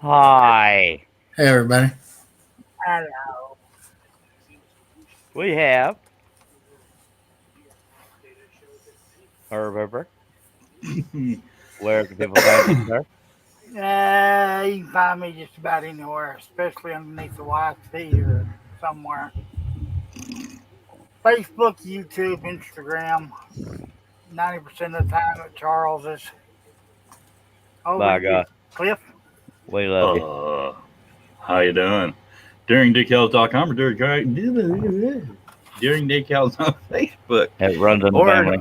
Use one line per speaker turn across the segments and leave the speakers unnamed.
Hi.
Hey, everybody.
Hello.
We have Herb Hooper. Where can people find you, sir?
You can find me just about anywhere, especially underneath the wife's feet or somewhere. Facebook, YouTube, Instagram. 90% of the time at Charles's. Over
By
to you,
God,
Cliff.
we love you.
Uh, how you doing? During decals.com or during decals on Facebook
It runs in the family.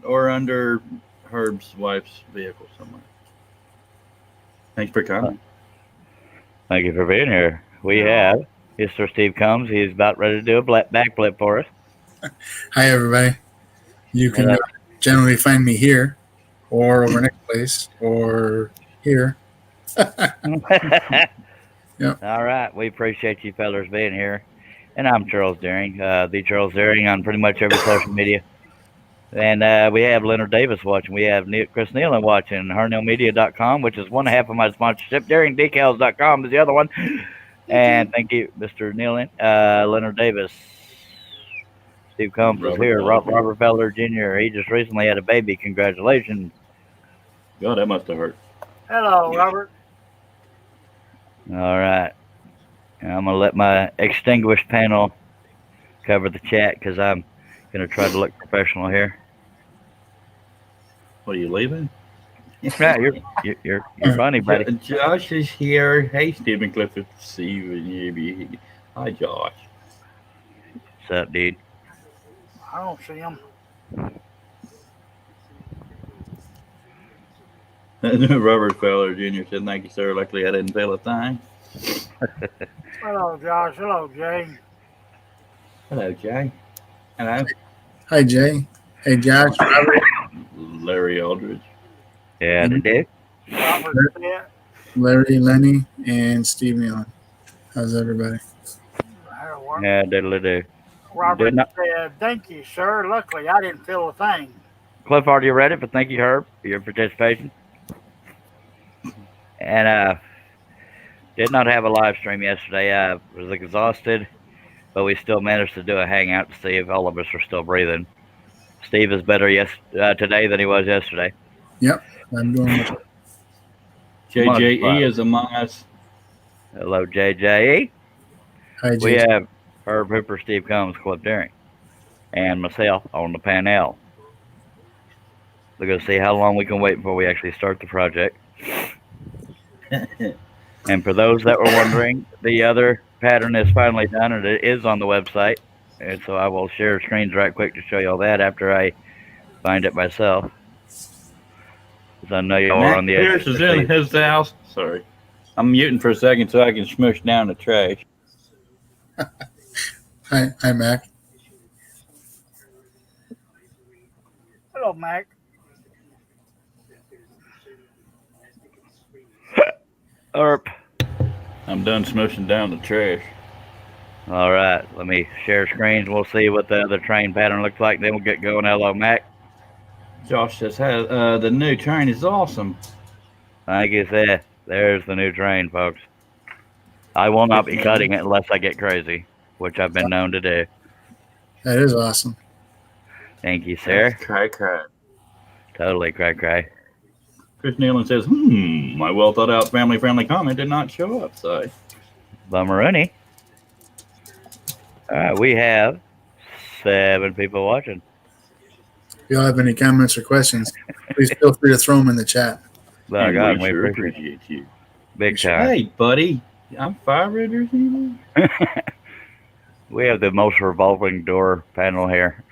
or under Herb's wife's vehicle somewhere. Thanks for
Uh,
coming.
Thank you for being here. We have
Oh,
Mr. Steve Combs. He's about ready to do a backflip for us.
Hi, everybody. You can
Hello.
generally find me here or over next place or here. Yep.
All right. We appreciate you fellers being here. And I'm Charles Deering, the Charles Deering on pretty much every social media. And we have Leonard Davis watching. We have Chris Nealon watching. HernillMedia.com, which is one half of my sponsorship. DeeringDecals.com is the other one. And thank you, Mr. Nealon. Leonard Davis. Steve Combs is
Robert
here.
Feller Jr.
Robert Feller Jr. He just recently had a baby. Congratulations.
God, that must have hurt.
hello, Robert.
All right. I'm going to let my extinguished panel cover the chat because I'm going to try to look professional here.
What are you leaving?
Yeah, you're funny, buddy.
Josh is here. Hey, Stephen Clifford. See you. Hi, Josh.
What's up, dude?
I don't see him.
Robert Feller Jr. said, "Thank you, sir. Luckily, I didn't fail a thing."
Hello, Josh. Hello, Jay.
Hello, Jay. Hello,
Hi, Jay. Hey, Josh, Robert,
Larry Aldridge.
Yeah, they do.
Robert Pitt.
Larry, Lenny, and Steve Nealon. How's everybody?
That'll work.
Yeah, diddly do.
Robert
Did not.
said, "Thank you, sir. Luckily, I didn't feel a thing."
Cliff already read it, but thank you, Herb, for your participation. And did not have a live stream yesterday. I was exhausted, but we still managed to do a hangout to see if all of us are still breathing. Steve is better today than he was yesterday.
Yep, I'm doing much.
JJE is among us.
Hello, JJE.
Hi,
We
Jay.
have Herb Hooper, Steve Combs, Cliff Deering, and myself on the panel. We're going to see how long we can wait before we actually start the project. And for those that were wondering, the other pattern is finally done, and it is on the website. And so I will share screens right quick to show you all that after I find it myself. Because I know y'all are
Matt
on the
Pierce
edge.
is in his house. Sorry. I'm muting for a second so I can smush down the trash.
Hi, Mac.
Hello, Mac.
Erp.
I'm done smushing down the trash.
All right, let me share screens. We'll see what the other train pattern looks like. Then we'll get going. Hello, Mac.
Josh says, hey, the new train is awesome.
Thank you, Seth. There's the new train, folks. I will not be cutting it unless I get crazy, which I've been known to do.
That is awesome.
Thank you, sir.
Cry.
Totally cray.
Chris Nealon says, my well thought out family friendly comment did not show up. So,
Bummeroony. All right, we have 7 people watching.
If y'all have any comments or questions, please feel free to throw them in the chat.
By God, we
sure
appreciate
you.
Big time.
Hey, buddy, I'm 5 readers.
We have the most revolving door panel here.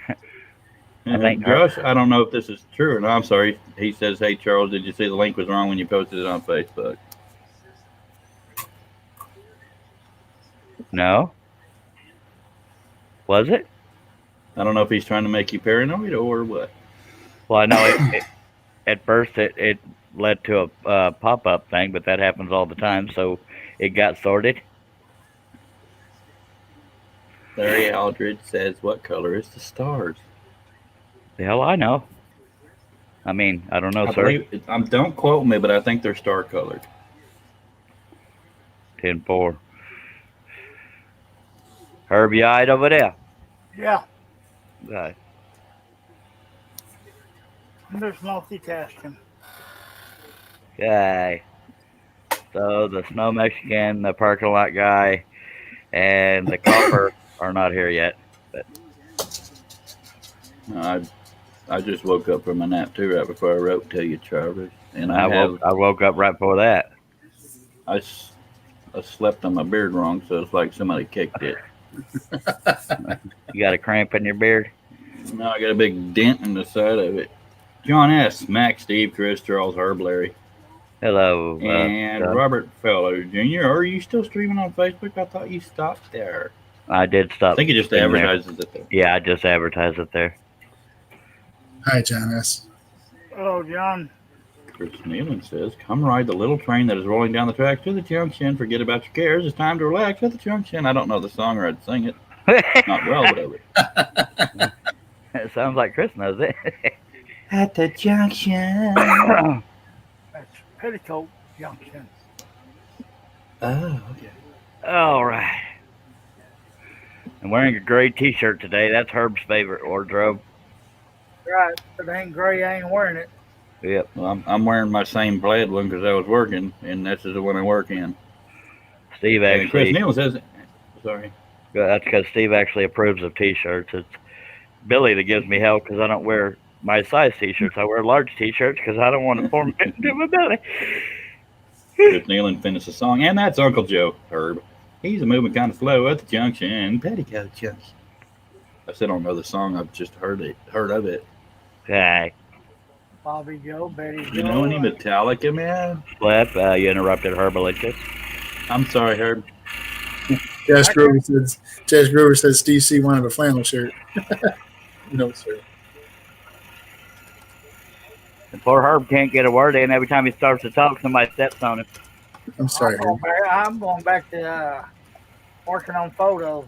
I think Josh, I don't know if this is true or not. I'm sorry. He says, hey, Charles, did you see the link was wrong when you posted it on Facebook?
No? Was it?
I don't know if he's trying to make you paranoid or what.
Well, I know at first it led to a pop-up thing, but that happens all the time, so it got sorted.
Larry Aldridge says, what color is the stars?
The hell I know. I mean, I don't know, sir.
Don't quote me, but I think they're star colored.
10-4. Herb, you all right over there?
Yeah,
Okay.
I'm just multitasking.
Okay. So the Snow Mexican, the parking lot guy, and the copper are not here yet.
I just woke up from a nap too right before I wrote to you, Travis, and
I woke up right before that.
I slept on my beard wrong, so it's like somebody kicked it.
You got a cramp in your beard?
Now I got a big dent in the side of it. John S., Mac, Steve, Chris, Charles, Herb, Larry,
Hello.
and Robert Fellow Jr. Are you still streaming on Facebook? I thought you stopped there.
I did stop.
I think it just
in there.
advertises it there.
Yeah, I just advertised it there.
Hi, John S.
Hello, John.
Chris Nealon says, come ride the little train that is rolling down the tracks to the junction. Forget about your cares. It's time to relax at the junction. I don't know the song or I'd sing it. Not well, but I would.
It sounds like Chris knows it.
At the junction.
That's Petticoat Junction.
Oh, okay.
All right. I'm wearing a gray T-shirt today. That's Herb's favorite wardrobe.
Right. If it ain't gray, I ain't wearing it.
Yep.
Well, I'm wearing my same plaid one because I was working, and this is the one I work in.
Steve
And Chris
actually.
Nealon says, sorry.
That's because Steve actually approves of T-shirts. It's Billy that gives me hell because I don't wear my size T-shirts. I wear large T-shirts because I don't want to form it into my belly.
Chris Nealon finished the song, and that's Uncle Joe, Herb. He's moving kind of slow at the junction, Petticoat Junction. I still don't know the song. I've just heard of it.
Okay.
Bobby Joe, Betty Joe.
You know any Metallica, man?
Flip, you interrupted Herb Alicia.
I'm sorry, Herb.
Jess Grover says Steve C wanted a flannel shirt. No, sir.
And poor Herb can't get a word in. Every time he starts to talk, somebody steps on him.
I'm sorry.
I'm going back to working on photos.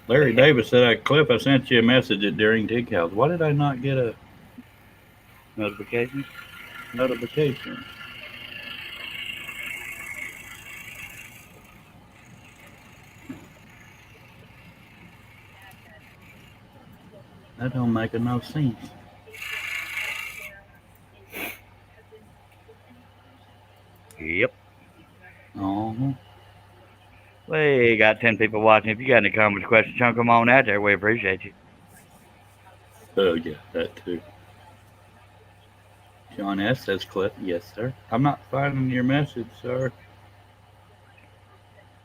Larry Davis said, Cliff, I sent you a message at Daring Tig House. Why did I not get a
Notification?
notification? That don't make no sense.
Yep.
Uh-huh.
We got 10 people watching. If you got any comments, questions, chunk them on out there. We appreciate you.
Oh, yeah, that too. John S. says, Cliff, yes, sir. I'm not finding your message, sir.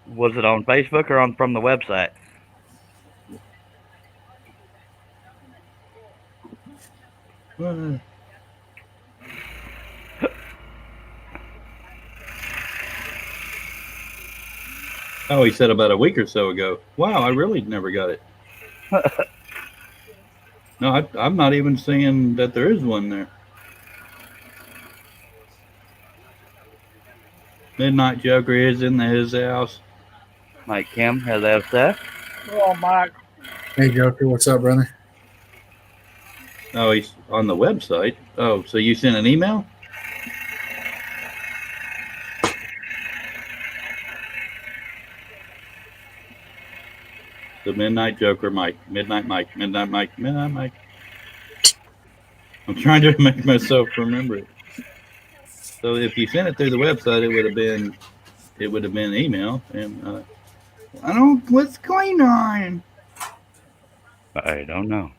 Was it on Facebook or from the website?
Oh, he said about a week or so ago. Wow, I really never got it. No, I'm not even seeing that there is one there. Midnight Joker is in his house.
Mike Kim, hello, sir.
Well, Mike,
Hey, Joker, what's up, brother?
Oh, he's on the website. Oh, so you sent an email? The Midnight Joker, Mike. Midnight Mike. Midnight Mike. Midnight Mike. I'm trying to make myself remember it. So if you sent it through the website, it would have been email. And I don't. What's going on?
I don't know.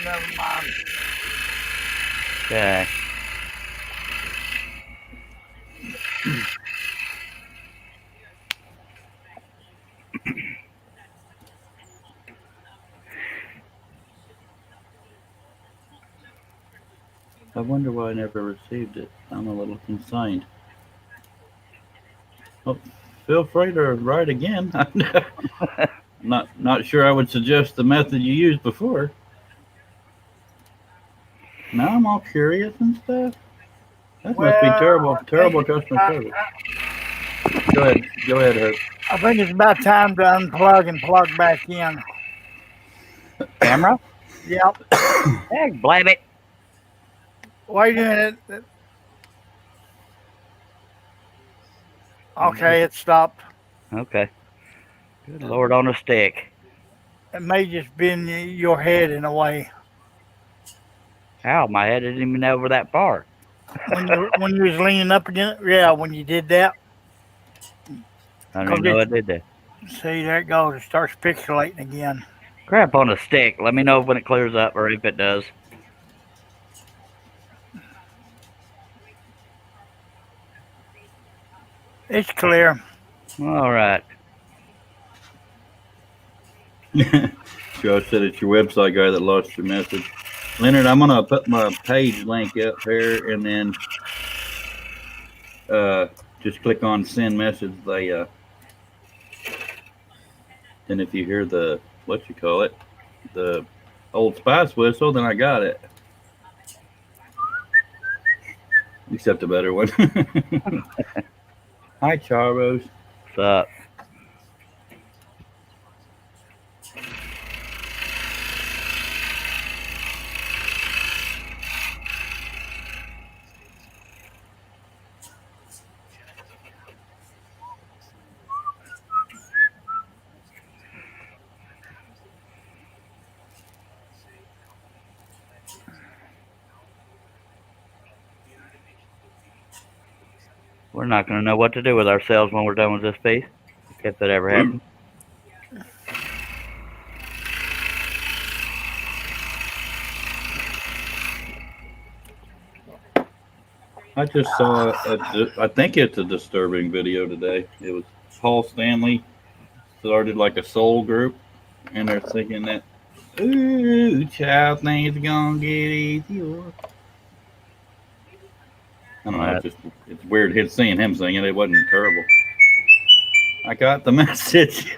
never mind.
Okay.
I wonder why I never received it. I'm a little concerned. Well, feel free to write again. Not sure I would suggest the method you used before. Now I'm all curious and stuff. That must be terrible customer service. Go ahead, Herb.
I think it's about time to unplug and plug back in.
Camera?
Yep.
Heck, blab it.
Wait a minute. Okay, it stopped.
Okay. Good Lord on a stick.
It may just been your head in a way.
Ow, my head didn't even over that far.
When you was leaning up against it, yeah, when you did that.
I didn't even know I did that.
See, there it goes. It starts pixelating again.
Crap on a stick. Let me know when it clears up or if it does.
It's clear.
All right.
Josh said it's your website guy that lost your message. Leonard, I'm gonna put my page link up here and then just click on send message. Then if you hear the the Old Spice whistle, then I got it. Except a better one. Hi, Charros.
What's up? We're not going to know what to do with ourselves when we're done with this piece, if that ever happens.
I just saw, I think it's a disturbing video today. It was Paul Stanley started like a soul group, and they're thinking that, ooh, child, things are gonna get easier. I don't know, it's weird seeing him singing. It wasn't terrible. I got the message.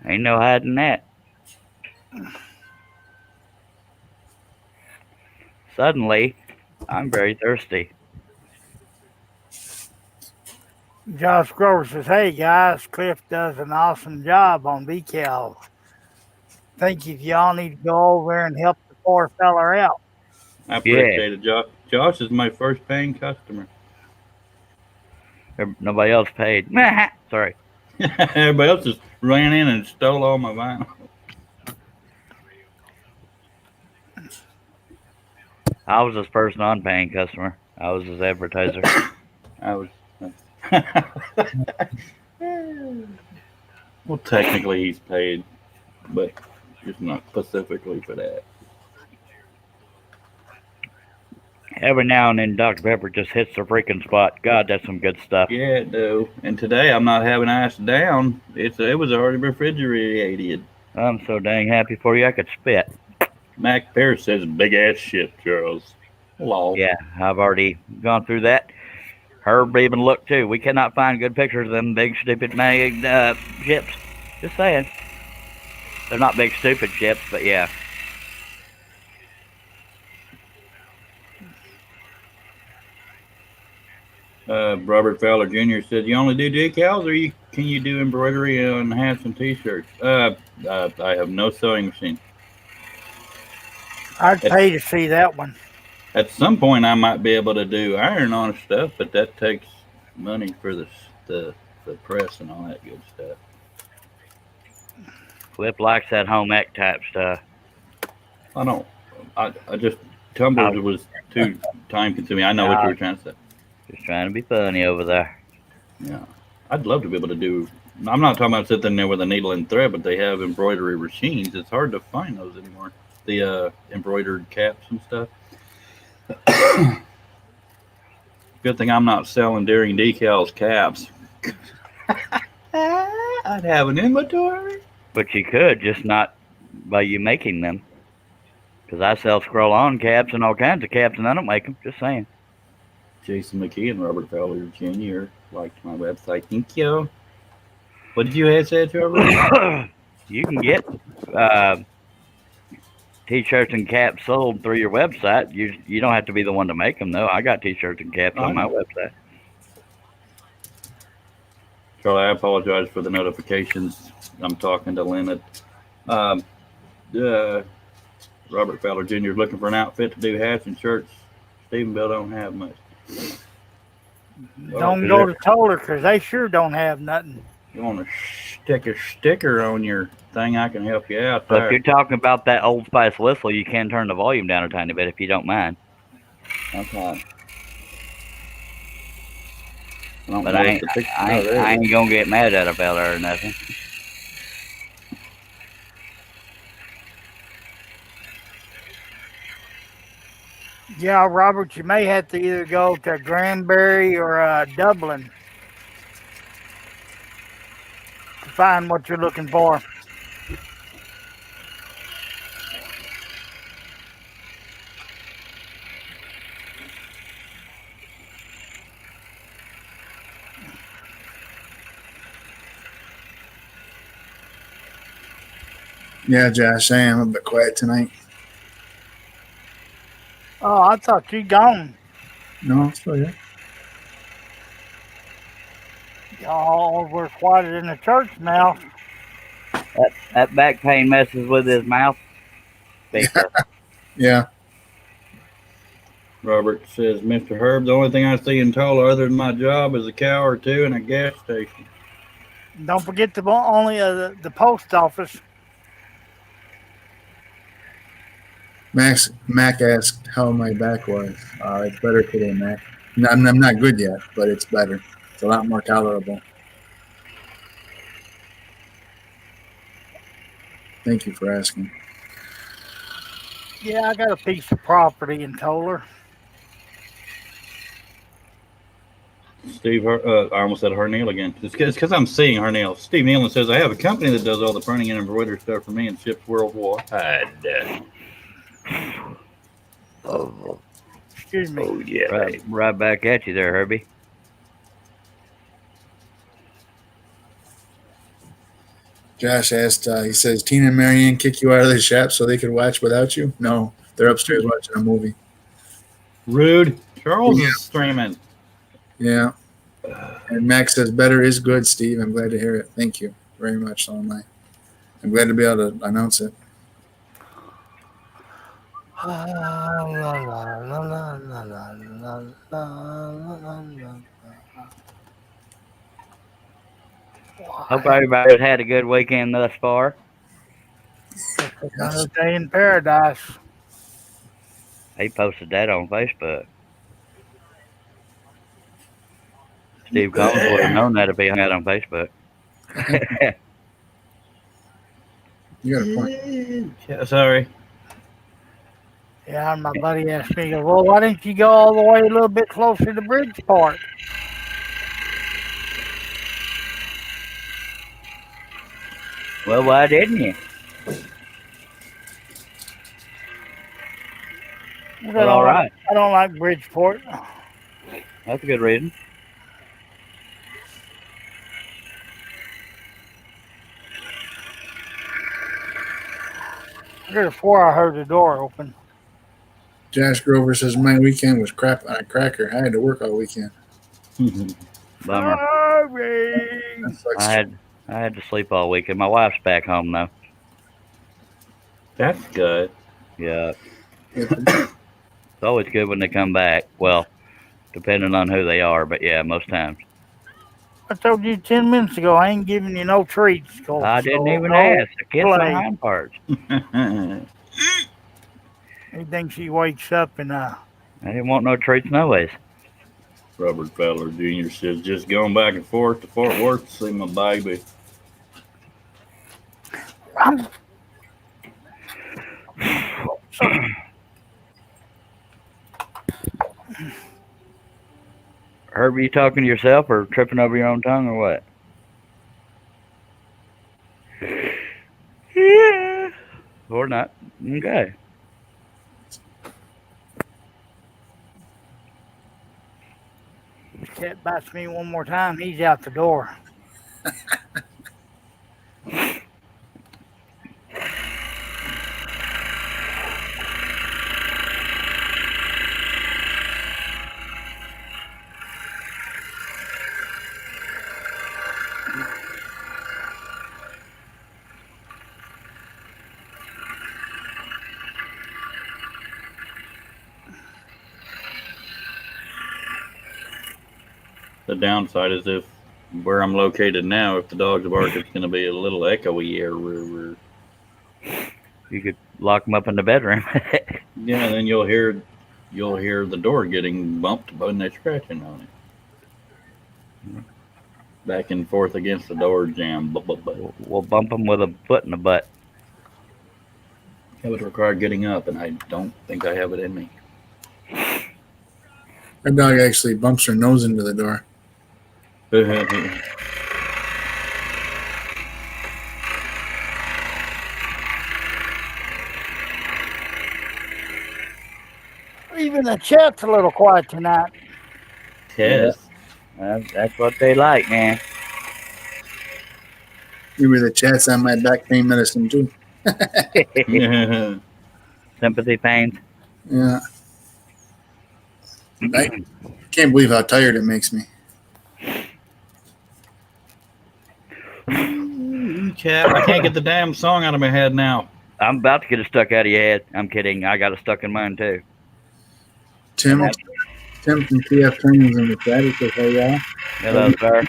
Ain't no hiding that. Suddenly, I'm very thirsty.
Josh Grover says, "Hey guys, Cliff does an awesome job on decals. Think if y'all need to go over there and help the poor fella out."
I appreciate it, Josh. Josh is my first paying customer.
Nobody else paid. Sorry.
Everybody else just ran in and stole all my vinyl.
I was his first non-paying customer. I was his advertiser.
I was. Well, technically he's paid, but just not specifically for that.
Every now and then, Dr. Pepper just hits the freaking spot. God, that's some good stuff.
Yeah, it do. And today I'm not having ice down. It was already refrigerated.
I'm so dang happy for you, I could spit.
Mac Pierce says big ass shit, Charles. Lol.
Yeah, I've already gone through that. Herb even looked too. We cannot find good pictures of them big stupid made ships. Just saying. They're not big stupid ships, but yeah.
Robert Fowler Jr. said, "You only do decals, or can you do embroidery on hats and T-shirts?" I have no sewing machine.
I'd pay to see that one.
At some point, I might be able to do iron-on stuff, but that takes money for the press and all that good stuff.
Flip likes that home ec type stuff.
I don't. I just tumbled was too time consuming. I know what you were trying to say.
Just trying to be funny over there.
Yeah, I'd love to be able to do. I'm not talking about sitting there with a needle and thread, but they have embroidery machines. It's hard to find those anymore. The embroidered caps and stuff. Good thing I'm not selling Daring Decals caps. I'd have an inventory.
But you could, just not by you making them. Because I sell scroll-on caps and all kinds of caps, and I don't make them. Just saying.
Jason McKee and Robert Fowler Jr. liked my website. Thank you. What did you have said, Trevor?
You can get T-shirts and caps sold through your website. You don't have to be the one to make them, though. I got T-shirts and caps on my website.
Charlie, I apologize for the notifications. I'm talking to Leonard. Robert Fowler Jr. is looking for an outfit to do hats and shirts. Stephenville don't have much.
Don't go to Toller because they sure don't have nothing.
You want to stick a sticker on your thing, I can help you out
So
there.
if you're talking about that Old Spice whistle, you can turn the volume down a tiny bit if you don't mind.
Okay.
But I ain't gonna get mad at a fella or nothing.
Yeah, Robert, you may have to either go to Granbury or Dublin to find what you're looking for.
Yeah, Josh, I am a bit quiet tonight.
Oh, I thought you gone.
No, I'm still here.
Y'all were quieter in the church now.
That back pain messes with his mouth.
Yeah.
Robert says, Mr. Herb, the only thing I see in Toller other than my job is a cow or two and a gas station.
Don't forget the post office.
Mac asked how my back was. It's better today, Mac. I'm not good yet, but it's better. It's a lot more tolerable. Thank you for asking.
Yeah, I got a piece of property in Toller.
Steve, I almost said Harnell again. It's because I'm seeing Harnell. Steve Nealon says, I have a company that does all the printing and embroidery stuff for me and ships worldwide.
Excuse me.
Oh, yeah.
Right back at you there, Herbie.
Josh asked, he says, Tina and Marianne kick you out of the shop so they could watch without you? No, they're upstairs watching a movie.
Rude. Charles is streaming.
Yeah. And Max says, better is good, Steve. I'm glad to hear it. Thank you very much, so am I. I'm glad to be able to announce it.
Hope everybody's had a good weekend thus far.
Another day in paradise.
He posted that on Facebook. Steve Collins would have known that if he hung out on Facebook.
You got a point.
Yeah, sorry.
Yeah, and my buddy asked me, well, why didn't you go all the way a little bit closer to Bridgeport?
Well, why didn't you? Well, all right.
I don't like Bridgeport.
That's a good reason.
Before I heard the door open.
Josh Grover says, my weekend was crap on a cracker. I had to work all weekend.
Bummer.
That sucks.
I had to sleep all weekend. My wife's back home though.
That's good.
Yeah. It's always good when they come back. Well, depending on who they are, but yeah, most times.
I told you 10 minutes ago, I ain't giving you no treats.
I didn't even ask. I kissed my hind parts.
He thinks he wakes up and
I didn't want no treats no ways.
Robert Fowler Jr. says, just going back and forth to Fort Worth to see my baby.
Herbie, you talking to yourself or tripping over your own tongue or what? Or not. Okay.
Cat bites me one more time, he's out the door.
The downside is if where I'm located now, if the dogs bark, it's going to be a little echoey area.
You could lock them up in the bedroom.
Yeah, then you'll hear the door getting bumped when they're scratching on it. Back and forth against the door jamb.
We'll bump them with a foot in the butt.
It would require getting up, and I don't think I have it in me.
Our dog actually bumps her nose into the door.
Even the chat's a little quiet tonight.
Yes.
That's what they like, man.
Maybe the chat's on my back pain medicine too.
Sympathy pains.
Yeah. I can't believe how tired it makes me.
Chat, I can't get the damn song out of my head now.
I'm about to get it stuck out of your head. I'm kidding. I got it stuck in mine too.
Tim from TF Training's in the chat. He says, hey, y'all.
Hello, sir.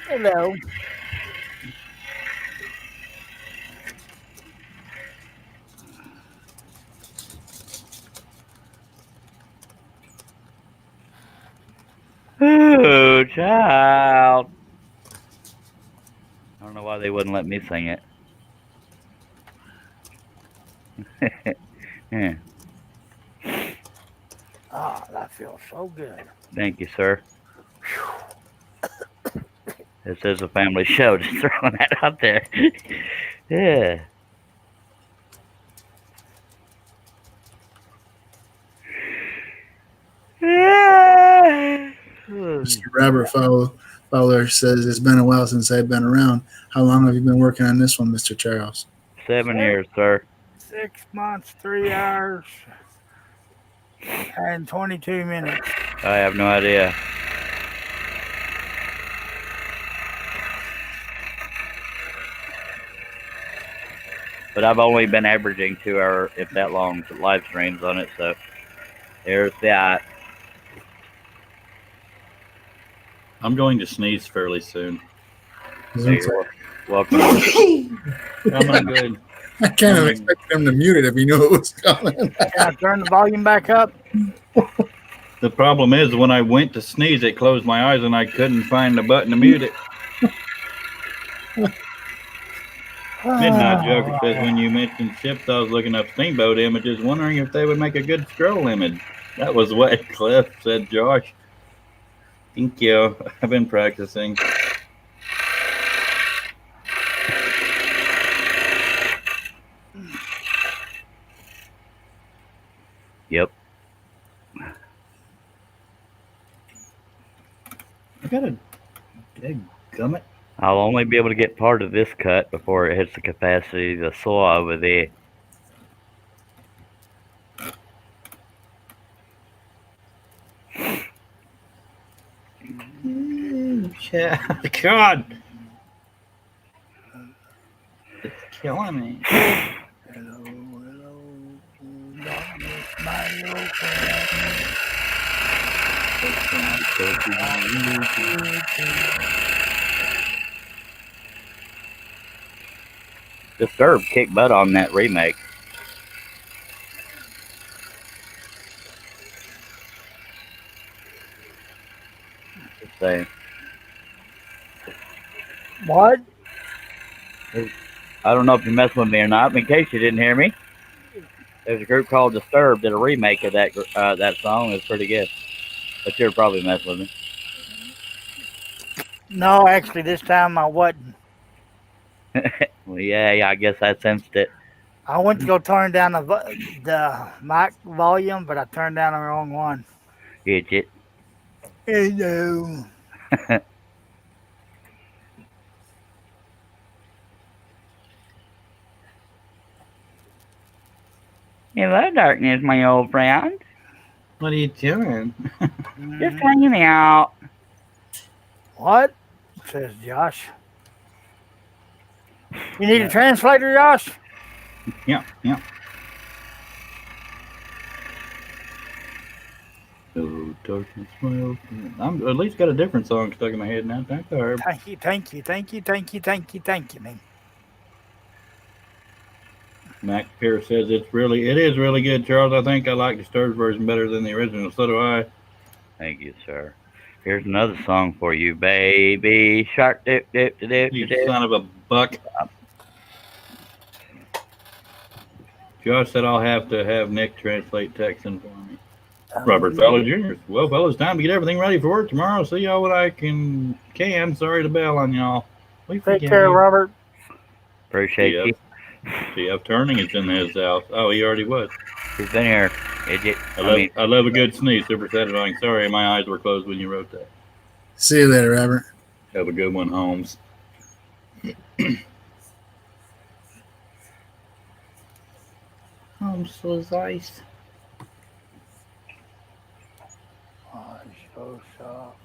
Hello.
Oh, child. I don't know why they wouldn't let me sing it. Yeah.
Ah, that feels so good.
Thank you, sir. This is a family show. Just throwing that out there. Yeah.
Mr. Robert Fowler says, it's been a while since I've been around. How long have you been working on this one, Mr. Charles?
7 years, sir.
6 months, 3 hours, and 22 minutes.
I have no idea. But I've only been averaging 2 hour, if that long, live streams on it. So there's that.
I'm going to sneeze fairly soon.
Hey, you're welcome.
I'm not good.
I kind of expected him to mute it if he knew it was coming.
Can I turn the volume back up?
The problem is when I went to sneeze, it closed my eyes and I couldn't find the button to mute it. Midnight Joker says, when you mentioned ships, I was looking up Steamboat images, wondering if they would make a good scroll image. That was way Cliff, said Josh. Thank you. I've been practicing.
Yep.
I got a big gummit.
I'll only be able to get part of this cut before it hits the capacity of the saw over there.
Yeah. God. It's killing me.
Hello, hello, darkness, my old friend.
Disturbed kicked butt on that remake. Just saying.
What?
I don't know if you're messing with me or not, but in case you didn't hear me, there's a group called Disturbed did a remake of that song. It's pretty good. But you're probably messing with me.
No, actually, this time I wasn't.
Well, yeah, I guess I sensed it.
I went to go turn down the mic volume, but I turned down the wrong one.
Idiot.
Hello.
Hello, darkness, my old friend.
What are you doing?
Just hanging out.
What? Says Josh. You need a translator, Josh?
Yeah. Oh, darkness, my old friend. I'm at least got a different song stuck in my head now. Thank you, Herb.
Thank you, man.
Mac Pierce says it is really good, Charles. I think I like the Sturge version better than the original. So do I.
Thank you, sir. Here's another song for you, baby shark. Dip, dip, dip, dip,
You
dip.
son of a buck. Josh said I'll have to have Nick translate Texan for me. Robert Fowler Jr. Well, fellas, time to get everything ready for work tomorrow. See y'all when I can. Sorry to bail on y'all.
Take care, Robert.
Appreciate you.
CF Turning is in his house. Oh, he already was.
He's been here, idiot.
I love a good sneeze. Super satisfying. Sorry, my eyes were closed when you wrote that.
See you later, Robert.
Have a good one, Holmes. Holmes was ice.
Oh, it's so soft.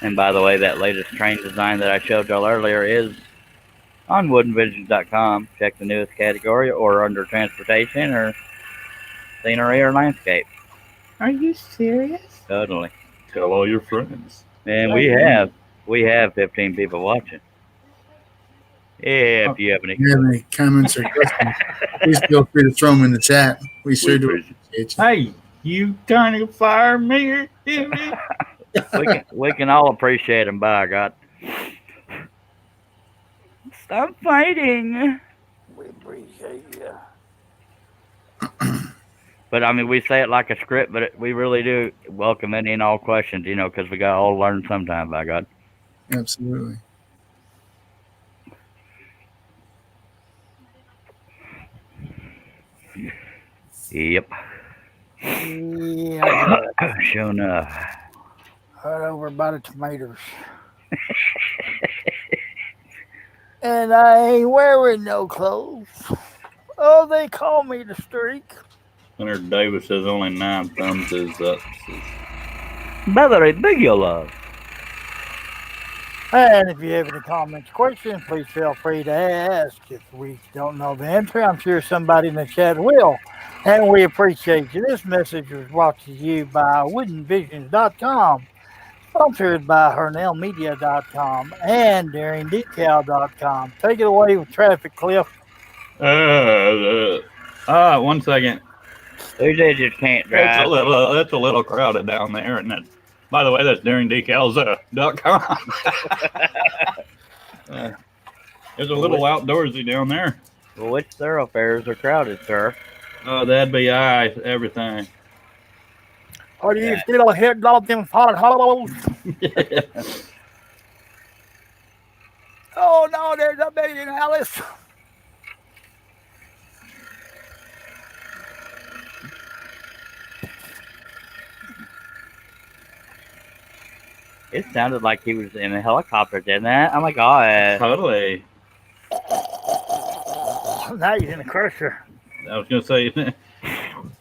And by the way, that latest train design that I showed y'all earlier is on woodenvisions.com. Check the newest category or under transportation or scenery or landscape.
Are you serious?
Totally.
Tell all your friends.
And we have 15 people watching. If you have any
If you have any comments or questions, please feel free to throw them in the chat. We sure do appreciate you.
Hey, you trying to fire me or
we can all appreciate them, by God. Stop fighting.
We appreciate you.
But I mean, we say it like a script, but we really do welcome any and all questions, because we got all learn sometime, by God.
Absolutely.
Yep.
Yeah.
Sure enough.
Right over by the tomatoes. And I ain't wearing no clothes. Oh, they call me the streak.
Leonard Davis says only 9 thumbs is up.
Brother, big you love.
And if you have any comments, questions, please feel free to ask. If we don't know the answer, I'm sure somebody in the chat will. And we appreciate you. This message was brought to you by woodenvisions.com, sponsored by HernellMedia.com and DaringDecal.com. Take it away with traffic, Cliff.
1 second.
These idiots can't drive.
That's a little crowded down there, and that's, by the way, that's DaringDecals.com. There's a little outdoorsy down there.
Well, which thoroughfares are crowded, sir?
Oh, that'd be everything.
Or do you still hit all them potholes? Oh, no, there's a baby in Alice.
It sounded like he was in a helicopter, didn't it? Oh my God.
Totally.
Now he's in a crusher.
I was going to say,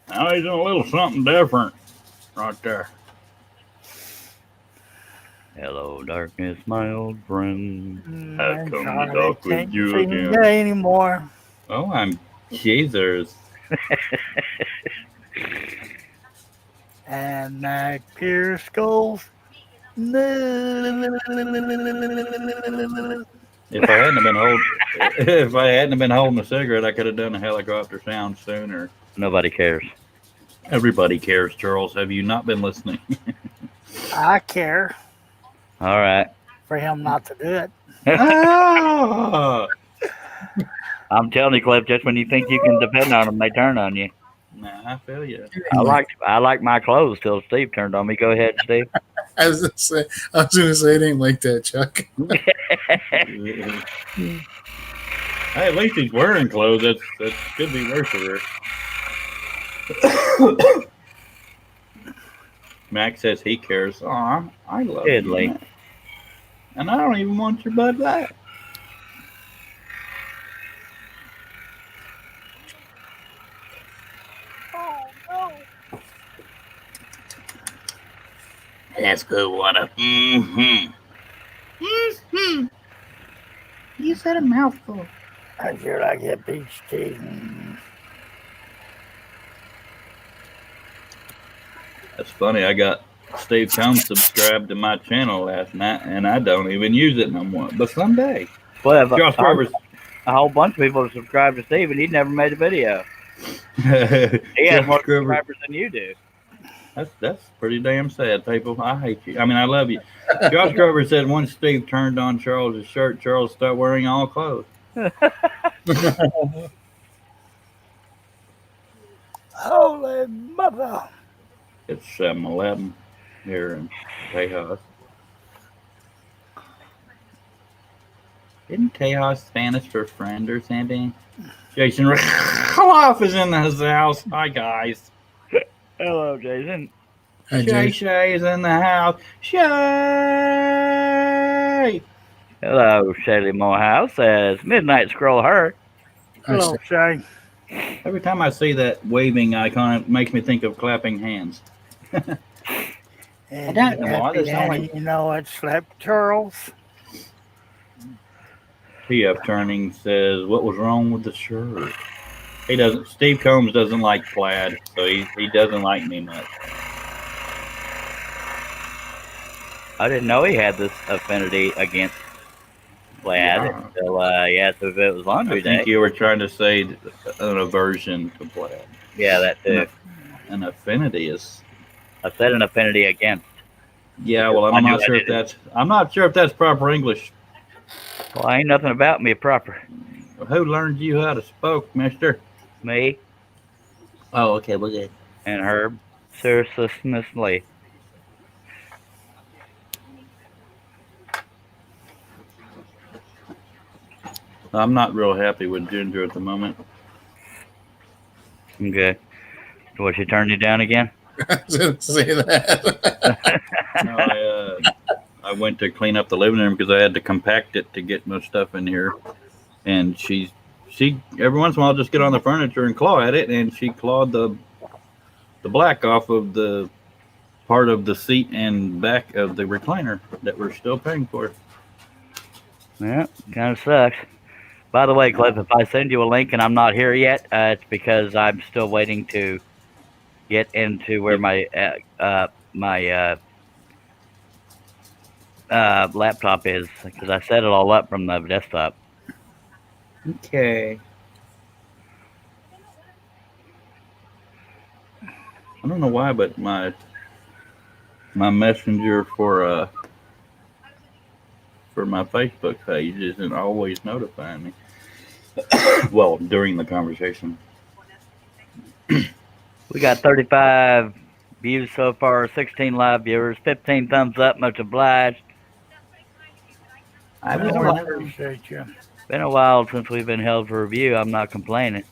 now he's doing a little something different right there.
Hello, darkness, my old friend.
I've come to
Sorry,
talk with
can't
you
see me
again.
today anymore.
Oh, I'm Jesus.
And Mac Pierce goes.
If I hadn't been holding a cigarette, I could have done a helicopter sound sooner.
Nobody cares.
Everybody cares, Charles. Have you not been listening?
I care
All right.
for him not to do it.
Ah!
I'm telling you, Cliff, just when you think you can depend on them, they turn on you.
Nah, I feel you.
I like my clothes till Steve turned on me. Go ahead, Steve.
I was gonna say it ain't like that, Chuck.
Hey, at least he's wearing clothes. That could be worse for her. Max says he cares. Aw, I love you,
Diddly.
Max. And I don't even want your Bud Light. That's good water. Mm-hmm. Mm-hmm. You said a mouthful.
I sure like that peach tea.
That's funny. I got Steve Combs subscribed to my channel last night, and I don't even use it no more. But someday,
Cliff,
Josh Roberts.
a whole bunch of people have subscribed to Steve, and he never made a video. He has more
Josh Grover.
subscribers than you do.
That's pretty damn sad, people. I hate you. I mean, I love you. Josh Grover said once Steve turned on Charles's shirt, Charles started wearing all clothes.
Holy mother!
It's 7-Eleven here in Tejas. Isn't Tejas Spanish for friend or something? Jason Roloff is in his house. Hi, guys.
Hello, Jason.
Hi,
Shay
Jay.
Shay's in the house. Shay!
Hello, Shelly Morehouse. Says Midnight Scroll her.
Hi,
Hello, Shay.
Every time I see that waving icon, it makes me think of clapping hands.
And
don't know why there's
Happy
only-
Annie, you know what slept Charles?
TF Turning says, "What was wrong with the shirt?" He doesn't. Steve Combs doesn't like plaid, so he doesn't like me much.
I didn't know he had this affinity against plaid
Yeah.
until he asked if it was
I
laundry
think
day.
you were trying to say an aversion to plaid.
Yeah, that too.
An affinity is.
I said an affinity against.
Yeah, well,
I
I'm
knew
not
I
sure
did
if that's. I'm not sure if that's proper English.
Well, ain't nothing about me proper.
Who learned you how to spoke, Mister?
Me
Oh, okay, well, good.
and Herb seriously.
I'm not real happy with Ginger at the moment.
Okay. What, she turned you down again?
I was gonna say that.
No, I went to clean up the living room because I had to compact it to get my stuff in here, and she every once in a while just get on the furniture and claw at it, and she clawed the black off of the part of the seat and back of the recliner that we're still paying for.
Yeah, kind of sucks. By the way, Cliff, if I send you a link and I'm not here yet, it's because I'm still waiting to get into where my laptop is, because I set it all up from the desktop.
Okay. I don't know why, but my messenger for my Facebook page isn't always notifying me. Well, during the conversation.
We got 35 views so far, 16 live viewers, 15 thumbs up, much obliged.
I
I
was
appreciate you.
Been a while since we've been held for review. I'm not complaining.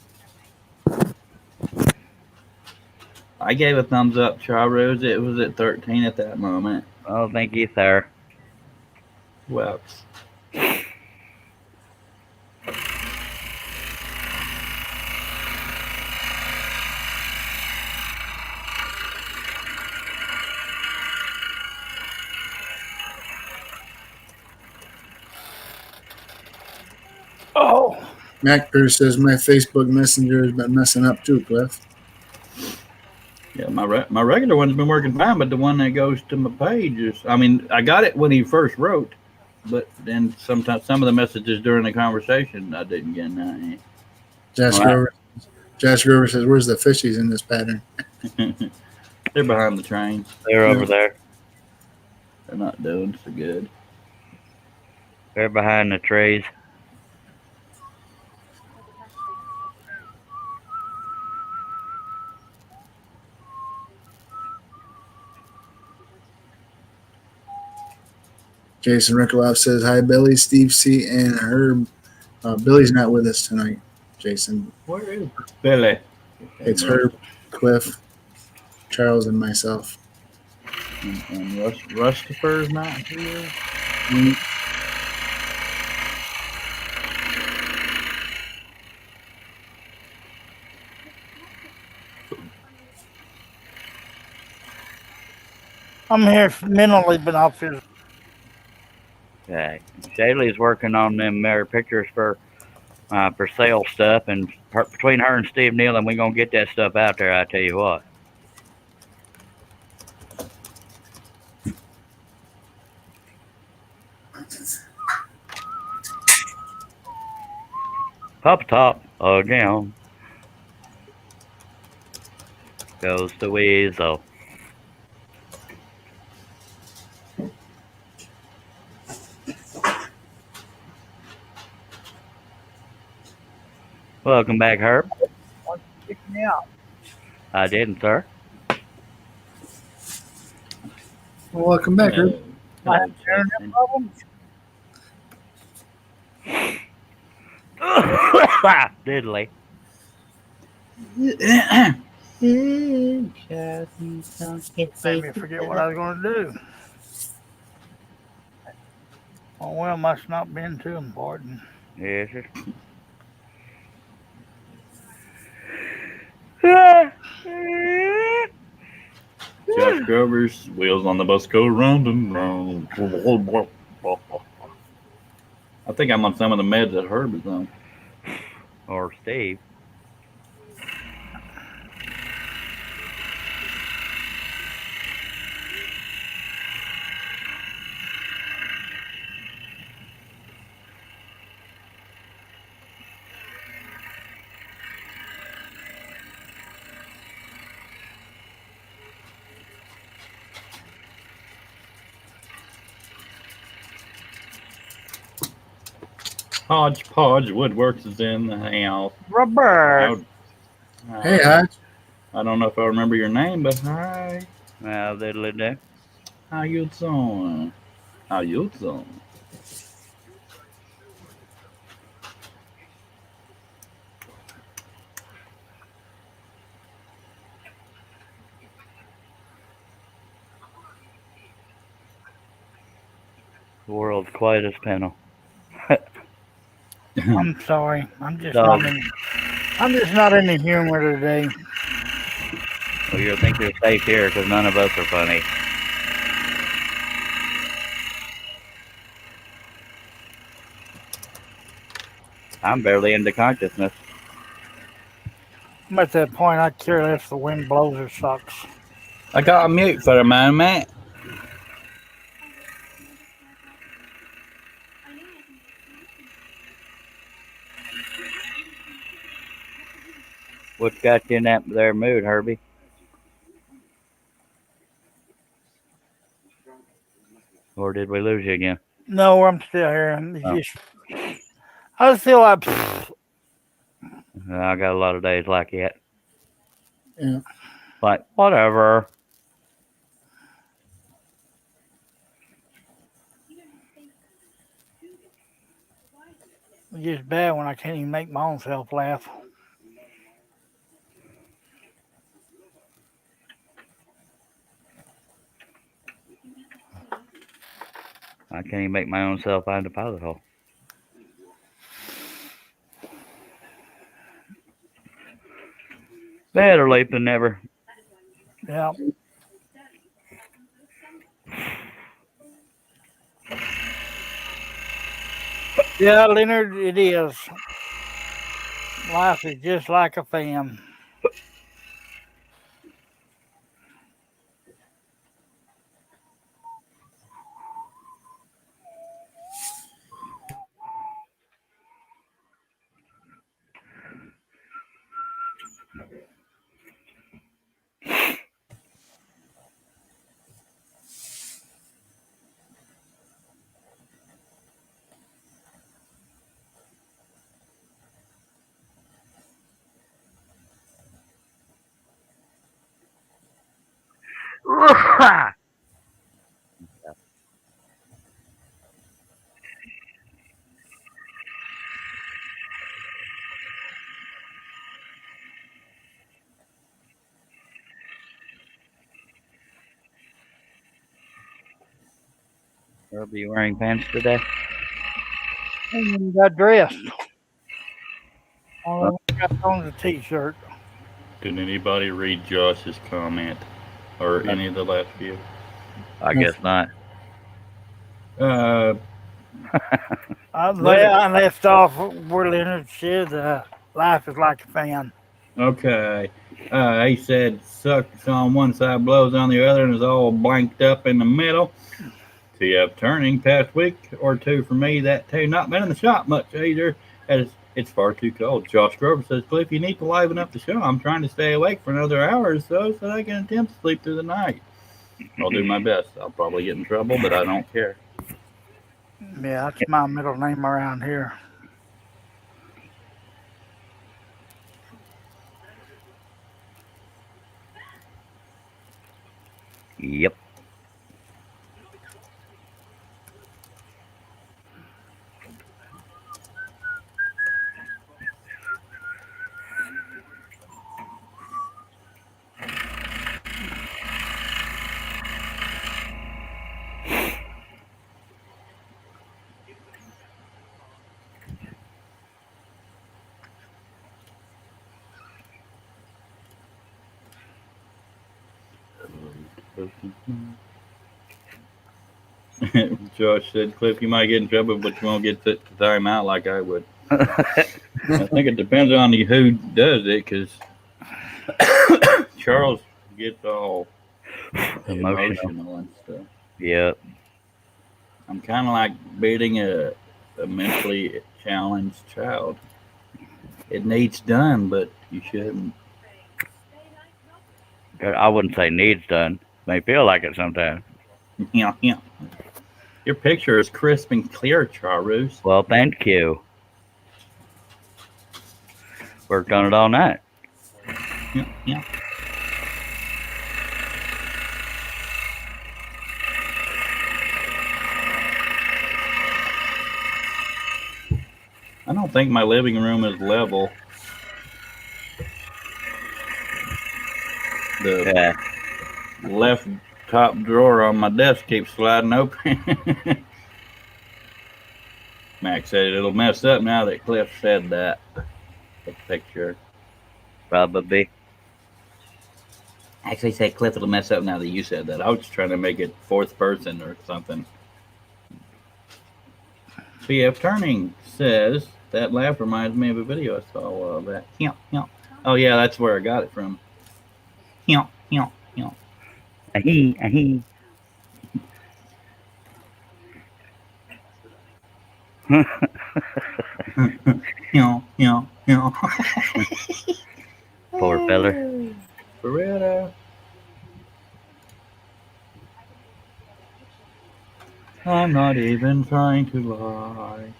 I gave a thumbs up, Charles. It was at 13 at that moment.
Oh, thank you, sir.
Well,
Oh,
Mac Pierce says my Facebook Messenger has been messing up too, Cliff.
yeah, my regular one's been working fine, but the one that goes to my page is, I mean, I got it when he first wrote, but then sometimes some of the messages during the conversation I didn't get.
Josh
All right.
Grover. Josh Grover says, "Where's the fishies in this pattern?"
They're behind the train.
They're over there.
They're not doing so good.
They're behind the trees.
Jason Rickoloff says, hi, Billy, Steve C, and Herb. Billy's not with us tonight, Jason.
Where is Billy?
It's Herb, Cliff, Charles, and myself.
And Rustifer's not here.
I'm here mentally, but not physically.
Okay. Shaylee's working on them mirror pictures for sale stuff, and between her and Steve Nealon, we're gonna get that stuff out there. I tell you what. Pop top again. Goes the weasel. Welcome back, Herb.
Kick me out.
I didn't, sir.
Well, welcome back, Herb.
I have internet problems.
Diddly.
Made me forget what I was going to do. Oh, well, must not been too important.
Yes, sir.
Josh Grover's wheels on the bus go round and round. I think I'm on some of the meds that Herb is on.
Or Steve.
Hodgepodge Woodworks is in the house.
Robert.
Hey, Hodge.
I don't know if I remember your name, but hi.
Well, diddly do.
How you doing? How you doing?
The world's quietest panel.
I'm sorry. I'm just
No.
not in the humor today.
Well, you think you're safe here because none of us are funny. I'm barely into consciousness.
I'm at that point I care less if the wind blows or sucks.
I got a mute for a moment.
What's got you in that there mood, Herbie? Or did we lose you again?
No, I'm still here.
Oh.
I just feel like
I got a lot of days like that.
Yeah.
Like, whatever.
it's just bad when I can't even make my own self laugh.
I can't even make my own self find a pilot hole. Better late than never.
Yeah. Yeah, Leonard, it is. Life is just like a fan.
Will be wearing pants today?
And got dressed. Only got on the t-shirt.
Did anybody read Josh's comment or any of the last few?
I guess not.
I left off where Leonard said, life is like a fan.
Okay. He said sucks on one side, blows on the other, and is all blanked up in the middle. TF turning past week or two for me, that too. Not been in the shop much either, as it's far too cold. Josh Grover says, Cliff, you need to liven up the show. I'm trying to stay awake for another hour or so I can attempt to sleep through the night. I'll do my best. I'll probably get in trouble, but I don't care.
Yeah, that's my middle name around here.
Yep.
Josh said, Cliff, you might get in trouble, but you won't get to time out like I would. I think it depends on who does it, because Charles gets all emotional and stuff.
Yep.
I'm kind of like beating a mentally challenged child. It needs done, but you shouldn't.
I wouldn't say needs done. May feel like it sometimes.
Yeah. Your picture is crisp and clear, Charus.
Well, thank you. Worked on it all night.
Yeah. I don't think my living room is level. The left top drawer on my desk keeps sliding open. Max said it'll mess up now that Cliff said that. The picture.
Probably.
Actually said Cliff it'll mess up now that you said that. I was just trying to make it fourth person or something. CF Turning says that laugh reminds me of a video I saw of that. Oh yeah, that's where I got it from.
Ahee. Poor feller.
Beretta. I'm not even trying to lie.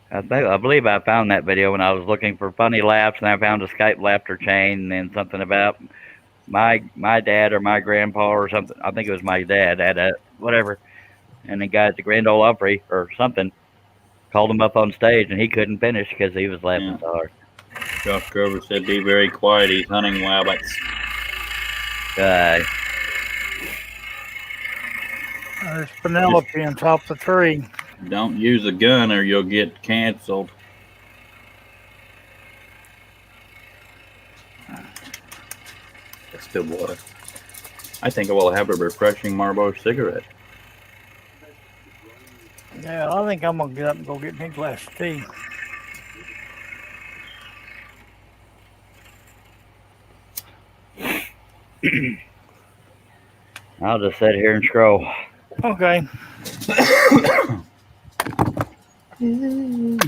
I believe I found that video when I was looking for funny laughs, and I found a Skype laughter chain, and then something about my dad or my grandpa or something. I think it was my dad had a whatever, and the guy at the Grand Ole Opry or something called him up on stage, and he couldn't finish because he was laughing so hard.
Josh Grover said, "Be very quiet. He's hunting rabbits."
There's Penelope on top of the tree.
Don't use a gun or you'll get canceled. That's good water. I think I will have a refreshing Marlboro cigarette.
Yeah, I think I'm going to get up and go get me a glass of tea.
I'll just sit here and scroll.
Okay.
Can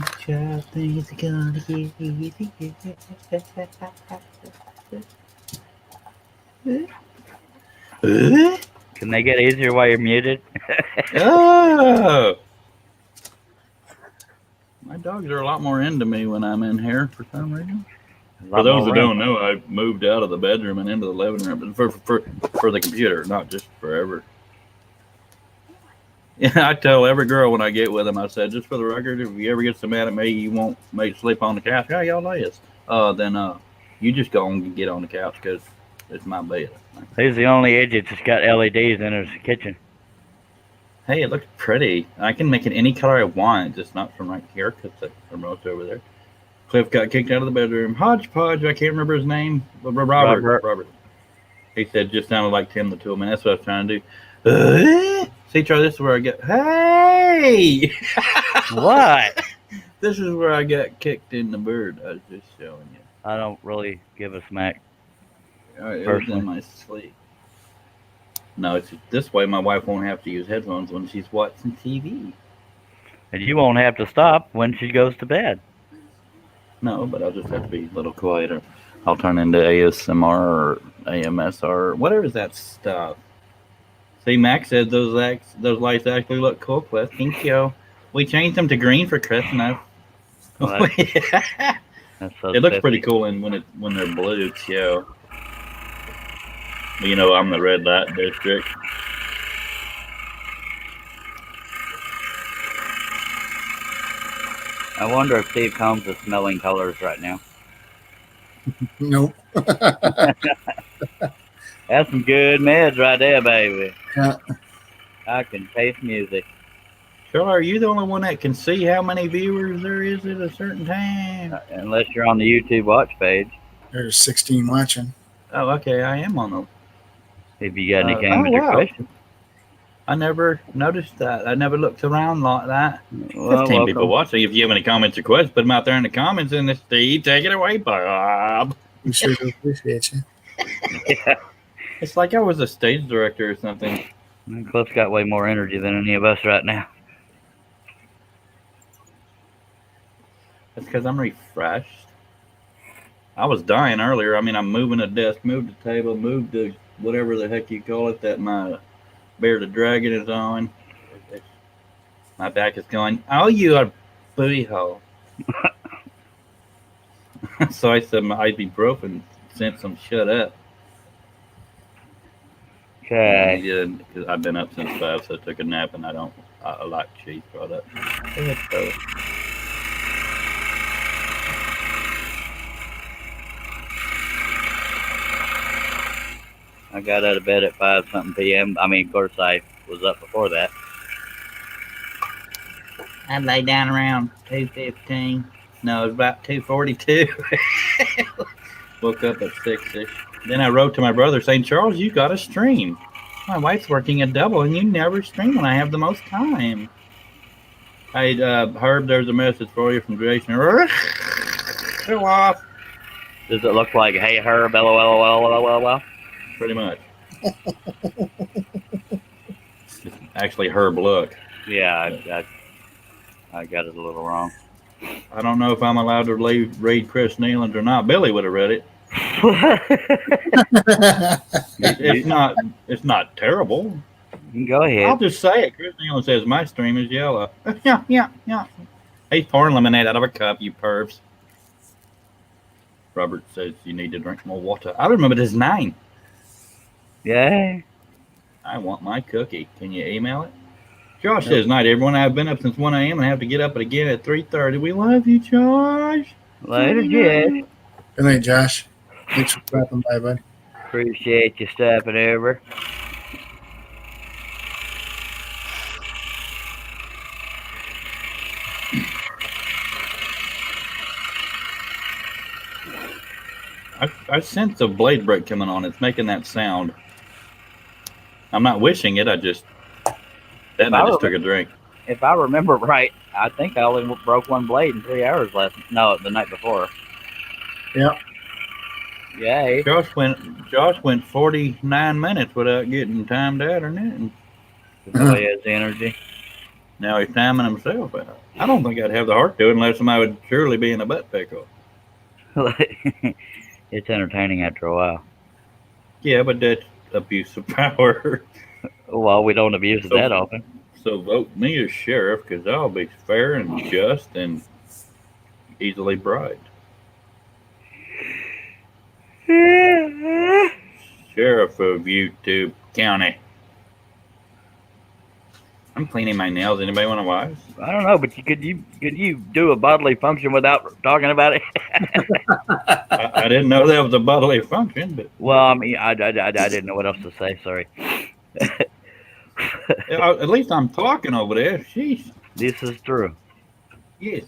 they get easier while you're muted?
Oh. My dogs are a lot more into me when I'm in here for some reason.
A
For
lot
those
more
that
room.
don't know, I moved out of the bedroom and into the living room for the computer, not just forever. Yeah, I tell every girl when I get with them, I said, just for the record, if you ever get so mad at me, you want me to sleep on the couch. Yeah, y'all is. Then you just go and get on the couch because it's my bed.
He's the only idiot that's got LEDs in his kitchen.
Hey, it looks pretty. I can make it any color I want, just not from my haircuts that promotes over there. Cliff got kicked out of the bedroom. Hodgepodge, I can't remember his name. Robert. He said just sounded like Tim the Toolman. That's what I was trying to do. See, Charlie, this is where I get. Hey!
What?
This is where I got kicked in the bird. I was just showing you.
I don't really give a smack.
It was
Personally.
in my sleep. No, it's this way my wife won't have to use headphones when she's watching TV.
And you won't have to stop when she goes to bed.
No, but I'll just have to be a little quieter. I'll turn into ASMR or AMSR, whatever is that stuff. See, Max said those lights actually look cool, Cliff. Thank you. We changed them to green for Christmas.
Well, That's so
It looks
spiffy.
pretty cool when they're blue too. You know, I'm the red light district.
I wonder if Steve Combs is smelling colors right now.
Nope.
That's some good meds right there, baby.
Yeah.
I can taste music.
Charlie, are you the only one that can see how many viewers there is at a certain time?
Unless you're on the YouTube watch page.
There's 16 watching.
Oh, okay, I am on them.
If you got any
Oh,
comments or
wow.
questions.
I never noticed that. I never looked around like that.
Well,
15 people
welcome.
watching. If you have any comments or questions, put them out there in the comments. And Steve, take it away, Bob.
We sure do appreciate you.
It's like I was a stage director or something.
Cliff's got way more energy than any of us right now.
That's because I'm refreshed. I was dying earlier. I mean, I'm moving a desk, moved the table, moved the whatever the heck you call it that my Bear the Dragon is on. My back is going, oh, you are booty hole. So I said my ibuprofen sent some shut up.
Okay.
Yeah, because I've been up since 5, so I took a nap, and I like cheese products. So,
I got out of bed at 5-something p.m. I mean, of course, I was up before that.
I lay down around 2:15. No, it was about 2:42. Woke up at 6ish. Then I wrote to my brother saying, Charles, you got to stream. My wife's working a double, and you never stream when I have the most time. Hey, Herb, there's a message for you from Jason. Go off.
Does it look like, hey, Herb, LOL?
Pretty much. It's actually Herb Look.
Yeah, I got it a little wrong.
I don't know if I'm allowed to read Chris Nealon's or not. Billy would have read it. It's not terrible.
You can go
I'll
ahead.
just say it. Chris Nealon says my stream is yellow. Yeah. He's pouring lemonade out of a cup, you pervs. Robert says you need to drink more water. I remembered his name.
Yay.
I want my cookie. Can you email it? Josh says, night, everyone. I've been up since 1 a.m. and I have to get up again at 3:30. We love you, Josh.
Later, Jess.
Good night, Josh. Thanks for stopping by, bud.
Appreciate you stopping over.
I sense a blade break coming on. It's making that sound. I'm not wishing it. I just took a drink.
If I remember right, I think I only broke one blade in 3 hours the night before.
Yep.
Yay.
Josh went 49 minutes without getting timed out or nothing.
Nobody has the energy.
Now he's timing himself out. I don't think I'd have the heart to it unless somebody would surely be in a butt pickle.
It's entertaining after a while.
Yeah, but that's abuse of power.
Well, we don't abuse it that often.
So vote me as sheriff because I'll be fair and just and easily bribed. Sheriff of YouTube County. I'm cleaning my nails. Anybody want to watch?
I don't know, but could you do a bodily function without talking about it?
I didn't know that was a bodily function, but
Well, I mean, I didn't know what else to say. Sorry.
at least I'm talking over there. Sheesh.
This is true.
Yes.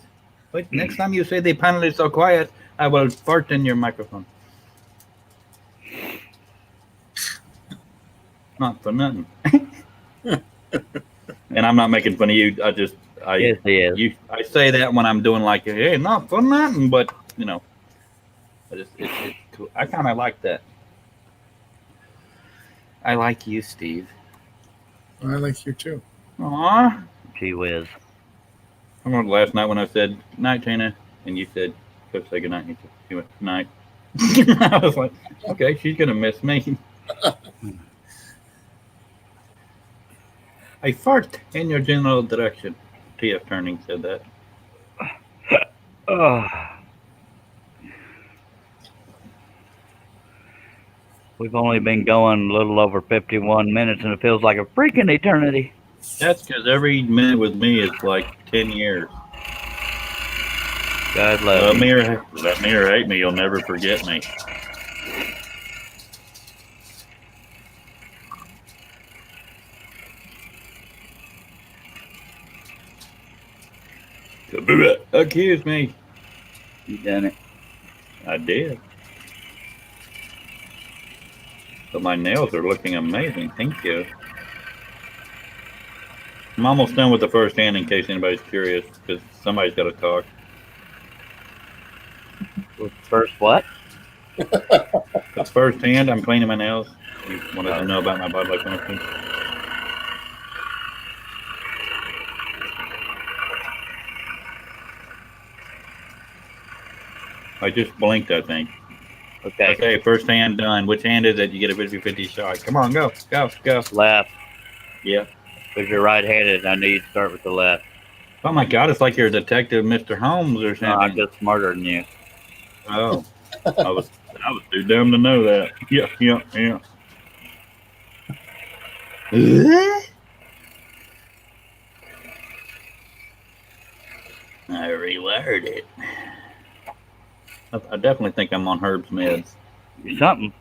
But next time you say the panel is so quiet, I will fart in your microphone. Not for nothing. And I'm not making fun of you.
Yes, he is.
I say that when I'm doing like, hey, not for nothing, but you know, it's cool. I kind of like that. I like you, Steve.
I like you too.
Aw.
Gee whiz.
I remember last night when I said night, Tina, and you said go say good night. And you went night. I was like, okay, she's gonna miss me. I fart in your general direction. TF Turning said that.
We've only been going a little over 51 minutes, and it feels like a freaking eternity.
That's because every minute with me is like 10 years.
God love you.
Let me or hate me, you'll never forget me. Accuse me.
You done it.
I did. But my nails are looking amazing. Thank you. I'm almost done with the first hand in case anybody's curious, because somebody's got to talk.
First what?
The first hand, I'm cleaning my nails. You wanted to know about my bodily function? I just blinked, I think.
Okay.
Okay, first hand done. Which hand is it? You get a 50-50 shot. Come on, go.
Left.
Yeah.
Because you're right-handed, I knew you'd start with the left.
Oh my God, it's like you're a detective, Mr. Holmes or
No,
something.
I'm just smarter than you.
Oh, I was too dumb to know that. Yeah. I rewired it. I definitely think I'm on Herb's meds.
You're something.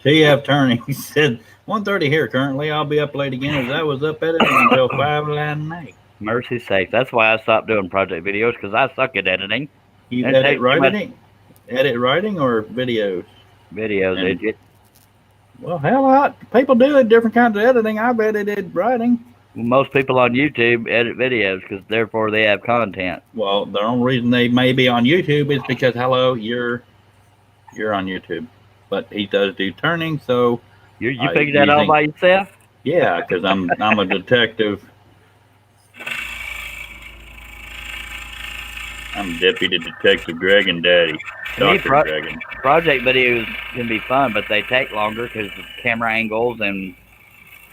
TF Turning, he said, 1:30 here currently. I'll be up late again as I was up editing until 5 that night.
Mercy sakes. That's why I stopped doing project videos, because I suck at editing.
You
It
edit
takes too
writing? Edit writing or videos?
Videos,
And-
idiot.
Well, hell, people do it, different kinds of editing. I've edited writing.
Most people on YouTube edit videos, because therefore they have content.
Well, the only reason they may be on YouTube is because, hello, you're on YouTube. But he does do turning, so
You figured that out by yourself?
yeah, because I'm a detective. I'm Deputy Detective Dragon Daddy,
To me,
Dr. Dragon.
Project videos can be fun, but they take longer because of camera angles and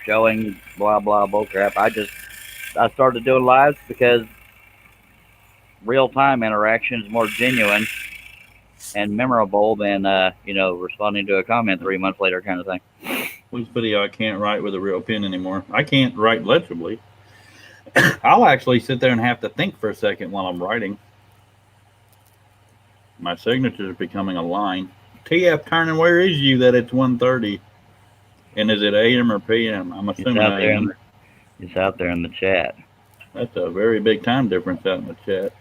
showing blah blah bullcrap. I started doing lives because real time interaction is more genuine and memorable than responding to a comment 3 months later kind of thing.
Which video I can't write with a real pen anymore. I can't write legibly. I'll actually sit there and have to think for a second while I'm writing. My signature is becoming a line. TF Turning, where is you that it's 1:30? And is it AM or PM? I'm assuming AM.
It's out there in the chat.
That's a very big time difference out in the chat.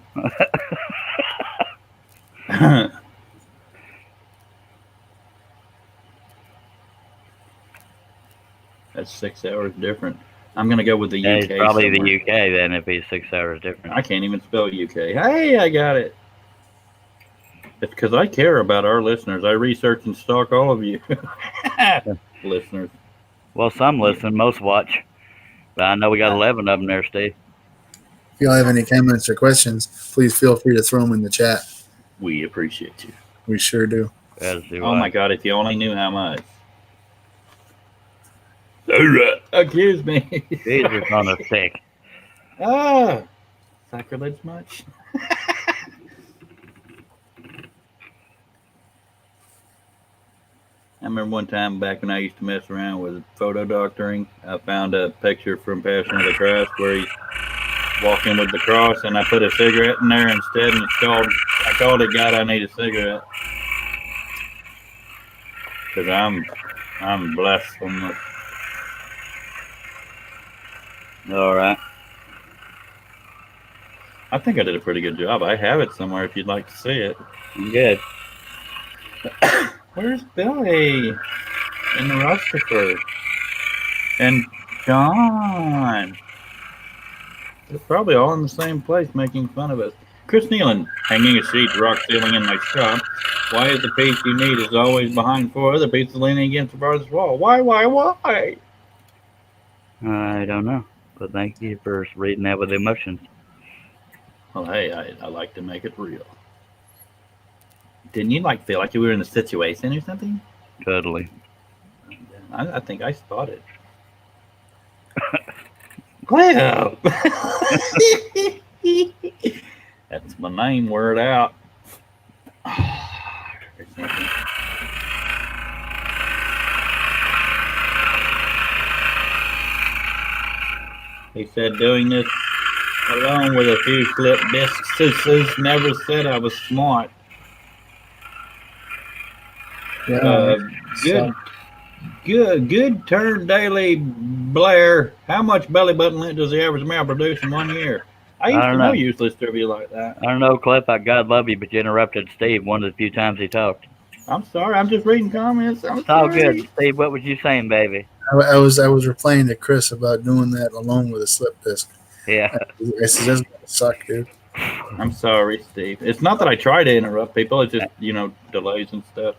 That's 6 hours different. I'm going to go with the
Yeah,
UK.
it's probably
somewhere.
the UK then if he's 6 hours different.
I can't even spell UK. Hey, I got it. It's because I care about our listeners. I research and stalk all of you listeners.
Well, some listen, most watch. But I know we got 11 of them there, Steve.
If y'all have any comments or questions, please feel free to throw them in the chat.
We appreciate you.
We sure do.
As do
Oh
I.
my God, if you only knew how much. Accuse me.
Jesus on a stick.
Ah, sacrilege much? I remember one time back when I used to mess around with photo doctoring, I found a picture from Passion of the Christ where he's walking with the cross, and I put a cigarette in there instead, and I called it God, I Need a Cigarette. Because I'm blasphemous.
All right.
I think I did a pretty good job. I have it somewhere if you'd like to see it.
Good.
Where's Billy? And Rustopher? And John? They're probably all in the same place making fun of us. Chris Nealon, hanging a sheet, rock ceiling in my shop. Why is the piece you need is always behind four other pieces leaning against the farthest wall? Why?
I don't know, but thank you for reading that with emotions.
Well, hey, I like to make it real. Didn't you feel like you were in a situation or something?
Totally.
I think I spotted. Cleo! That's my name word out. He said doing this alone with a few slip discs never said I was smart.
Yeah.
Good turn daily, Blair. How much belly button lint does the average male produce in 1 year? I used to know useless trivia like that.
I don't know, Cliff. God love you, but you interrupted Steve one of the few times he talked.
I'm sorry. I'm just reading comments.
It's all good. Steve, what was you saying, baby?
I was replying to Chris about doing that alone with a slip disc.
Yeah.
I said, that's gonna suck, dude.
I'm sorry, Steve. It's not that I try to interrupt people. It's just, delays and stuff.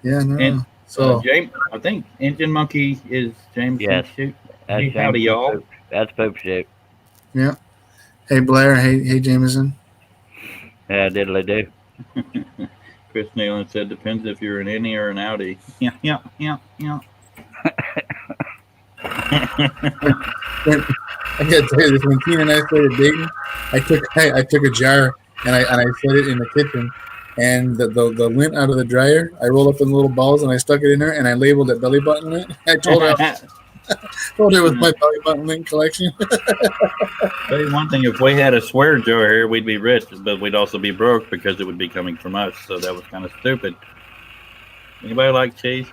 Yeah, no.
And,
so
James, I think Engine Monkey is James.
Yes.
Shoot.
That's
Hey, howdy, y'all.
That's Poop Shoot.
yeah. Hey Blair, hey Jameson.
Yeah, diddly do.
Chris Nealon said, depends if you're an innie or an outie. Yeah.
I gotta tell you this, when Tina and I started dating, I took a jar and I set it in the kitchen, and the lint out of the dryer, I rolled up in little balls and I stuck it in there and I labeled it belly button lint. I told her it was my belly button lint collection.
Tell you one thing, if we had a swear jar here, we'd be rich, but we'd also be broke because it would be coming from us. So that was kind of stupid. Anybody like cheese?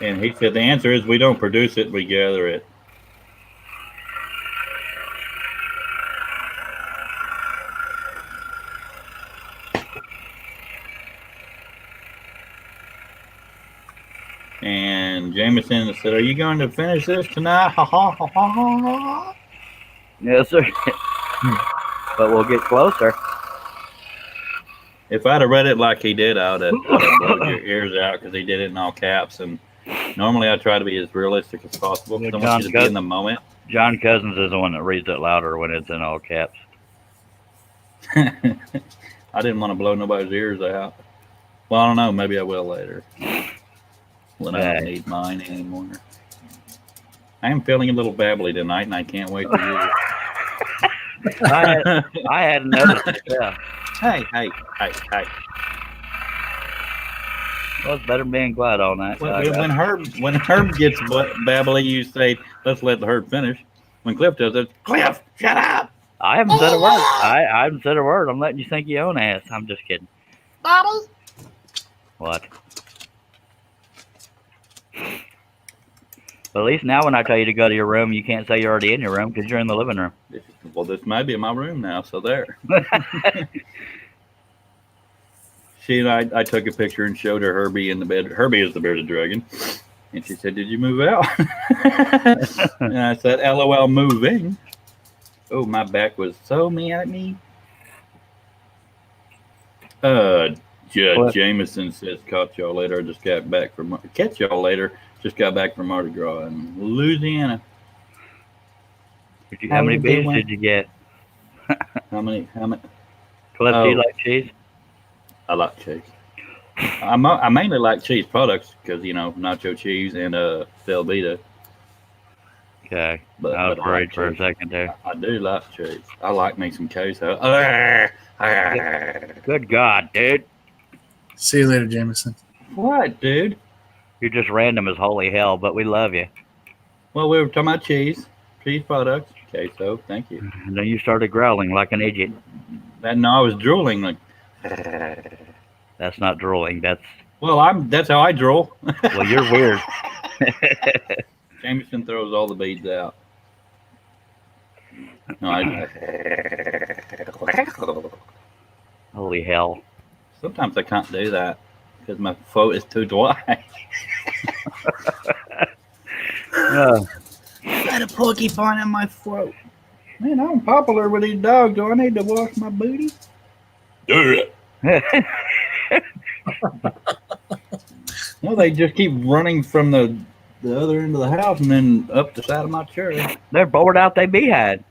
And he said the answer is we don't produce it, we gather it. And Jameson said, are you going to finish this tonight? Ha ha ha ha ha.
Yes, sir. But we'll get closer.
If I'd have read it like he did, I'd have blown your ears out because he did it in all caps. And normally I try to be as realistic as possible because I want you to be in the moment.
John Cousins is the one that reads it louder when it's in all caps.
I didn't want to blow nobody's ears out. Well, I don't know. Maybe I will later. When I don't need mine anymore. I am feeling a little babbly tonight, and I can't wait to hear it.
I hadn't noticed it. Yeah.
Hey.
Well, it's better being quiet all night.
When Herb gets babbly, you say, let's let the Herb finish. When Cliff does it, Cliff, shut up.
I haven't said a word. I haven't said a word. I'm letting you think you own ass. I'm just kidding.
Daddy?
What? But at least now when I tell you to go to your room, you can't say you're already in your room because you're in the living room.
Well, this may be in my room now, so there. She and I took a picture and showed her Herbie in the bed. Herbie is the bearded dragon. And she said, did you move out? And I said, LOL, moving. Oh, my back was so mad at me. Judd Jameson says, catch y'all later. Just got back from Mardi Gras in Louisiana.
How many beers did you get?
How many?
Cliff, do you like cheese?
I like cheese. I mainly like cheese products because, nacho cheese and Velveeta.
Okay.
But,
I was
but
worried for a
cheese.
second there.
I do like cheese. I like me some queso.
Good God, dude.
See you later, Jameson.
What, dude?
You're just random as holy hell, but we love you.
Well, we were talking about cheese products. Queso, thank you.
And then you started growling like an idiot.
No, I was drooling like.
That's not drooling. That's
That's how I drool.
well, you're weird.
Jameson throws all the beads out. No,
Holy hell.
sometimes I can't do that because my throat is too dry. Got a porcupine in my throat. Man, I'm popular with these dogs. Do I need to wash my booty? Do it. Well, they just keep running from the other end of the house and then up the side of my chair.
They're bored out they beehive.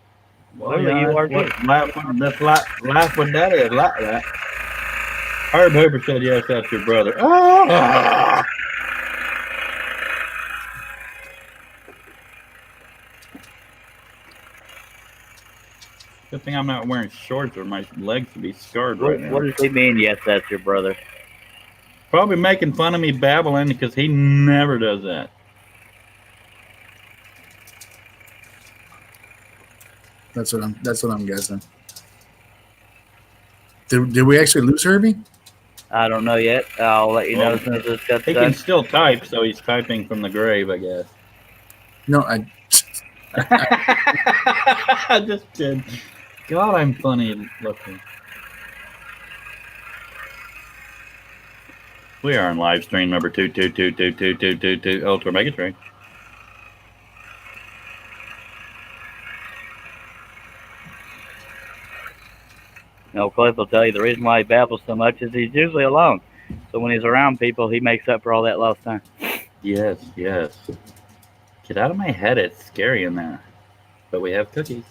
Well,
Clearly you are too.
That's life with daddy is like that. Herb Hooper said, yes, that's your brother. Ah! Good thing I'm not wearing shorts or my legs would be scarred right now.
What does he mean? Yes, that's your brother.
Probably making fun of me babbling because he never does that.
That's what I'm guessing. Did we actually lose Herbie?
I don't know yet. I'll let you know as soon as this gets
He
done.
can still type, so he's typing from the grave, I guess.
No, I
I just did. God, I'm funny looking. We are on live stream number 2222222 Ultra Mega Train.
No, Cliff will tell you the reason why he babbles so much is he's usually alone. So when he's around people, he makes up for all that lost time.
Yes, yes. Get out of my head. It's scary in there. But we have cookies.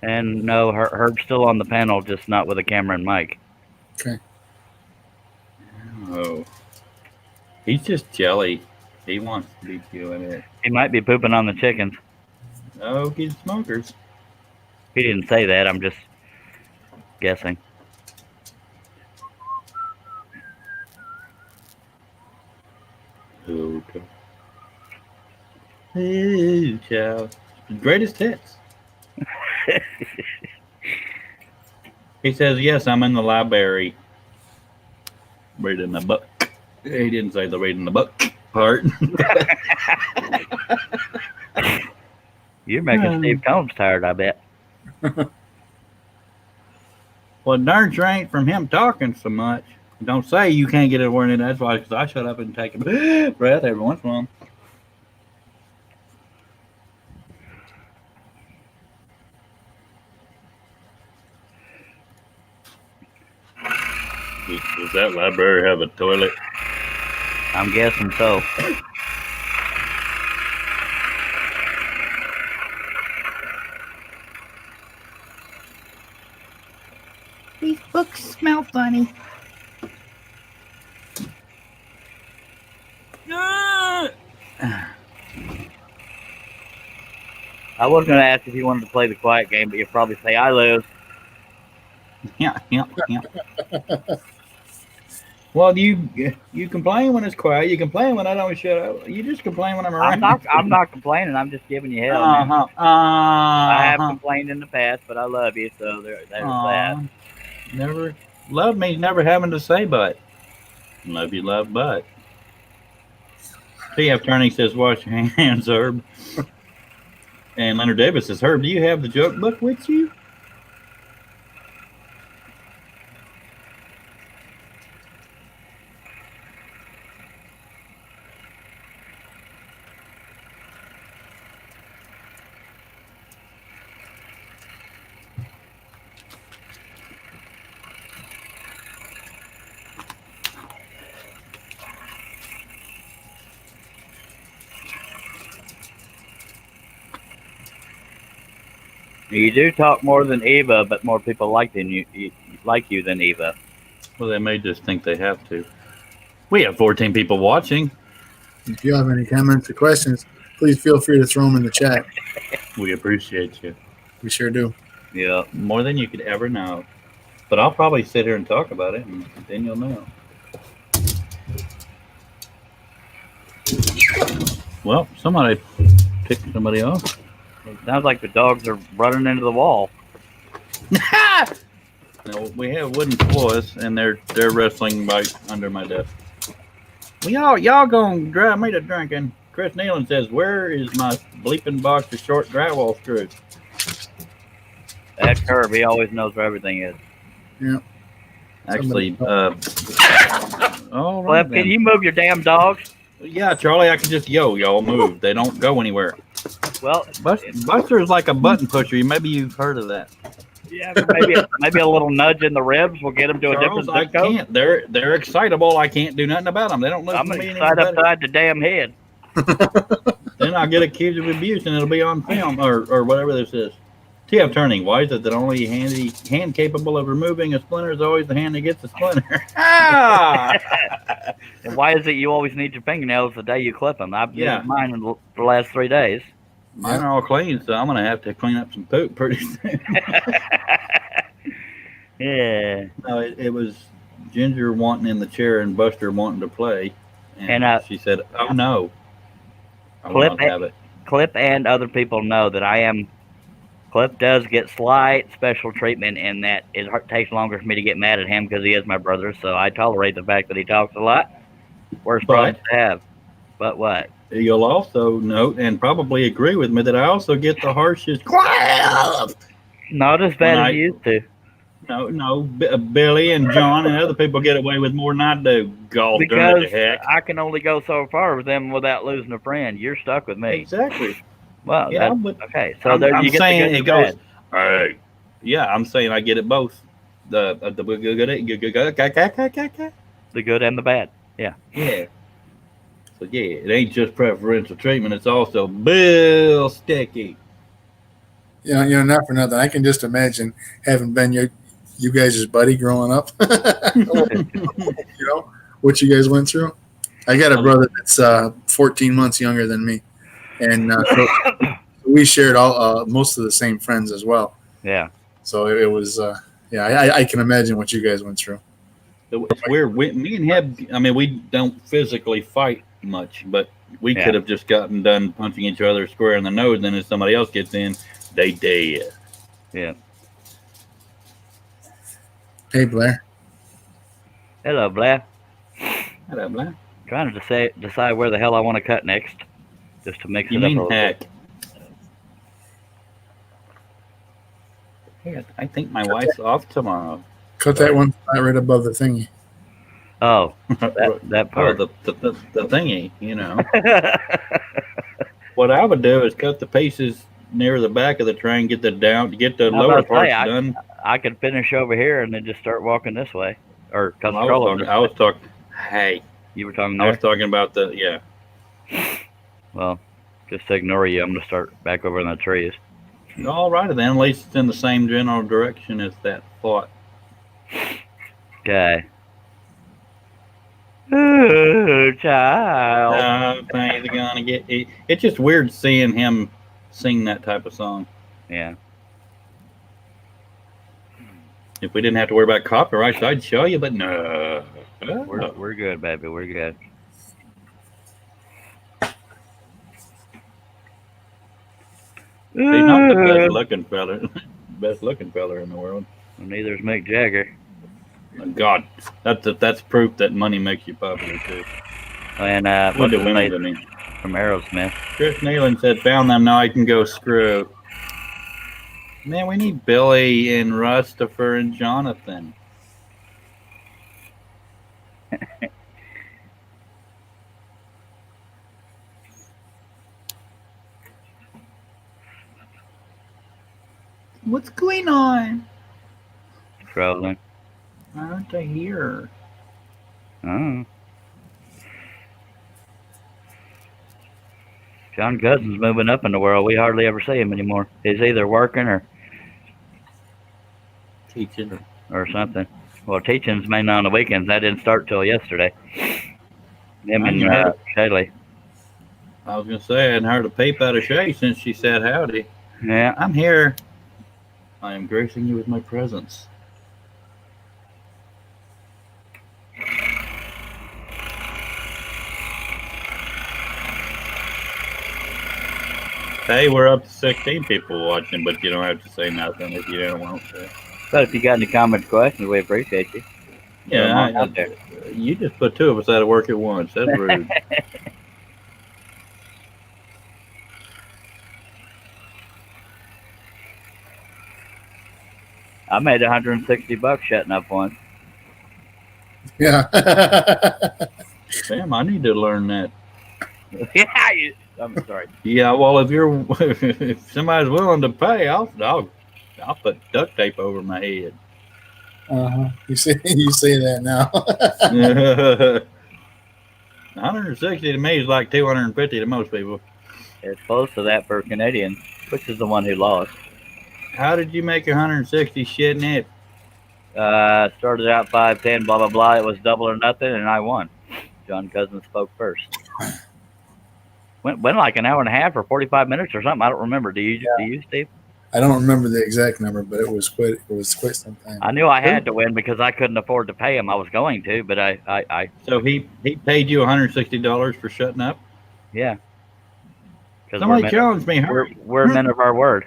And no, Herb's still on the panel, just not with a camera and mic.
okay.
Oh. He's just jelly. He wants to be doing it.
He might be pooping on the chickens.
Oh, he's smokers.
He didn't say that. I'm just guessing.
Okay. Hey, child. Greatest hits. He says, yes, I'm in the library. Reading the book. He didn't say the reading the book part.
You're making Steve Combs tired, I bet.
Well, darn sure ain't from him talking so much. Don't say you can't get a word in. That's why, because I shut up and take a breath every once in a while. Does that library have a toilet?
I'm guessing so.
These books smell funny.
I was going to ask if you wanted to play the quiet game, but you'll probably say, I lose.
Yeah. Well, you complain when it's quiet. You complain when I don't shut up. You just complain when I'm around.
I'm not complaining. I'm just giving you hell. Man. I have complained in the past, but I love you, so there's that.
Never love means never having to say but. Love you, love but. T.F. Turning says, wash your hands, Herb. And Leonard Davis says, Herb, do you have the joke book with you?
You do talk more than Eva, but more people like you than Eva.
Well, they may just think they have to. We have 14 people watching.
If you have any comments or questions, please feel free to throw them in the chat.
We appreciate you
We sure do.
Yeah.
more than you could ever know. But I'll probably sit here and talk about it, and then you'll know. Well, somebody picked somebody off.
It sounds like the dogs are running into the wall.
No, we have wooden floors, and they're wrestling right under my desk. Well, y'all gonna drive me to drinking. Chris Nealon says, "Where is my bleeping box of short drywall screws?"
That Curb, he always knows where everything is.
Actually, all
Flip,
right.
can you move your damn dogs?
Yeah, Charlie, I can just y'all move. They don't go anywhere.
Well,
Buster is like a button pusher. Maybe you've heard of that.
yeah, maybe a little nudge in the ribs will get them to a
Charles,
different
I
zip code.
can't. They're excitable. I can't do nothing about them. They don't listen
I'm
to
gonna
me any
side
better.
upside the damn head.
Then I'll get accused of abuse, and it'll be on film or whatever this is. TF Turning. Why is it that only hand capable of removing a splinter is always the hand that gets the splinter? Ah!
And why is it you always need your fingernails the day you clip them? I've
Yeah.
used mine in the last 3 days.
Mine are all clean, so I'm gonna have to clean up some poop pretty soon.
Yeah.
No, it was Ginger wanting in the chair and Buster wanting to play, and she said, "Oh no, I will
Clip
not have it."
Clip and other people know that Clip does get slight special treatment in that it takes longer for me to get mad at him because he is my brother, so I tolerate the fact that he talks a lot. Worst brothers to have. But what?
You'll also note and probably agree with me that I also get the harshest.
Not as bad as you used to.
No, Billy and John and other people get away with more than I do. God
Because
darn it, heck.
I can only go so far with them without losing a friend. You're stuck with me.
Exactly.
Well,
Yeah,
that's,
but
okay. So
I'm
there you get
saying
the good
it
and
goes.
bad.
Hey, yeah, I'm saying I get it both. The
good and the bad.
Yeah. So yeah, it ain't just preferential treatment; it's also Bill Sticky.
Not for nothing. I can just imagine having been you guys' buddy growing up. What you guys went through. I got a brother that's 14 months younger than me, and so we shared all most of the same friends as well.
Yeah.
So it was I can imagine what you guys went through.
It's weird. Me and Heb, I mean, we don't physically fight much, but we could have just gotten done punching each other square in the nose, and then if somebody else gets in, they dead.
Yeah.
Hey, Blair.
Hello, Blair.
Hello, Blair.
Trying to decide where the hell I want to cut next, just to mix
You
it up a
mean
little
heck?
bit.
Hey, I think my wife's off tomorrow.
Cut that one spot right above the thingy.
Oh, that part.
Oh, the thingy, What I would do is cut the pieces near the back of the train, get the lower parts done.
I could finish over here and then just start walking this way, or cut the
I
scroll
was talking. Hey,
you were talking
I
there?
was talking about
Well, just to ignore you, I'm gonna start back over in the trees.
All righty then. At least it's in the same general direction as that thought.
Okay. Ooh, child.
Things are gonna get. It's just weird seeing him sing that type of song.
Yeah.
If we didn't have to worry about copyrights, I'd show you, but no.
We're good, baby. We're good.
He's not the best looking fella in the world.
Neither is Mick Jagger.
God, that's proof that money makes you popular too.
And
What do
what's his
women
name
to me?
from Aerosmith?
Chris Nealon said, "Found them. Now I can go screw." Man, we need Billy and Rustopher and Jonathan. What's going on?
Scrolling.
Aren't they here?
Oh. John Cousins moving up in the world. We hardly ever see him anymore. He's either working or
Teaching.
or something. Well, teaching's mainly on the weekends. That didn't start till yesterday. Him and Shaylee.
I was gonna say I hadn't heard a peep out of Shay since she said howdy.
Yeah.
I'm here. I am gracing you with my presence. Hey, we're up to 16 people watching, but you don't have to say nothing if you don't want to.
But if you got any comments, questions, we appreciate you.
Yeah,
Come on out there.
you just put two of us out of work at once. That's rude.
I made $160 shutting up once.
Yeah.
Damn, I need to learn that.
Yeah, I'm sorry.
Yeah, well, if somebody's willing to pay, I'll put duct tape over my head.
You say that now.
160 to me is like 250 to most people.
It's close to that for Canadians, which is the one who lost.
How did you make 160 shitting it?
Started out 5-10, blah blah blah. It was double or nothing, and I won. John Cousins spoke first. Went like an hour and a half or 45 minutes or something. I don't remember. Do you, Steve?
I don't remember the exact number, but it was quite some time.
I knew I had to win because I couldn't afford to pay him. I was going to, but I
So he paid you $160 for shutting up?
yeah. 'Cause
Somebody challenged me. Hurry.
we're men of our word.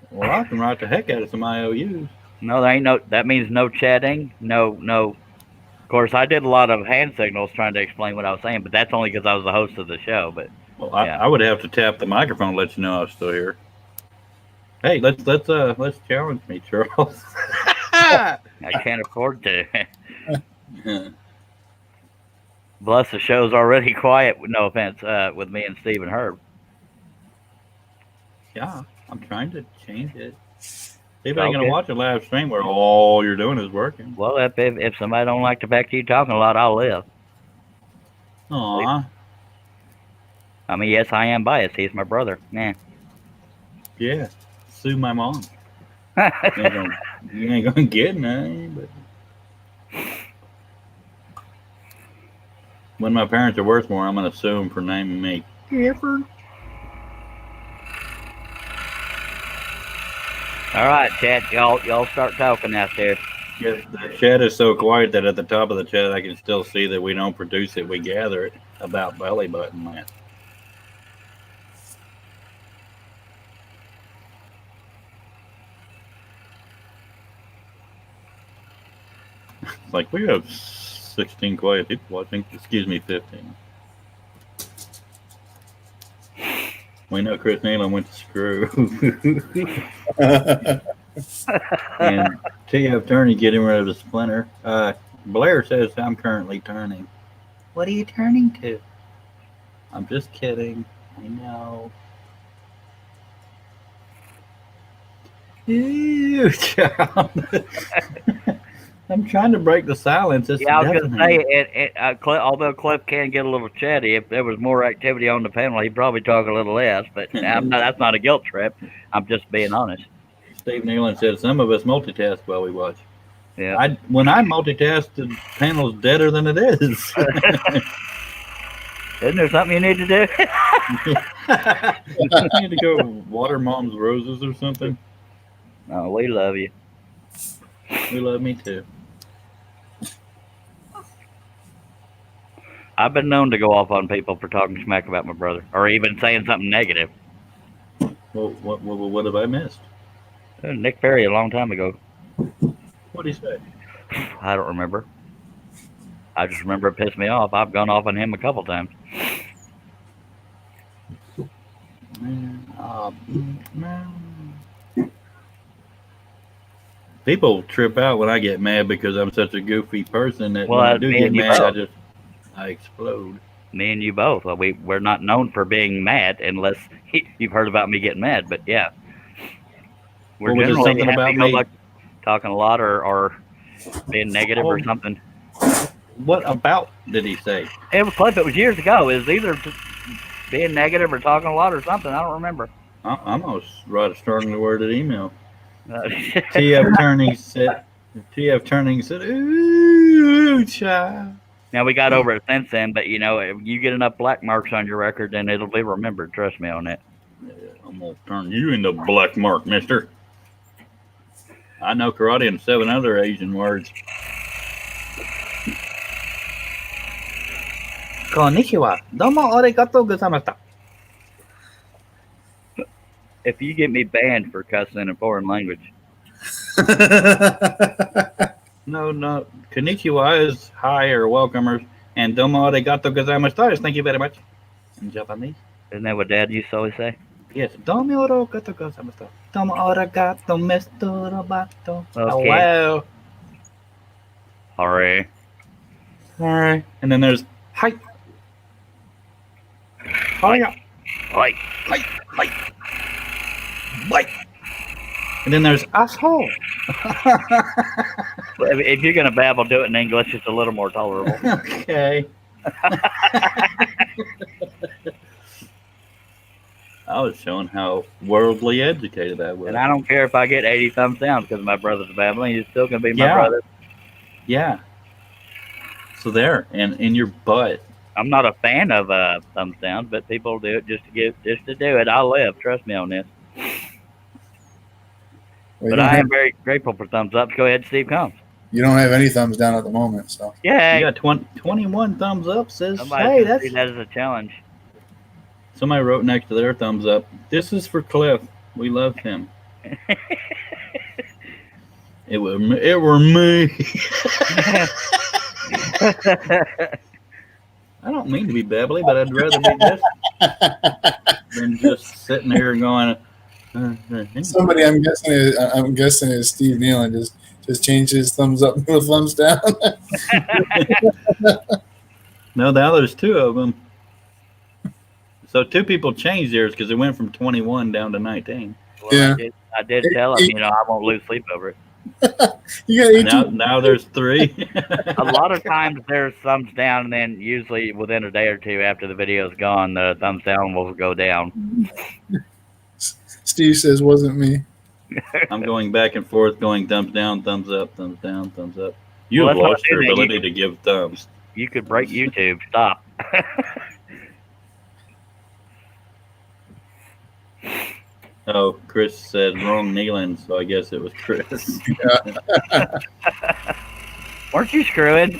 Well, I can write the heck out of some IOUs.
No, there ain't no. That means no chatting. No. Of course, I did a lot of hand signals trying to explain what I was saying, but that's only because I was the host of the show. But
Well,
Yeah.
I would have to tap the microphone to let you know I was still here. Hey, let's challenge me, Charles.
I can't afford to. Plus, the show's already quiet. No offense, with me and Steve and Herb.
Yeah, I'm trying to change it. People ain't
Okay.
gonna watch a live stream where all you're doing is working.
Well, if somebody don't like the fact you talking a lot, I'll live.
Aw,
I mean, yes, I am biased. He's my brother. Yeah.
yeah. Sue my mom. You ain't gonna get none, but when my parents are worth more, I'm gonna sue them for naming me Gifford.
All right, chat. Y'all start talking out there.
Yeah, the chat is so quiet that at the top of the chat, I can still see that we don't produce it, we gather it about belly button man. It's like we have 16 quiet people watching. Excuse me, 15. We know Chris Nealon went to screw. And TF Turney getting rid of the splinter. Blair says I'm currently turning. What are you turning to? I'm just kidding. I know. Ew, child. I'm trying to break the silence. It's
Yeah, I was going to say,
deafening.
although Cliff can get a little chatty, if there was more activity on the panel, he'd probably talk a little less. But that's not a guilt trip. I'm just being honest.
Steve Nealon said some of us multitask while we watch.
Yeah.
When I multitask, the panel's deader than it is.
Isn't there something you need to do?
I need to go water mom's roses or something.
Oh, we love you.
We love me too.
I've been known to go off on people for talking smack about my brother, or even saying something negative.
Well, what have I missed?
Nick Perry a long time ago.
What did he say?
I don't remember. I just remember it pissed me off. I've gone off on him a couple times.
Man. People trip out when I get mad because I'm such a goofy person that
Well,
when I
that's
do
me
get
and you
mad,
both.
I explode.
Me and you both. Well, we're not known for being mad unless you've heard about me getting mad. But yeah, we're
Well, was there
generally
something about
happy-go-lucky,
me?
talking a lot or being negative or
Oh.
something.
What about did he say?
It was Cliff. It was years ago. It was either just being negative or talking a lot or something. I don't remember.
I'm gonna write a strongly worded email.
Uh,
TF Turning said, "Ooh, child."
Now we got over it since then, but if you get enough black marks on your record, then it'll be remembered. Trust me on that.
I'm gonna turn you into black mark, mister. I know karate and 7 other Asian words. Konnichiwa. Domo arigatou gozaimashita.
If you get me banned for cussing in a foreign language,
No. Konnichiwa is hi or welcomers, and domo arigatou gozaimashita is thank you very much in Japanese.
isn't that what Dad used to always say?
Yes, domo arigatou gozaimashita. Domo arigatou, Mr. Roboto.
Okay.
Hello.
Hooray.
Alright. And then there's hi. Hiya.
Oi.
Bite. And then there's asshole.
If you're gonna babble, do it in English. It's a little more tolerable.
Okay. I was showing how worldly educated I was.
And I don't care if I get 80 thumbs down because my brother's babbling. He's still gonna be my
Yeah.
brother.
Yeah. So there, and in your butt.
I'm not a fan of thumbs down, but people do it just to do it. I'll live. Trust me on this. But I am very grateful for thumbs ups. Go ahead, Steve Combs.
You don't have any thumbs down at the moment, so.
Yeah.
You got 21 thumbs up. Says,
Somebody
hey,
should see
that's.
that as a challenge.
Somebody wrote next to their thumbs up. This is for Cliff. We love him. It were me. I don't mean to be babbly, but I'd rather be this than just sitting here going.
Somebody I'm guessing is Steve Neal and just changed his thumbs up to a thumbs down.
No, now there's 2 of them. So 2 people changed theirs because it went from 21 down to 19.
Well,
Yeah.
I did tell him, I won't lose sleep over it.
You got 18.
Now there's 3.
A lot of times there's thumbs down, and then usually within a day or two after the video's gone, the thumbs down will go down.
Steve says, wasn't me.
I'm going back and forth, going thumbs down, thumbs up, thumbs down, thumbs up. You
Well,
have
let's not
lost your
do that.
ability to give thumbs.
You could break YouTube. Stop.
Oh, Chris said wrong kneeling, so I guess it was Chris.
Weren't you screwing?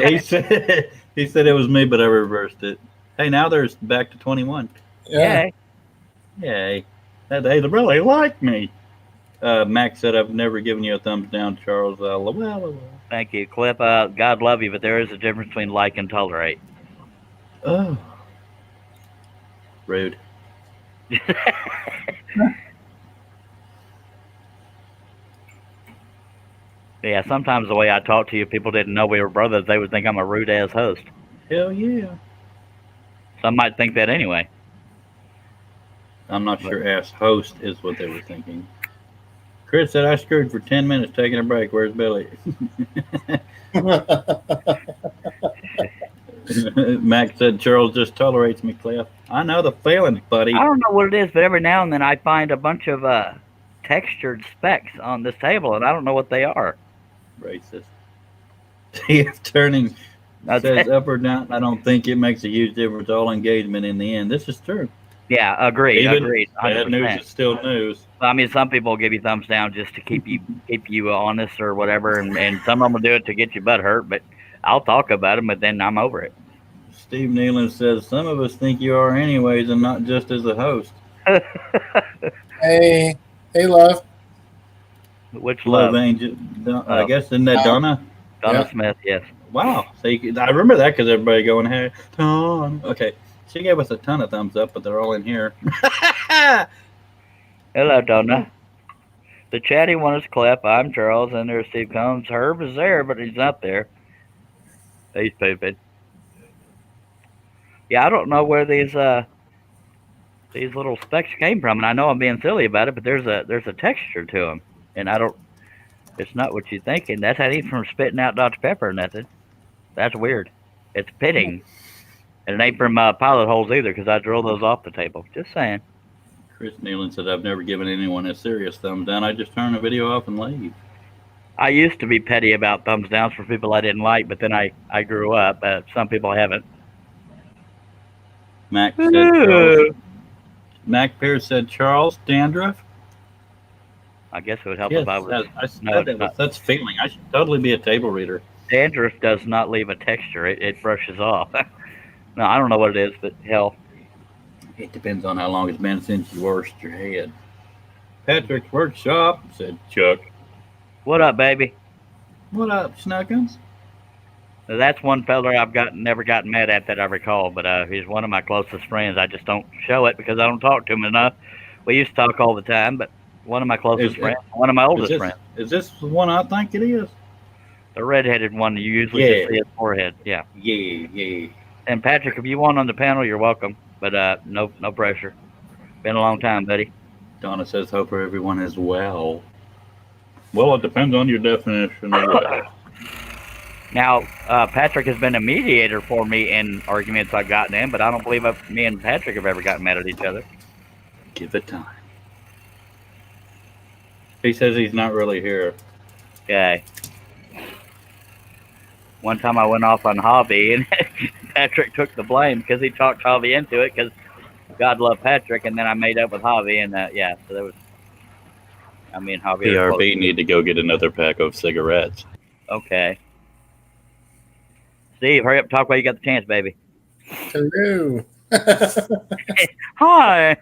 he said it was me, but I reversed it. Hey, now there's back to 21.
Yeah.
Yay. They really like me. Max said, I've never given you a thumbs down, Charles. Well.
Thank you, Clip. God love you, but there is a difference between like and tolerate.
Oh. Rude.
Yeah, sometimes the way I talk to you, people didn't know we were brothers. They would think I'm a rude-ass host.
Hell yeah.
Some might think that anyway.
I'm not sure ass host is what they were thinking. Chris said, I screwed for 10 minutes taking a break. Where's Billy? Max said, Charles just tolerates me, Cliff. I know the feeling, buddy.
I don't know what it is, but every now and then I find a bunch of textured specks on this table, and I don't know what they are.
Racist. TF Turning
That's
says up or down. I don't think it makes a huge difference. All engagement in the end. This is true.
Yeah, agreed.
Even
Agreed.
bad news
100%.
is still news.
I mean, some people give you thumbs down just to keep you honest or whatever, and some of them will do it to get your butt hurt. But I'll talk about them, but then I'm over it.
Steve Nealon says, some of us think you are anyways and not just as a host.
Hey, love.
Which
Love
love?
Angel. I guess, isn't that Donna?
Donna
Yeah.
Smith, yes.
Wow. So I remember that because everybody going, hey, Tom. Okay. She gave us a ton of thumbs up, but they're all in here.
Hello, Donna. The chatty one is Clef. I'm Charles, and there's Steve Combs. Herb is there, but he's not there. He's pooping. Yeah, I don't know where these little specks came from, and I know I'm being silly about it, but there's a texture to them, and I don't. It's not what you're thinking. That's not even from spitting out Dr. Pepper or nothing. That's weird. It's pitting, and it ain't from pilot holes either, because I drilled those off the table. Just saying.
Chris Nealon said, I've never given anyone a serious thumbs down. I just turn the video off and leave.
I used to be petty about thumbs downs for people I didn't like, but then I grew up. Some people haven't.
Mac said Charles. Mac Pierce said Charles Dandruff.
I guess it would help
Yes,
if I was.
I said
No, it's
that with
not.
such feeling. I should totally be a table reader.
Dandruff does not leave a texture. It brushes off. No, I don't know what it is, but hell.
It depends on how long it's been since you washed your head. Patrick's Workshop, said Chuck.
What up, baby?
What up, Snuggums?
Now, that's one feller never gotten mad at that I recall, but he's one of my closest friends. I just don't show it because I don't talk to him enough. We used to talk all the time, but one of my closest friends, one of my oldest friends.
Is this the one I think it is?
The redheaded one, you usually just see his forehead. Yeah.
Yeah.
And Patrick, if you want on the panel, you're welcome. But no pressure. Been a long time, buddy.
Donna says, hope everyone is well. Well, it depends on your definition of well.
Now, Patrick has been a mediator for me in arguments I've gotten in, but I don't believe me and Patrick have ever gotten mad at each other.
Give it time. He says he's not really here.
Okay. One time I went off on Javi, and Patrick took the blame because he talked Javi into it because God love Patrick, and then I made up with Javi, and yeah, so there was. I mean, Javi.
PRB need to go get another pack of cigarettes.
Okay. Steve, hurry up, talk while you got the chance, baby.
Hello.
Hi.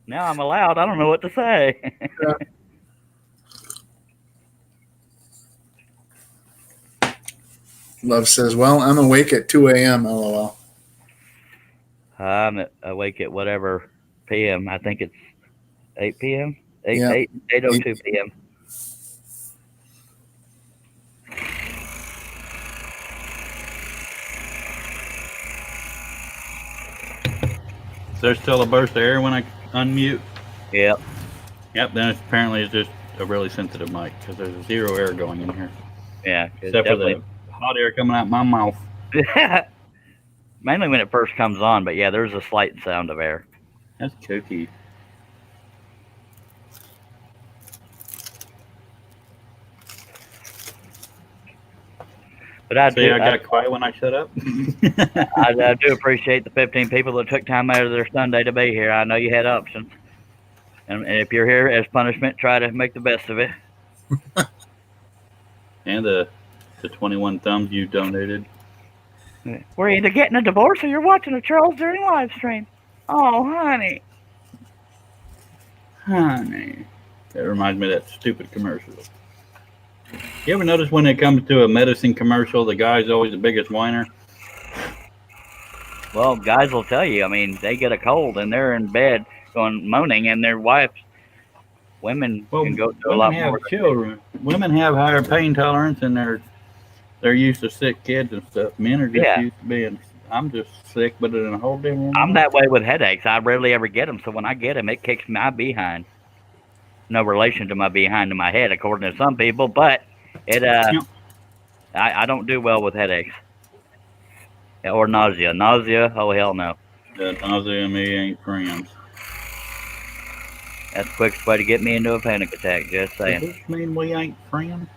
Now I'm allowed. I don't know what to say.
Love says, well, I'm awake at 2 a.m. LOL.
I'm awake at whatever p.m. I think it's 8 p.m. 8:02 p.m.
Is there still a burst of air when I unmute?
Yep.
Yep, then apparently it's just a really sensitive mic because there's zero air going in here.
Yeah.
Except for the hot air coming out my mouth.
Mainly when it first comes on, but yeah, there's a slight sound of air.
That's kooky.
But I
got quiet when I shut up.
I do appreciate the 15 people that took time out of their Sunday to be here. I know you had options. And if you're here as punishment, try to make the best of it.
And the 21 thumbs you donated.
We're either getting a divorce or you're watching a Charles Deering live stream. Oh, honey.
That reminds me of that stupid commercial. You ever notice when it comes to a medicine commercial, the guy's always the biggest whiner?
Well, guys will tell you. I mean, they get a cold and they're in bed going moaning, and their wives, women can go through a lot more.
Children. Women have higher pain tolerance, and they're used to sick kids and stuff. Men are just used to being. I'm just sick, but in a whole different way.
I'm that way with headaches. I rarely ever get them, so when I get them, it kicks my behind. No relation to my behind to my head, according to some people, but it I don't do well with headaches or nausea. Nausea, oh hell no.
Nausea and me ain't friends.
That's the quickest way to get me into a panic attack. Just saying.
Does this mean we ain't friends?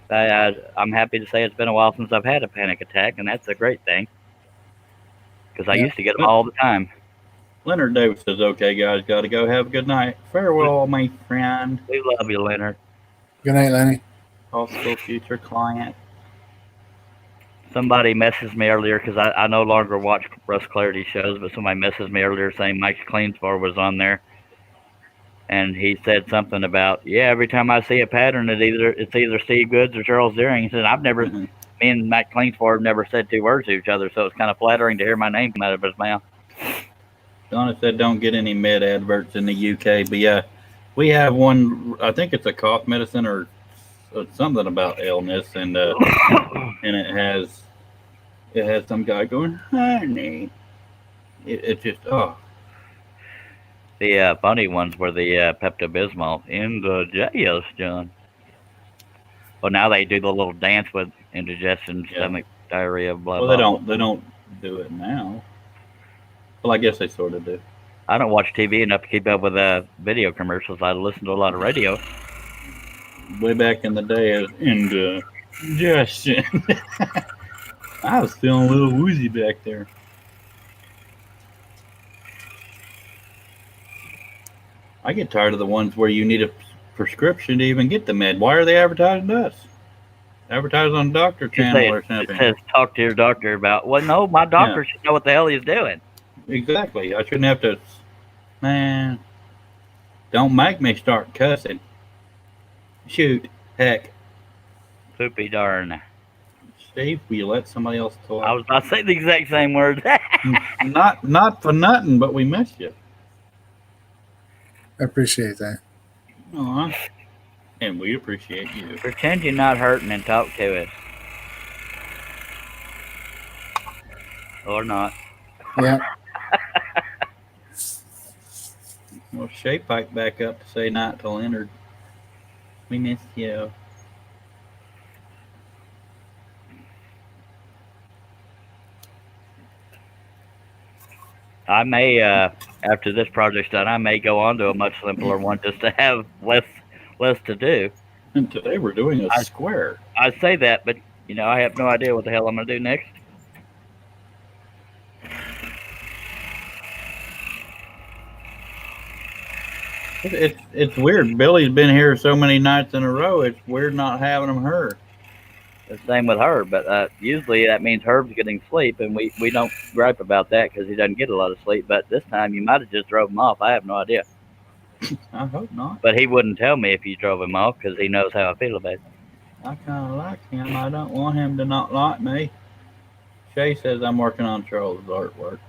I'm happy to say it's been a while since I've had a panic attack, and that's a great thing because I used to get them all the time.
Leonard Davis says, okay, guys, got to go. Have a good night. Farewell, my friend.
We love you, Leonard.
Good night, Lenny.
Possible future client.
Somebody messaged me earlier because I no longer watch Russ Clarity shows, but somebody messaged me earlier saying Mike Cleansbar was on there. And he said something about, every time I see a pattern, it's either Steve Goods or Charles Deering. He said, me and Mike Cleansbar have never said two words to each other, so it's kind of flattering to hear my name come out of his mouth.
Donna said, don't get any med adverts in the UK. But yeah, we have one, I think it's a cough medicine or something about illness. And and it has some guy going, honey. It just,
The funny ones were the Pepto-Bismol indigestion. Well, now they do the little dance with indigestion, stomach diarrhea, blah, blah.
Well, they don't do it now. Well, I guess they sort of do.
I don't watch TV enough to keep up with video commercials. I listen to a lot of radio.
way back in the day as indigestion. I was feeling a little woozy back there. I get tired of the ones where you need a prescription to even get the med. Why are they advertising to us? Advertise on Doctor Channel or
It
something.
says talk to your doctor about. Well, no, my doctor should know what the hell he's doing.
Exactly. I shouldn't have to. Man, don't make me start cussing. Shoot. Heck.
Poopy darn.
Steve, will you let somebody else talk?
I was about to say the exact same words.
Not for nothing, but we missed you.
I appreciate that.
Aw. And we appreciate you.
Pretend you're not hurting and talk to us. Or not.
Yeah.
Well, Shay piped back up to say night to Leonard. We missed you.
I may, after this project's done, I may go on to a much simpler one just to have less to do.
And today we're doing a square.
I say that, but I have no idea what the hell I'm gonna do next.
It's weird. Billy's been here so many nights in a row. It's weird not having him here.
The same with Herb, but usually that means Herb's getting sleep, and we don't gripe about that because he doesn't get a lot of sleep. But this time you might have just drove him off. I have no idea.
I hope not.
But he wouldn't tell me if you drove him off because he knows how I feel about it.
I kind of like him. I don't want him to not like me. Shay says I'm working on Charles' artwork.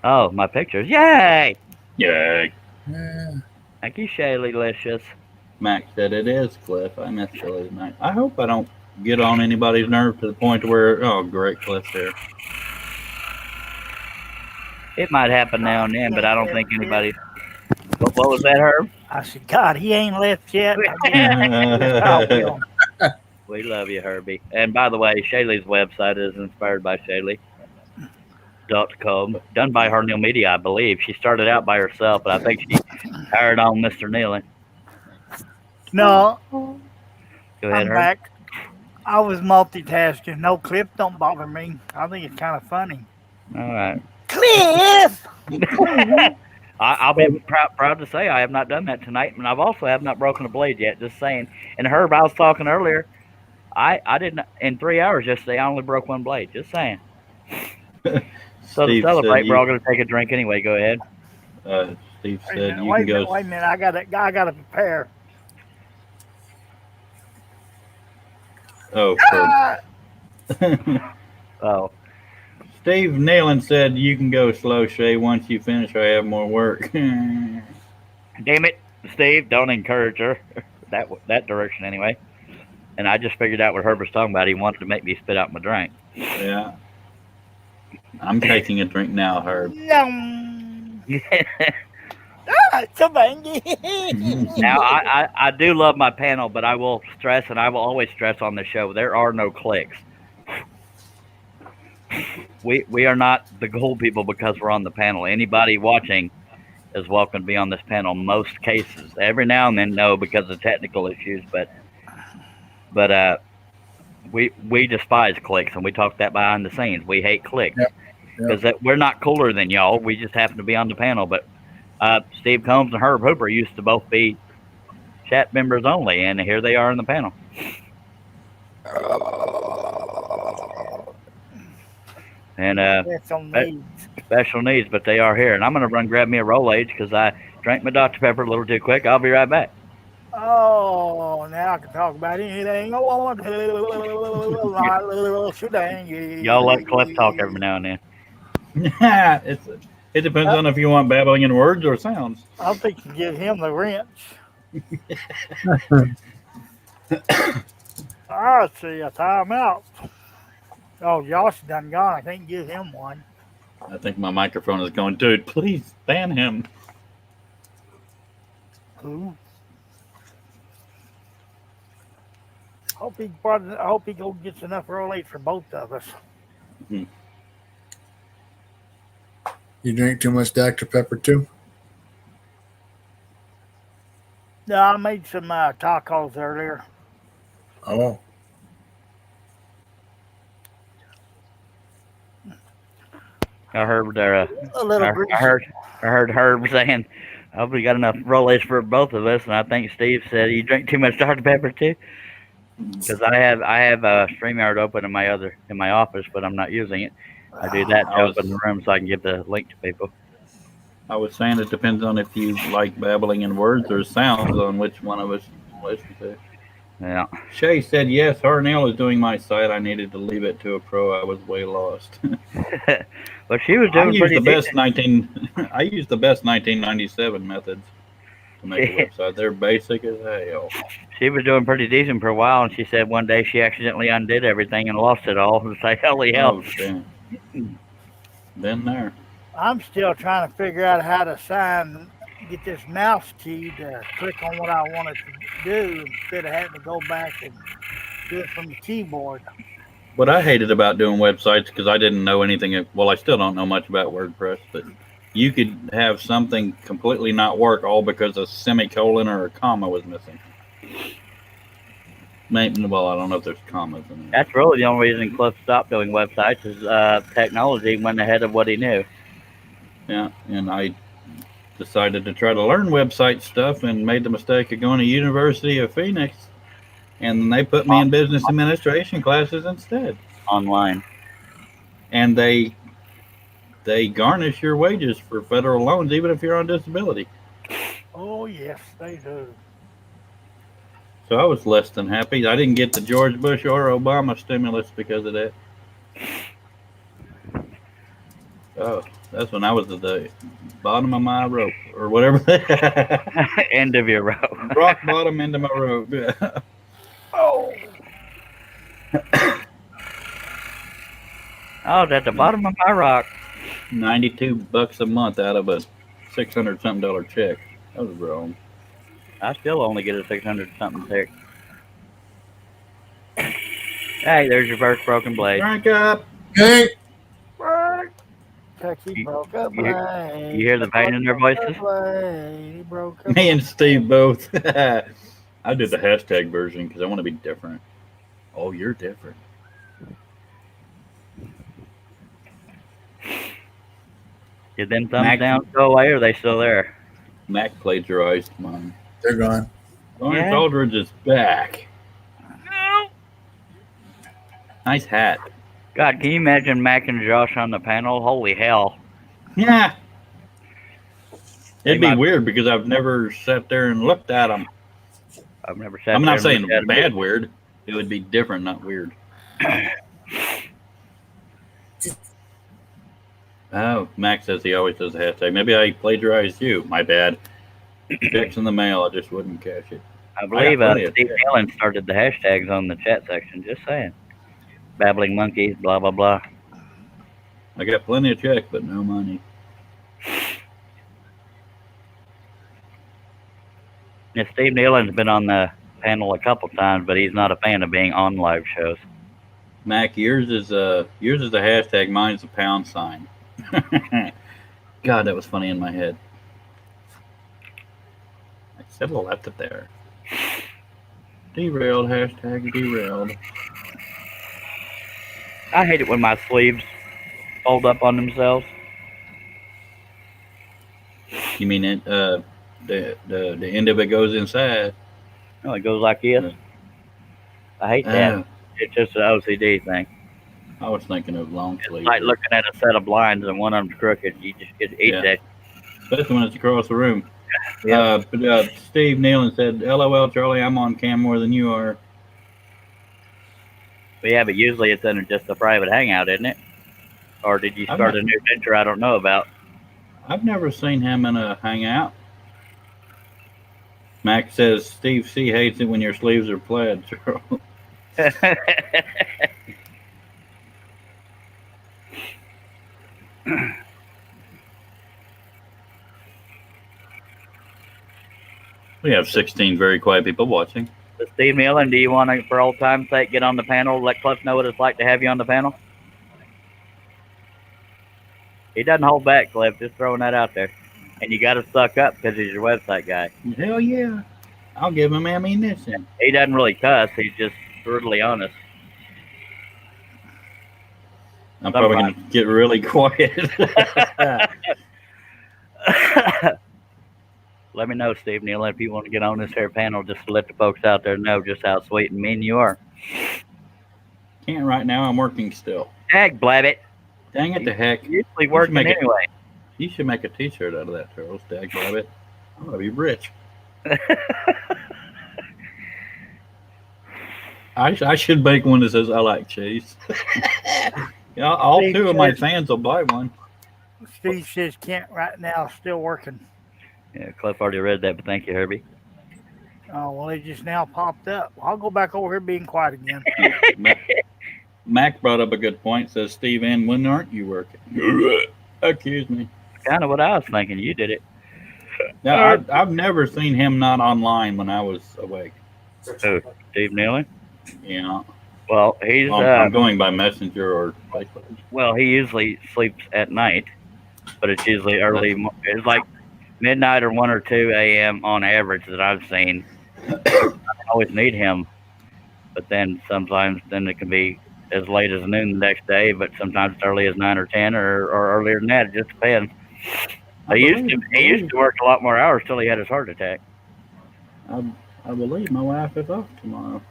Oh, my pictures! Yay!
Yay!
Yeah.
Thank you, Shayley-licious.
Max said it is, Cliff. I miss Billy tonight. I hope I don't get on anybody's nerve to the point where, oh, great, Cliff's here.
It might happen now and then, but I don't think anybody. What was that, Herb?
I said, God, he ain't left yet. I will.
We love you, Herbie. And by the way, Shaylee's website is inspired by Shayley.com, done by Harnell Media, I believe. She started out by herself, but I think she hired on Mr. Nealon.
No,
Go ahead,
I'm
Herb.
back. I was multitasking. No, Cliff don't bother me. I think it's kind of funny.
All right.
Cliff!
I'll be proud to say I have not done that tonight, and I've also have not broken a blade yet. Just saying. And Herb, I was talking earlier. I didn't in 3 hours yesterday. I only broke one blade. Just saying. So to
Steve
celebrate,
said
we're all going to take a drink anyway. Go ahead.
Steve
Wait a
said
minute,
you
wait
can
a minute,
go.
wait a minute. I gotta prepare.
Oh,
Oh,
Steve Nealon said you can go slow, Shay. Once you finish, I have more work.
damn it, Steve! Don't encourage her that direction anyway. And I just figured out what Herb was talking about. He wanted to make me spit out my drink.
Yeah. I'm taking a drink now, Herb.
Yum.
Mm-hmm.
Now, I do love my panel, but I will stress, and I will always stress on the show, there are no clicks. We are not the gold people because we're on the panel. Anybody watching is welcome to be on this panel most cases. Every now and then, no, because of technical issues, but we despise clicks, and we talk that behind the scenes. We hate clicks because we're not cooler than y'all. We just happen to be on the panel, but Steve Combs and Herb Hooper used to both be chat members only, and here they are in the panel. And special needs, but they are here. And I'm going to run grab me a Rolaids because I drank my Dr. Pepper a little too quick. I'll be right back.
Oh, now I can talk about anything I want.
Y'all let Cliff talk every now and then.
It depends on if you want babbling in words or sounds.
I think you give him the wrench. I see a timeout. Oh, Josh done gone. I can't give him one.
I think my microphone is going, dude, please ban him.
Who? I hope he go gets enough early for both of us.
You drink too much Dr. Pepper too?
No, I made some tacos earlier.
Oh,
I heard
A little
I,
greasy.
I heard Herb saying, "I hope we got enough rollies for both of us." And I think Steve said, "You drink too much Dr Pepper too?" Because I have a StreamYard open in my office, but I'm not using it. I do that to
I
open the
was
room so I can give the link to people.
I was saying it depends on if you like babbling in words or sounds on which one of us listen to.
Yeah.
Shay said, yes, Harnell is doing my site. I needed to leave it to a pro. I was way lost.
But she was
I
doing
used
pretty
the best
decent.
19 I used the best 1997 methods to make a
She,
website. They're basic as hell.
she was doing pretty decent for a while, and she said one day she accidentally undid everything and lost it all. It's like, holy hell.
Oh, damn. Been there.
I'm still trying to figure out how to get this mouse key to click on what I want it to do instead of having to go back and do it from the keyboard.
What I hated about doing websites because I didn't know anything. Well, I still don't know much about WordPress, but you could have something completely not work all because a semicolon or a comma was missing. Maybe, well, I don't know if there's commas in there.
That's really the only reason Cliff stopped doing websites is technology went ahead of what he knew.
Yeah, and I decided to try to learn website stuff and made the mistake of going to University of Phoenix, and they put me in business administration classes instead.
Online.
And they garnish your wages for federal loans even if you're on disability.
Oh, yes, they do.
So I was less than happy. I didn't get the George Bush or Obama stimulus because of that. Oh, that's when I was at the bottom of my rope or whatever.
End of your rope.
Rock bottom, end of my rope.
Oh,
Oh, at the bottom of my rock.
$92 a month out of a $600-something check. That was wrong.
I still only get a 600 something tick. Hey, there's your first broken blade.
Crank up.
hey,
Kentucky
You-
broke up.
you hear the pain in their voices?
He broke up.
Me and Steve both. I did the hashtag version because I want to be different. Oh, you're different.
Did them thumbs
Mac-
down go away, or are they still there?
Mac plagiarized mine.
they're gone.
Lawrence
Yeah.
Aldridge is back. Nice hat.
God, can you imagine Mac and Josh on the panel? Holy hell.
Yeah. It'd
They
be
might-
weird because I've never sat there and looked at them.
I've never sat
I'm
there
not
and
saying
looked at
bad weird. It would be different, not weird. Oh, Mac says he always does a hashtag. Maybe I plagiarized you. My bad. Checks in the mail. I just wouldn't cash it.
I believe
plenty of
Steve
checks.
Allen started the hashtags on the chat section. Just saying. Babbling monkeys, blah, blah, blah.
I got plenty of checks, but no money.
Yeah, Steve Nealon's been on the panel a couple times, but he's not a fan of being on live shows.
Mac, yours is a hashtag. Mine's a pound sign. God, that was funny in my head. I said I left it there. Derailed. Hashtag derailed.
I hate it when my sleeves fold up on themselves.
You mean it? The end of it goes inside.
Oh, it goes like this. I hate that.
Oh,
It's just an OCD thing.
I was thinking of long
It's
sleeve.
like looking at a set of blinds and one of them's crooked. You just get eat
Yeah.
that.
Especially when it's across the room.
Yeah.
But Steve Nealon said, "LOL, Charlie, I'm on cam more than you are."
But yeah, but usually it's in just a private hangout, isn't it? Or did you
I'm
start
not-
a new venture I don't know about?
I've never seen him in a hangout. Mac says Steve C hates it when your sleeves are plaid, Charles. We have 16 very quiet people watching.
So Steve Millen, do you want to, for old time's sake, get on the panel? Let Cliff know what it's like to have you on the panel? He doesn't hold back, Cliff. Just throwing that out there. And you got to suck up because he's your website guy.
Hell yeah. I'll give him ammunition.
He doesn't really cuss. He's just brutally honest.
I'm probably going to get really quiet.
Let me know, Steve Neal, if you want to get on this here panel, just to let the folks out there know just how sweet and mean you are.
Can't right now. I'm working still.
Dag blabbit.
Dang it to heck.
You're usually working
make it-
anyway.
You should make a t-shirt out of that, Charles. Dag rabbit. I'm going to be rich. I should make one that says, I like cheese. Yeah, all two of my fans will buy one.
Steve says Kent right now still working.
Yeah, Cliff already read that, but thank you, Herbie.
Oh, well, it just now popped up. I'll go back over here being quiet again.
Mac brought up a good point. Says, Steve N, when aren't you working? Excuse me.
Kind of what I was thinking. You did it.
No, I've never seen him not online when I was awake.
Who? Steve Neal?
Yeah.
Well, he's
I'm going by Messenger or Facebook.
well, he usually sleeps at night, but it's usually early. It's like midnight or 1 or 2 a.m. on average that I've seen. I always need him, but then sometimes it can be as late as noon the next day, but sometimes as early as 9 or 10 or earlier than that. It just depends. He used to work a lot more hours till he had his heart attack.
I believe my wife is off tomorrow.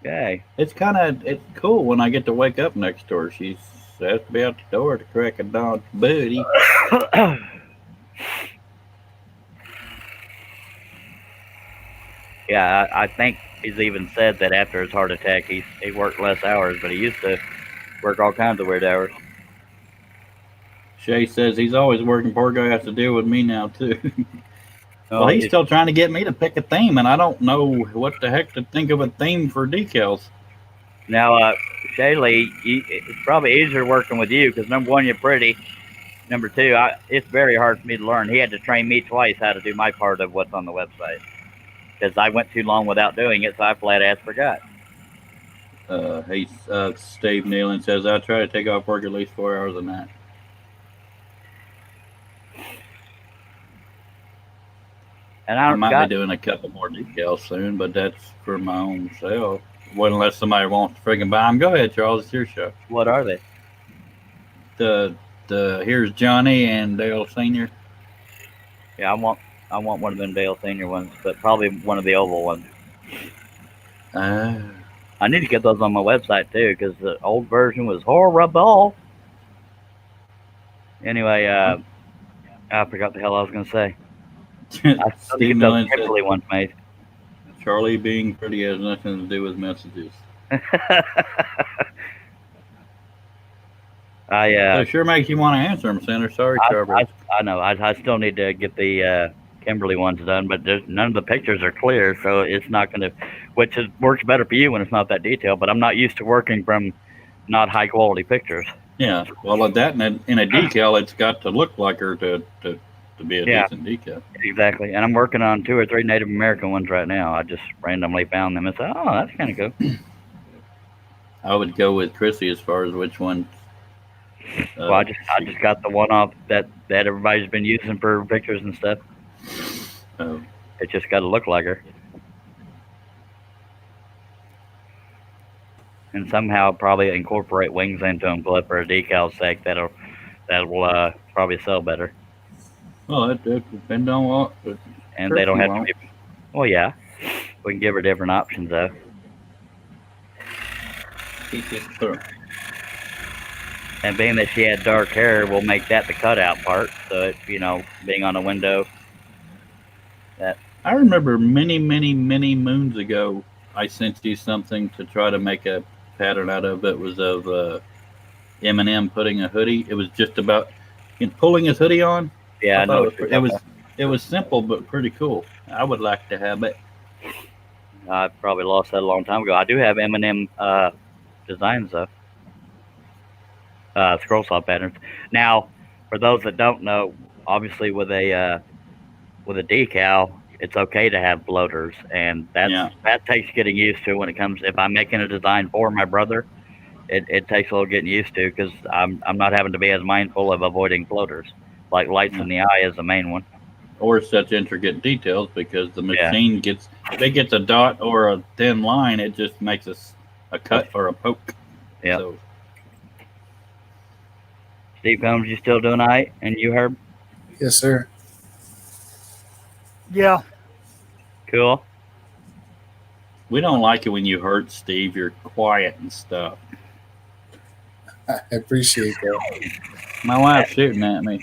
Yay.
It's cool when I get to wake up next to her. She has to be out the door to crack a dog's booty.
Yeah, I think he's even said that after his heart attack, he worked less hours, but he used to work all kinds of weird hours.
Shay says he's always working. Poor guy has to deal with me now, too. Well, he's still trying to get me to pick a theme, and I don't know what the heck to think of a theme for decals.
Now, Shaylee, it's probably easier working with you because, number one, you're pretty. Number two, it's very hard for me to learn. He had to train me twice how to do my part of what's on the website because I went too long without doing it, so I flat-ass forgot.
Steve Nealon says, I try to take off work at least 4 hours a night.
And
I might be doing a couple more decals soon, but that's for my own self. Well, unless somebody wants to freaking buy them. Go ahead, Charles. It's your show.
What are they?
The here's Johnny and Dale Senior.
Yeah, I want one of them Dale Senior ones, but probably one of the oval ones. I need to get those on my website too, because the old version was horrible. Anyway, I forgot the hell I was gonna say. I still need to get those Kimberly ones made.
Charlie being pretty has nothing to do with messages. It sure makes you want to answer them, Senator. Sorry, Charlie.
I know. I still need to get the Kimberly ones done, but none of the pictures are clear, so it's not going to, which works better for you when it's not that detailed, but I'm not used to working from not high quality pictures.
Yeah, well, at that in a decal, it's got to look like her to be a decent decal.
Exactly, and I'm working on 2 or 3 Native American ones right now. I just randomly found them and said, oh, that's kind of cool.
I would go with Chrissy as far as which one.
Well, I just got the one off that everybody's been using for pictures and stuff.
Oh.
It just got to look like her. And somehow probably incorporate wings into them for a decal sake. That'll probably sell better.
Well, it depends on what.
And they don't have to be. Well, yeah, we can give her different options though. And being that she had dark hair, we'll make that the cutout part. So it, being on a window.
I remember many moons ago, I sent you something to try to make a pattern out of. It was of Eminem putting a hoodie. It was just about pulling his hoodie on.
Yeah, I know.
It was simple but pretty cool. I would like to have it.
I probably lost that a long time ago. I do have Eminem designs though. Scroll saw patterns. Now, for those that don't know, obviously with a decal, it's okay to have bloaters, and that takes getting used to when it comes. If I'm making a design for my brother, it takes a little getting used to because I'm not having to be as mindful of avoiding floaters. Like lights in the eye is the main one.
or such intricate details because the
Yeah.
machine gets, if it gets a dot or a thin line, it just makes a cut or a poke.
Yeah.
So,
Steve Combs, you still doing all right? And you, Herb?
Yes, sir.
Yeah.
Cool.
we don't like it when you hurt, Steve. You're quiet and stuff.
I appreciate that.
My wife's shooting at me.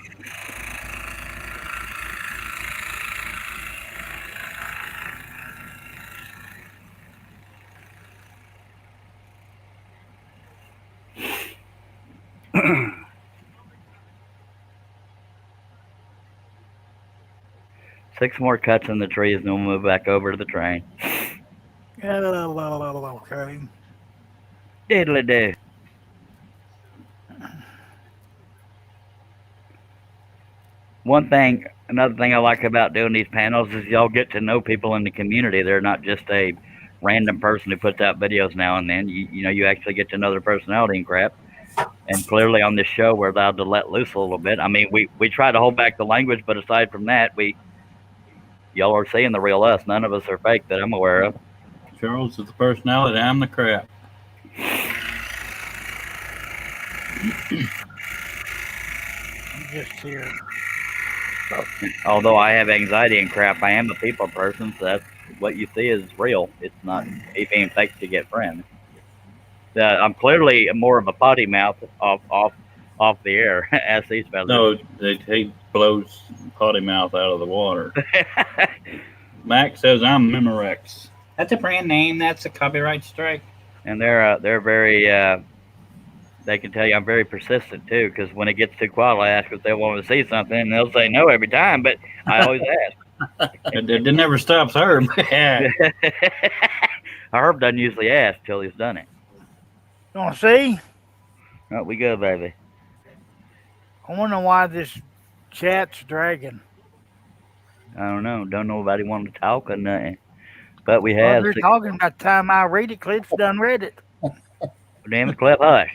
Six more cuts in the trees, and then we'll move back over to the train.
Okay.
Diddly do. Another thing I like about doing these panels is y'all get to know people in the community. They're not just a random person who puts out videos now and then. You actually get to know their personality and crap. And clearly on this show, we're allowed to let loose a little bit. I mean, we try to hold back the language, but aside from that, y'all are seeing the real us. None of us are fake that I'm aware of.
Charles is the personality. I'm the crap.
I'm just here.
Although I have anxiety and crap, I am a people person, so that's what you see is real. It's not me being fake to get friends. I'm clearly more of a potty mouth off the air as these fellas.
No, he blows potty mouth out of the water. Max says I'm Memorex. That's a brand name. That's a copyright strike.
And they're very. They can tell you I'm very persistent too, because when it gets too quiet, I ask if they want to see something, and they'll say no every time. But I always ask.
It never stops Herb.
Herb doesn't usually ask till he's done it.
You want to see?
Oh, we good, baby.
I wonder why this chat's dragging.
I don't know. Don't nobody want to talk or nothing. But we
Well,
have.
they're talking about the time I read it. Cliff's done read it.
Damn it, Cliff, hush.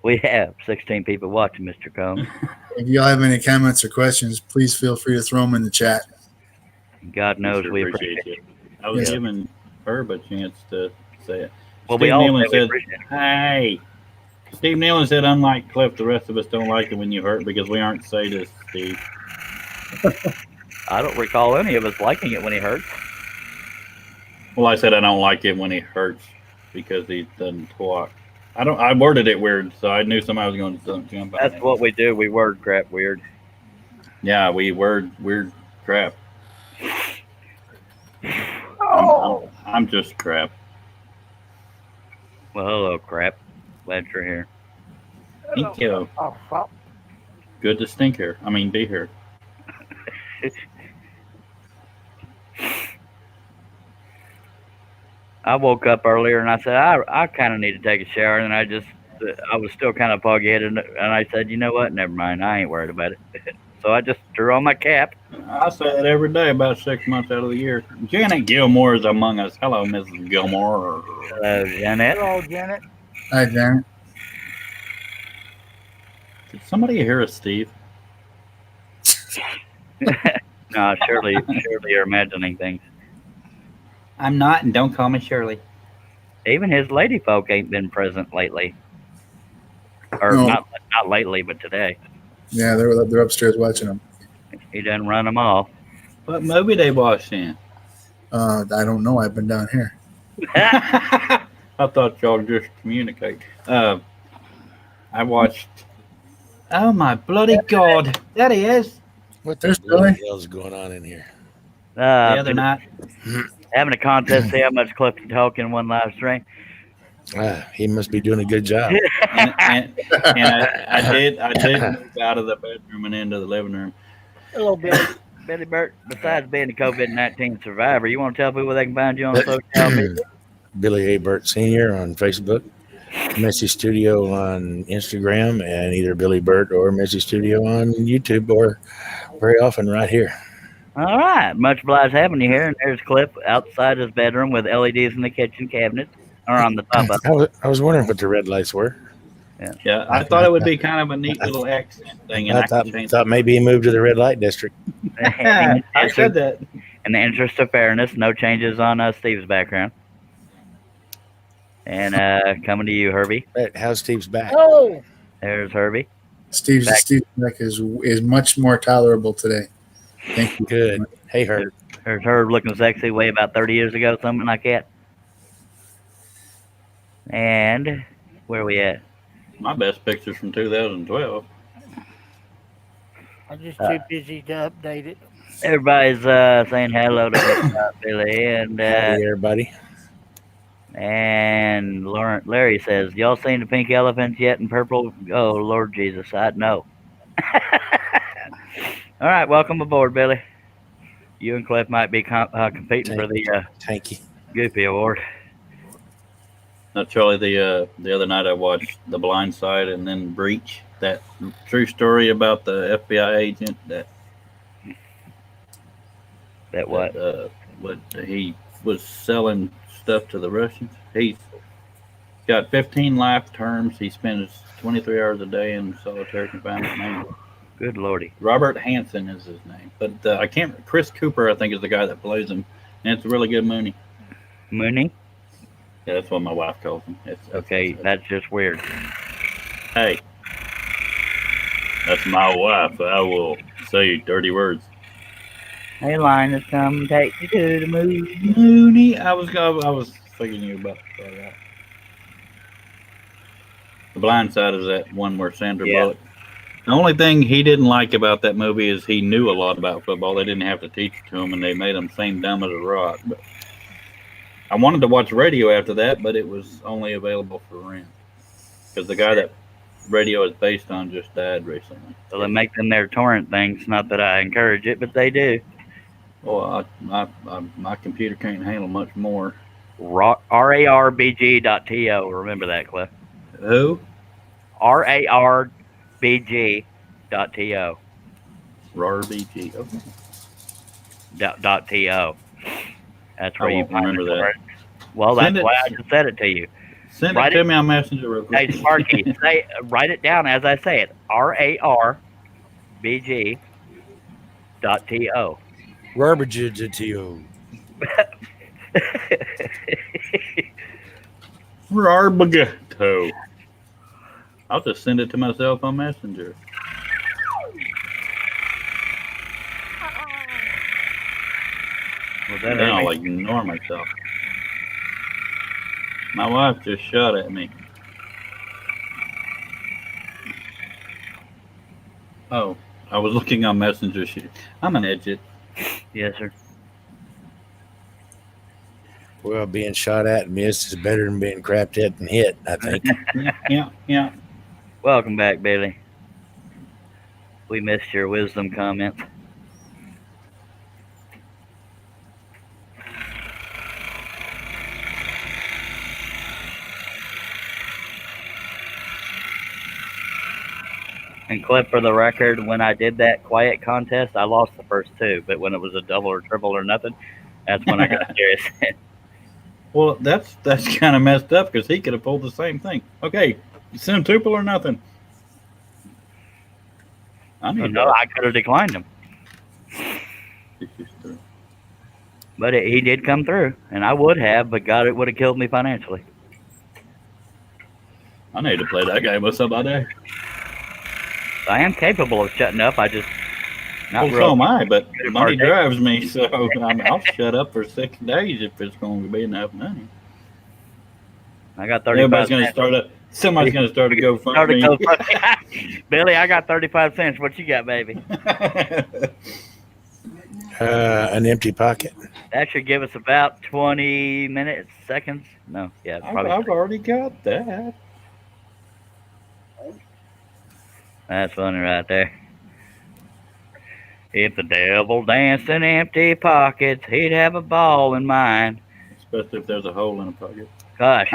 We have 16 people watching, Mr. Combs.
If y'all have any comments or questions, please feel free to throw them in the chat.
God knows
Sure
we appreciate it.
I was
Yeah.
giving Herb a chance to say it.
Well,
Steve
we all
Nealon
say we
said,
appreciate it.
"Hey." Steve Nealon said, "Unlike Cliff, the rest of us don't like it when you hurt because we aren't sadists, Steve."
I don't recall any of us liking it when he hurts.
Well, I said I don't like it when he hurts because he doesn't talk. I worded it weird, so I knew somebody was going to jump out.
That's what we do. We word crap weird.
Yeah, we word weird crap.
Oh,
I'm just crap.
Well, hello, crap. Glad you're here.
Thank you.
oh, fuck.
Good to stink here. I mean, be here.
I woke up earlier and I said, I kind of need to take a shower. And I was still kind of foggy headed. And I said, you know what? Never mind. I ain't worried about it. So I just threw on my cap.
I say that every day about 6 months out of the year. Janet Gilmore is among us. Hello, Mrs. Gilmore.
Hello, Janet.
Hello, Janet.
Hi, Janet.
Did somebody hear us, Steve?
No, surely you're imagining things.
I'm not, and don't call me Shirley.
Even his lady folk ain't been present lately. Or
No.
not lately, but today.
Yeah, they're upstairs watching them.
He done run them off.
What movie they watched in?
I don't know. I've been down here.
I thought y'all just communicate. I watched. Oh my bloody god! That is
What
There's
the bloody
Billy.
hell's going on in here?
the other night.
Having a contest to see how much Cliff can talk in one live stream.
He must be doing a good job.
And I did move out of the bedroom and into the living room.
Hello, Billy.
Billy Burt, besides being a COVID-19 survivor, you want to tell people they can find you on social media?
Billy A. Burt Sr. on Facebook, Missy Studio on Instagram, and either Billy Burt or Missy Studio on YouTube, or very often right here.
All right. Much obliged having you here. And there's Cliff outside his bedroom with LEDs in the kitchen cabinet, or on the top of it.
I was wondering what the red lights were.
Yeah, I thought it would be kind of a neat little accent thing, and
I
I could change.
thought maybe he moved to the red light district.
I said that.
In the interest of fairness, no changes on Steve's background. And coming to you, Herbie.
How's Steve's back?
Oh,
There's Herbie.
Steve's neck is much more tolerable today. Thank you.
Good. Hey, Herb.
There's Herb looking sexy way about 30 years ago, something like that. And where are we at?
My best picture's from 2012.
I'm just too busy to update it.
Everybody's saying hello to Billy
Howdy, everybody.
and Larry says, "Y'all seen the pink elephants yet in purple?" Oh Lord Jesus, I know. All right, welcome aboard, Billy. You and Cliff might be competing for the
Thank you.
Goofy Award.
Now, Charlie, the other night I watched The Blind Side and then Breach, that true story about the FBI agent that
What?
what he was selling stuff to the Russians. He's got 15 life terms. He spends 23 hours a day in solitary confinement.
Good Lordy.
Robert Hansen is his name, but I can't. Chris Cooper, I think, is the guy that plays him, and it's a really good Mooney.
Mooney?
Yeah, that's what my wife calls him.
Okay, that's just weird.
Hey, that's my wife. I will say dirty words.
Hey, Linus, come take you to the moon.
Mooney, I was thinking you about that. The Blind Side is that one where Sandra Bullock. The only thing he didn't like about that movie is he knew a lot about football. They didn't have to teach it to him, and they made him seem dumb as a rock. But I wanted to watch Radio after that, but it was only available for rent because the guy that Radio is based on just died recently.
So they make them their torrent things. Not that I encourage it, but they do.
Well, my computer can't handle much more.
RARBG.to. Remember that, Cliff.
Who?
RARBG.to.
RBG. Okay.
.to. That's where
I
you
won't
find
remember
the
that.
torrent. Well, that's
Send it-
why I just said it to you.
Send
Write
it to
it-
me on Messenger real quick.
Hey, Sparky, write it down as I say it. RARBG.to.
Rarbage.to.
Rarbago. I'll just send it to myself on Messenger.
Was
Then
that
I'll
Amy?
ignore myself. My wife just shot at me. Oh, I was looking on Messenger. I'm an idiot.
Yes, sir.
Well, being shot at and missed is better than being crapped at and hit, I think.
Yeah.
Welcome back, Billy. We missed your wisdom comments. And Cliff, for the record, when I did that quiet contest, I lost the first two. But when it was a double or triple or nothing, that's when I got serious.
Well, that's kind of messed up because he could have pulled the same thing. Okay, you send tuple or nothing. I need
No, I could have declined him.
that.
But he did come through, and I would have, but God, it would have killed me financially.
I need to play that game with somebody.
I am capable of shutting up. I just not
Well, so
real.
am I, but
Good
money
part.
drives me, so I'll shut up for 6 days if it's going to be enough money.
I got 35
Somebody's going to start a
Started
GoFundMe.
GoFundMe. Billy, I got 35 cents. What you got, baby?
An empty pocket.
That should give us about 20 minutes, seconds. No, yeah, probably.
I've already got that.
That's funny right there. If the devil danced in empty pockets, he'd have a ball in mine.
Especially if there's a hole in a pocket.
Gosh.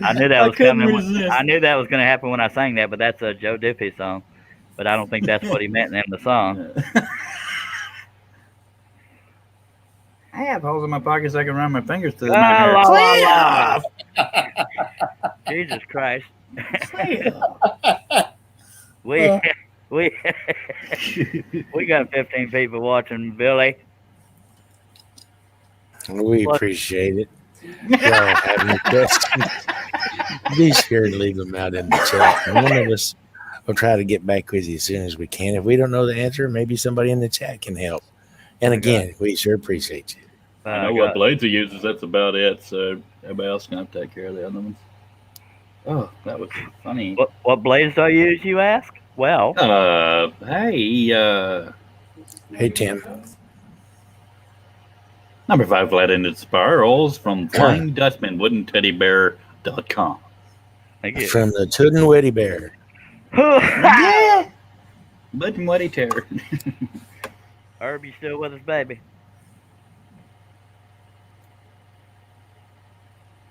I knew that was
couldn't
coming.
resist.
I knew that was going to happen when I sang that, but that's a Joe Diffie song. But I don't think that's what he meant in the song.
I have holes in my pockets I can run my fingers through.
La, la, la, la. Jesus Christ.
Well,
We
Uh.
we we got 15 people watching, Billy.
We
What?
appreciate it. If y'all have any questions, be sure to leave them out in the chat. And one of us will try to get back with you as soon as we can. If we don't know the answer, maybe somebody in the chat can help. And again, we sure appreciate you.
I know what Blades he uses. That's about it. So everybody else can take care of the other ones. Oh, that was funny.
What blades do I use, you ask? Well,
Hey,
Hey, Tim.
number 5 flat-ended spirals from Flying Dutchman, woodenteddybear.com.
thank you.
From the Toot and Witty Bear.
Yeah. Bud and Woody Terror.
Herb, you still with us, baby?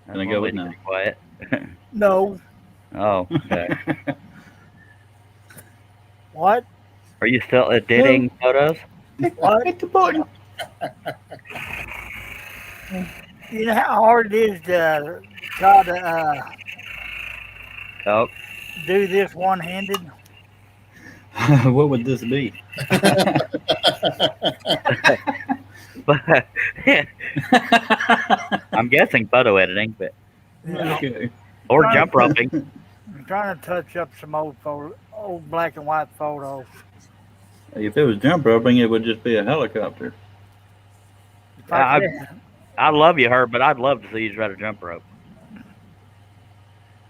Can I go with no?
Quiet.
No.
Oh, okay.
What?
Are you still editing photos?
What?
Hit the button.
You know how hard it is to try to
Oh,
do this one-handed?
What would this be?
but I'm guessing photo editing, but
Okay.
or jump roping.
I'm trying to touch up some old black and white photos.
If it was jump roping, it would just be a helicopter.
If I
I-
could-
I love you, Herb, but I'd love to see you try to jump rope.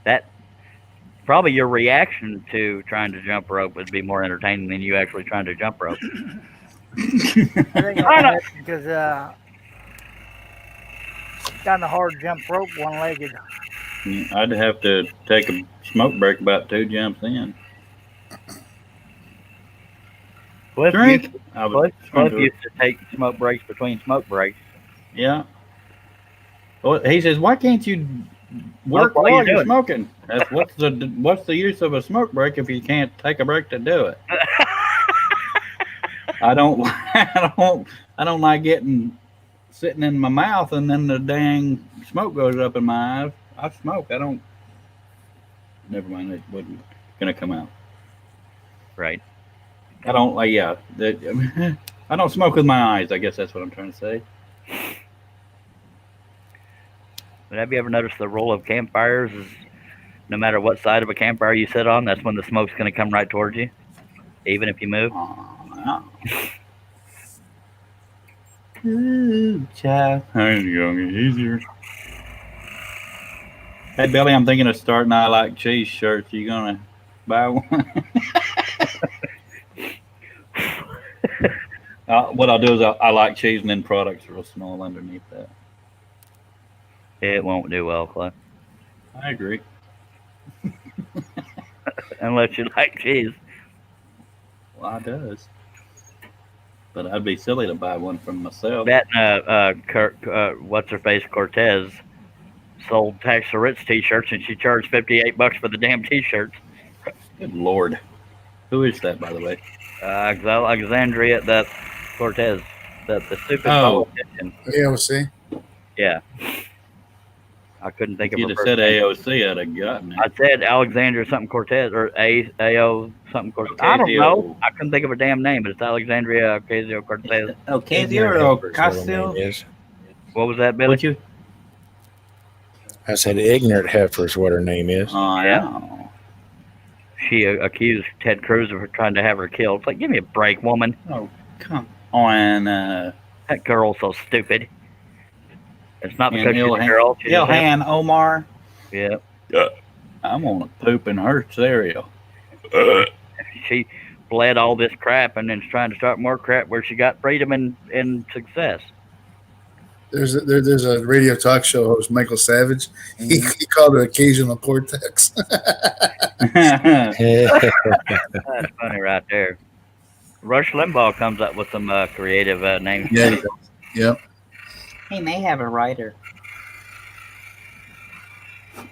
That probably your reaction to trying to jump rope would be more entertaining than you actually trying to jump rope.
I think I'll have because kind of hard to jump rope one-legged.
I'd have to take a smoke break about 2 jumps in.
Cliff
Drink.
used,
I was
Cliff used to take smoke breaks between smoke breaks.
Yeah. Well, he says, "Why can't you work
What are you
while you're
doing?"
smoking? That's what's the use of a smoke break if you can't take a break to do it? I don't like getting sitting in my mouth and then the dang smoke goes up in my eyes. I smoke. I don't. Never mind. It wasn't gonna come out.
Right.
I don't like. Yeah. I don't smoke with my eyes. I guess that's what I'm trying to say.
But have you ever noticed the rule of campfires is no matter what side of a campfire you sit on, that's when the smoke's going to come right towards you, even if you move?
Aw. Ooh, child. I'm young and easier. Hey, Billy, I'm thinking of starting I Like Cheese shirts. You gonna buy one? What I'll do is I like cheese and then products real small underneath that.
It won't do well, Cliff,
I agree.
unless you like cheese.
Well, I does. But I'd be silly to buy one from myself.
That what's her face Cortez sold Tax the Rich t-shirts, and she charged $58 for the damn t-shirts.
Good Lord. Who is that, by the way?
Alexandria, the Cortez, the stupid
Oh.
politician.
AOC.
Yeah, I couldn't think
If
of
you'd
her
have
first
said
name.
AOC, I'd have gotten it.
I said Alexandria something Cortez or AO something Cortez. I don't know. I couldn't think of her damn name, but it's Alexandria Ocasio Cortez.
Ocasio or Ocasio?
Is.
What was that, Billy?
What you?
I said ignorant heifer's what her name is.
Oh,
Yeah.
yeah.
She accused Ted Cruz of trying to have her killed. It's like, give me a break, woman.
Oh, come on.
That girl's so stupid. It's not
And
because she's a
Ilhan-
girl. She's just-
Ilhan Omar.
Yeah.
I'm gonna poop in her cereal.
She bled all this crap and then is trying to start more crap where she got freedom and success.
There's a radio talk show host, Michael Savage. He called it occasional cortex.
That's funny right there. Rush Limbaugh comes up with some creative names.
Yeah, he does. Yep.
He may have a writer.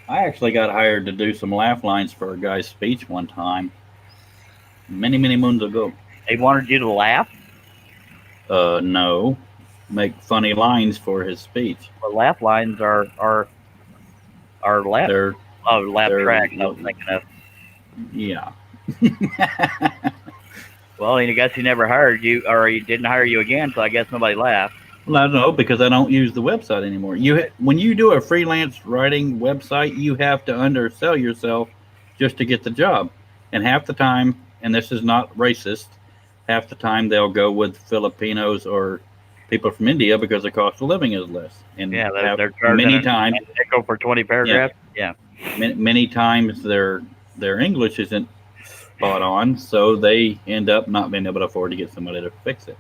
I actually got hired to do some laugh lines for a guy's speech one time. Many, many moons ago.
He wanted you to laugh.
No. Make funny lines for his speech.
Well, laugh lines are laugh.
They're
Oh, lap
They're-
tracks. I was thinking of.
Yeah.
Well, I guess he never hired you, or he didn't hire you again. So I guess nobody laughed.
Well, I don't know because I don't use the website anymore. When you do a freelance writing website, you have to undersell yourself just to get the job. And half the time, and this is not racist, half the time they'll go with Filipinos or people from India because the cost of living is less. And
Yeah, they're charging
many times,
a nickel for 20 paragraphs. Yeah.
many times their English isn't spot on, so they end up not being able to afford to get somebody to fix it.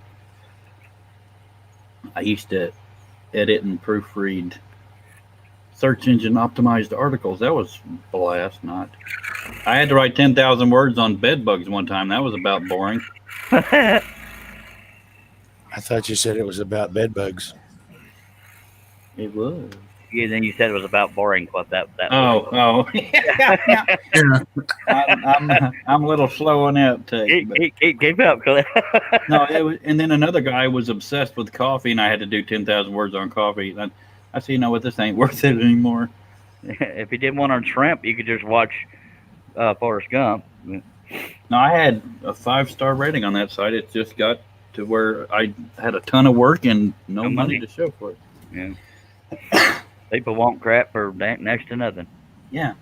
I used to edit and proofread search engine optimized articles. That was blast. Not. I had to write 10,000 words on bed bugs one time. That was about boring.
I thought you said it was about bed bugs.
It was.
Then you said it was about boring. What that?
Oh.
Yeah.
I'm a little slow on the uptake. but-
Keep up, Cliff.
No, it was, and then another guy was obsessed with coffee, and I had to do 10,000 words on coffee. And I said, you know what, this ain't worth it anymore.
If you did one on shrimp, you could just watch Forrest Gump.
No, I had a 5-star rating on that site. It just got to where I had a ton of work and no
No
money
money.
to show for it.
Yeah. People want crap for next to nothing.
Yeah.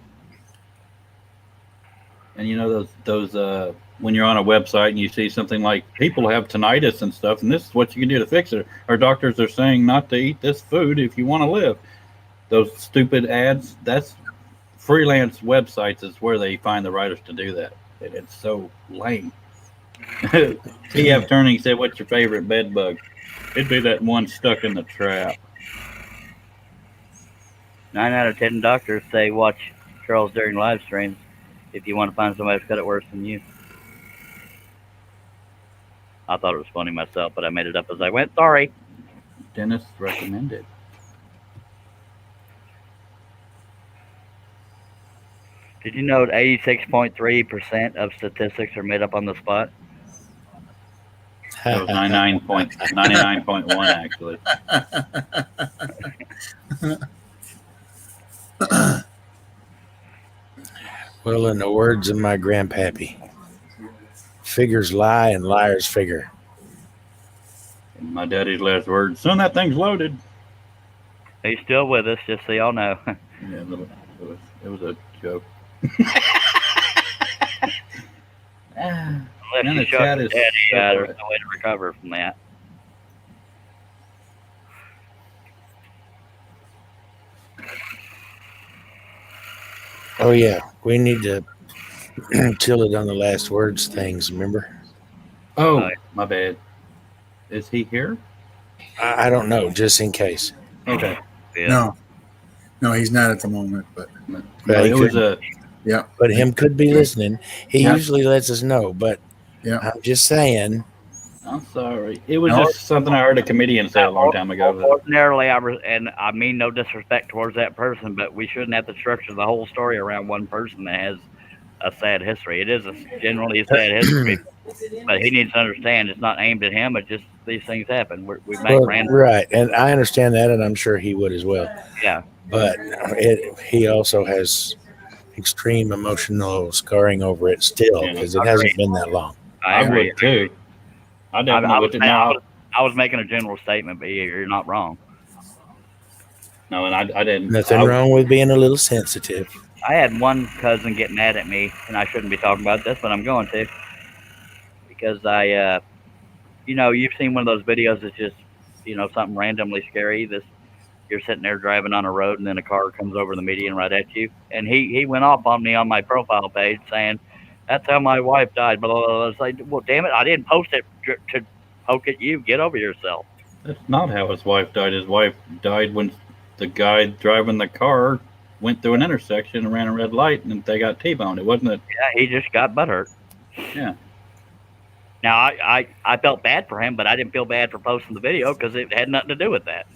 And you know those when you're on a website and you see something like people have tinnitus and stuff, and this is what you can do to fix it. Our doctors are saying not to eat this food if you want to live. Those stupid ads. That's freelance websites is where they find the writers to do that. And it's so lame. T.F. Turning said, "What's your favorite bed bug?" It'd be that one stuck in the trap.
9 out of 10 doctors say watch Charles during live streams if you want to find somebody who's got it worse than you. I thought it was funny myself, but I made it up as I went. Sorry.
Dennis recommended.
Did you know that 86.3% of statistics are made up on the spot?
That was 99.1 actually.
Well, in the words of my grandpappy, figures lie and liars figure.
And my daddy's last words, son, that thing's loaded.
He's still with us, just so y'all know.
Yeah, it was a joke.
Unless
Man,
you
the
shot
chat
your
is
daddy,
so
there's no way to recover from that.
Oh, yeah. We need to chill it on the last words things, remember?
Oh,
Right.
my bad. Is he here?
I don't know, just in case.
Okay.
Yeah.
No, he's not at the moment. But
No,
he
it was
could-
a
But him could be listening. He
Yeah.
usually lets us know, but
Yeah.
I'm just saying.
I'm sorry. It was
No.
just something I heard a comedian say a long time ago.
Ordinarily, and I mean no disrespect towards that person, but we shouldn't have to structure the whole story around one person that has a sad history. It is generally a sad history, but he needs to understand it's not aimed at him. But just these things happen. We make
Well,
random.
right. And I understand that, and I'm sure he would as well.
Yeah.
But he also has extreme emotional scarring over it still
Yeah.
because it hasn't been that long.
I
agree.
would too. I
I
definitely would.
I was making a general statement, but you're not wrong.
No, and I didn't.
Nothing wrong with being a little sensitive.
I had one cousin get mad at me, and I shouldn't be talking about this, but I'm going to because you've seen one of those videos that's just, something randomly scary. You're sitting there driving on a road, and then a car comes over the median right at you, and he went off on me on my profile page saying, "That's how my wife died." Blah blah blah. It's like, well, damn it, I didn't post it to poke at you. Get over yourself.
That's not how his wife died. His wife died when the guy driving the car went through an intersection and ran a red light, and they got T-boned. It wasn't a.
Yeah, he just got butthurt.
Yeah.
Now I felt bad for him, but I didn't feel bad for posting the video because it had nothing to do with that.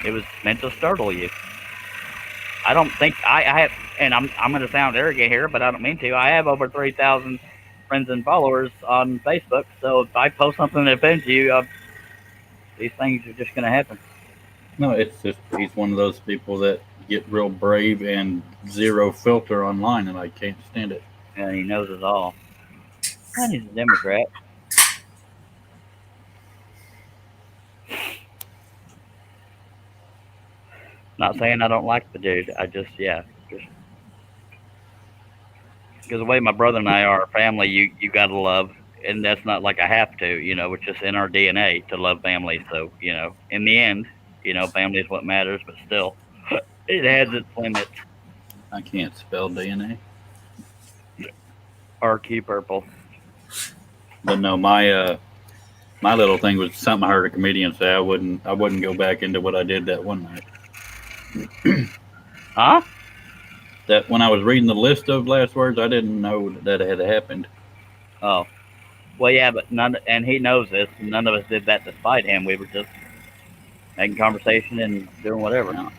It was meant to startle you. I don't think I have, and I'm going to sound arrogant here, but I don't mean to. I have over 3,000 friends and followers on Facebook, so if I post something that offends you, these things are just going to happen.
No, it's just he's one of those people that get real brave and zero filter online, and I can't stand it.
And he knows us all. And he's a Democrat. Not saying I don't like the dude. I just because the way my brother and I are, family, you gotta love, and that's not like I have to. It's just in our DNA to love family. So in the end, family is what matters. But still, it has its limits.
I can't spell DNA.
RQ purple.
But no, my little thing was something I heard a comedian say. I wouldn't go back into what I did that one night.
Huh?
That when I was reading the list of last words, I didn't know that it had happened.
Oh. Well, yeah, but and he knows this. None of us did that to spite him. We were just making conversation and doing whatever.
No.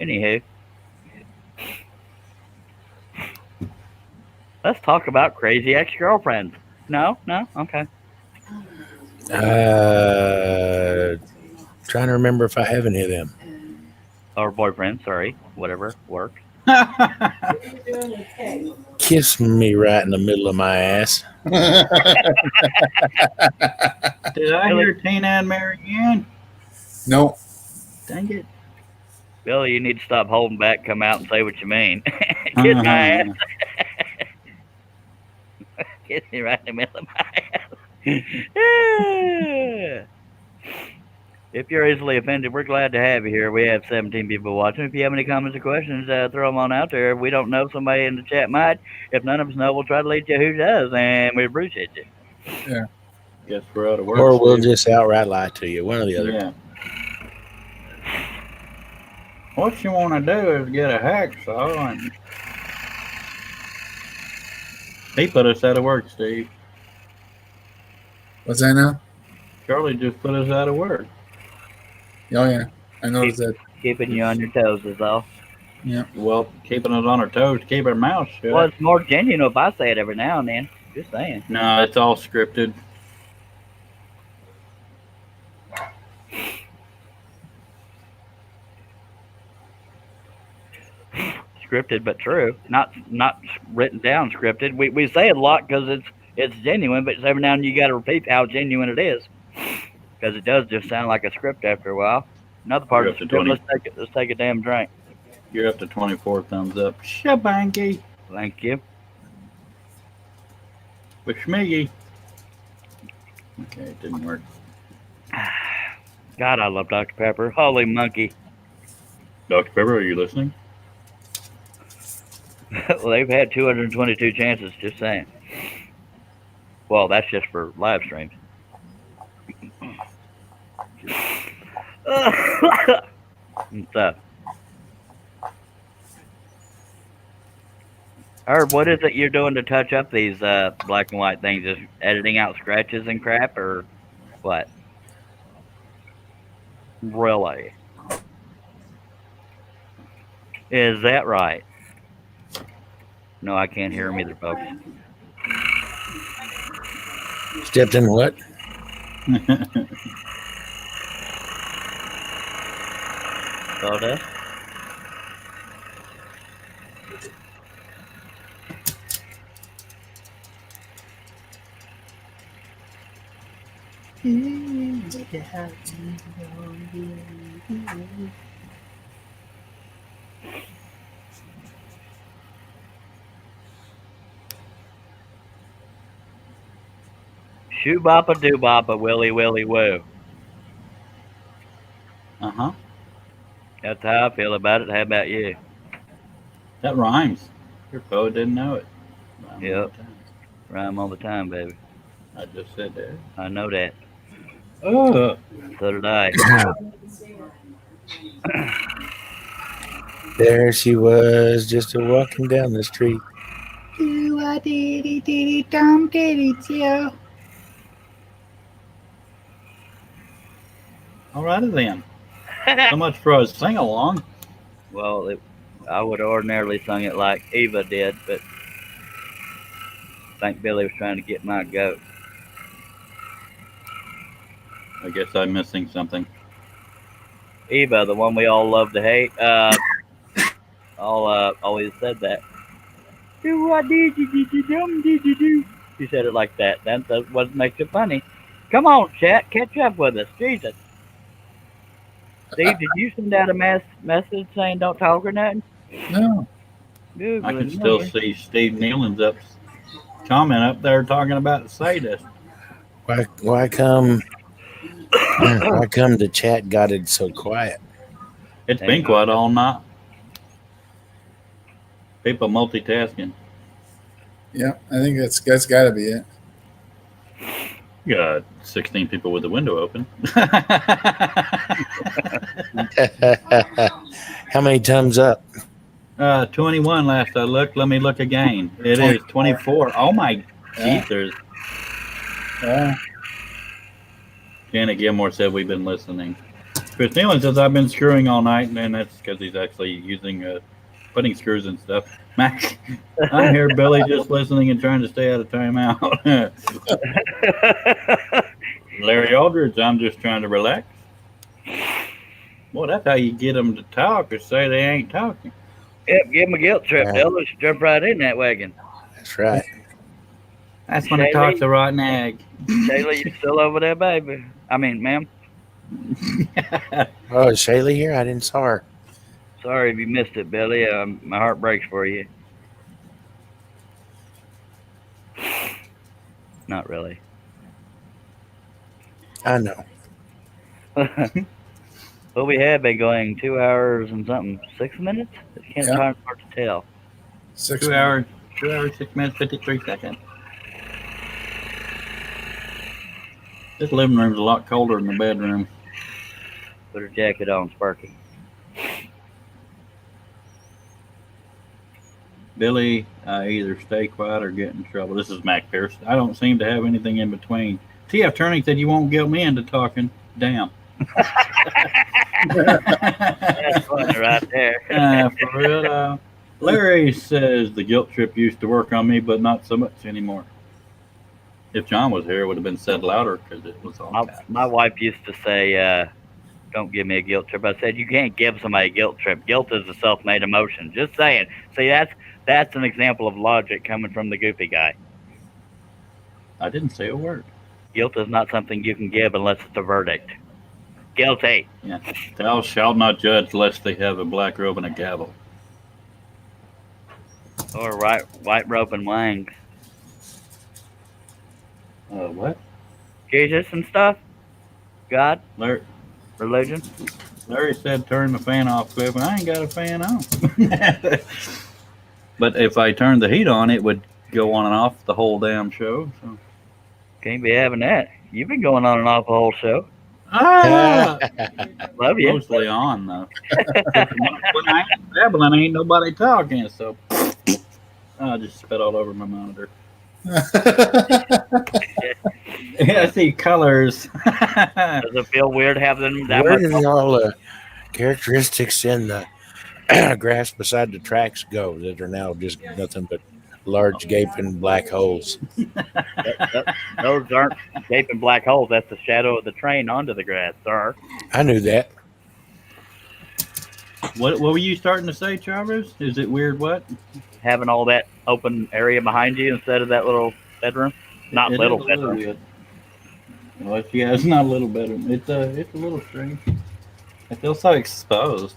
Anywho, let's talk about crazy ex-girlfriends. No, okay.
Trying to remember if I have any of them.
Or boyfriend, sorry, whatever works.
Kiss me right in the middle of my ass.
Did I hear Tina and Mary Ann?
No.
Dang it.
Billy, you need to stop holding back. Come out and say what you mean. Kiss my ass. Kiss me right in the middle of my ass. If you're easily offended, we're glad to have you here. We have 17 people watching. If you have any comments or questions, throw them on out there. If we don't know, somebody in the chat might. If none of us know, we'll try to lead you who does, and we appreciate you.
Yeah.
Guess we're out of work.
Or we'll
Steve.
just outright lie to you. One or the other.
Yeah. What you want to do is get a hacksaw and he put us out of work, Steve.
What's that now?
Charlie just put us out of work.
Oh yeah, I noticed that.
Keeping you on your toes is all.
Yeah.
Well, keeping us on our toes, keep our mouths shut.
Well, it's more genuine if I say it every now and then. Just saying.
No, it's all scripted.
Scripted but true. Not written down scripted. We say it a lot because it's genuine, but every now and then you got to repeat how genuine it is because it does just sound like a script after a while. Another part of the script. Let's take a damn drink.
You're up to 24 thumbs up. Shabangy.
Thank you.
With Schmiggy. Okay, it didn't work.
God, I love Dr. Pepper. Holy monkey.
Dr. Pepper, are you listening?
Well, they've had 222 chances, just saying. Well, that's just for live streams. So, Herb, what is it you're doing to touch up these black and white things? Just editing out scratches and crap, or what? Really? Is that right? No, I can't hear him either, folks.
Stepped in what?
Soda? Shoo boppa doo boppa willy willy woo.
Uh-huh.
That's how I feel about it. How about you?
That rhymes. Your poet didn't know it. Rhyme
Yep.
all the time.
Rhyme all the time, baby.
I just said that.
I know that.
Oh.
So did I.
There she was, just a walking down the street.
Do a diddy diddy dum diddy do.
All righty then. So much for a sing along.
Well, I would ordinarily sung it like Eva did, but I think Billy was trying to get my goat.
I guess I'm missing something.
Eva, the one we all love to hate, always said that. Do what did you? She said it like that. That's what makes it funny. Come on, chat, catch up with us. Jesus. Steve, did you send out a message saying don't talk or nothing?
No.
Good,
I can
good
still
Lord.
see Steve Nealon's comment up there talking about sadist.
Why come the chat got it so quiet?
It's been quiet all night. People multitasking.
Yeah, I think that's got to be it.
You got 16 people with the window open.
How many thumbs up?
21 last I looked. Let me look again. It is 24. Oh my
Yeah.
Jesus.
Yeah.
Janet Gilmore said we've been listening. Chris Nealon says I've been screwing all night, and that's because he's actually using putting screws and stuff. Mac, I'm here, Billy, just listening and trying to stay out of timeout. Larry Aldridge, I'm just trying to relax. Well, that's how you get them to talk or say they ain't talking.
Yep, give him a guilt trip.
Yeah.
They'll just jump right in that wagon.
That's right.
That's when it talks a rotten egg.
Shayla, you still over there, baby? I mean, ma'am.
Oh, is Shayla here? I didn't saw her.
Sorry if you missed it, Billy. My heart breaks for you. Not really.
I know.
Well, we have been going 2 hours and something. 6 minutes? It's kind of
Yeah.
hard to tell.
6
2 hours, 6 minutes, 53 seconds. This living room's a lot colder than the bedroom.
Put her jacket on, Sparky.
Billy, I either stay quiet or get in trouble. This is Mac Pierce. I don't seem to have anything in between. T.F. Turney said you won't guilt me into talking. Damn.
That's funny right there.
For real. Larry says the guilt trip used to work on me, but not so much anymore. If John was here, it would have been said louder because it was all caps.
My wife used to say, don't give me a guilt trip. I said, you can't give somebody a guilt trip. Guilt is a self-made emotion. Just saying. See, that's an example of logic coming from the goofy guy.
I didn't say a word.
Guilt is not something you can give unless it's a verdict. Guilty.
Yeah. Thou shalt not judge lest they have a black robe and a gavel.
Or white rope and wings.
What?
Jesus and stuff? God?
Larry,
Religion?
Larry said turn the fan off, Cliff, and I ain't got a fan on. But if I turned the heat on, it would go on and off the whole damn show. So.
Can't be having that. You've been going on and off the whole show.
Ah!
Love you.
Mostly on, though. When I ain't babbling, ain't nobody talking, so I just spit all over my monitor. Yeah, I see colors.
Does it feel weird having that
Where
much?
did all the characteristics in the grass beside the tracks go that are now just nothing but large gaping black holes?
Those aren't gaping black holes. That's the shadow of the train onto the grass, sir.
I knew that.
What were you starting to say, Chavez? Is it weird what?
Having all that open area behind you instead of that little bedroom. Not
It
little
is a little
bedroom.
weird. Well, yeah, it's not a little bedroom. It's a little strange. I feel so exposed.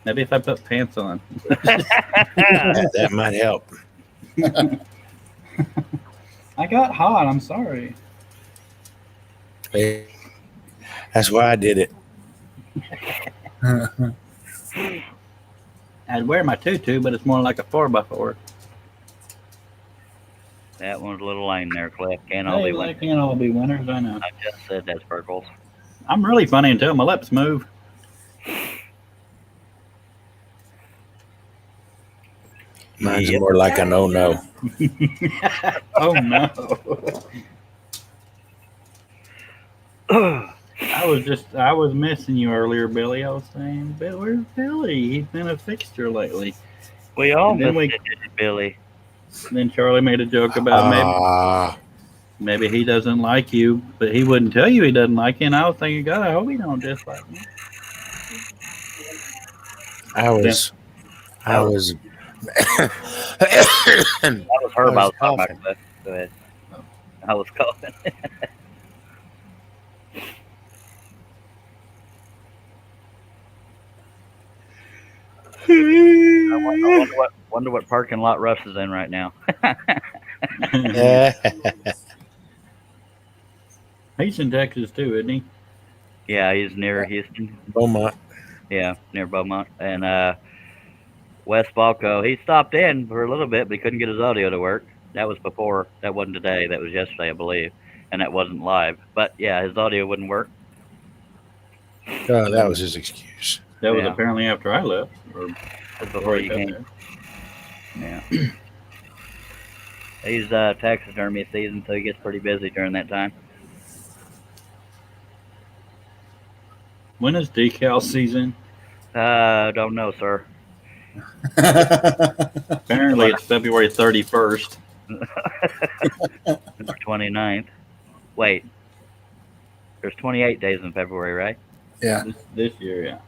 Maybe if I put pants on.
That might help.
I got hot. I'm sorry.
Hey, that's why I did it.
I'd wear my tutu, but it's more like a 4x4.
That one's a little lame there, Cliff. Can't all
Hey,
be
they
winners.
can't all be winners. I know.
I just said that's Sparkles.
I'm really funny until my lips move.
Mine's more like a no-no.
Oh no. I was missing you earlier, Billy. I was saying, Bill, where's Billy? He's been a fixture lately.
We all
And then
missed it, Billy.
Then Charlie made a joke about maybe. Maybe he doesn't like you, but he wouldn't tell you he doesn't like you. And I was thinking, God, I hope he don't dislike me.
I was
That was her
I
about
was
to talk about
coughing.
that. Go ahead. I was coughing. I wonder what parking lot Russ is in right now.
He's in Texas too, isn't he?
Yeah, he's near Houston.
Beaumont.
Yeah, near Beaumont. And Wes Balco, he stopped in for a little bit, but he couldn't get his audio to work. That was before. That wasn't today. That was yesterday, I believe. And that wasn't live. But yeah, his audio wouldn't work.
Oh, that was his excuse.
That was
Yeah.
apparently after I left. Or
That's before you
got
came.
there.
Yeah. He's taxidermy season, so he gets pretty busy during that time.
When is decal season?
Don't know, sir.
Apparently it's February 31st.
Or 29th. Wait. There's 28 days in February, right?
Yeah.
This year, yeah.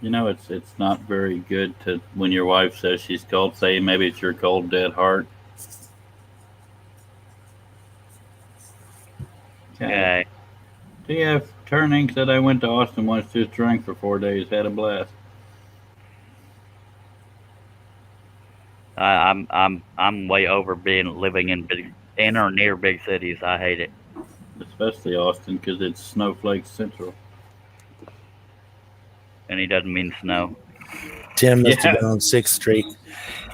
You know, it's not very good to when your wife says she's cold, say maybe it's your cold dead heart.
Okay.
TF Turning said I went to Austin once, just drank for 4 days, had a blast.
I'm way over living in or near big cities. I hate it.
Especially Austin because it's snowflake central.
And he doesn't mean snow.
Tim must
Yeah.
have been on 6th Street.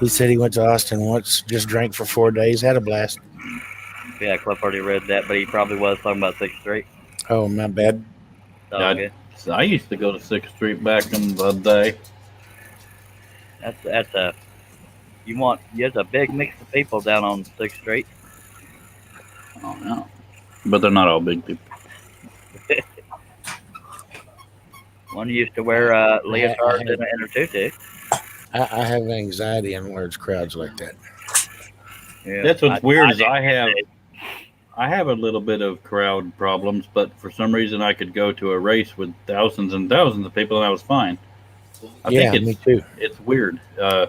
He said he went to Austin once, just drank for 4 days, had a blast.
Yeah, Cliff already read that, but he probably was talking about 6th Street.
Oh, my bad.
So
Yeah,
good.
So I used to go to 6th Street back in the day.
That's a there's a big mix of people down on 6th Street.
Oh, no. But they're not all big people.
One used to wear leotards and a tutu.
I have anxiety in large crowds like that.
Yeah.
That's what's weird is
do.
I have a little bit of crowd problems, but for some reason I could go to a race with thousands and thousands of people and I was fine. I
Yeah,
think
me too.
it's weird. I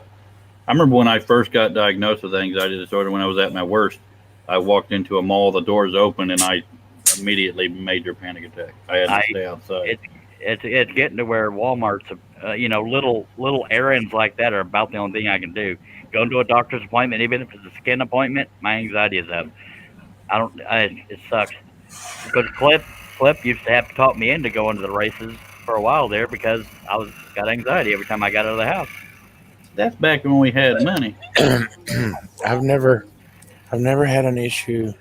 remember when I first got diagnosed with anxiety disorder when I was at my worst. I walked into a mall, the doors open, and I immediately major panic attack. I had to stay outside.
It's getting to where Walmart's, little errands like that are about the only thing I can do. Going to a doctor's appointment, even if it's a skin appointment, my anxiety is up. It sucks. Because Cliff used to have to talk me into going to the races for a while there because I got anxiety every time I got out of the house.
That's back when we had money.
I've never had an issue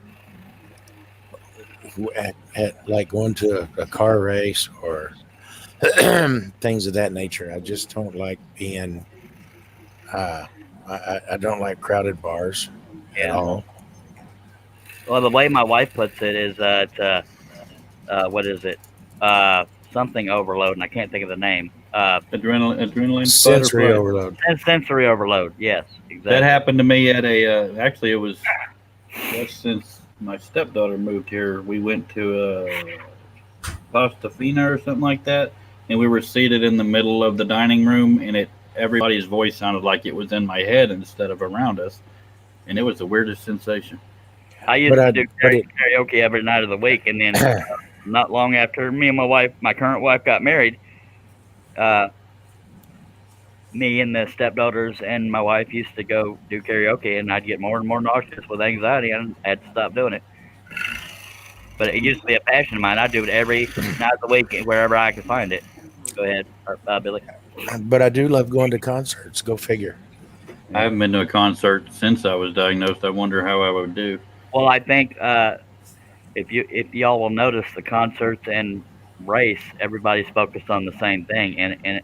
at like going to a car race or things of that nature. I just don't like being. I don't like crowded bars at all.
Well, the way my wife puts it is what is it? Something overload, and I can't think of the name.
Adrenaline
Sensory
butterfly.
overload.
Sensory overload. Yes, exactly.
That happened to me at a. Actually, it was just since my stepdaughter moved here. We went to Costa Fina or something like that, and we were seated in the middle of the dining room, and everybody's voice sounded like it was in my head instead of around us, and it was the weirdest sensation.
I used to do karaoke every night of the week, and then not long after me and my current wife, got married, me and the stepdaughters and my wife used to go do karaoke, and I'd get more and more nauseous with anxiety, and I had to stop doing it. But it used to be a passion of mine. I do it every night of the week, wherever I can find it. Go ahead, Billy.
But I do love going to concerts. Go figure.
I haven't been to a concert since I was diagnosed. I wonder how I would do.
Well, I think if y'all will notice the concerts and race, everybody's focused on the same thing, and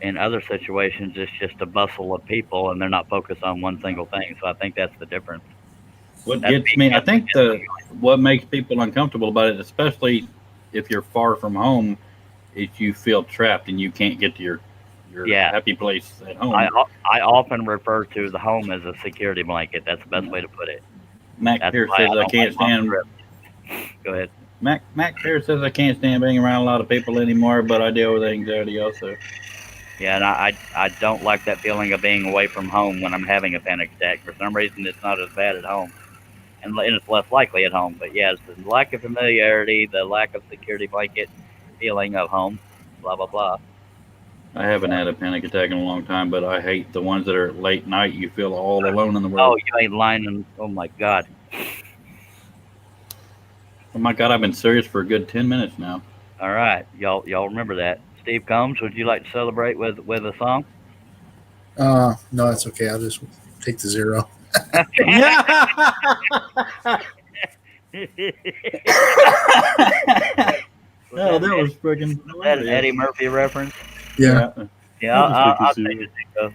in other situations, it's just a bustle of people, and they're not focused on one single thing. So I think that's the difference.
What gets me, I think what makes people uncomfortable about it, especially if you're far from home, you feel trapped and you can't get to your
Yeah.
happy place at home.
I often refer to the home as a security blanket. That's the best way to put it.
Mac
That's
Pierce
why
says I
don't
can't
like long
stand.
trips. Go ahead.
Mac Pierce says I can't stand being around a lot of people anymore, but I deal with anxiety also.
Yeah, and I don't like that feeling of being away from home when I'm having a panic attack. For some reason, it's not as bad at home, and it's less likely at home. But yeah, it's the lack of familiarity, the lack of security blanket feeling of home, blah blah blah.
I haven't had a panic attack in a long time, but I hate the ones that are late night. You feel all alone in the
Oh,
world.
you ain't lying. Oh my God.
Oh my God, I've been serious for a good 10 minutes now.
All right, y'all remember that. Steve Combs, would you like to celebrate with a song?
No, that's okay. I'll just take the 0.
Oh, that was freaking
Is that an Eddie Murphy reference?
Yeah.
Yeah, I'll take
it.
it.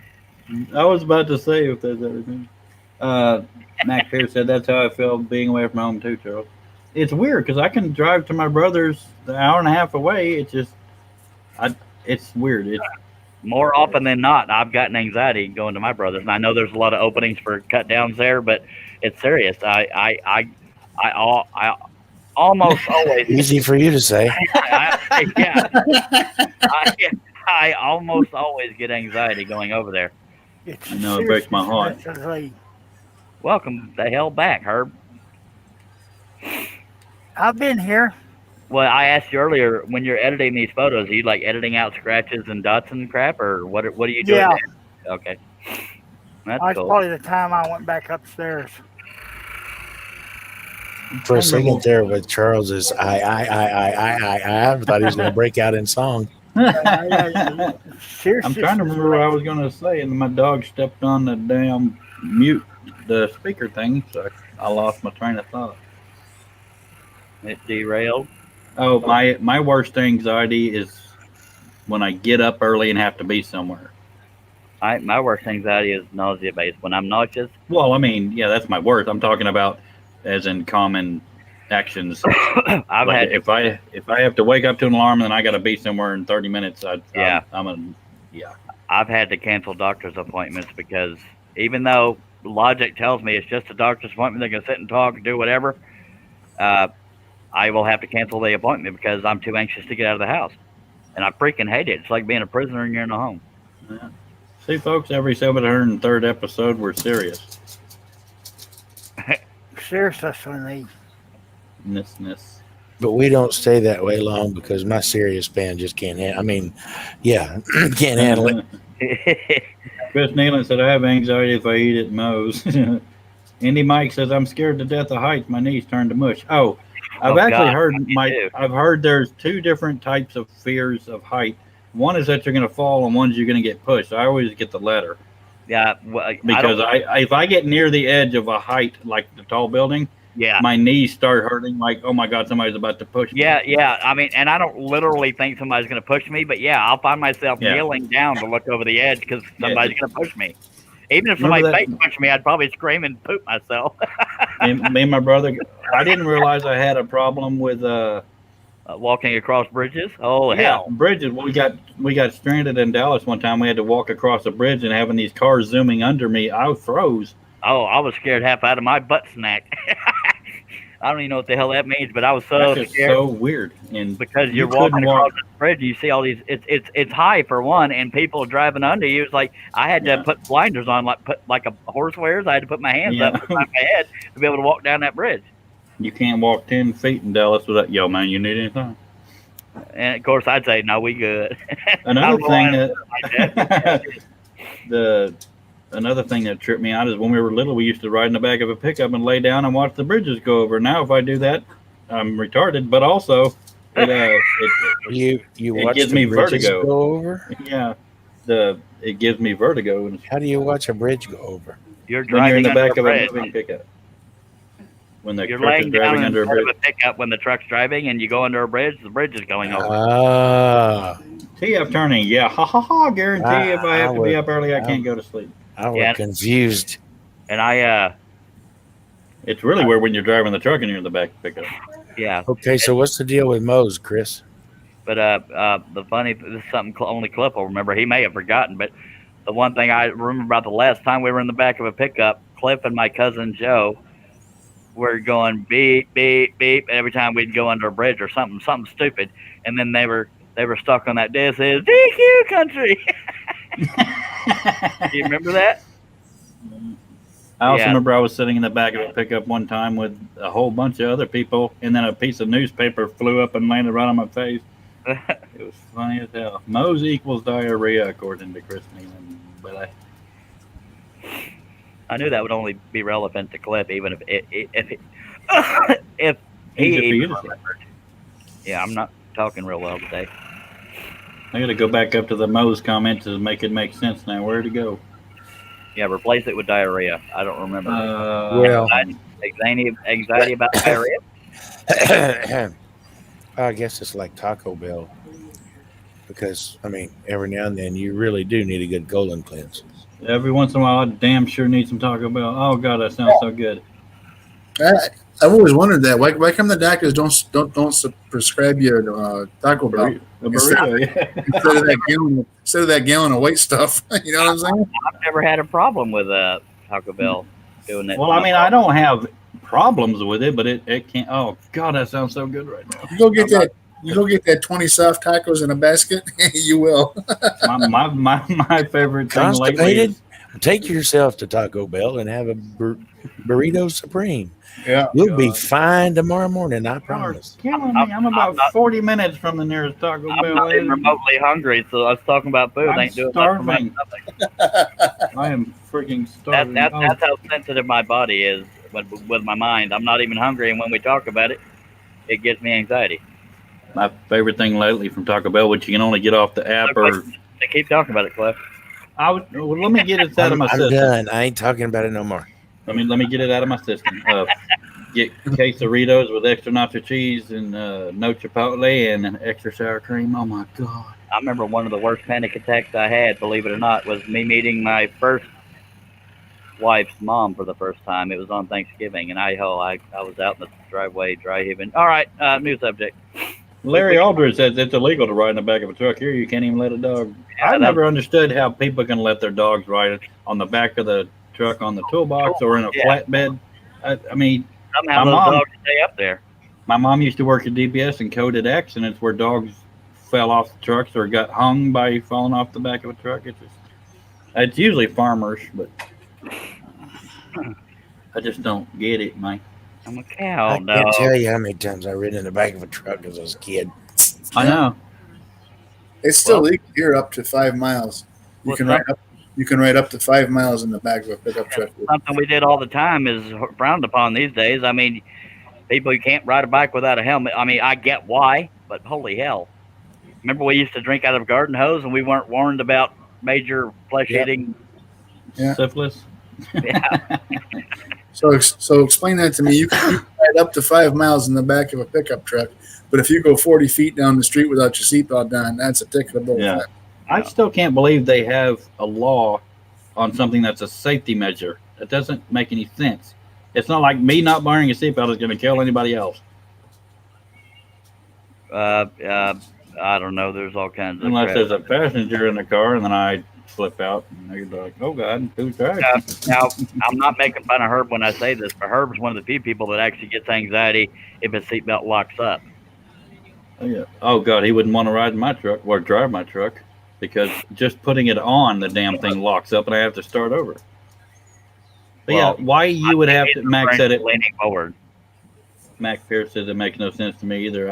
I was about to say if there's everything. Mac Pierce said that's how I feel being away from home too, Charles. It's weird because I can drive to my brother's an hour and a half away. It's just, it's weird. It's,
More often than not, I've gotten anxiety going to my brother's, and I know there's a lot of openings for cut downs there, but it's serious. I almost always
Easy for you to say.
I almost always get anxiety going over there.
It's
I know, it breaks my heart.
seriously-
Welcome the hell back, Herb.
I've been here.
Well, I asked you earlier when you're editing these photos, are you like editing out scratches and dots and crap, or what are you doing?
Yeah.
there? Okay, that's
That's
cool.
probably the time I went back upstairs.
For a second there with Charles's I thought he was going to break out in song.
Seriously,
I'm trying to remember what I was going to say, and my dog stepped on the damn mute, the speaker thing, so I lost my train of thought.
It derailed.
Oh, my worst anxiety is when I get up early and have to be somewhere.
My worst anxiety is nausea based. When I'm nauseous,
Well, I mean, yeah, that's my worst. I'm talking about as in common actions.
I've
Like,
had
if I have to wake up to an alarm and I got to be somewhere in 30 minutes,
Yeah.
yeah.
I've had to cancel doctor's appointments because even though logic tells me it's just a doctor's appointment, they can sit and talk and do whatever. I will have to cancel the appointment because I'm too anxious to get out of the house, and I freaking hate it. It's like being a prisoner and you're in a home.
Yeah. See, folks, every 703rd episode, we're serious.
seriously.
Ness.
But we don't stay that way long because my serious band just can't handle. I mean, yeah, can't handle it.
Chris Nealon said, I have anxiety if I eat at Moe's. Andy Mike says, I'm scared to death of heights. My knees turn to mush. Oh, I've actually
God,
heard
me too.
I've heard there's two different types of fears of height. One is that you're going to fall, and one's you're going to get pushed. I always get the latter
Yeah, well,
because if I get near the edge of a height like the tall building,
yeah,
my knees start hurting. Like, oh my God, somebody's about to push me.
yeah. I mean, and I don't literally think somebody's going to push me, but yeah, I'll find myself
Yeah.
kneeling down to look over the edge because somebody's going to push me. Even if
Remember
somebody
that-
fake punched me, I'd probably scream and poop myself.
Me and my brother, I didn't realize I had a problem with
Walking across bridges. Oh hell!
bridges. We got stranded in Dallas one time. We had to walk across a bridge, and having these cars zooming under me, I froze.
Oh, I was scared half out of my butt snack. I don't even know what the hell that means, but I was so
That's just
scared
so weird. And
because you're
couldn't
walking across the bridge. You see all these. It's high for one, and people driving under you. It's like I had to
Yeah.
put blinders on, like a horse wears. I had to put my hands
Yeah.
up behind my head to be able to walk down that bridge.
You can't walk 10 feet in Dallas without, yo, man, you need anything?
And of course, I'd say, "No, we good."
Another
I'm
thing
rolling
that another thing that tripped me out is when we were little, we used to ride in the back of a pickup and lay down and watch the bridges go over. Now, if I do that, I'm retarded. But also,
You
It
watch
gives
the
me
bridges
vertigo.
go over.
it gives me vertigo when
How do you watch a bridge go over?
You're
you're
driving
in the
under
back
a
of a
bridge.
moving pickup. When the
You're
truck is
laying down
driving
in
under a
front of
bridge.
a pickup when the truck's driving, and you go under a bridge. The bridge is going over.
Ah,
TF turning, yeah, ha ha ha. Guarantee if I have to be up early, I can't go to sleep.
I was
Yeah.
confused.
And I,
It's really weird when you're driving the truck and you're in the back pickup.
yeah,
Okay, so what's the deal with Moe's, Chris?
But this is something only Cliff will remember. He may have forgotten, but the one thing I remember about the last time we were in the back of a pickup, Cliff and my cousin Joe were going beep beep beep every time we'd go under a bridge or something stupid, and then they were stuck on that "This is DQ country." Do you remember that?
I also
Yeah.
remember I was sitting in the back of a pickup one time with a whole bunch of other people, and then a piece of newspaper flew up and landed right on my face. It was funny as hell. Moe's equals diarrhea, according to Chris Nealon. But
I knew that would only be relevant to Cliff, even if if
Easy for
he
you
even
to say.
remembered. Yeah, I'm not talking real well today.
I got to go back up to the Moe's comment to make it make sense now. Where to go?
Yeah, replace it with diarrhea. I don't remember.
Well,
Anxiety about diarrhea.
I guess it's like Taco Bell because I mean, every now and then you really do need a good colon cleanse.
every once in a while, I damn sure need some Taco Bell. Oh God, that sounds so good.
I've always wondered that. Why come the doctors don't prescribe you Taco Bell
A burrito, yeah.
instead of that gallon of white stuff? You know what I'm saying?
I've never had a problem with Taco Bell doing that.
Well, I mean, I don't have problems with it, but it can't. Oh God, that sounds so good right now.
You go get that 20 soft tacos in a basket. You will.
My favorite thing lately
Constipated?
is
Take yourself to Taco Bell and have a burrito supreme.
Yeah.
You'll be fine tomorrow morning, I promise.
killing me. I'm about 40 minutes from the nearest Taco
I'm
Bell.
not even remotely hungry, so I was talking about food.
I'm
Ain't doing much for my
starving.
stomach.
I am freaking starving.
That's how sensitive my body is with my mind. I'm not even hungry, and when we talk about it, it gives me anxiety.
My favorite thing lately from Taco Bell, which you can only get off the app, or
They keep talking about it, Cliff.
well, let me get it out of my
I'm
system.
done. I ain't talking about it no more.
Let me get it out of my system. Get quesadillas with extra nacho cheese and no chipotle and an extra sour cream. Oh my God!
I remember one of the worst panic attacks I had, believe it or not, was me meeting my first wife's mom for the first time. It was on Thanksgiving, and I was out in the driveway dry heaving. All right, new subject.
Larry Aldridge says it's illegal to ride in the back of a truck here. You can't even let a dog.
Yeah,
I've never understood how people can let their dogs ride on the back of the truck on the toolbox or in a
Yeah.
flatbed. I mean,
Somehow
My
those
mom-
dogs stay up there.
my mom used to work at DPS and coded accidents where dogs fell off the trucks or got hung by falling off the back of a truck. It's usually farmers, but I just don't get it, man.
I'm a cow.
I
No,
can't tell you how many times I rid in the back of a truck as I was a kid.
I know.
It's still legal here up to 5 miles. You
What's
can
that?
ride up to 5 miles in the back of a pickup truck.
something we did all the time is frowned upon these days. I mean, people you can't ride a bike without a helmet. I mean, I get why, but holy hell! Remember we used to drink out of a garden hose, and we weren't warned about major flesh-eating.
Yeah.
Syphilis.
Yeah.
So explain that to me. You can ride up to 5 miles in the back of a pickup truck, but if you go 40 feet down the street without your seatbelt on, that's a ticketable
Yeah.
offense.
I still can't believe they have a law on something that's a safety measure. That doesn't make any sense. It's not like me not wearing a seatbelt is going to kill anybody else.
I don't know. There's all kinds of
Unless
crap.
there's a passenger in the car and then I flip out and they're like, oh God, who's driving?
Now, I'm not making fun of Herb when I say this, but Herb is one of the few people that actually gets anxiety if his seatbelt locks up.
Oh, yeah. Oh God, he wouldn't want to ride in my truck or drive my truck because just putting it on, the damn thing locks up and I have to start over. But
Well,
yeah, why you would have to, Mac said it,
Leaning forward.
Mac Pierce says it makes no sense to me either.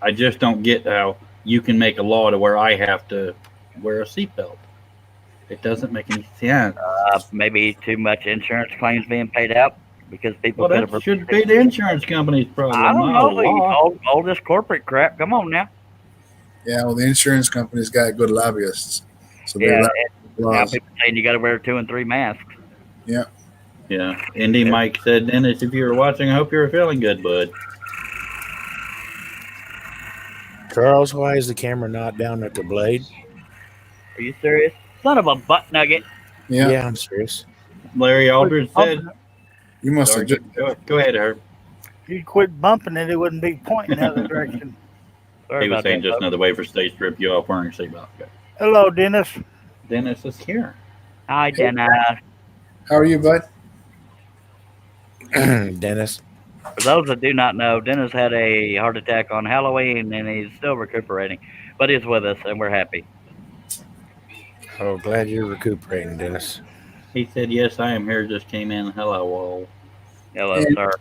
I just don't get how you can make a law to where I have to wear a seatbelt. It doesn't make any sense.
Maybe too much insurance claims being paid out because people
Well,
could
that
have.
should be the insurance company's problem.
I don't
not
know.
a law.
All this corporate crap. Come on now.
Yeah, well, the insurance company's got good lobbyists. So they
Yeah.
write
Now
laws.
people saying you got to wear 2 and 3 masks.
Yeah. Indy Mike said, Dennis, if you were watching, I hope you were feeling good, bud.
Charles, why is the camera not down at the blade?
Are you serious? Son of a butt nugget.
Yeah,
Yeah, I'm serious.
Larry Aldridge said,
you must
sorry,
have just
go ahead, Herb.
If you quit bumping it, it wouldn't be pointing the other direction.
Sorry
He was
about
saying
that,
just
folks.
another way for state strip you off wearing a seatbelt. Okay.
Hello, Dennis.
Dennis is here.
Hi, Dennis.
How are you, bud?
Dennis.
For those that do not know, Dennis had a heart attack on Halloween, and he's still recuperating, but he's with us, and we're happy.
Oh, glad you're recuperating, Dennis.
He said, "Yes, I am here." Just came in. Hello, all.
Hello,
And-
sir.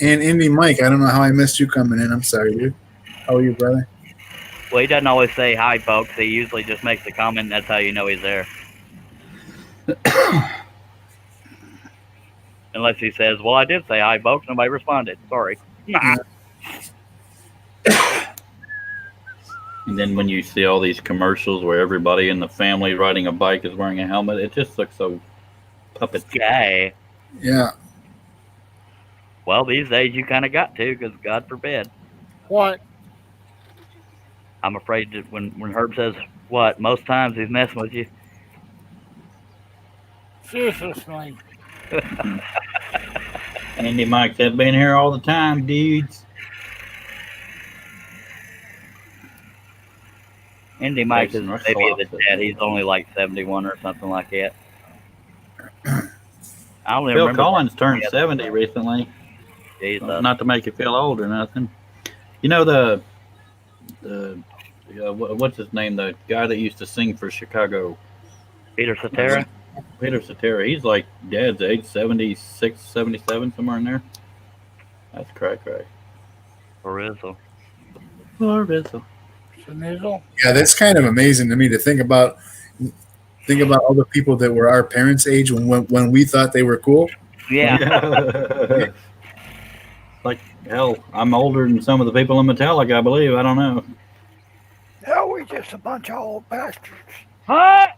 And Indy Mike, I don't know how I missed you coming in. I'm sorry, dude. How are you, brother?
Well, he doesn't always say hi, folks. He usually just makes the comment. That's how you know he's there. Unless he says, "Well, I did say hi, folks. Nobody responded. Sorry."
And then when you see all these commercials where everybody in the family riding a bike is wearing a helmet, it just looks so puppet.
Okay.
Yeah.
Well, these days you kind of got to, because God forbid.
What?
I'm afraid that when Herb says what, most times he's messing with you.
Seriously.
Andy Mike said, "Been here all the time, dudes."
Indy Mike is
Jason Russell
maybe the
outfit.
dad. He's only like 71 or something like that. I don't even
Phil
remember.
Collins turned 70 recently.
Jesus.
Not to make you feel old or nothing. You know what's his name? The guy that used to sing for Chicago,
Peter Cetera.
Peter Cetera. He's like Dad's age, 76, 77, somewhere in there. That's cray.
For real.
Snizzle.
Yeah, that's kind of amazing to me to think about. Think about all the people that were our parents' age when we thought they were cool.
Yeah.
Like, hell, I'm older than some of the people in Metallica, I believe. I don't know.
No, we're just a bunch of old bastards.
Huh?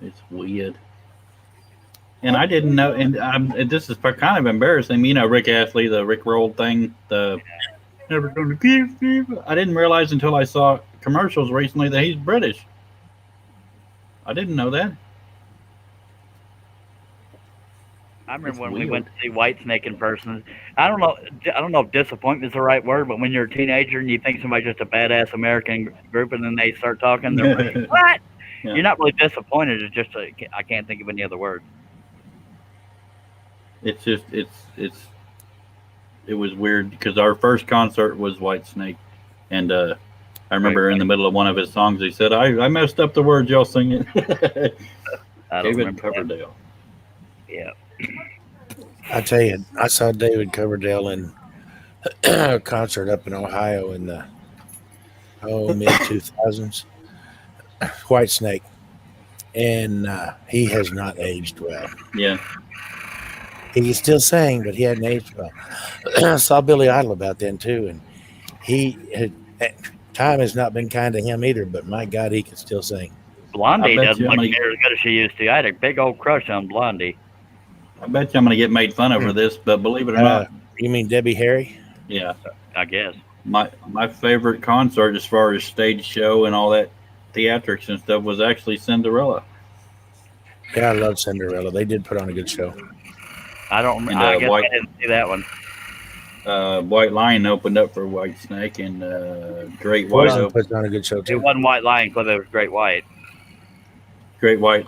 It's weird. And I didn't know, and this is kind of embarrassing. You know, Rick Astley, the Rick Roll thing, the never gonna give you. I didn't realize until I saw commercials recently that he's British. I didn't know that.
I remember
It's
when we
weird.
went to see Whitesnake in person. I don't know if disappointment is the right word, but when you're a teenager and you think somebody's just a badass American group, and then they start talking, they're like, what?
Yeah.
You're not really disappointed. It's just I can't think of any other word.
It's just it was weird because our first concert was Whitesnake, and I remember in the middle of one of his songs he said, "I messed up the words, y'all sing it."
I don't
David
remember that.
Coverdale.
Yeah.
I tell you, I saw David Coverdale in a concert up in Ohio in the mid 2000s. Whitesnake, and he has not aged well.
Yeah,
He can still sing, but he hadn't aged well. I saw Billy Idol about then too, and time has not been kind to him either. But my God, he can still sing.
Blondie
I bet
doesn't
you
look
how
near
many-
as good as she used to. I had a big old crush on Blondie.
I bet you I'm going to get made fun of for this, but believe it or not,
You mean Debbie Harry?
yeah,
I guess.
my favorite concert as far as stage show and all that theatrics and stuff was actually Cinderella.
Yeah, I love Cinderella. They did put on a good show.
I don't remember.
And,
I guess
White-
I didn't see that one.
White Lion opened up for Whitesnake, and Great White
Poison
opened.
puts on a good show
It
too.
wasn't White Lion because it was Great White.
Great White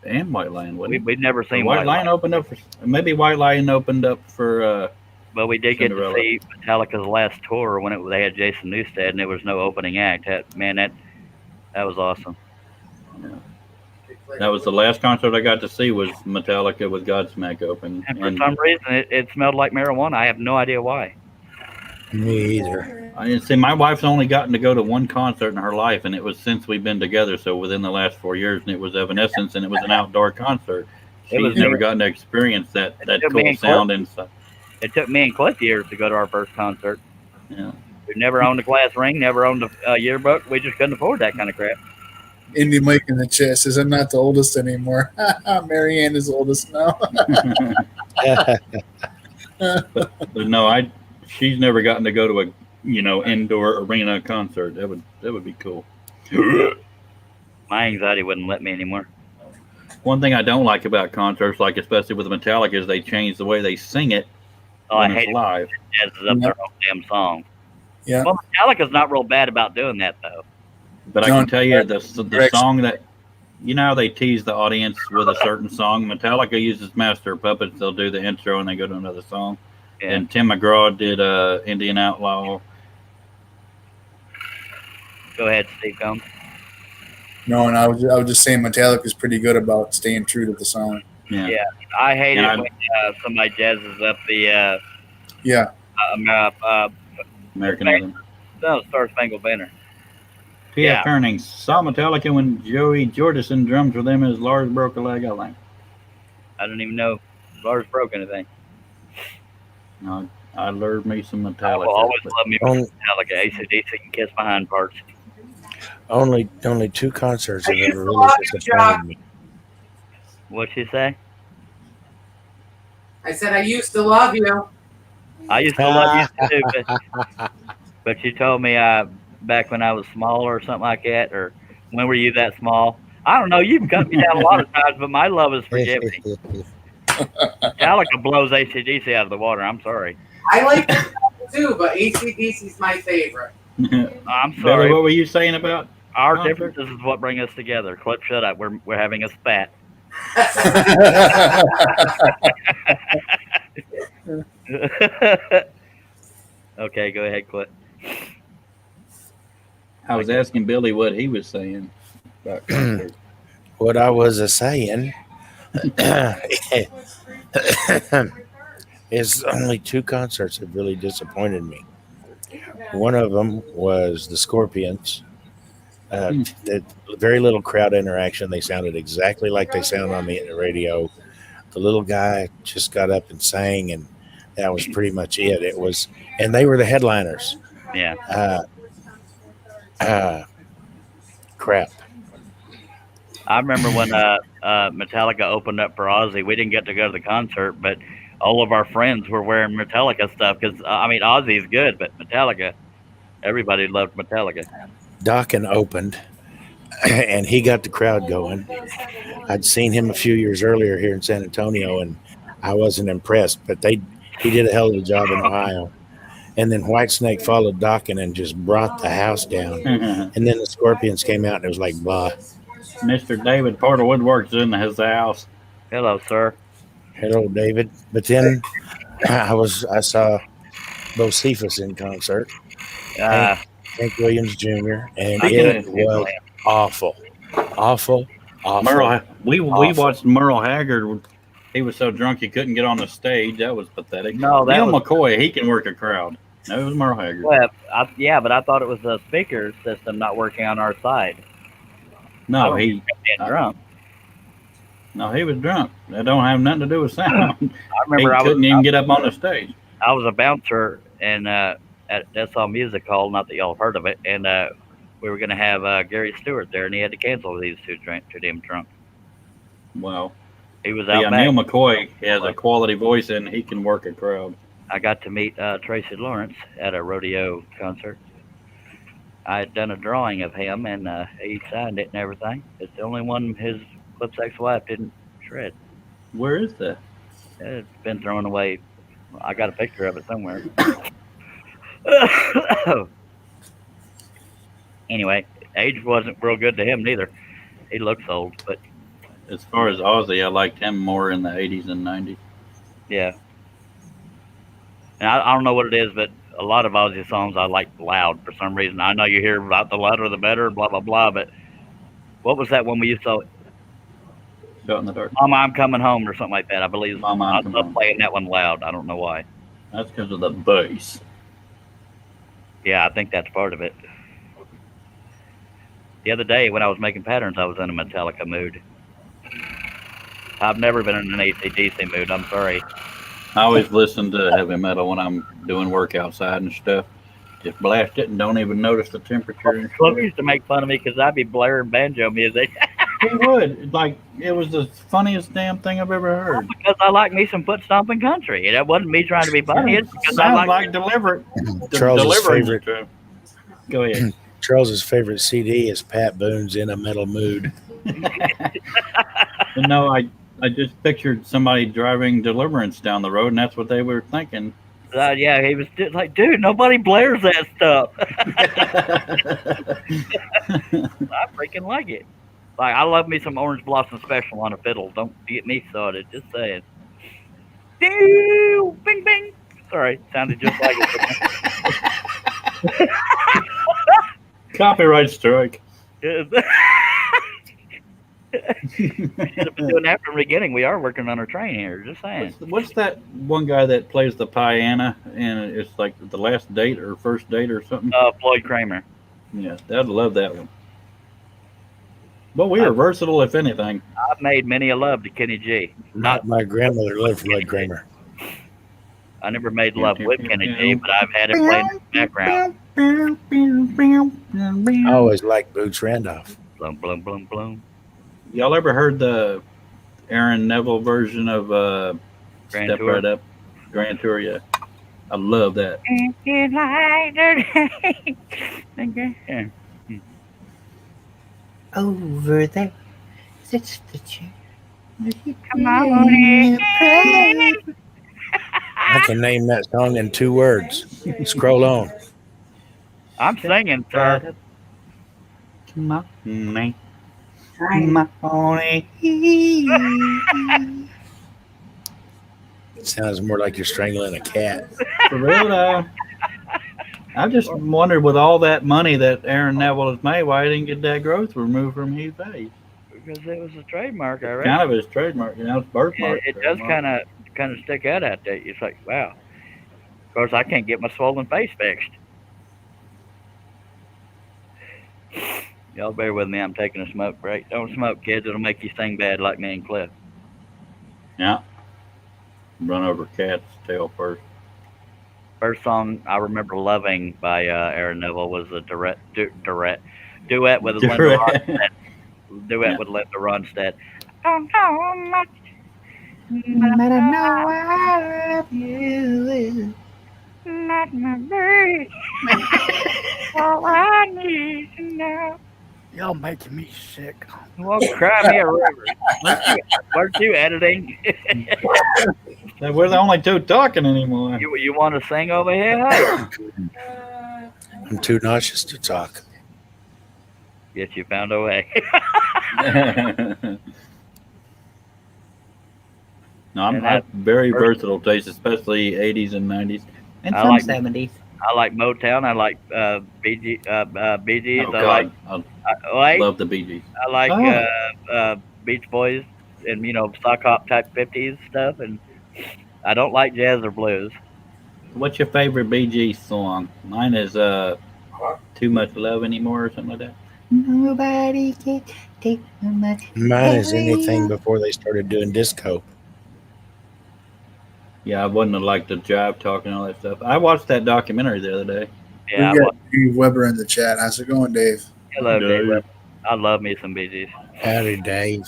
and White Lion, wasn't it?
We'd never seen
White Lion opened up for maybe White Lion opened up for
but we did get to
Cinderella.
see Metallica's last tour when they had Jason Newsted and there was no opening act. That was awesome.
that was the last concert I got to see was Metallica with Godsmack open.
And for
And
some reason, it smelled like marijuana. I have no idea why.
Me either.
I didn't see my wife's only gotten to go to one concert in her life, and it was since we've been together. So within the last 4 years, and it was Evanescence, and it was an outdoor concert. She's
was
never
me.
gotten to experience that
took me
cool
and
sound and stuff.
It took me and Cliff years to go to our first concert.
Yeah.
We never owned a glass ring, never owned a yearbook. We just couldn't afford that kind of crap.
Indy Mike in the chat says, I'm not the oldest anymore. Marianne is oldest now.
But no, she's never gotten to go to a indoor arena concert. That would be cool.
My anxiety wouldn't let me anymore.
One thing I don't like about concerts, like especially with Metallica, is they change the way they sing it
Oh, I
when
hate
it's
it.
live.
Jazzes up their own damn song.
Yeah.
Well, Metallica's not real bad about doing that though.
But I
No,
can tell you the
correct.
song that you know how they tease the audience with a certain song. Metallica uses Master of Puppets. They'll do the intro and they go to another song.
Yeah.
And Tim McGraw did Indian Outlaw.
Go ahead, Steve Combs.
No, and I was just saying Metallica's pretty good about staying true to the song.
Yeah.
Yeah. I hate
And
it
I-
when somebody jazzes up the
Yeah.
American
Okay.
Anthem.
no, Star Spangled Banner.
P.F.
Yeah.
Kearney saw Metallica when Joey Jordison drums with them as Lars broke a leg, I think.
I don't even know if Lars broke anything.
No, I learned me some
I
Metallica.
will always
but
love me
On-
Metallica, AC/DC, and Kiss Behind parts.
Only two concerts have
used
ever
to
really
love you,
disappointed me.
What'd she say?
I said I used to love you.
I used to love you too, but you told me back when I was smaller or something like that, or when were you that small? I don't know. You've cut me down a lot of times, but my love is forgiving. Metallica blows AC/DC out of the water. I'm sorry.
I like the too, but ACDC's my favorite.
I'm
Billy,
sorry.
what were you saying about?
Our
Concert?
differences is what bring us together. Clip, shut up. We're having a spat. Okay, go ahead, Clip.
I was asking Billy what he was saying about concerts.
What I was saying is only two concerts have really disappointed me. One of them was the Scorpions. The very little crowd interaction. They sounded exactly like they sound on the radio. The little guy just got up and sang, and that was pretty much it. It was, and they were the headliners.
Yeah.
Crap.
I remember when Metallica opened up for Ozzy. We didn't get to go to the concert, but all of our friends were wearing Metallica stuff because I mean Ozzy's good, but Metallica, everybody loved Metallica.
Dokken opened, and he got the crowd going. I'd seen him a few years earlier here in San Antonio, and I wasn't impressed, but he did a hell of a job in Ohio. And then Whitesnake followed Dokken and just brought the house down. And then the Scorpions came out, and it was like, blah.
Mr. David Porter Woodwork's in his house.
Hello, sir.
Hello, David. But then I saw Bocephus in concert, Hank Williams Jr., and it was awful.
Merle, we
Awful.
watched Merle Haggard. He was so drunk he couldn't get on the stage. That was pathetic.
No, that
Neil
was-
McCoy, he can work a crowd. No, it was Merle Haggard.
Well, but I thought it was the speaker system not working on our side.
No, he
Drunk.
was drunk. That don't have nothing to do with sound.
I
He
remember
couldn't even get up on the stage.
I was a bouncer and at That's All Music Hall. Not that y'all have heard of it. And we were going to have Gary Stewart there, and he had to cancel. He was too damn drunk.
Well,
He was out
yeah,
back.
Neil McCoy has a quality voice and he can work a crowd.
I got to meet Tracy Lawrence at a rodeo concert. I had done a drawing of him, and he signed it and everything. It's the only one his Clip's ex-wife didn't shred.
Where is that?
It's been thrown away. I got a picture of it somewhere. Anyway, age wasn't real good to him neither. He looks old, but
As far as Ozzy, I liked him more in the 80s and 90s.
yeah. And I don't know what it is, but a lot of Ozzy songs I like loud for some reason. I know you hear about the louder the better, blah, blah, blah, but what was that one we used to,
Shot in the dark.
Mama, I'm Coming Home or something like that, I believe.
Mama, I'm
I
Coming
love
Home.
playing that one loud. I don't know why.
That's because of the bass.
Yeah, I think that's part of it. The other day when I was making patterns, I was in a Metallica mood. I've never been in an AC/DC mood. I'm sorry.
I always listen to heavy metal when I'm doing work outside and stuff. Just blast it and don't even notice the temperature. And
Cliff used to make fun of me because I'd be blaring banjo music
He would. Like, it was the funniest damn thing I've ever heard.
because I like me some foot stomping country. And it wasn't me trying to be funny. It's because I
Sounds
like
like deliberate.
Charles's favorite
Go ahead.
Charles's favorite CD is Pat Boone's "In a Metal Mood."
No, I just pictured somebody driving Deliverance down the road, and that's what they were thinking.
Yeah, he was just like, dude, nobody blares that stuff. I freaking like it. Like, I love me some Orange Blossom Special on a fiddle. Don't get me started. Just saying. Doo, bing, bing. Sorry, sounded just like it.
Copyright strike.
Should have been doing that from the beginning. We are working on our train here. Just saying.
What's that one guy that plays the piano and it's like the last date or first date or something?
Floyd Kramer.
Yeah, I'd love that one. But we are versatile, if anything.
I've made many a love to Kenny G.
Not my grandmother loved Floyd Kramer.
I never made love with Kenny G, but I've had it playing in the background.
I always liked Boots Randolph.
Blum, blum, blum, blum.
Y'all ever heard the Aaron Neville version of
Grand
Step
Tour?
Right Up? Grand Tour, yeah. I love that.
Yeah.
Over there sits the chair.
Come on,
I can name that song in 2 words. Scroll on.
I'm singing, sir.
Come on, man.
It sounds more like you're strangling a cat.
For real, though. I just wondered, with all that money that Aaron Neville has made, why he didn't get that growth removed from his face.
Because it was a trademark, I reckon.
Kind of his trademark, it's birthmark.
It does kind of stick out at that. It's like, wow. Of course, I can't get my swollen face fixed. Y'all bear with me. I'm taking a smoke break. Don't smoke, kids. It'll make you sing bad like me and Cliff.
Yeah. Run over cat's tail first.
First song I remember loving by Aaron Neville was a duet with Linda Ronstadt. Duet with Linda Ronstadt. Don't know much,
But I know I love you.
not my baby. All I need to know.
Y'all making me sick.
Well, cry me a river. Weren't you editing?
We're the only two talking anymore.
You want to sing over here? Hey?
I'm too nauseous to talk.
Yes, you found a way.
No, I'm very versatile taste, especially 80s and 90s. And
I
some
like-
70s.
I like Motown. I like Bee Gees.
Oh,
I like
love the Bee Gees.
I like Beach Boys and sock hop type 50s stuff. And I don't like jazz or blues.
What's your favorite Bee Gees song? Mine is Too Much Love Anymore or something like that.
Nobody can take my
Mine is anything before they started doing disco.
Yeah, I wouldn't have liked the jive talking and all that stuff. I watched that documentary the other day.
Yeah,
We got Dave Weber in the chat. How's it going, Dave?
hello,
Dave.
Dave. I love me some Bee Gees.
Howdy, Dave.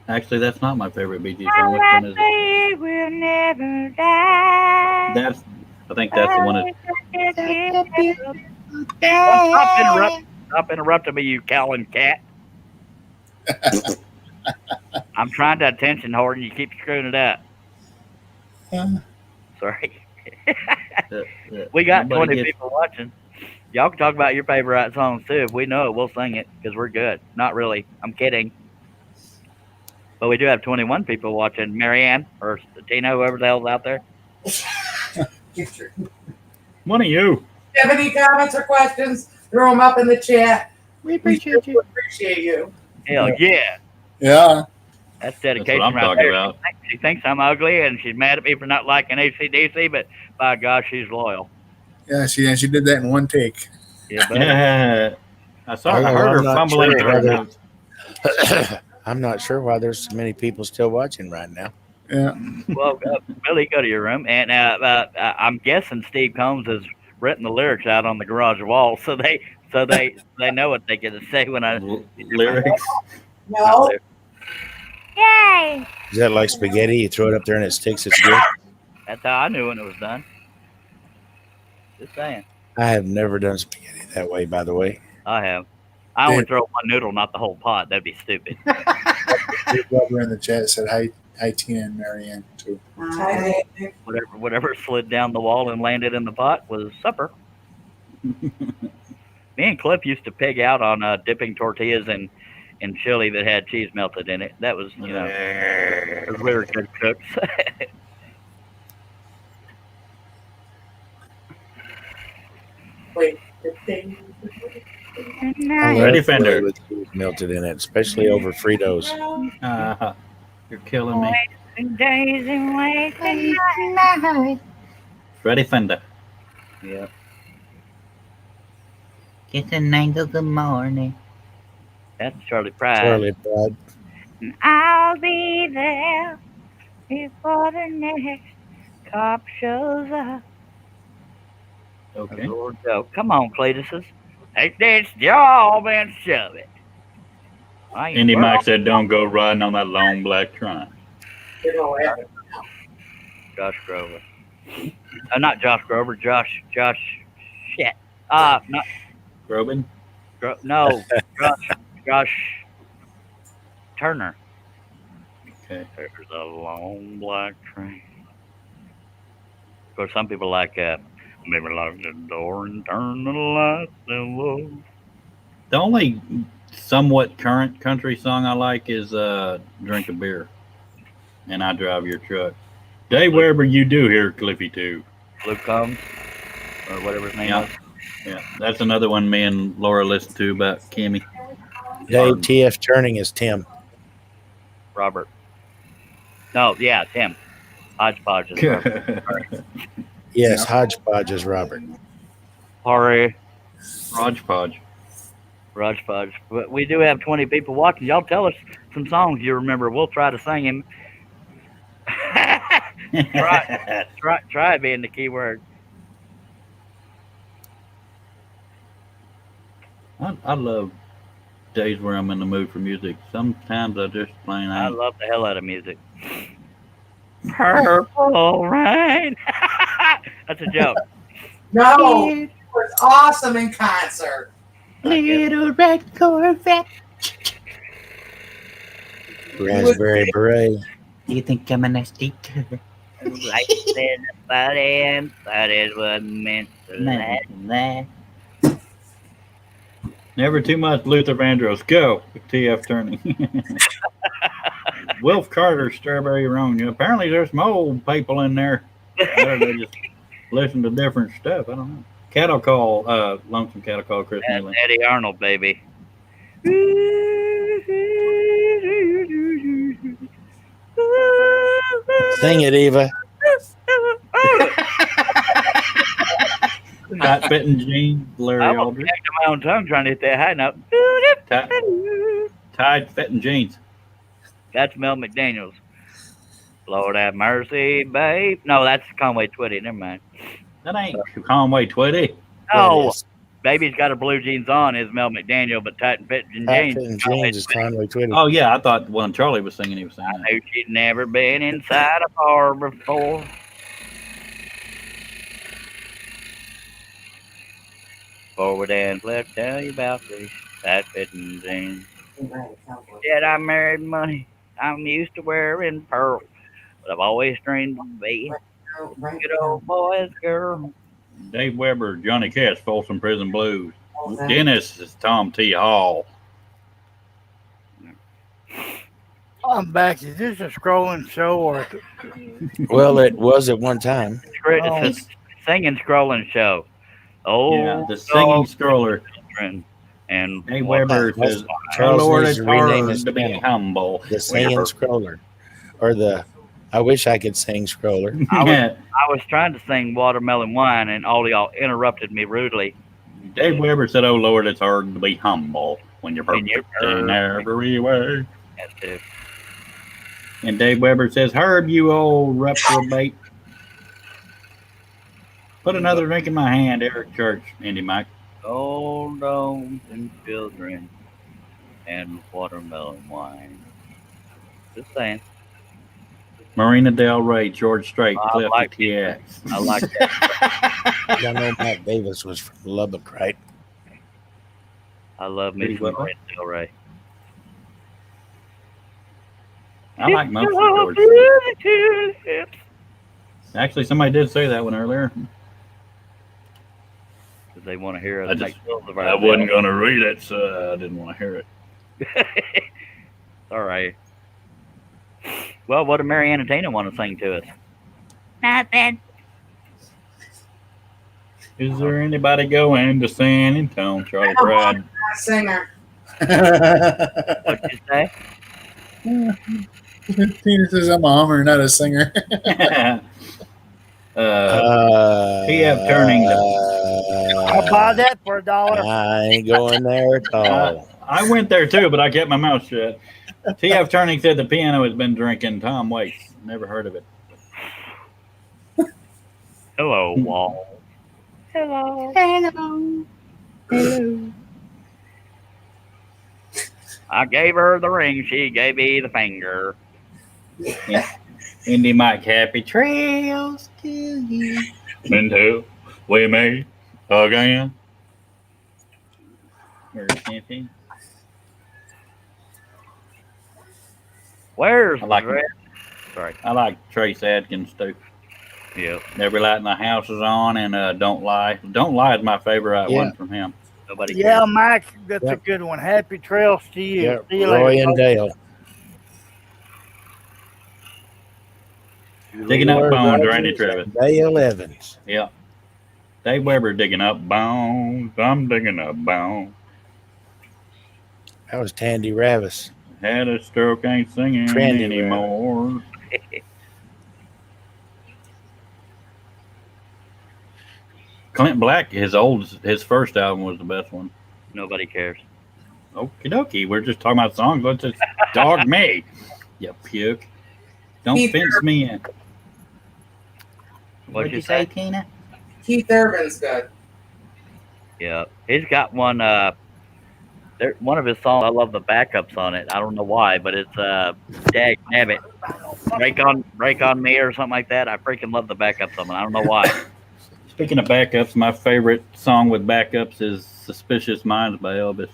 Actually, that's not my favorite Bee Gees song. Which one is it?
Will never die.
I think that's the one that
Stop interrupting me, you Callan cat. I'm trying to attention whore and you keep screwing it up. Sorry. We got
nobody
20
gets-
people watching. Y'all can talk about your favorite songs too. If we know it, we'll sing it because we're good. Not really. I'm kidding. But we do have 21 people watching. Marianne or Tina, whoever the hell's out there.
One of you.
If you have any comments or questions, throw them up in the chat.
We appreciate you.
Appreciate you.
Hell yeah.
Yeah.
That's
That's
dedication
what I'm
right
talking
there.
about.
She thinks I'm ugly and she's mad at me for not liking AC/DC, but by gosh, she's loyal.
Yeah, she did that in one take.
Yeah, but
Yeah. I
I'm
heard her
not
fumbling
sure
through her
whether-
notes.
I'm not sure why there's so many people still watching right now.
Yeah.
well, Billy, go to your room, and I'm guessing Steve Combs has written the lyrics out on the garage wall, so they know what they get to say when I.
Lyrics.
No,
Yay!
Is that like spaghetti? You throw it up there and it sticks. It's good.
That's how I knew when it was done. Just saying.
I have never done spaghetti that way, by the way.
I have. I only throw one noodle, not the whole pot. That'd be stupid.
Big Bubba in the chat said hi Tina and Marianne too.
Hi, Nick.
Whatever slid down the wall and landed in the pot was supper. Me and Cliff used to pig out on dipping tortillas in chili that had cheese melted in it. That was, 'cause we were good cooks.
Wait, the thing.
I love
Ready, Fender.
chili with cheese melted in it, especially over Fritos.
You're killing me.
Days and wasting night.
Ready, Fender.
Yeah.
It's an angel, good morning.
That's Charlie Pride.
Charlie Pride.
I'll be there before the next cop shows up.
Okay.
Lord, go. Come on, Cletuses. Take this job and shove it.
Indy Mike said, "Don't go riding on that long black trunk."
You know what?
Josh Grover. Not Josh Grover. Josh. Shit. Not.
Robin.
No. Josh Turner.
Okay.
There's a long black train. Of course, some people like maybe lock the door and turn the lights down low.
The only somewhat current country song I like is "Drink a Beer," and I drive your truck. Dave Weber, you do here, Cliffy too.
Luke Combs or whatever his name
Yeah.
is.
Yeah, that's another one me and Laura listen to about Kimmy.
Dave TF Turning is Tim.
Robert. No, yeah, Tim. Hodgepodge is Robert.
Yes, Hodgepodge is Robert.
Sorry,
Hodgepodge.
Hodgepodge. But we do have 20 people watching. Y'all tell us some songs you remember. We'll try to sing him. Try being the key word.
I love days where I'm in the mood for music. Sometimes I just plain
I
ain't.
love the hell out of music. Purple rain. That's a joke.
No, it was awesome in concert.
Little red Corvette.
Raspberry Beret.
Do you think I'm a nasty girl?
Like said, somebody and thought it was meant to last.
Never too much Luther Vandross. Go with TF Turning. Wilf Carter, Strawberry Roan. Apparently there's some old people in there. Or they just listen to different stuff. I don't know. Cattle Call, Lonesome Cattle Call, Chris
That's
Nealon.
Eddie Arnold, baby.
Sing it, Eva.
Tight Fitting Jeans, Larry
I was
Aldridge.
back to my own tongue trying to hit that high note.
Tight Fitting Jeans.
That's Mel McDaniels. Lord have mercy, babe. No, that's Conway Twitty. Never mind.
That ain't Conway Twitty.
No, Baby's Got her blue jeans on is Mel McDaniel, but Tight and Fitting
Tight
Jeans.
Fitting Jeans is Conway Twitty.
Oh, yeah, I thought when Charlie was singing, he was
I
singing.
knew she'd never been inside a bar before. Forward and left, tell you about this tight fitting jeans. Yet I married money. I'm used to wearing pearls, but I've always dreamed of being a good old boy's girl.
Dave Weber, Johnny Cash, Folsom Prison Blues. Dennis is Tom T. Hall.
I'm back. Is this a scrolling show or?
Well, it was at one time.
It's a singing, scrolling show. Oh,
Yeah, the singing scroller.
children. And
Dave Weber says,
Charles
Lord,
needs
it's
to rename
hard
his
to be
channel.
humble.
The singing scroller. Or the I wish I could sing scroller.
I was trying to sing Watermelon Wine, and all y'all interrupted me rudely.
Dave Weber said, oh, Lord, it's hard to be humble when you're
When
perfect
you're
in every way.
That's it.
And Dave Weber says, Herb, you old reprobate. Put another drink in my hand, Eric Church, Indy Mike.
Old domes and children and watermelon wine. Just saying.
Marina Del Rey, George Strait,
I
Cliff
like
TX.
I like that.
I know Matt Davis was from Lubbock, right?
I love me
Pretty
some
well.
Marina Del Rey.
I like most of George. Actually, somebody did say that one earlier.
Because they want to hear us
I
make
just-
fun of
I wasn't going to read it, so I didn't want to hear it.
All right. Well, what did Mariana Tina want to sing to us?
Nothing.
Is there anybody going to San Antonio? Charlie Pride.
Singer.
What'd you say?
Tina says I'm a hummer, not a singer.
PF Turning.
I'll buy that for $1.
I ain't going there at all.
I went there too, but I kept my mouth shut. TF Turning said the piano has been drinking Tom Waits. Never heard of it.
Hello, Wall.
Hello.
I gave her the ring. She gave me the finger.
Indy Mike, happy trails to you. Until we meet again. Where's Sniffy?
Where's
I like
the
it.
dress? Sorry.
I like Trace Adkins too.
Yep.
Every Light in the House is on, and Don't Lie. Don't Lie is my favorite
Yeah.
one from him.
Nobody
Yeah,
cares.
Mike, that's a
Yep.
good one. Happy trails to you.
Yep.
See you
Roy
later.
and Dale.
Digging Up
Roy
Bones,
Rogers
Randy Travis.
and Dale Evans.
Yeah. Dave Weber digging up bones. I'm digging up bones.
That was Tandy Ravis.
Had a stroke, ain't singing
Trendy
anymore. Clint Black, his first album was the best one.
Nobody cares.
Okie dokie, we're just talking about songs. Let's just dog me. You puke. Don't
Keith
fence me in.
What'd you say?
Tina?
Keith Urban's good.
Yeah. He's got one one of his songs, I love the backups on it. I don't know why, but it's Dag Nabbit. Break on Me or something like that. I freaking love the backups on it. I don't know why.
Speaking of backups, my favorite song with backups is Suspicious Minds by Elvis.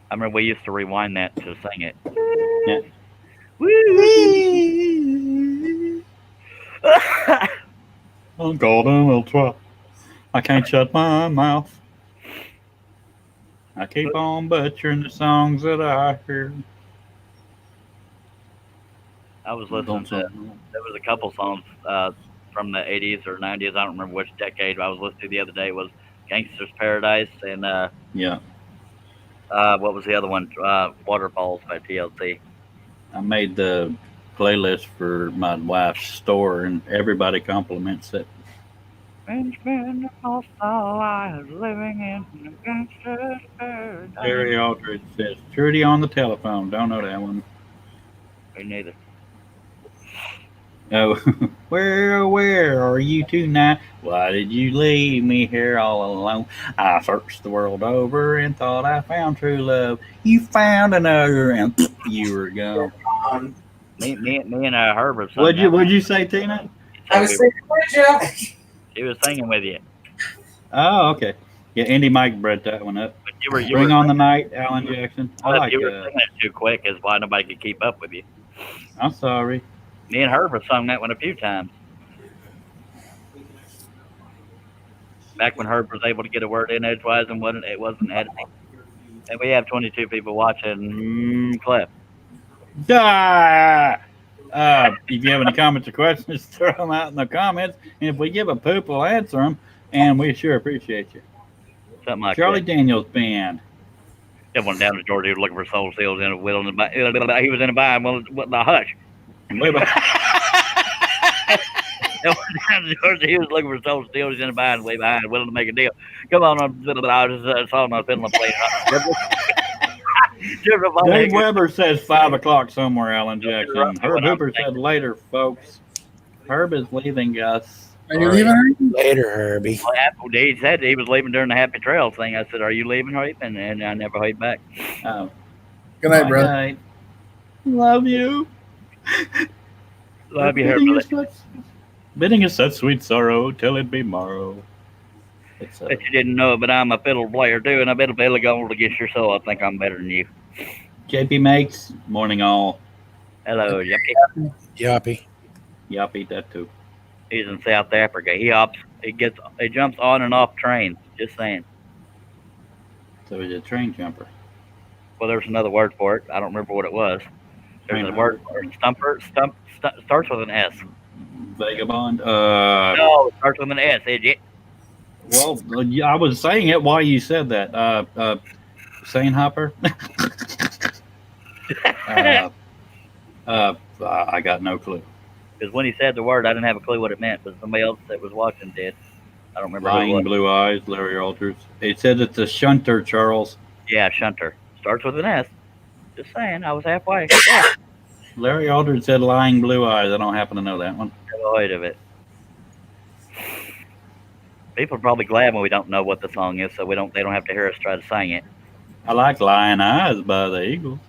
I remember we used to rewind that to sing it.
Yeah. On Golden will try. I can't shut my mouth. I keep on butchering the songs that I hear.
I was listening to, there was a couple songs from the 80s or 90s. I don't remember which decade I was listening to the other day. It was Gangster's Paradise and
Yeah,
what was the other one? Waterfalls by TLC.
I made the playlist for my wife's store, and everybody compliments it.
And spend most our lives living in a gangster's paradise.
Terry Aldridge says, Trudy on the telephone. Don't know that one.
Me neither.
Oh, where are you tonight? Why did you leave me here all alone? I searched the world over and thought I found true love. You found another, and you were gone.
Me and Herbert. sung
What'd
that one.
you say, Tina?
I was singing with you.
She was singing with you.
Oh, okay. Yeah, Indy Mike brought that one up.
But you were
Bring on the Night, Alan Jackson. I
but
like
you were singing it too quick is why nobody could keep up with you.
I'm sorry.
Me and Herbert sung that one a few times. Back when Herbert was able to get a word in edgewise and it wasn't editing. And we have 22 people watching. Clip.
Ah! If you have any comments or questions, throw them out in the comments. And if we give a poop, we'll answer them. And we sure appreciate you.
Something like
Charlie
that.
Daniels Band.
That one down to Georgia. He was looking for soul seals in a wheel in the He was in a bind. Well, the hush.
Way back.
That one down to Georgia. He was looking for soul seals. He's in a bind, way behind, willing to make a deal. Come on, I just saw my fiddle playing.
Dave Weber says 5 o'clock somewhere, Alan Jackson. Herb Hooper said later, folks. Herb is leaving us.
Are you leaving her?
Later, Herbie.
He said he was leaving during the Happy Trail thing. I said, "Are you leaving, Herbie?" And I never heard back.
Oh,
Good night,
good
brother.
night. Love you.
Love you, Herbie.
Bidding is such sweet sorrow till it be morrow. It's
Bet you didn't know, but I'm a fiddle player too, and I bet a fiddle gold against your soul. I think I'm better than you.
JP Makes, morning all.
Hello, Yuppie.
Yappy.
Yup, eat that too.
He's in South Africa. He jumps on and off trains. Just saying.
So he's a train jumper.
Well, there's another word for it. I don't remember what it was. There's a
Train
word for it. Stumper. Starts with an S.
Vagabond.
No, it starts with an S, idiot.
Well, yeah, I was saying it while you said that. Sane Hopper. I got no clue.
Because when he said the word, I didn't have a clue what it meant, but somebody else that was watching did. I don't remember who it
Lying
was.
Blue Eyes, Larry Aldridge. It says it's a shunter, Charles.
Yeah, shunter. Starts with an S. Just saying, I was halfway. Yeah,
Larry Aldridge said Lying Blue Eyes. I don't happen to know that one.
never heard of it. People are probably glad when we don't know what the song is, so they don't have to hear us try to sing it.
I like Lying Eyes by the Eagles.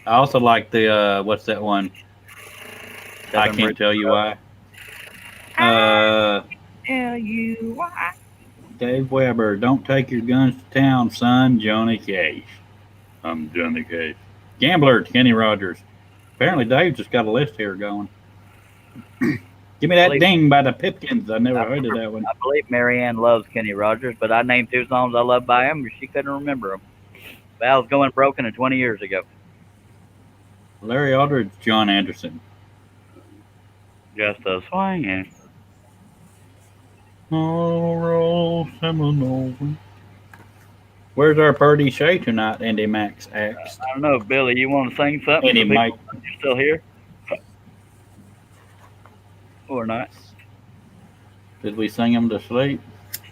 I also like the, what's that one? I can't tell you why.
Tell you why.
Dave Weber, don't take your guns to town, son. Johnny Cash. I'm Johnny Cash. Gambler, Kenny Rogers. Apparently, Dave just got a list here going. Give me that ding by the Pipkins. I never heard of that one.
I believe Marianne loves Kenny Rogers, but I named 2 songs I love by him, but she couldn't remember them. Val's Going Broken 20 years ago.
Larry Aldridge, John Anderson.
Just a swinging.
Roll Seminole. Where's our Purdy Shay tonight? Andy Max asked.
I don't know, Billy, you want to sing something?
Andy Mike.
You still here? Or not?
Did we sing him to sleep?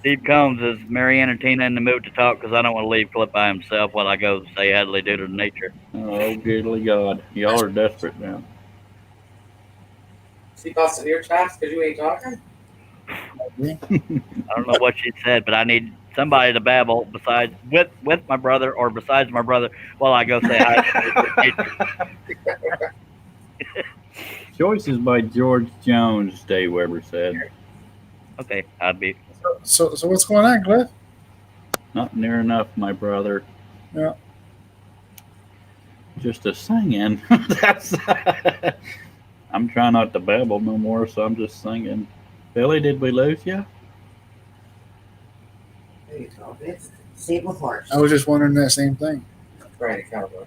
Steve Combs, is Marianne and Tina in the mood to talk? Because I don't want to leave Clip by himself while I go say Adley due to nature.
Oh, goodly God. Y'all are desperate now.
She busted your chops because you ain't talking?
I don't know what she said, but I need somebody to babble besides with my brother or besides my brother while I go say hi.
Choices by George Jones, Dave Weber said.
Okay, I'd be.
So what's going on, Cliff?
Not near enough, my brother.
Yeah.
Just a singing. That's. I'm trying not to babble no more, so I'm just singing. Billy, did we lose you?
There you go. It's Sable Horse.
I was just wondering that same thing.
Right, cowboy.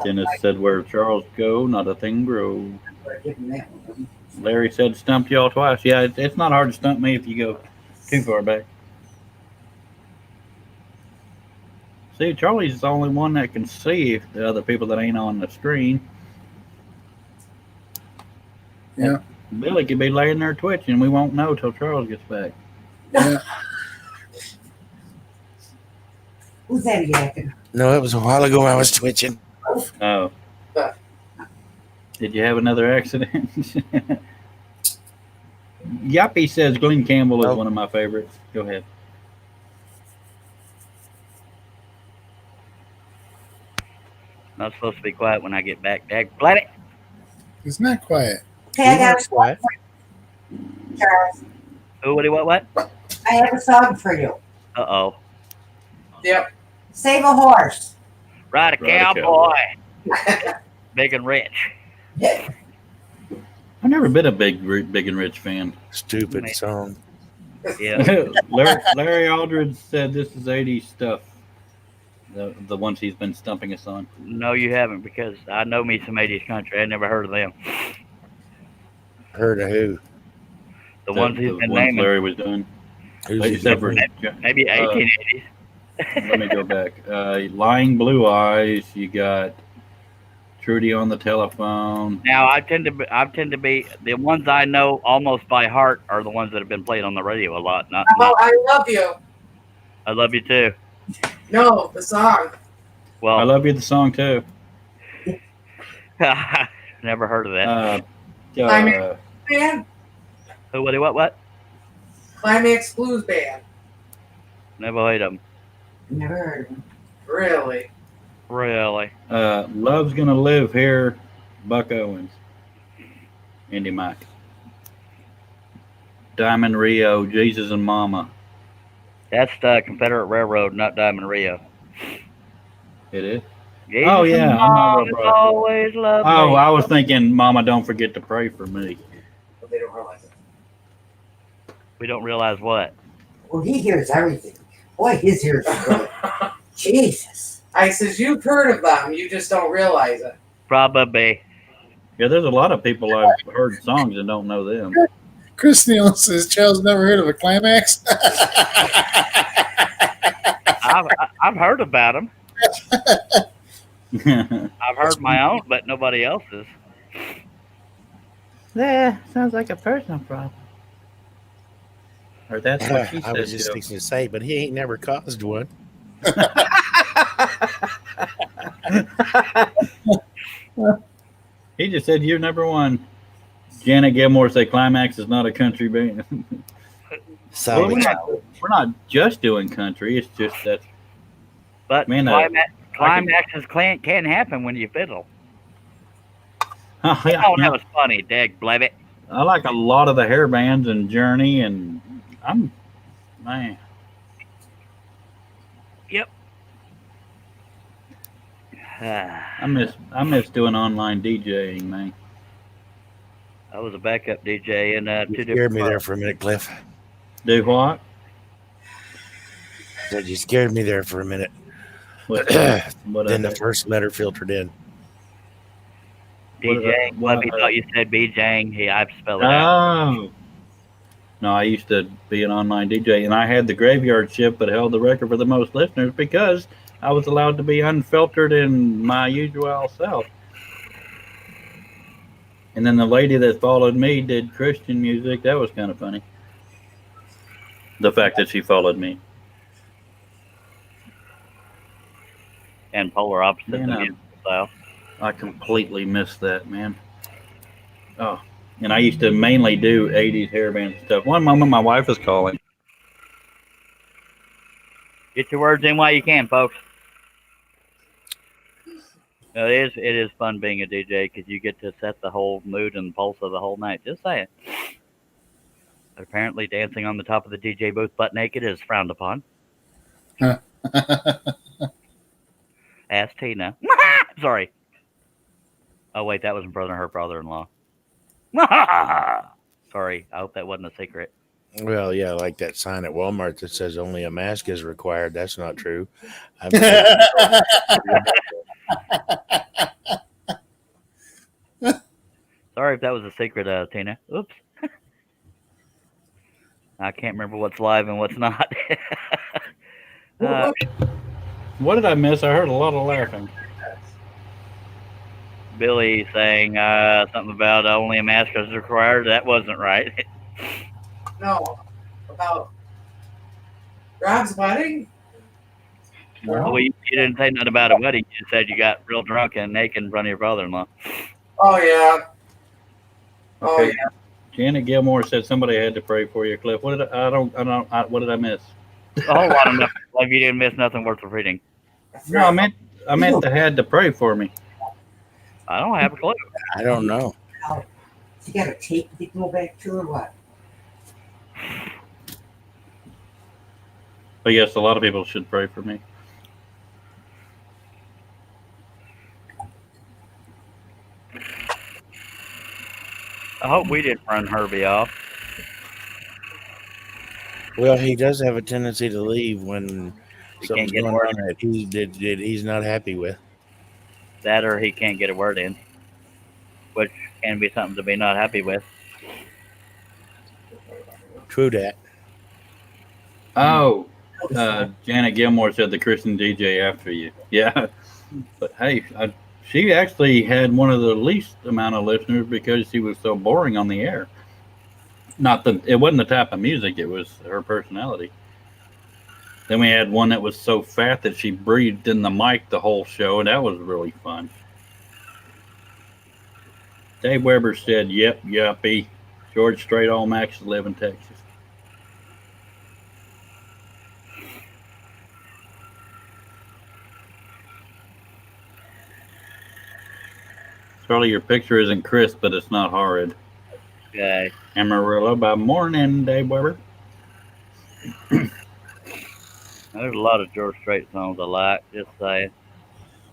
Dennis said, where Charles go, not a thing grow.
Give him that one.
Larry said, stumped y'all twice. Yeah, it's not hard to stump me if you go too far back. See, Charlie's the only one that can see the other people that ain't on the screen.
Yeah.
Billy could be laying there twitching. We won't know till Charles gets back.
Yeah.
Who's that yakking?
No, it was a while ago I was twitching.
Oh. Did you have another accident? Yappy says Glenn Campbell is one of my favorites. Go ahead.
Not supposed to be quiet when I get back. Glad it.
It's not quiet.
Okay, I got a song for you, Charles.
Who? What?
I have a song for you.
Uh-oh.
Yep. Save a horse.
Ride a cowboy. Big and rich.
I've never been a big and rich fan.
Stupid song.
Yeah.
Larry Aldridge said this is 80s stuff. The ones he's been stumping us on.
No, you haven't, because I know me some 80s country. I never heard of them.
Heard of who?
The ones he's been
ones
naming.
Larry was doing.
Who's
Except for,
Maybe 1880s.
let me go back. Lying Blue Eyes. You got Trudy on the Telephone.
Now I tend to be the ones I know almost by heart are the ones that have been played on the radio a lot. Not
I love you.
I love you too.
No, the song.
Well,
I Love You, the song too.
never heard of that.
Band?
Who? What?
Climax Blues Band.
Never heard of them.
Never heard of them. Really?
Really?
Love's Gonna Live Here, Buck Owens. Andy Mike. Diamond Rio, Jesus and Mama.
That's the Confederate Railroad, not Diamond Rio.
It is.
Jesus
Oh,
and
yeah, I'm not
Mom
real
has
bright.
always loved
Oh,
me.
I was thinking, Mama, don't forget to pray for me.
But they don't realize it.
We don't realize what.
Well, he hears everything. Boy, his ears are good. Jesus.
I says, you've heard of them, you just don't realize it.
Probably.
Yeah, there's a lot of people I've heard songs and don't know them.
Chris Neal says Charles never heard of a climax.
I've heard about them. I've heard my own, but nobody else's.
Yeah, sounds like a personal problem.
Or that's what she
I was
said.
just
Joe.
fixing to say, but he ain't never caused one.
He just said you're number one. Janet Gilmore said Climax is not a country band.
So
Well, we're not just doing country. It's just that.
But
Man,
climaxes can happen when you fiddle.
Oh, yeah,
Oh, that was funny, dag blebbit.
I like a lot of the hair bands and Journey, and man. I miss doing online DJing, man.
I was a backup DJ in
you
two
scared
different
me there
clubs.
for a minute, Cliff.
Do what?
Said you scared me there for a minute.
What? what
Then
I
the
do?
first letter filtered in.
DJing.
what
What he
I-
thought you said BJing. He I've spelled it out.
Oh. No, I used to be an online DJ, and I had the graveyard shift, but held the record for the most listeners because I was allowed to be unfiltered in my usual self. And then the lady that followed me did Christian music. That was kind of funny. The fact that she followed me.
And polar opposites
Man,
in musical style.
I completely missed that, man. Oh, and I used to mainly do 80s hairband stuff. One moment, my wife was calling.
Get your words in while you can, folks. No, it is fun being a DJ because you get to set the whole mood and pulse of the whole night. Just saying. But apparently, dancing on the top of the DJ booth butt naked is frowned upon. Ask Tina. Sorry. Oh wait, that was her brother-in-law. Sorry, I hope that wasn't a secret.
Well, yeah, like that sign at Walmart that says only a mask is required. That's not true.
Sorry if that was a secret, Tina. Oops. I can't remember what's live and what's not.
What did I miss? I heard a lot of laughing.
Billy saying something about only a mask is required. That wasn't right.
No, about Rob's wedding?
Well, you didn't say nothing about a wedding. You said you got real drunk and naked in front of your brother-in-law.
Oh, yeah. Oh,
Okay.
yeah.
Janet Gilmore said somebody had to pray for you, Cliff. What did what did I miss?
A whole lot of nothing. Like you didn't miss nothing worth repeating.
No, I meant they had to pray for me.
I don't have a clue.
I don't know.
You got a tape you can go back to or what?
But yes, a lot of people should pray for me.
I hope we didn't run Herbie off.
Well, he does have a tendency to leave when
He
something's
can't get
going
word
on that he's not happy with.
That or he can't get a word in, which can be something to be not happy with.
True that.
Oh, Janet Gilmore said the Christian DJ after you. Yeah, but hey, she actually had one of the least amount of listeners because she was so boring on the air. It wasn't the type of music; it was her personality. Then we had one that was so fat that she breathed in the mic the whole show, and that was really fun. Dave Weber said, "Yep, yuppie." George Strait All Max live in Texas. Charlie, your picture isn't crisp, but it's not horrid.
Okay.
Amarillo by morning, Dave Weber.
There's a lot of George Strait songs I like. Just saying.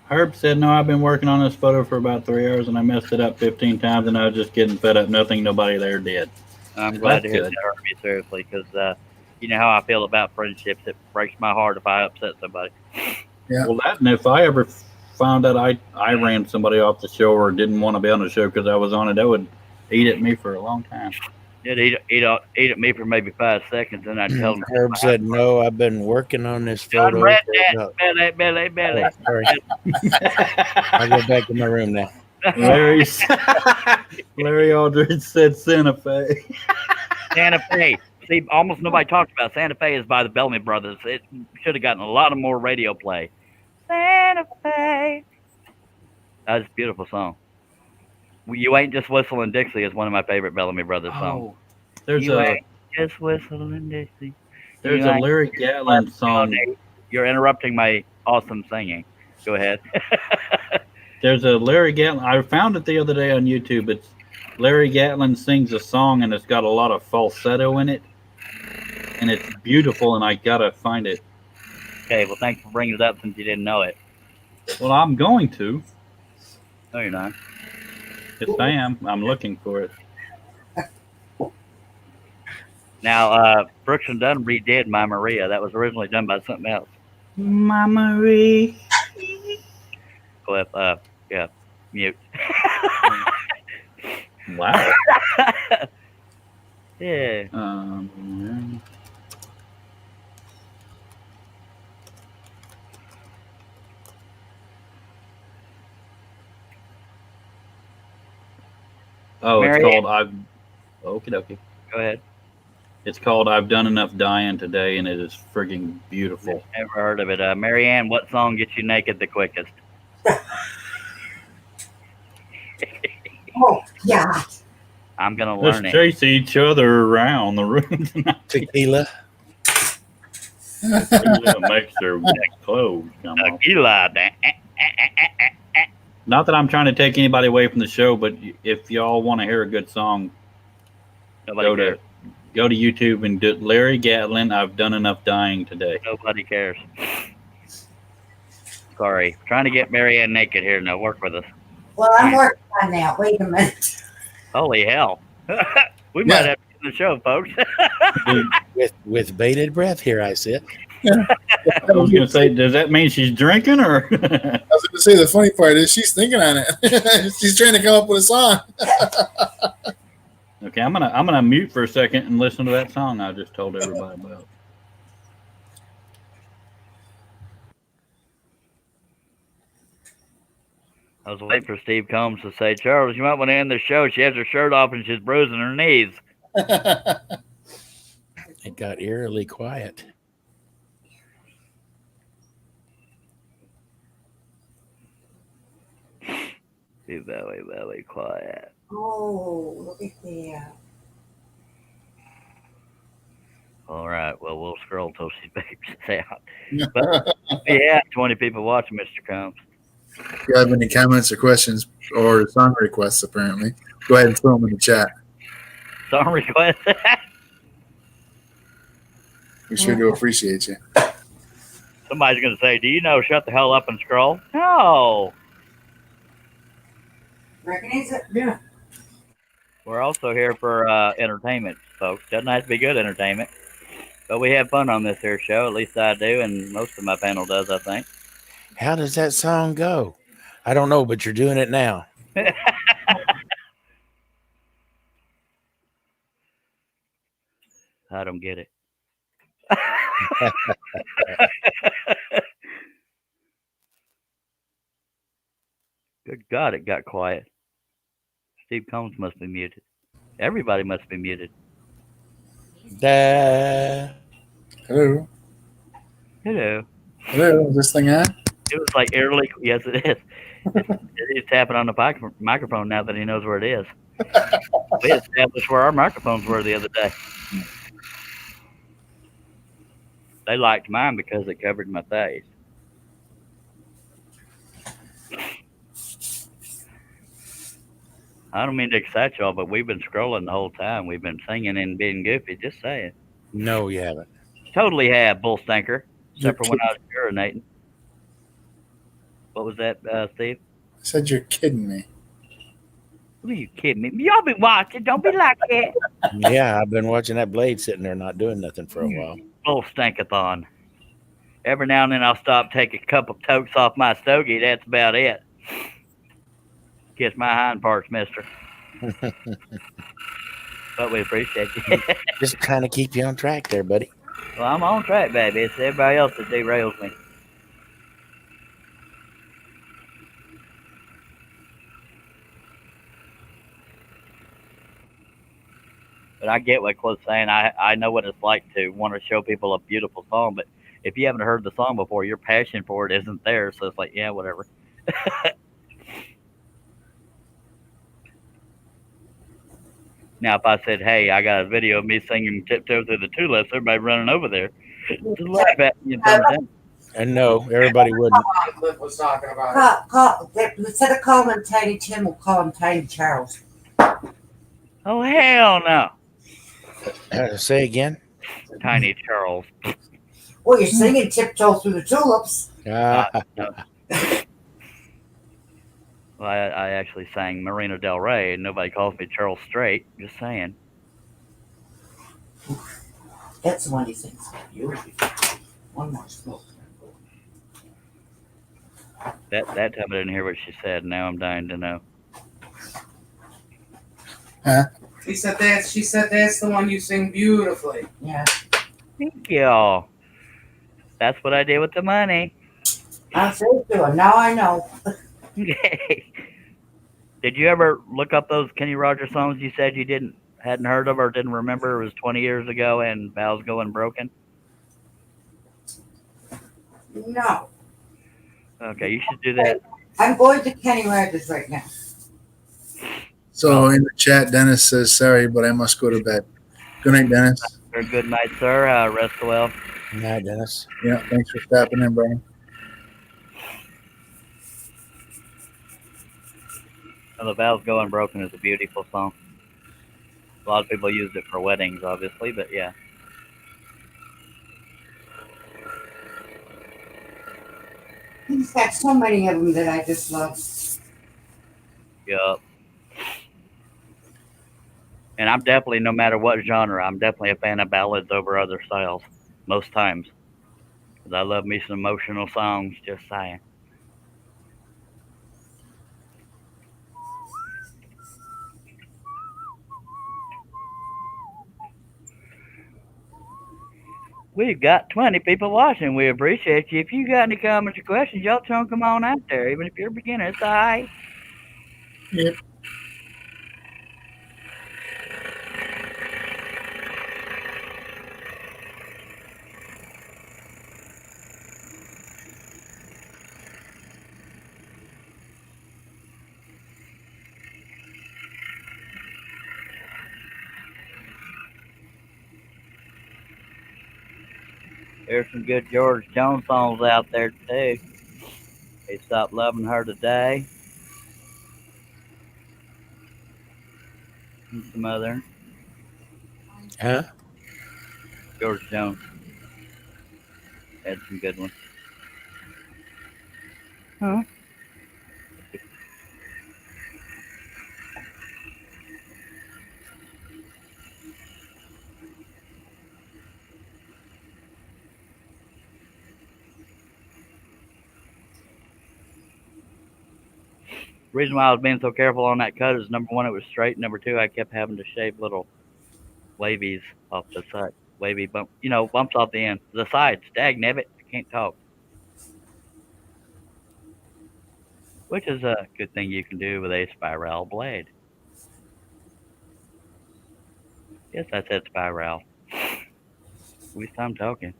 Herb said, no, I've been working on this photo for about 3 hours and I messed it up 15 times and I was just getting fed up. Nothing nobody there did.
I'm glad to hear
That's
that, Herbie, seriously, because you know how I feel about friendships. It breaks my heart if I upset somebody.
Yeah.
Well, that, and if I ever found out I ran somebody off the show or didn't want to be on the show because I was on it, that would eat at me for a long time.
It'd eat at me for maybe 5 seconds, and I'd tell him.
Herb said, no, I've been working on this
John
photo.
read
for
that. Belly.
Oh, sorry. I'll go back in my room now.
Larry Aldridge said Santa Fe.
Santa Fe. See, almost nobody talked about Santa Fe is by the Bellamy Brothers. It should have gotten a lot of more radio play. Santa Fe. That's a beautiful song. You Ain't Just Whistling Dixie is one of my favorite Bellamy Brothers songs.
There's
You
a
ain't just whistling Dixie.
there's
You
a
ain't
Larry Gatlin song.
You're interrupting my awesome singing. Go ahead.
There's a Larry Gatlin. I found it the other day on YouTube. It's Larry Gatlin sings a song and it's got a lot of falsetto in it, and it's beautiful. And I gotta find it.
Okay, well, thanks for bringing it up since you didn't know it.
Well, I'm going to.
No, you're not.
Yes, I am. I'm looking for it.
Now, Brooks and Dunn redid My Maria. That was originally done by something else.
My Marie.
Clip, yeah, mute.
Wow.
Yeah.
Oh,
Mary-
it's called I've. Okie dokie.
Go ahead.
It's called I've Done Enough Dying Today, and it is friggin' beautiful.
Never heard of it. Marianne, what song gets you naked the quickest?
Oh, yeah.
I'm gonna
Let's
learn it.
chase each other around the room tonight.
Tequila.
It makes their clothes come off.
Tequila.
Not that I'm trying to take anybody away from the show, but if y'all want to hear a good song,
Nobody cares.
go to YouTube and do Larry Gatlin. I've Done Enough Dying Today.
Nobody cares. Sorry. Trying to get Marianne naked here. No, work with us.
Well, I'm working on that. Wait a minute.
Holy hell. We might have to end the show, folks.
With bated breath, here I sit.
I was going to say, does that mean she's drinking or?
I was going to say the funny part is she's thinking on it. She's trying to come up with a song.
Okay, I'm gonna mute for a second and listen to that song I just told everybody about.
I was waiting for Steve Combs to say, Charles, you might want to end the show. She has her shirt off and she's bruising her knees.
It got eerily quiet.
Be very, very quiet.
Oh, look at that.
All right. Well, we'll scroll till she beeps out. But yeah, 20 people watching, Mr. Combs.
If you have any comments or questions or song requests, apparently, go ahead and throw them in the chat.
Song request.
We sure do appreciate you.
Somebody's going to say, do you know shut the hell up and scroll? No.
Recognize it? Yeah.
We're also here for entertainment, folks. Doesn't have to be good entertainment. But we have fun on this here show. At least I do, and most of my panel does, I think.
How does that song go? I don't know, but you're doing it now.
I don't get it. Good God, it got quiet. Steve Combs must be muted. Everybody must be muted.
Da.
Hello.
Hello.
Hello. Is this thing on?
It was like eerily. Yes, it is. He's tapping on the microphone now that he knows where it is. We established where our microphones were the other day. They liked mine because it covered my face. I don't mean to excite y'all, but we've been scrolling the whole time. We've been singing and being goofy. Just saying.
No, you haven't.
Totally have, bull stinker. Except for when I was urinating. What was that, Steve?
I said you're kidding me.
Who are you kidding me? Y'all be watching. Don't be like that.
Yeah, I've been watching that blade sitting there not doing nothing for a while.
Full stankathon. Every now and then I'll stop, take a couple of tokes off my stogie. That's about it. Kiss my hind parts, mister. But we appreciate you.
Just trying to keep you on track there, buddy.
Well, I'm on track, baby. It's everybody else that derails me. But I get what Cliff's saying. I know what it's like to want to show people a beautiful song, but if you haven't heard the song before, your passion for it isn't there. So it's like, yeah, whatever. Now, if I said, hey, I got a video of me singing Tiptoe Through the Tulips, everybody running over there. Just laugh at me and thumbs down.
And no, everybody wouldn't.
Cliff was talking about.
Instead of calling him Tiny Tim, we'll call him Tiny Charles.
Oh, hell no.
Say again.
Tiny Charles.
Well, you're singing Tiptoe Through the Tulips.
No. Well, I actually sang Marina Del Rey, and nobody calls me Charles Strait. Just saying.
That's the one he sings. One more smoke.
That time I didn't hear what she said. Now I'm dying to know.
She said that's the one you sing beautifully.
Yeah.
Thank y'all. That's what I did with the money.
I said to him, now I know.
Okay. Did you ever look up those Kenny Rogers songs you said you hadn't heard of or didn't remember? It was 20 years ago and Val's Going Broken.
No.
Okay, you should do that.
I'm going to Kenny Rogers right now.
So in the chat, Dennis says, sorry, but I must go to bed. Good night, Dennis.
Good night, sir. Rest well.
Good night, Dennis.
Yeah, thanks for stopping in, Brian.
Well, the Val's Going Broken is a beautiful song. A lot of people use it for weddings, obviously, but yeah.
He's got so many of them that I just love.
Yup. And I'm definitely, no matter what genre, I'm definitely a fan of ballads over other styles, most times. Because I love me some emotional songs, just saying. We've got 20 people watching. We appreciate you. If you got any comments or questions, y'all chunk them on out there. Even if you're a beginner, it's all right.
Yep.
There's some good George Jones songs out there, too. They Stopped Loving Her Today. And some other.
Huh?
George Jones had some good ones. Huh? The reason why I was being so careful on that cut is, number one, it was straight. Number two, I kept having to shave little wavies off the side. Wavy bump, bumps off the end. The sides. Dag nabbit, I can't talk. Which is a good thing you can do with a spiral blade. Yes, I said spiral. At least I'm talking.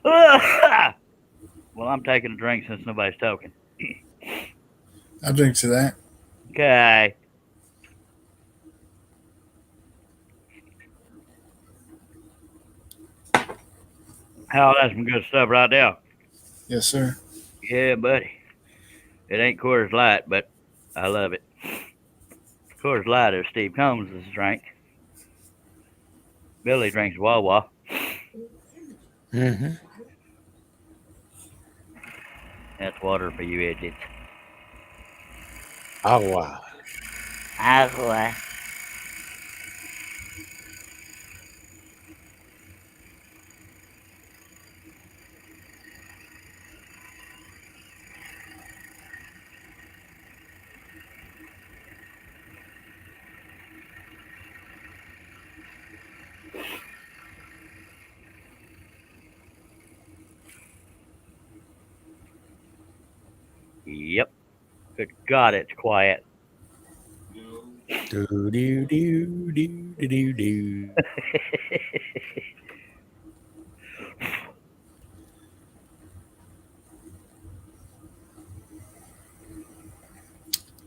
Well, I'm taking a drink since nobody's talking.
I'll drink to that.
Okay. Oh, that's some good stuff right there.
Yes, sir.
Yeah, buddy. It ain't Coors Light, but I love it. Coors Light is Steve Combs' drink. Billy drinks Wawa.
Mm-hmm.
That's water for you idiots.
Agua.
Agua. Yep. Good God, it's quiet.
Do do do do do do do.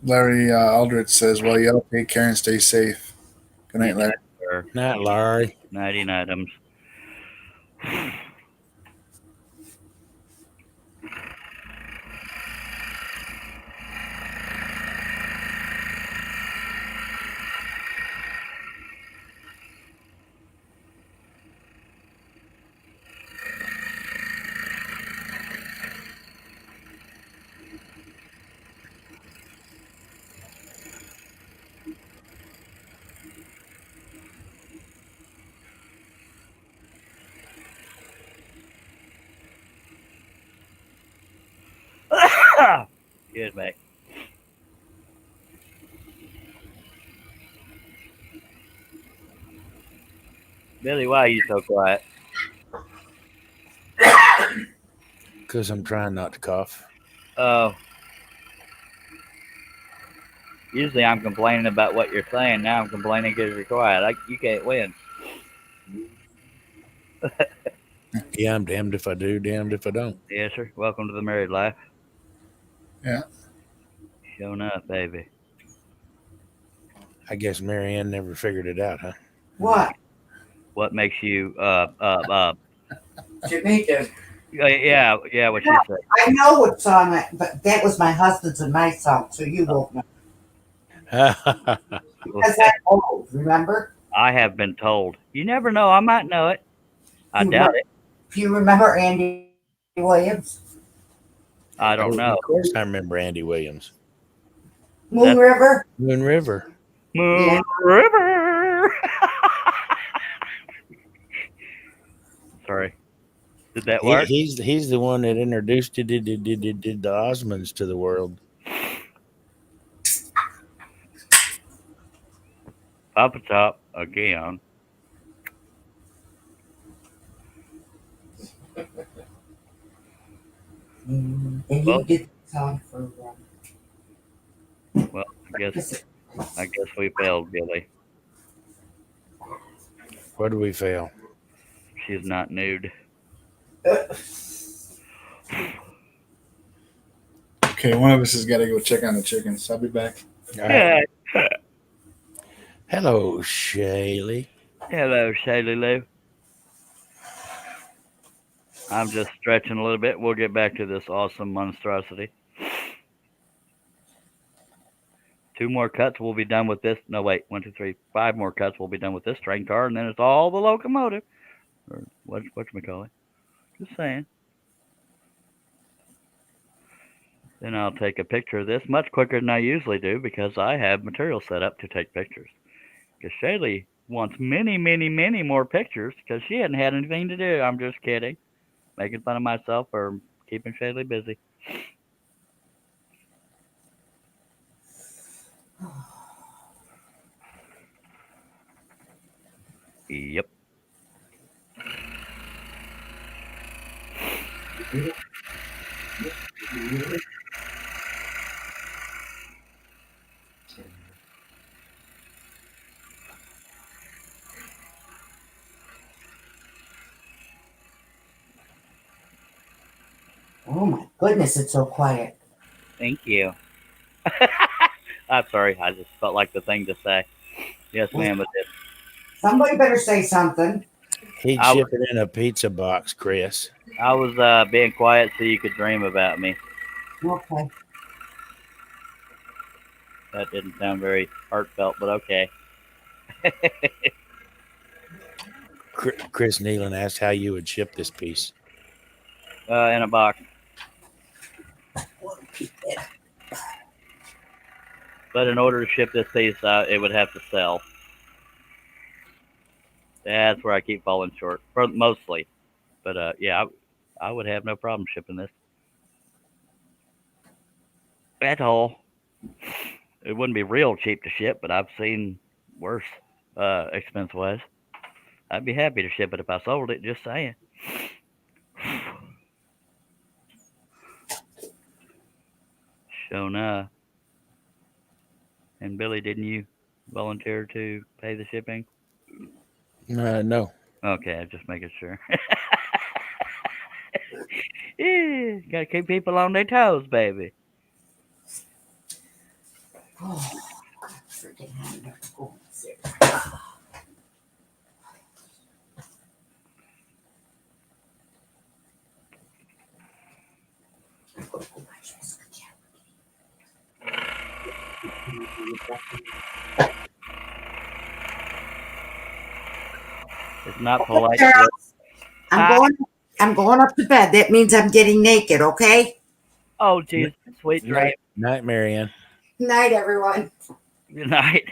Larry Aldrich says, "Well, y'all take care and stay safe." Good night, Larry.
Sir.
Not Larry.
Nighty nightums. Excuse me. Billy, why are you so quiet?
Because I'm trying not to cough.
Oh. Usually I'm complaining about what you're saying. Now I'm complaining because you're quiet. You can't win.
Yeah, I'm damned if I do, damned if I don't.
Yes, sir. Welcome to the married life.
Yeah.
Showing up, baby.
I guess Marianne never figured it out, huh?
What?
What makes you
Jamaican.
yeah, what she said.
I know what song, but that was my husband's and my song, so you won't know. Because I'm old, remember?
I have been told. You never know, I might know it. I
You
doubt it.
Do you remember Andy Williams?
I don't know.
Of course I remember Andy Williams.
Moon River?
Moon River.
Moon
Yeah.
River. Sorry. Did that work?
He's the one that introduced the Osmonds to the world.
Papa Top again.
And
Well-
he did the song for
Well, I guess we failed, Billy.
Where do we fail?
She's not nude.
Okay, one of us has got to go check on the chickens. I'll be back.
All right.
Yeah.
Hello, Shaylee.
Hello, Shaylee Lou. I'm just stretching a little bit. We'll get back to this awesome monstrosity. 2 more cuts, we'll be done with this. No, wait. 1, 2, 3, 5 more cuts, we'll be done with this train car, and then it's all the locomotive. Or whatchamacallit. Just saying. Then I'll take a picture of this much quicker than I usually do because I have material set up to take pictures. Because Shaylee wants many, many, many more pictures because she hadn't had anything to do. I'm just kidding. Making fun of myself for keeping Shaylee busy. Yep.
Oh my goodness, it's so quiet.
Thank you. I'm sorry. I just felt like the thing to say. Yes, ma'am. It did.
Somebody better say something.
He'd
I
ship it in a pizza box, Chris.
I was being quiet so you could dream about me.
Okay.
That didn't sound very heartfelt, but okay.
Chris Nealon asked how you would ship this piece.
In a box. But in order to ship this piece, it would have to sell. That's where I keep falling short, mostly. But yeah, I would have no problem shipping this. At all. It wouldn't be real cheap to ship, but I've seen worse expense-wise. I'd be happy to ship it if I sold it, just saying. Shona. And Billy, didn't you volunteer to pay the shipping?
No.
Okay, I'm just making sure. Yeah, gotta keep people on their toes, baby.
Oh, God, freaking hand. Oh, sick.
It's not polite.
Charles, I'm going up to bed. That means I'm getting naked, okay?
Oh, Jesus, sweet dream.
Night, Marianne.
Night, everyone.
Good night.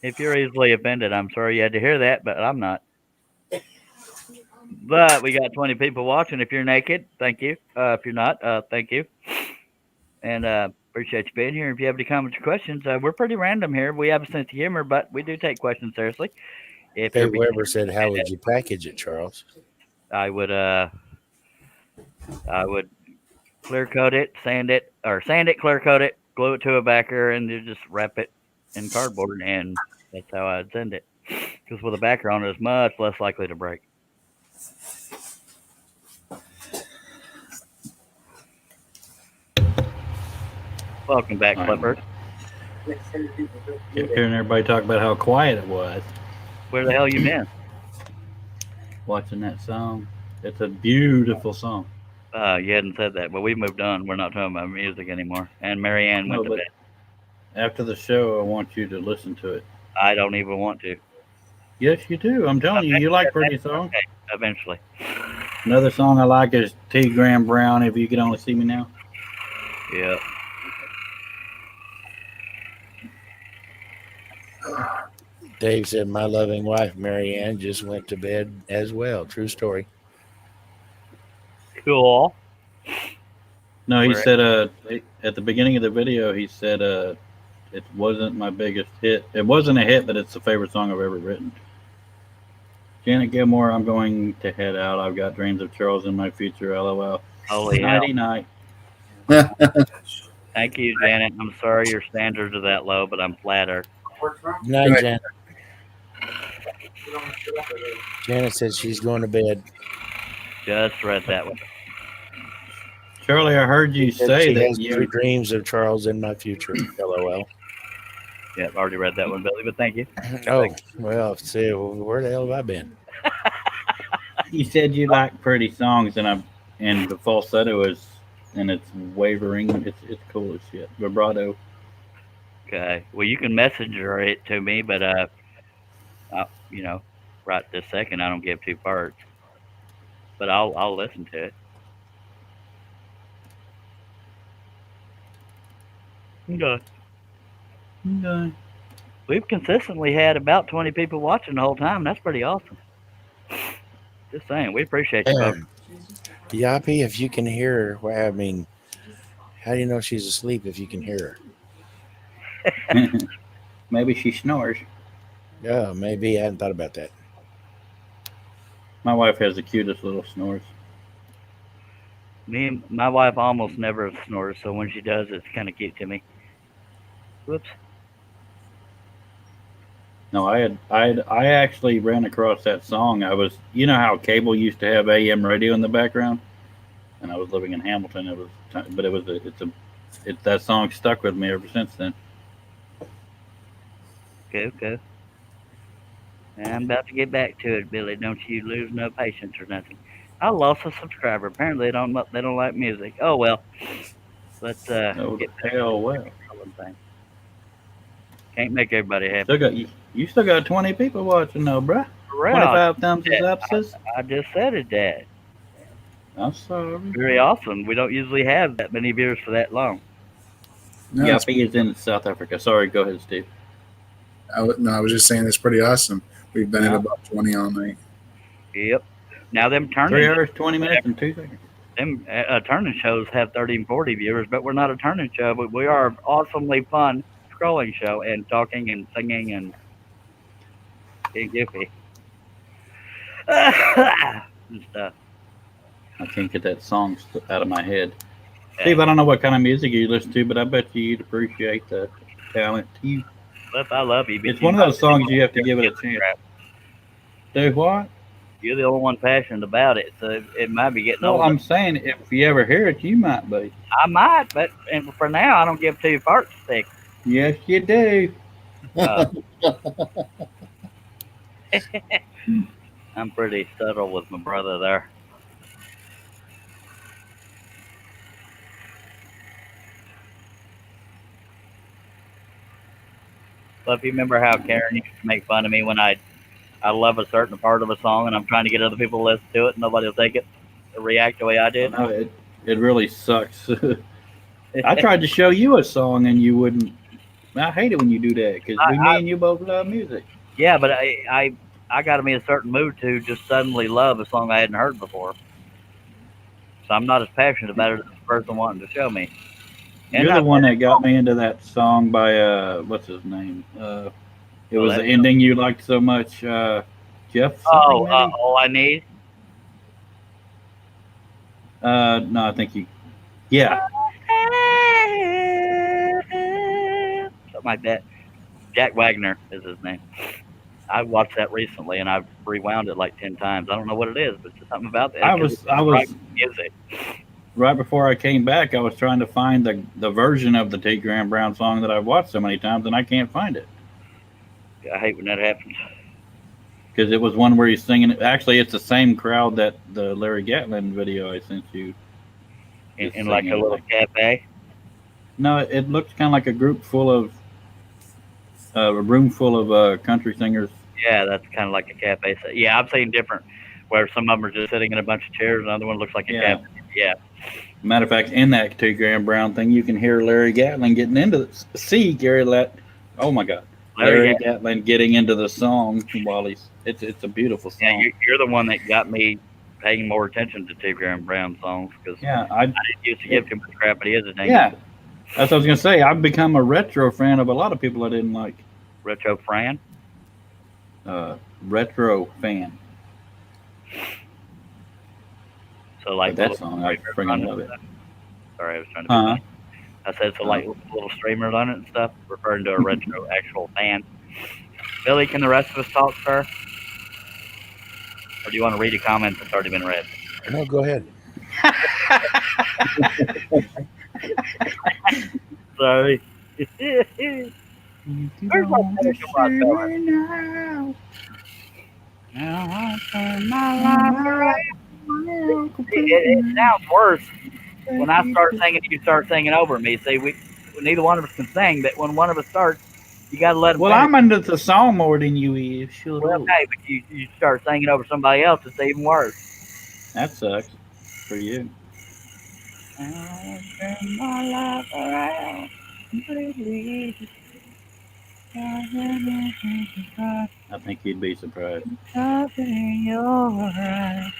If you're easily offended, I'm sorry you had to hear that, but I'm not. But we got 20 people watching. If you're naked, thank you. If you're not, thank you. And appreciate you being here. If you have any comments or questions, we're pretty random here. We have a sense of humor, but we do take questions seriously. If
Dave
you're
Weber said, "How would you package it, Charles?"
I would clear coat it, sand it, clear coat it, glue it to a backer, and then just wrap it in cardboard, and that's how I'd send it. Because with a backer on it, it's much less likely to break. Welcome back, Clifford.
Kept hearing everybody talk about how quiet it was.
Where the hell you been?
Watching that song. It's a beautiful song.
You hadn't said that, but we moved on. We're not talking about music anymore. And Marianne went to bed.
After the show, I want you to listen to it.
I don't even want to.
Yes, you do. I'm telling you, you like pretty songs.
Okay, eventually.
Another song I like is T. Graham Brown, If You Could Only See Me Now.
Yeah.
Dave said, "My loving wife, Marianne, just went to bed as well." True story.
Cool.
No, he
Correct.
said at the beginning of the video, he said it wasn't my biggest hit. It wasn't a hit, but it's the favorite song I've ever written. Janet Gilmore, I'm going to head out. I've got dreams of Charles in my future. LOL.
Holy hell.
Nighty night.
Thank you, Janet. I'm sorry your standards are that low, but I'm flattered.
Night,
Right.
Janet. Janet said she's going to bed.
Just read that one.
Charlie, I heard you
Said
say
she
that
has
you.
dreams of Charles in my future. LOL.
Yeah, I've already read that one, Billy, but thank you.
Oh, well, see, where the hell have I been?
You said you like pretty songs, and the falsetto is, and it's wavering. It's cool as shit. Vibrato.
Okay. Well, you can messenger it to me, but right this second, I don't give two parts. But I'll listen to it. Okay.
Okay.
We've consistently had about 20 people watching the whole time. That's pretty awesome. Just saying, we appreciate you, folks.
Yappy, if you can hear her, well, I mean, how do you know she's asleep if you can hear her?
Maybe she snores.
Yeah, maybe. I hadn't thought about that.
My wife has the cutest little snores.
My wife almost never snores, so when she does, it's kind of cute to me. Whoops.
No, I actually ran across that song. You know how cable used to have AM radio in the background, and I was living in Hamilton. That song stuck with me ever since then.
Okay. And I'm about to get back to it, Billy. Don't you lose no patience or nothing. I lost a subscriber. Apparently, they don't like music. Oh well. Let's
Oh,
get
hell well.
thing. Can't make everybody happy.
You still got 20 people watching though, bruh.
Corral.
25 thumbs is up, sis.
I just said it, Dad.
I'm sorry.
Very awesome. We don't usually have that many viewers for that long.
No,
Yeah,
it's-
he is in South Africa. Sorry, go ahead, Steve.
no, I was just saying it's pretty awesome. We've been at
Yeah.
about 20 all night.
Yep. Now them
3
turning
hours, 20 minutes, and 2 seconds.
them turning shows have 30 and 40 viewers, but we're not a turning show. But we are an awesomely fun scrolling show and talking and singing and being goofy and stuff.
I can't get that song out of my head. Steve, I don't know what kind of music you listen to, but I bet you'd appreciate the talent.
Cliff, I love you. but
It's
you
one of
might
those songs you have to
be
give it a
getting
chance.
crap.
Do what?
You're the only one passionate about it, so it might be getting
No,
older.
I'm saying if you ever hear it, you might be.
I might, but and for now, I don't give two farts sticks.
Yes, you do.
I'm pretty subtle with my brother there. So if you remember how Karen used to make fun of me when I love a certain part of a song and I'm trying to get other people to listen to it and nobody will take it or react the way I did.
No, it really sucks. I tried to show you a song and you wouldn't. I hate it when you do that because me and you both love music.
Yeah, but I got me in a certain mood to just suddenly love a song I hadn't heard before. So I'm not as passionate about it as the person wanting to show me. And
You're the one that got me into that song by what's his name? It was the ending you liked so much. Jeff.
Oh,
something, maybe?
All I Need.
No, I think you. Yeah.
Something like that. Jack Wagner is his name. I watched that recently and I've rewound it like 10 times. I don't know what it is, but it's something about that.
I was
music.
right before I came back. I was trying to find the version of the T. Graham Brown song that I've watched so many times, and I can't find it
I hate when that happens.
because it was one where he's singing. Actually, it's the same crowd that the Larry Gatlin video I sent you.
In like a little cafe.
No, it looks kind of like a group full of a room full of country singers.
Yeah, that's kind of like a cafe. Yeah, I've seen different where some of them are just sitting in a bunch of chairs, another one looks like a cafe. Yeah.
Matter of fact, in that T. Graham Brown thing, you can hear Larry Gatlin getting into oh my God, Larry Gatlin getting into the song while it's a beautiful song.
Yeah, you're the one that got me paying more attention to T. Graham Brown songs because I didn't used to give too much crap, but he is a dang.
Yeah, that's what I was gonna say. I've become a retro fan of a lot of people I didn't like.
Retro fan.
Retro fan.
So like
But that song, I freaking love it.
Sorry, I was trying to. I said so like little streamers on it and stuff, referring to a retro actual fan. Billy, can the rest of us talk, sir? Or do you want to read a comment that's already been read?
No, go ahead.
Sorry. Where's my it sounds worse when I start singing. You start singing over me. See, we neither one of us can sing, but when one of us starts, you got to let them.
Well, I'm into the song more than you is. Sure.
Well, okay, but you start singing over somebody else, it's even worse.
That sucks for you.
I'll turn my life around completely.
I think you'd be surprised.
Something in your eyes.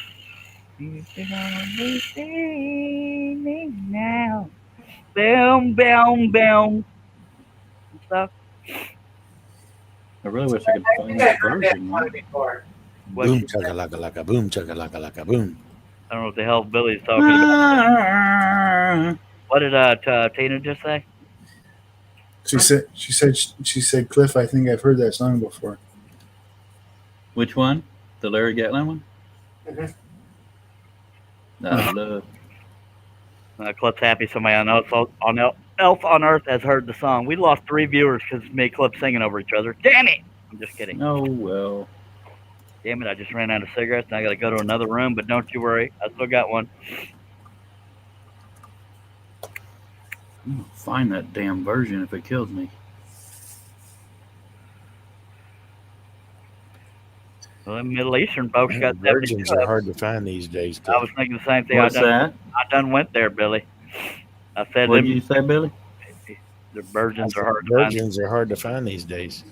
You're gonna be seeing me now. Boom, boom, boom. And stuff.
I really wish I could find that version.
Boom chugga laka laka boom chugga laka laka boom.
I don't know what the hell Billy's talking about. What did Tina just say?
She said, Cliff, I think I've heard that song before.
Which one? The Larry Gatlin one?
Mhm.
Clip's happy somebody on Elf on Earth has heard the song. We lost 3 viewers because me and Clip singing over each other. Damn it! I'm just kidding.
Oh, well.
Damn it, I just ran out of cigarettes and I gotta go to another room, but don't you worry, I still got one.
I'm gonna find that damn version if it kills me.
Well, them Middle Eastern folks
Man,
got 72
virgins
of
are
them.
hard to find these days.
I was thinking the same thing.
What's that?
I done went there, Billy. I said
What
them
did you say, Billy?
the virgins are hard to find.
Virgins are hard to find these days.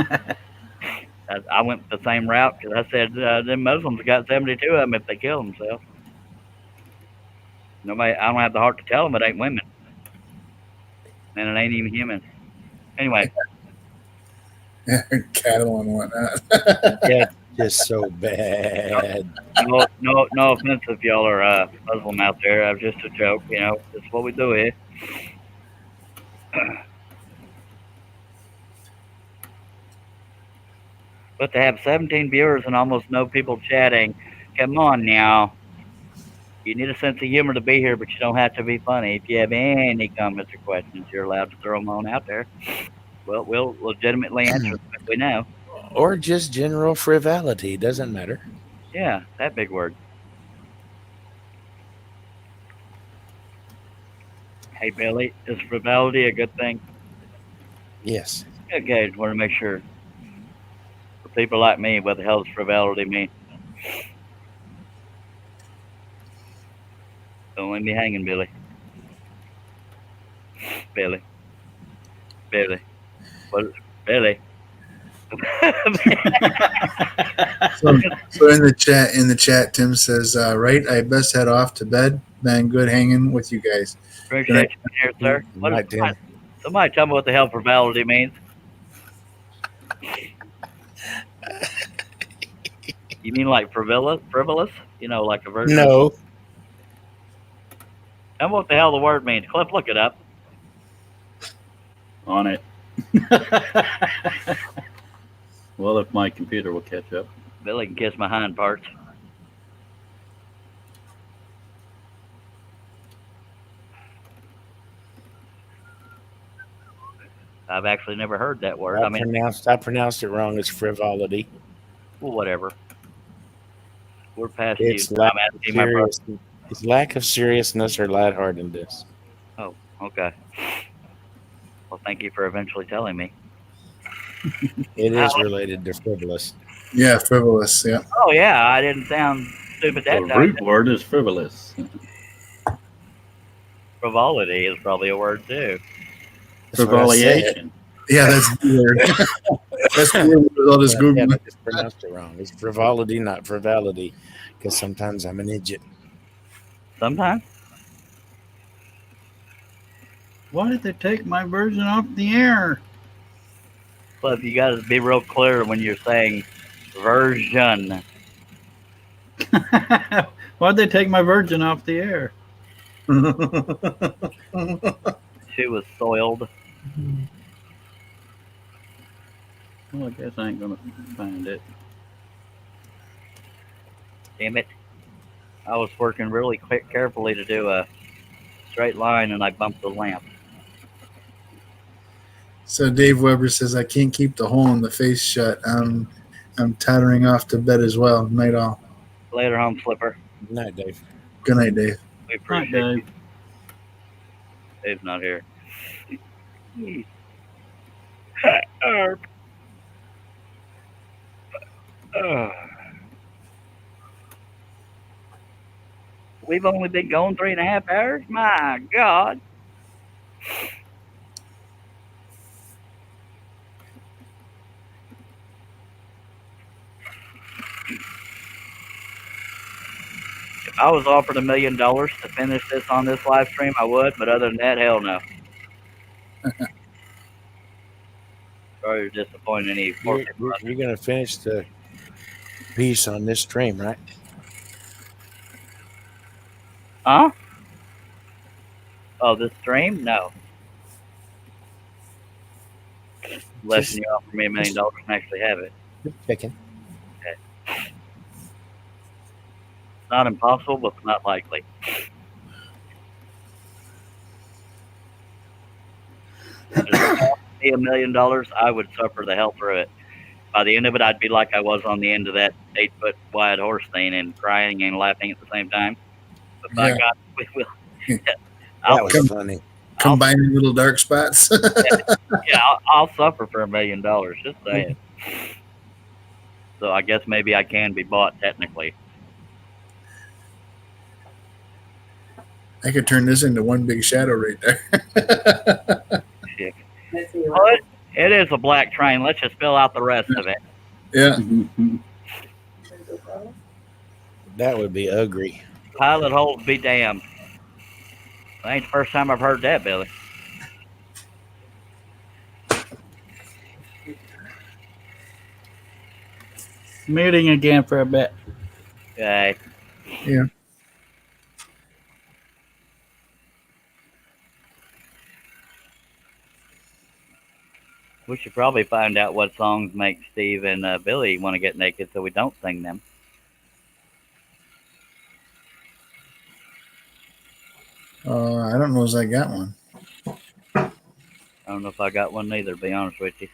I went the same route because I said them Muslims got 72 of them if they kill themselves. Nobody, I don't have the heart to tell them it ain't women, and it ain't even human. Anyway,
Cattle and whatnot.
That's just so bad.
no offense if y'all are Muslim out there. It was just a joke, you know. That's what we do here. But to have 17 viewers and almost no people chatting, come on now. You need a sense of humor to be here, but you don't have to be funny. If you have any comments or questions, you're allowed to throw them on out there. Well, we'll legitimately answer them if we know.
Or just general frivolity. Doesn't matter.
Yeah, that big word. Hey, Billy, is frivolity a good thing?
Yes.
Okay, just want to make sure. For people like me, what the hell does frivolity mean? Don't leave me hanging, Billy. Billy. What? Billy.
So in the chat, Tim says, right, I best head off to bed. Been good hanging with you guys.
Appreciate you here, sir.
Good night, Tim.
Somebody tell me what the hell frivolity means. You mean like frivolous? You know, like a version?
No.
Tell me what the hell the word means. Cliff, look it up.
On it. Well, if my computer will catch up.
Billy can kiss my hind parts. I've actually never heard that word.
I pronounced it wrong. It's frivolity.
Well, whatever. We're past
It's
you.
lack
I'm
of
asking my brother.
it's lack of seriousness or lightheartedness.
Oh, okay. Well, thank you for eventually telling me.
It is related to frivolous.
Yeah, frivolous. Yeah.
Oh, yeah, I didn't sound stupid that
The
time.
root word is frivolous.
Frivolity is probably a word, too.
That's what I said.
Frivoliation.
Yeah, that's weird. That's weird. I'll just
Yeah,
Google
I
it.
just pronounced it wrong. It's frivolity, not frivolity, because sometimes I'm an idiot.
Sometimes.
Why did they take my version off the air?
But you got to be real clear when you're saying version.
Why'd they take my virgin off the air?
She was soiled.
Well, I guess I ain't gonna find it.
Damn it. I was working really carefully to do a straight line and I bumped the lamp.
So Dave Weber says, I can't keep the hole in the face shut. I'm tottering off to bed as well. Night all.
Later, home slipper.
Good night, Dave.
Good night, Dave.
We
Right,
appreciate
Dave.
you. Dave's not here. We've only been going 3.5 hours? My God. If I was offered $1 million to finish this on this live stream, I would, but other than that, hell no. Sorry to disappoint any poor people.
You're going to finish the piece on this stream, right?
Huh? Oh, this stream? No. Unless
Just-
you offer me $1 million and actually have it.
Just checking.
Not impossible, but not likely. If it cost me $1 million, I would suffer the hell through it. By the end of it, I'd be like I was on the end of that 8-foot wide horse thing and crying and laughing at the same time. But by
Yeah.
God, we will.
That
I'll,
was funny.
Combining little dark spots.
I'll suffer for $1 million. Just saying. so I guess maybe I can be bought technically.
I could turn this into one big shadow right there.
Shit.
Let's see
Well, it is a black train. Let's just fill out the rest of it.
Yeah.
That would be ugly.
Pilot holes be damned. That ain't the first time I've heard that, Billy.
Muting again for a bit.
Okay.
Yeah.
We should probably find out what songs make Steve and Billy want to get naked so we don't sing them.
I don't know if I got one.
I don't know if I got one neither, to be honest with you.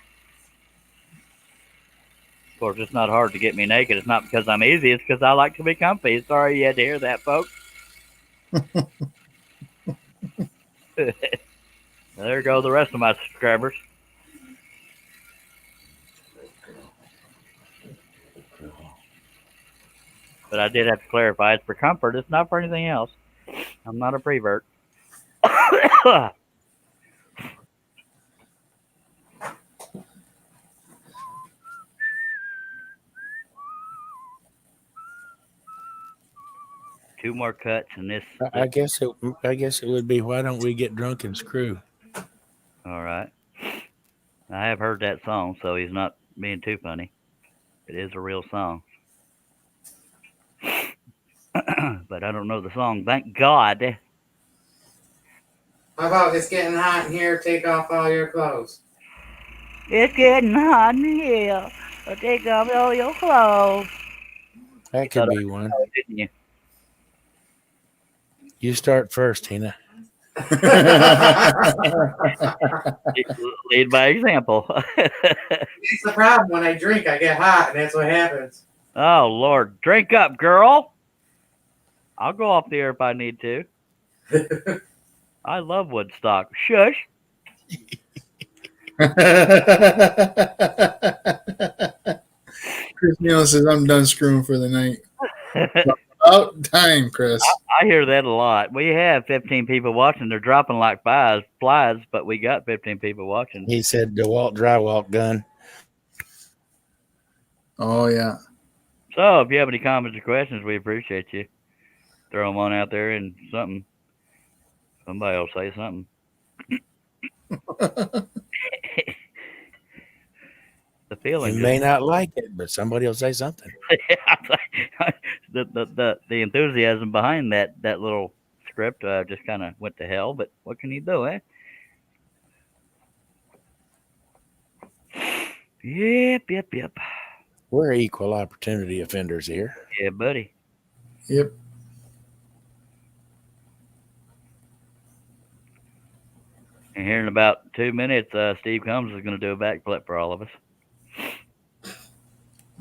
Of course, it's not hard to get me naked. It's not because I'm easy. It's because I like to be comfy. Sorry you had to hear that, folks. There go the rest of my subscribers. But I did have to clarify, it's for comfort. It's not for anything else. I'm not a prevert. Two more cuts and this.
I guess it would be, why don't we get drunk and screw?
All right. I have heard that song, so he's not being too funny. It is a real song. But I don't know the song. Thank God.
How about it's getting hot in here? Take off all your clothes.
It's getting hot in here. Take off all your clothes.
That could be one.
Didn't you?
You start first, Tina.
Lead by example.
It's the problem. When I drink, I get hot, and that's what happens.
Oh, Lord. Drink up, girl. I'll go off the air if I need to. I love Woodstock. Shush.
Chris Neal says, I'm done screwing for the night. About time, Chris.
I hear that a lot. We have 15 people watching. They're dropping like flies, but we got 15 people watching.
He said DeWalt drywall gun.
Oh, yeah.
So if you have any comments or questions, we appreciate you. Throw them on out there and something. Somebody will say something. The feeling.
You may not like it, but somebody will say something.
the enthusiasm behind that little script just kind of went to hell. But what can you do, eh? Yep.
We're equal opportunity offenders here.
Yeah, buddy.
Yep.
And here in about 2 minutes, Steve Combs is going to do a backflip for all of us.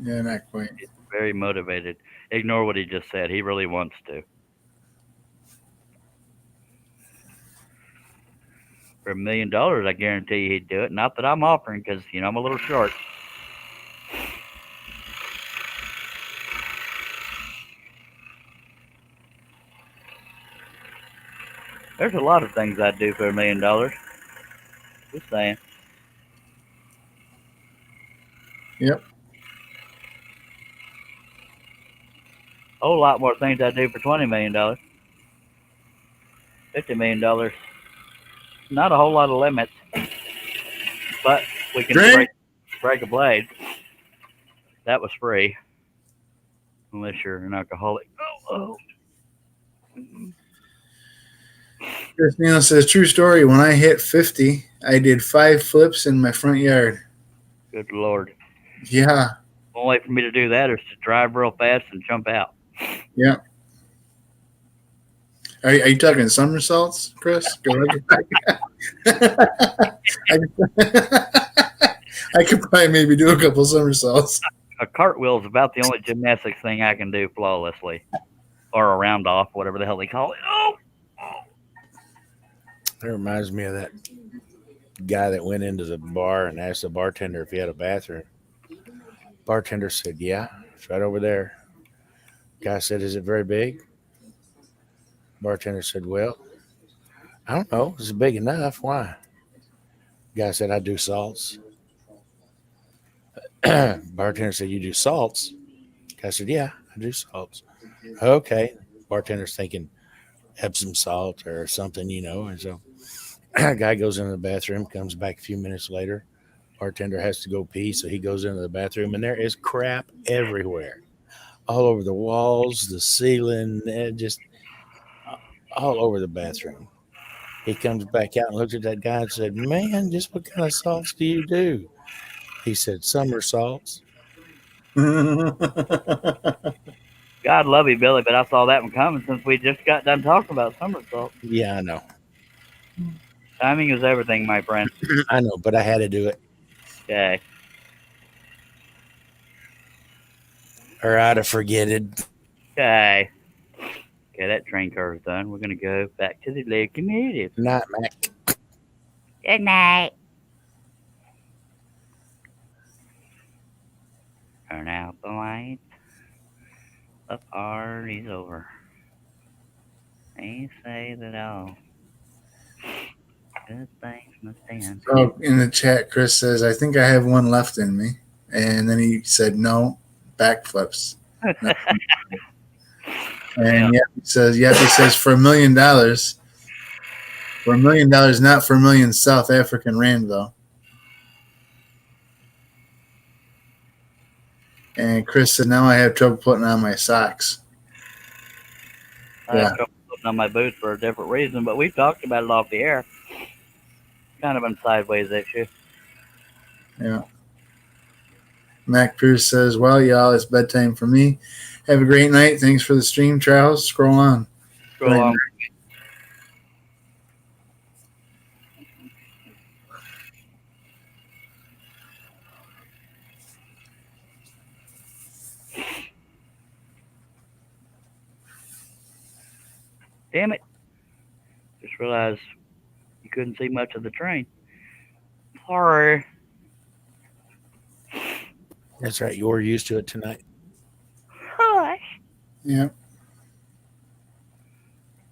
Yeah, not quite.
He's very motivated. Ignore what he just said. He really wants to. For $1 million, I guarantee he'd do it. Not that I'm offering, because, I'm a little short. There's a lot of things I'd do for $1 million. Just saying.
Yep.
A whole lot more things I'd do for $20 million. $50 million. Not a whole lot of limits. But we can break a blade. That was free. Unless you're an alcoholic. Oh.
Chris Neal says, true story. When I hit 50, I did 5 flips in my front yard.
Good Lord.
Yeah.
The only way for me to do that is to drive real fast and jump out.
Yeah. Are you talking somersaults, Chris? Go ahead. I could probably maybe do a couple somersaults.
A cartwheel is about the only gymnastics thing I can do flawlessly. Or a round off, whatever the hell they call it. Oh!
That reminds me of that guy that went into the bar and asked the bartender if he had a bathroom. Bartender said, yeah, it's right over there. Guy said, is it very big? Bartender said, well, I don't know. Is it big enough? Why? Guy said, I do salts. Bartender said, you do salts? Guy said, yeah, I do salts. Okay. Bartender's thinking Epsom salt or something, and so guy goes into the bathroom, comes back a few minutes later. Bartender has to go pee, so he goes into the bathroom, and there is crap everywhere, all over the walls, the ceiling, just all over the bathroom. He comes back out and looks at that guy and said, man, just what kind of salts do you do? He said, summer salts.
God love you, Billy, but I saw that one coming since we just got done talking about somersault.
Yeah, I know.
Timing is everything, my friend.
I know, but I had to do it.
Okay.
Or I'd have forgetted.
Okay. Okay, that train curve's done. We're gonna go back to the lake community.
Night, Mac.
Good night.
Turn out the lights. The party's over. They say that all good things must end.
Oh, in the chat, Chris says, I think I have one left in me. And then he said, no, backflips. And Yappy says, for $1 million. For $1 million, not for a million South African rand, though. And Chris said, now I have trouble putting on my socks.
I have trouble putting on my boots for a different reason, but we've talked about it off the air. Kind of a sideways issue.
Yeah. Mac Pierce says, well, y'all, it's bedtime for me. Have a great night. Thanks for the stream, Charles. Scroll on.
Scroll on. Damn it. Just realized you couldn't see much of the train. Sorry.
That's right. You were used to it tonight.
Hush.
Yeah.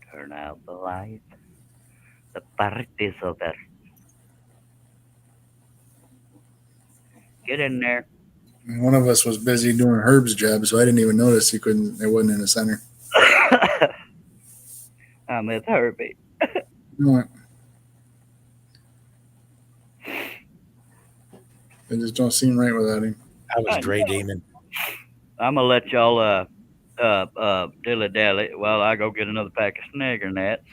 Turn out the light. The party's over. Get in there.
One of us was busy doing Herb's job, so I didn't even notice it wasn't in the center.
I'm with Herbie.
What? It just don't seem right without him.
I was Dre Demon.
I'm gonna let y'all dilly dally while I go get another pack of Snigger nets.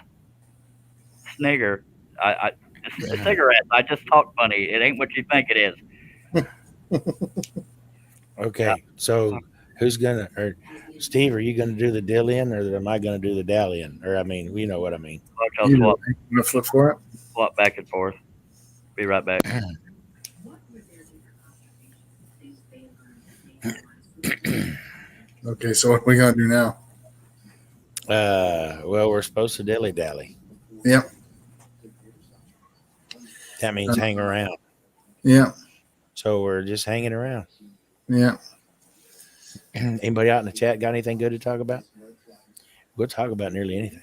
Snigger, cigarettes. I just talk funny. It ain't what you think it is.
Okay, so who's gonna? Or Steve, are you gonna do the dillion, or am I gonna do the dallion? Or I mean, you know what I mean.
Watch y'all
You
swap,
flip for it?
swap back and forth. Be right back.
Okay, so what are we gonna do now?
Well, we're supposed to dilly dally.
Yep.
That means hang around.
Yeah.
So we're just hanging around.
Yeah.
Anybody out in the chat got anything good to talk about? We'll talk about nearly anything.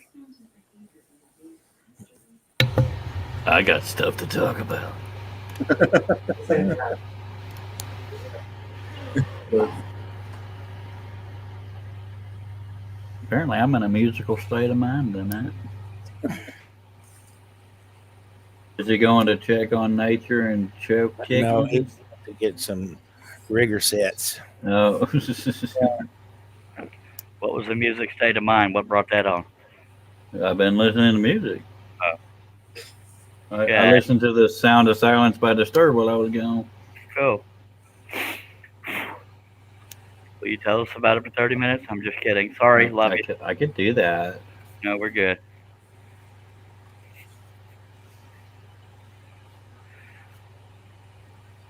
I got stuff to talk about. Apparently, I'm in a musical state of mind tonight. Is he going to check on nature and choke chickens?
No, he needs to get some rigger sets.
No.
What was the music state of mind? What brought that on?
I've been listening to music.
Oh.
I listened to the Sound of Silence by Disturbed while I was gone.
Cool. Will you tell us about it for 30 minutes? I'm just kidding. Sorry, love you.
I could do that.
No, we're good.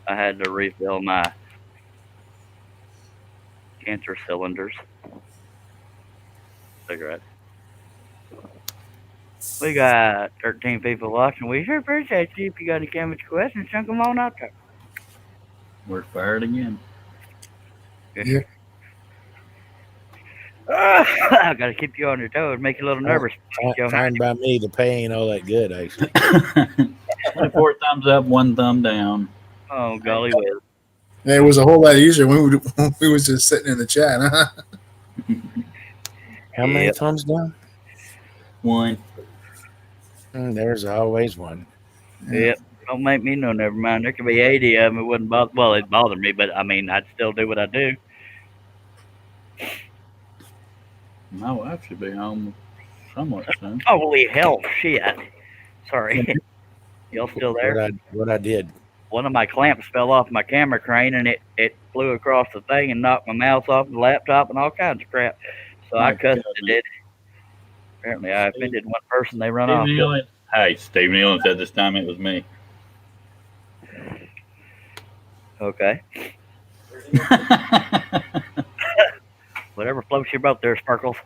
I had to refill my cancer cylinders. Cigarette. We got 13 people watching. We sure appreciate you. If you got any comments, questions, chunk them on out there.
We're fired again.
Yeah.
I got to keep you on your toes, make you a little nervous. Joe.
Fine by me. The pay ain't all that good, actually.
24 thumbs up, 1 thumb down.
Oh, golly whiz.
It was a whole lot easier when we was just sitting in the chat. Huh?
How many
Yep.
thumbs down?
1.
There's always one.
Yep. Don't make me know. Never mind. There could be 80 of them. It wouldn't bother. Well, it'd bother me, but I mean, I'd still do what I do.
My wife should be home somewhat soon.
Holy hell, shit. Sorry. Y'all still there?
What I did.
One of my clamps fell off my camera crane and it flew across the thing and knocked my mouse off the laptop and all kinds of crap. So I cussed it. Apparently, I offended one person. They run off.
Hey, Steve Nealon said this time it was me.
Okay. Whatever floats your boat there, Sparkles.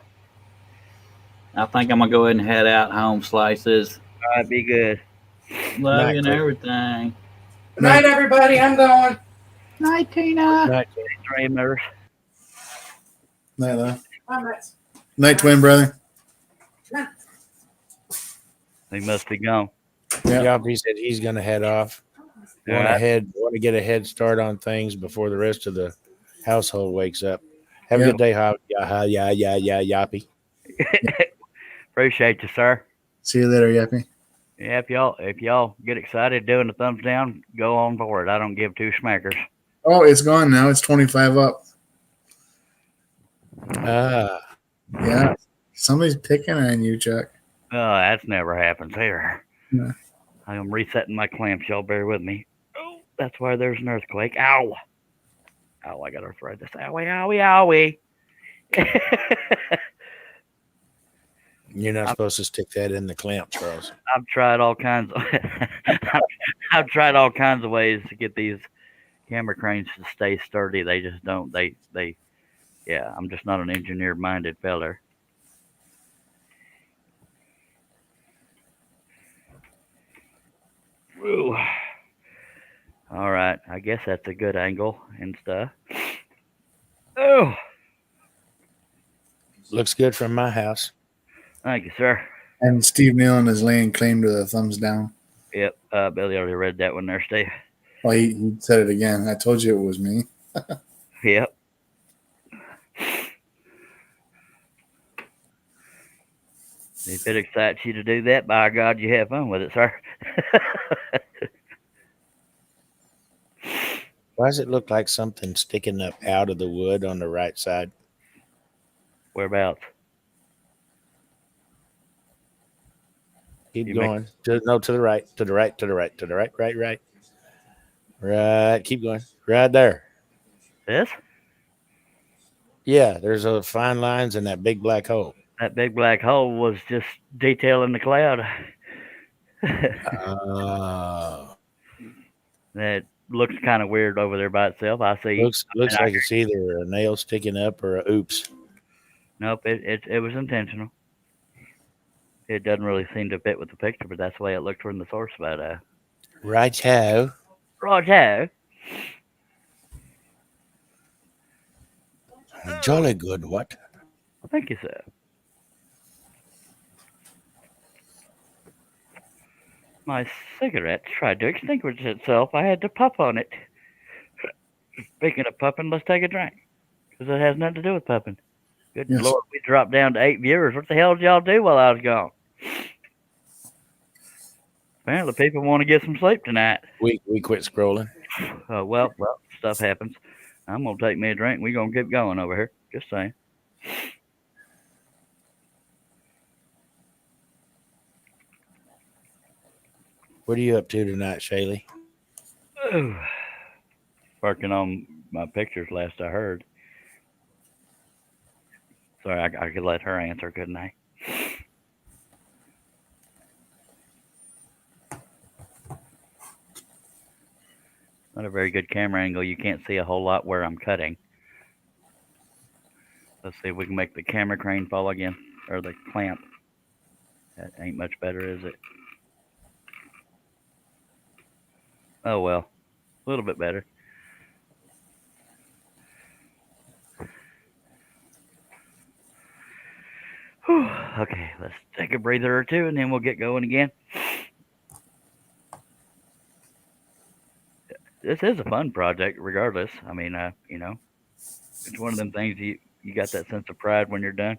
I think I'm going to go ahead and head out home, Slices.
All right, be good.
Love
Night,
you and
Cliff.
everything.
Good night, everybody. I'm going.
Night, Tina.
Night.
Dreamers.
Night, love.
I'm right.
Night, twin brother.
He must be gone.
Yeah.
Yep, he said he's going to head off.
Yeah.
Want to get a head start on things before the rest of the household wakes up. Have a
Yeah.
good day, Yappy.
Appreciate you, sir.
See you later, Yappy.
Yeah, if y'all get excited doing the thumbs down, go on board. I don't give two smackers.
Oh, it's gone now. It's 25 up.
Ah,
Yeah. Somebody's picking on you, Chuck.
Oh, that's never happens here.
No.
I am resetting my clamps. Y'all bear with me. Oh, that's why there's an earthquake. Ow. Ow, I got arthritis. Owie, owie.
you're not supposed to stick that in the clamp, Charles.
I've tried all kinds of I've tried all kinds of ways to get these camera cranes to stay sturdy. They just don't. They yeah, I'm just not an engineer minded feller. Ooh. All right, I guess that's a good angle and stuff. Oh,
Looks good from my house.
thank you, sir.
And Steve Nealon is laying claim to the thumbs down.
Yep, Billy already read that one there, Steve.
Well, he said it again. I told you it was me.
Yep. If it excites you to do that, by God, you have fun with it, sir.
Why does it look like something sticking up out of the wood on the right side?
Whereabouts?
Keep
You
going. To the right, to the right, to the right, to the right, right. Right. Keep going. Right there.
This?
Yeah, there's a fine lines in that big black hole.
That big black hole was just detailing the cloud.
Oh.
That looks kind of weird over there by itself. I see.
Looks like it's either a nail sticking up or a oops.
Nope, it was intentional. It doesn't really seem to fit with the picture, but that's the way it looked from the source. But
Right-ho.
Roger.
Jolly good, what?
Thank you, sir. My cigarette tried to extinguish itself. I had to puff on it. Speaking of puffing, let's take a drink. Because it has nothing to do with puffing. Good
Yes.
Lord, we dropped down to 8 viewers. What the hell did y'all do while I was gone? Apparently, people want to get some sleep tonight.
We quit scrolling.
Well, stuff happens. I'm going to take me a drink. We're going to keep going over here. Just saying.
What are you up to tonight, Shaylee?
Working on my pictures last I heard. Sorry, I could let her answer, couldn't I? Not a very good camera angle. You can't see a whole lot where I'm cutting. Let's see if we can make the camera crane fall again, or the clamp. That ain't much better, is it? Oh well, a little bit better. Whew, okay, let's take a breather or two, and then we'll get going again. This is a fun project, regardless. I mean, it's one of them things you got that sense of pride when you're done.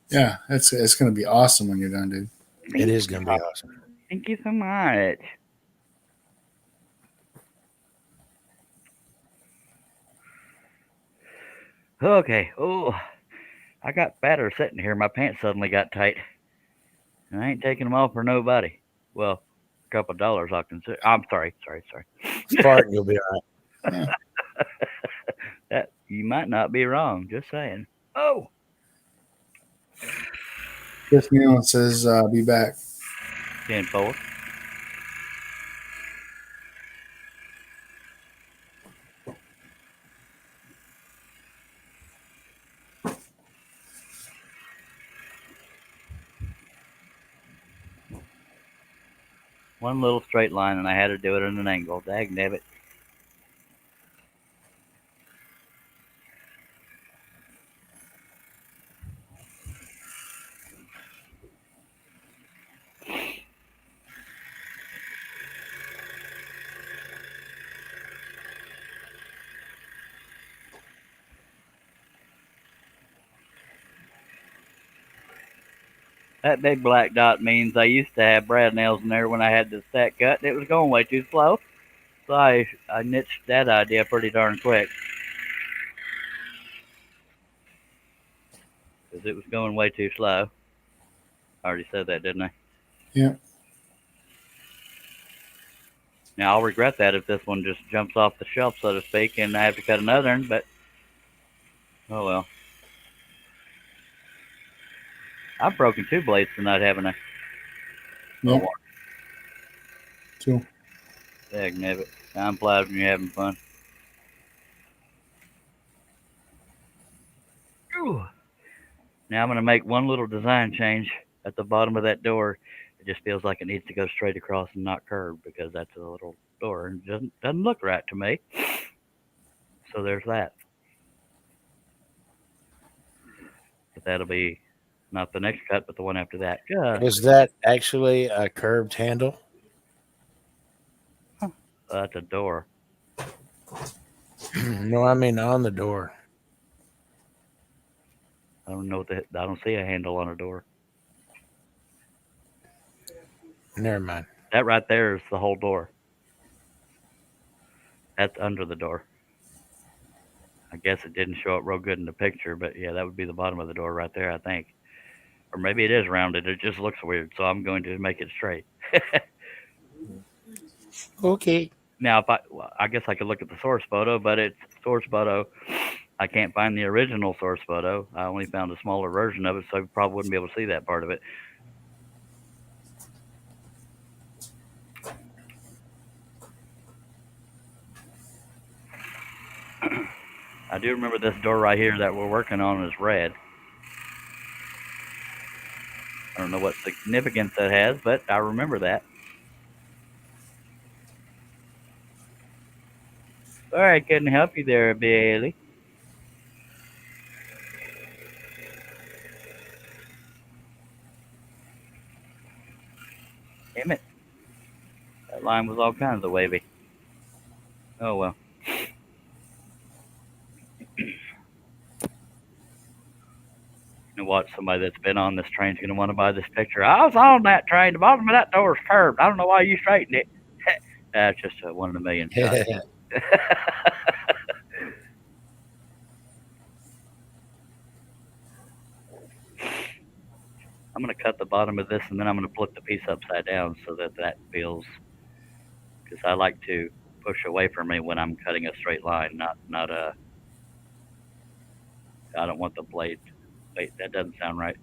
Yeah, it's gonna be awesome when you're done, dude.
It is going to be awesome.
Thank you so much. Okay. Oh, I got batter sitting here. My pants suddenly got tight. And I ain't taking them off for nobody. Well, a couple of dollars I'll consider. I'm sorry.
Fart and you'll be all right.
That you might not be wrong. Just saying. Oh,
Chris Nealon says, "Be back."
10-4. One little straight line, and I had to do it at an angle. Dag nabbit. That big black dot means I used to have brad nails in there when I had the stack cut, and it was going way too slow. So I niched that idea pretty darn quick. Because it was going way too slow. I already said that, didn't I?
Yeah.
Now, I'll regret that if this one just jumps off the shelf, so to speak, and I have to cut another one, but oh well. I've broken 2 blades tonight, haven't I?
Yep. Two.
Dag nabbit. I'm glad when you're having fun. Ooh. Now I'm going to make one little design change at the bottom of that door. It just feels like it needs to go straight across and not curved because that's a little door and it doesn't look right to me. So there's that. But that'll be not the next cut, but the one after that. Just,
Is that actually a curved handle?
that's a door.
No, I mean on the door.
I don't know I don't see a handle on a door.
Never mind.
That right there is the whole door. That's under the door. I guess it didn't show up real good in the picture, but yeah, that would be the bottom of the door right there, I think. Or maybe it is rounded. It just looks weird, so I'm going to make it straight.
Okay.
Now, I guess I could look at the source photo, but it's source photo. I can't find the original source photo. I only found a smaller version of it, so I probably wouldn't be able to see that part of it. I do remember this door right here that we're working on is red. I don't know what significance that has, but I remember that. Sorry, I couldn't help you there, Bailey. Damn it. That line was all kinds of wavy. Oh, well. And watch somebody that's been on this train's going to want to buy this picture. I was on that train. The bottom of that door is curved. I don't know why you straightened it. That's just a 1 in a million shot. I'm going to cut the bottom of this, and then I'm going to flip the piece upside down so that feels, because I like to push away from me when I'm cutting a straight line, not a, I don't want the blade, wait, that doesn't sound right,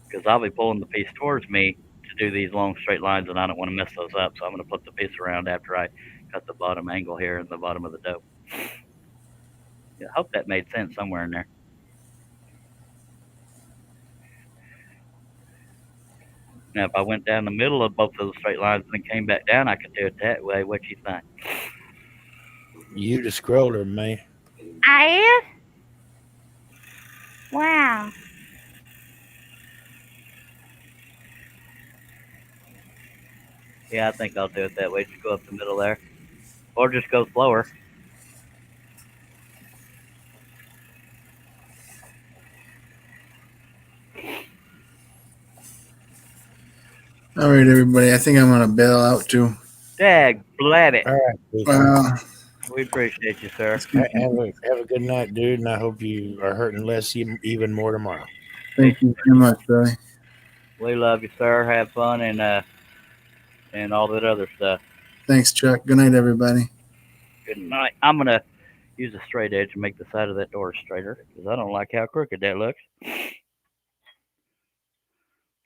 because I'll be pulling the piece towards me to do these long straight lines, and I don't want to mess those up, so I'm going to flip the piece around after I cut the bottom angle here and the bottom of the dope. Yeah, I hope that made sense somewhere in there. Now, if I went down the middle of both those straight lines and then came back down, I could do it that way. What you think?
You the scroller, man.
I am? Wow.
Yeah, I think I'll do it that way. Just go up the middle there. Or just go slower.
All right, everybody. I think I'm gonna bail out too.
Dag, blabbit.
All right. Keith.
We appreciate you, sir.
Have a good night, dude, and I hope you are hurting less even more tomorrow.
Thank you very much, Billy.
We love you, sir. Have fun and all that other stuff.
Thanks, Chuck. Good night, everybody.
Good night. I'm gonna use a straight edge and make the side of that door straighter because I don't like how crooked that looks.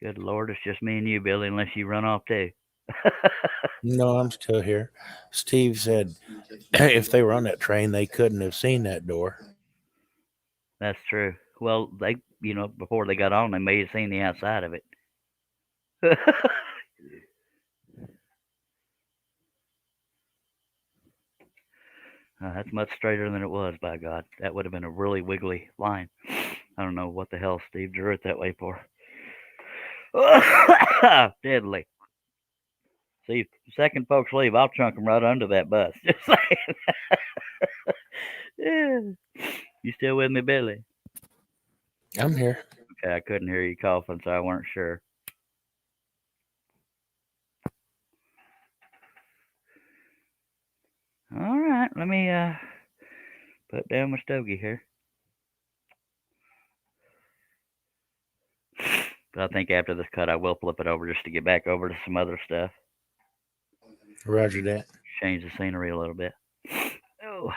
Good Lord, it's just me and you, Billy, unless you run off too.
No, I'm still here. Steve said if they were on that train, they couldn't have seen that door.
That's true. Well, they, before they got on, they may have seen the outside of it. That's much straighter than it was, by God. That would have been a really wiggly line. I don't know what the hell Steve drew it that way for. Deadly. See, if the second folks leave, I'll chunk them right under that bus. Just saying. Yeah. You still with me, Billy?
I'm here.
Okay, I couldn't hear you coughing, so I weren't sure. All right, let me put down my stogie here. But I think after this cut, I will flip it over just to get back over to some other stuff.
Roger that.
Change the scenery a little bit. Oh.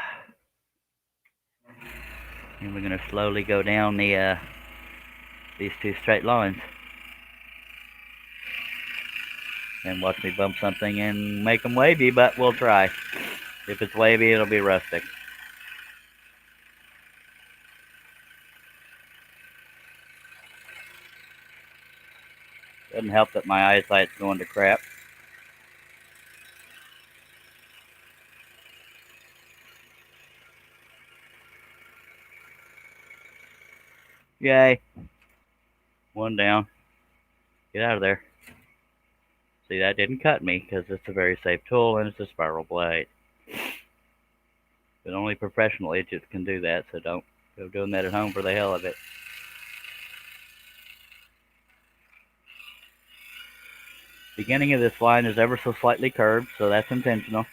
And we're going to slowly go down these two straight lines. And watch me bump something and make them wavy, but we'll try. If it's wavy, it'll be rustic. Doesn't help that my eyesight's going to crap. Yay. One down. Get out of there. See, that didn't cut me because it's a very safe tool and it's a spiral blade. But only professional edges can do that, so don't go doing that at home for the hell of it. Beginning of this line is ever so slightly curved, so that's intentional.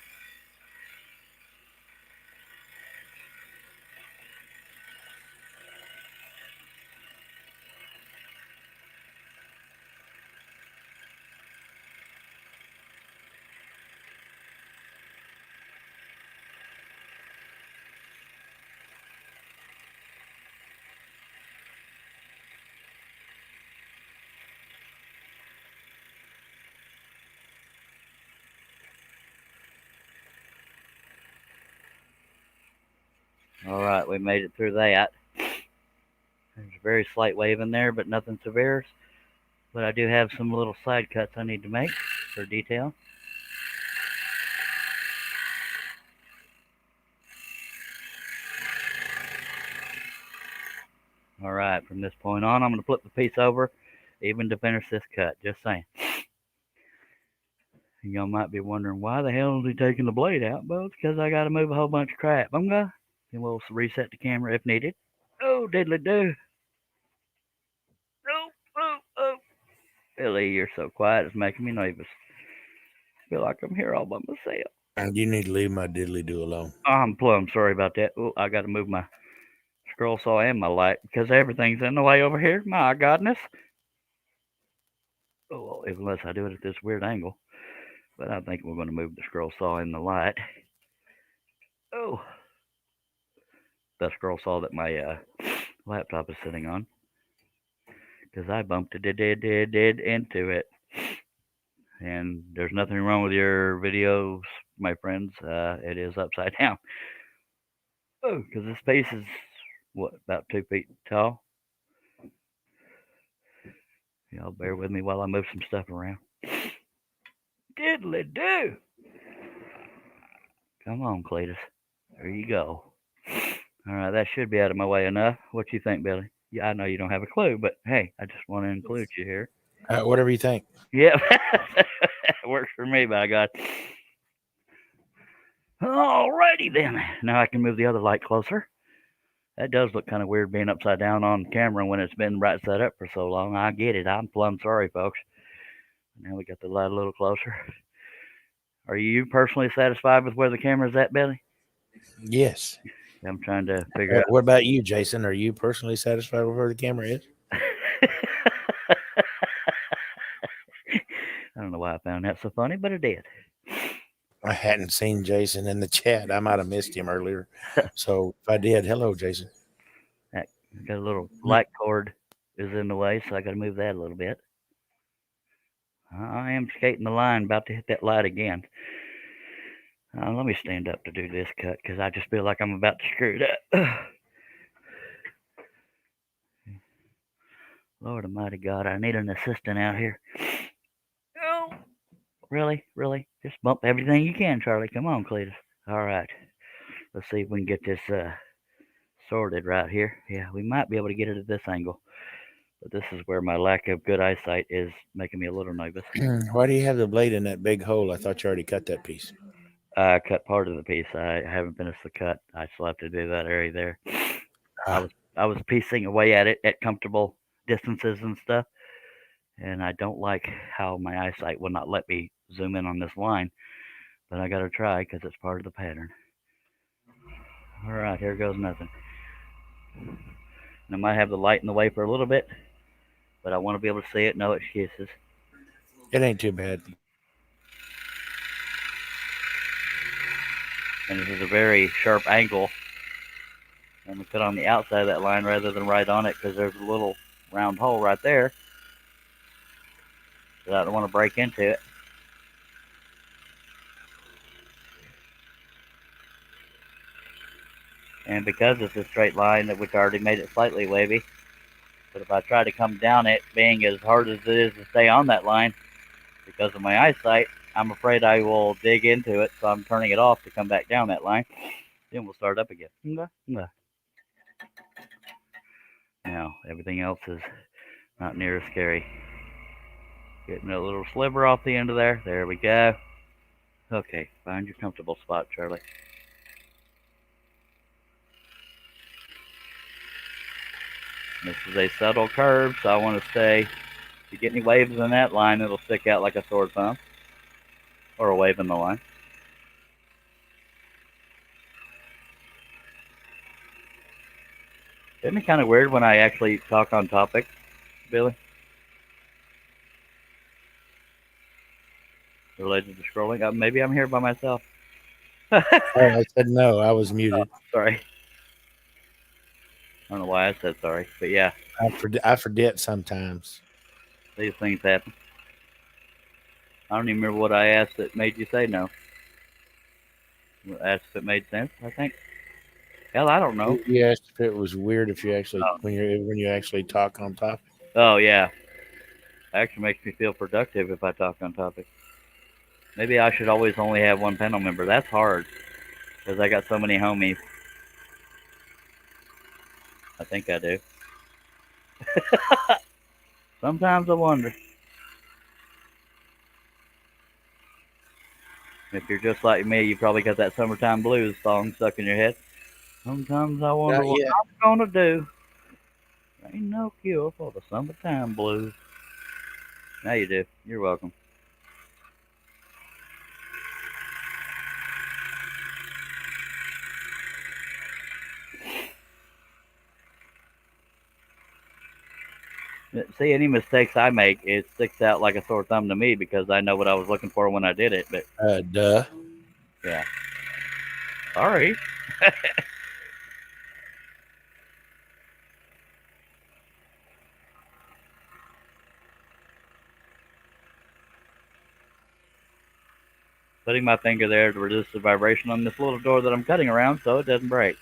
All right, we made it through that. There's a very slight wave in there, but nothing severe. But I do have some little side cuts I need to make for detail. All right, from this point on, I'm going to flip the piece over, even to finish this cut. Just saying. Y'all might be wondering, why the hell is he taking the blade out? Well, it's because I got to move a whole bunch of crap. I'm going to, and we'll reset the camera if needed. Oh, diddly do. Oh. Billy, you're so quiet, it's making me nervous. I feel like I'm here all by myself.
You need to leave my diddly do alone.
I'm plumb sorry about that. Oh, I got to move my scroll saw and my light because everything's in the way over here. My godness. Oh, well, unless I do it at this weird angle. But I think we're going to move the scroll saw and the light. Oh. The scroll saw that my laptop is sitting on. Because I bumped it into it. And there's nothing wrong with your videos, my friends. It is upside down. Oh, because this space is, what, about 2 feet tall? Y'all bear with me while I move some stuff around. Diddly do. Come on, Cletus. There you go. All right, that should be out of my way enough. What you think, Billy? Yeah, I know you don't have a clue, but hey, I just want to include you here.
Whatever you think.
Yep. Works for me, by God. Alrighty then. Now I can move the other light closer. That does look kind of weird being upside down on camera when it's been right set up for so long. I get it. I'm plumb sorry, folks. Now we got the light a little closer. Are you personally satisfied with where the camera's at, Billy?
Yes.
I'm trying to figure out.
What about you, Jason? Are you personally satisfied with where the camera is?
I don't know why I found that so funny, but it did.
I hadn't seen Jason in the chat. I might have missed him earlier. So if I did, hello, Jason.
Got a little light cord is in the way, so I got to move that a little bit. I am skating the line, about to hit that light again. Let me stand up to do this cut because I just feel like I'm about to screw it up. Lord Almighty God, I need an assistant out here. Oh, really? Just bump everything you can, Charlie. Come on, Cletus. All right. Let's see if we can get this sorted right here. Yeah, we might be able to get it at this angle. But this is where my lack of good eyesight is making me a little nervous.
Why do you have the blade in that big hole? I thought you already cut that piece.
I cut part of the piece. I haven't finished the cut. I still have to do that area there. I was piecing away at it at comfortable distances and stuff. And I don't like how my eyesight will not let me zoom in on this line. But I got to try because it's part of the pattern. All right, here goes nothing. And I might have the light in the way for a little bit, but I want to be able to see it. No excuses.
It ain't too bad.
And this is a very sharp angle. I'm going to cut on the outside of that line rather than right on it because there's a little round hole right there that I don't want to break into it. And because it's a straight line, which already made it slightly wavy, but if I try to come down it, being as hard as it is to stay on that line, because of my eyesight, I'm afraid I will dig into it, so I'm turning it off to come back down that line. Then we'll start up again. Now, everything else is not near as scary. Getting a little sliver off the end of there. There we go. Okay, find your comfortable spot, Charlie. This is a subtle curve, so I want to stay. If you get any waves in that line, it'll stick out like a sword thumb. Or a wave in the line. Isn't it kind of weird when I actually talk on topic, Billy? Related to scrolling? Maybe I'm here by myself.
I said no. I was muted.
Oh, sorry. I don't know why I said sorry, but yeah.
I forget sometimes.
These things happen. I don't even remember what I asked that made you say no. I asked if it made sense, I think. Hell, I don't know.
You asked if it was weird if you actually when you actually talk on topic.
Oh yeah. It actually makes me feel productive if I talk on topic. Maybe I should always only have one panel member. That's hard because I got so many homies. I think I do. Sometimes I wonder. If you're just like me, you probably got that Summertime Blues song stuck in your head. Sometimes I wonder what I'm gonna do. Ain't no cure for the summertime blues. Now you do. You're welcome. See, any mistakes I make, it sticks out like a sore thumb to me because I know what I was looking for when I did it. But
duh.
Yeah. Sorry. Putting my finger there to reduce the vibration on this little door that I'm cutting around so it doesn't break.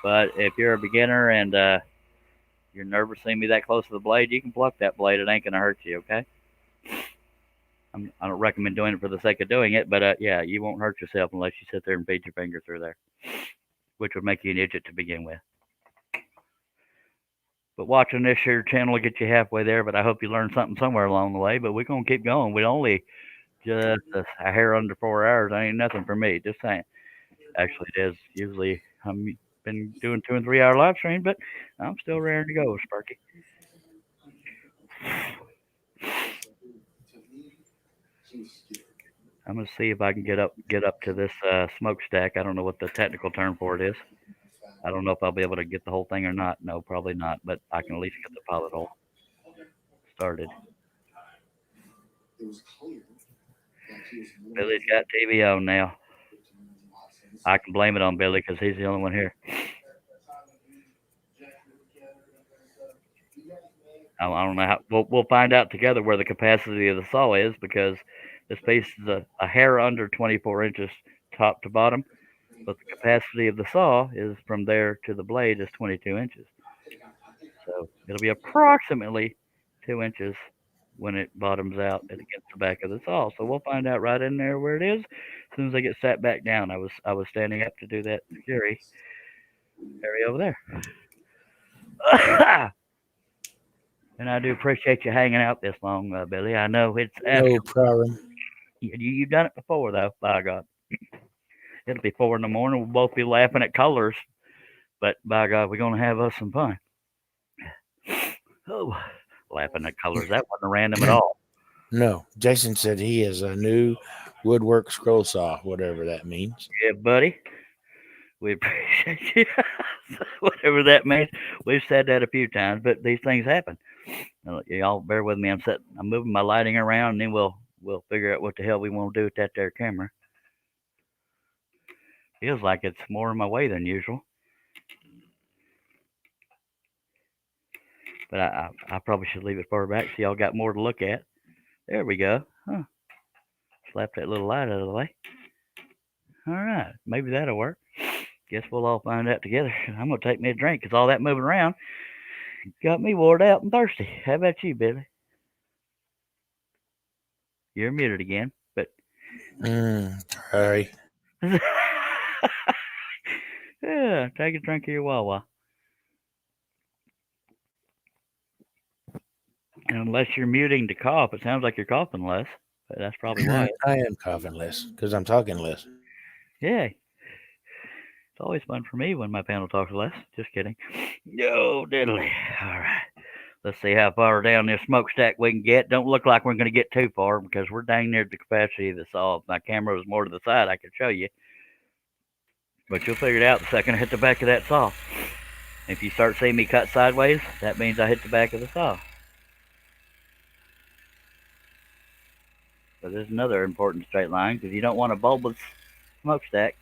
But if you're a beginner and you're nervous seeing me that close to the blade, you can pluck that blade. It ain't going to hurt you, okay? I don't recommend doing it for the sake of doing it, but yeah, you won't hurt yourself unless you sit there and feed your finger through there, which would make you an idiot to begin with. But watching this here channel will get you halfway there. But I hope you learned something somewhere along the way. But we're gonna keep going. We only just a hair under 4 hours. That ain't nothing for me. Just saying. Actually, it is. Usually, I'm been doing 2 and 3 hour live streams, but I'm still raring to go, Sparky. I'm gonna see if I can get up to this smokestack. I don't know what the technical term for it is. I don't know if I'll be able to get the whole thing or not. No, probably not. But I can at least get the pilot hole started. Billy's got TV on now. I can blame it on Billy because he's the only one here. I don't know how. We'll find out together where the capacity of the saw is, because this piece is a hair under 24 inches top to bottom, but the capacity of the saw is from there to the blade is 22 inches. So it'll be approximately 2 inches when it bottoms out against the back of the saw. So we'll find out right in there where it is as soon as I get sat back down. I was standing up to do that Gary over there. And I do appreciate you hanging out this long, Billy. I know it's
No problem.
You've done it before, though. By God, it'll be 4 in the morning. We'll both be laughing at colors, but by God, we're gonna have us some fun. Oh, laughing at colors. That wasn't random at all.
No, Jason said he has a new woodwork scroll saw, whatever that means.
Yeah, buddy. We appreciate you. Whatever that means. We've said that a few times, but these things happen. Y'all bear with me. I'm moving my lighting around, and then we'll figure out what the hell we want to do with that there camera. Feels like it's more in my way than usual. But I probably should leave it further back so y'all got more to look at. There we go. Huh. Slap that little light out of the way. All right. Maybe that'll work. Guess we'll all find out together. I'm going to take me a drink because all that moving around got me wore out and thirsty. How about you, Billy? You're muted again, but...
Sorry.
Yeah, take a drink of your Wawa. And unless you're muting to cough, it sounds like you're coughing less. But that's probably why.
I am coughing less because I'm talking less.
Yeah. It's always fun for me when my panel talks less. Just kidding. No, diddly. All right. Let's see how far down this smokestack we can get. Don't look like we're going to get too far because we're dang near the capacity of the saw. If my camera was more to the side, I could show you. But you'll figure it out the second I hit the back of that saw. If you start seeing me cut sideways, that means I hit the back of the saw. So there's another important straight line because you don't want a bulbous smokestack.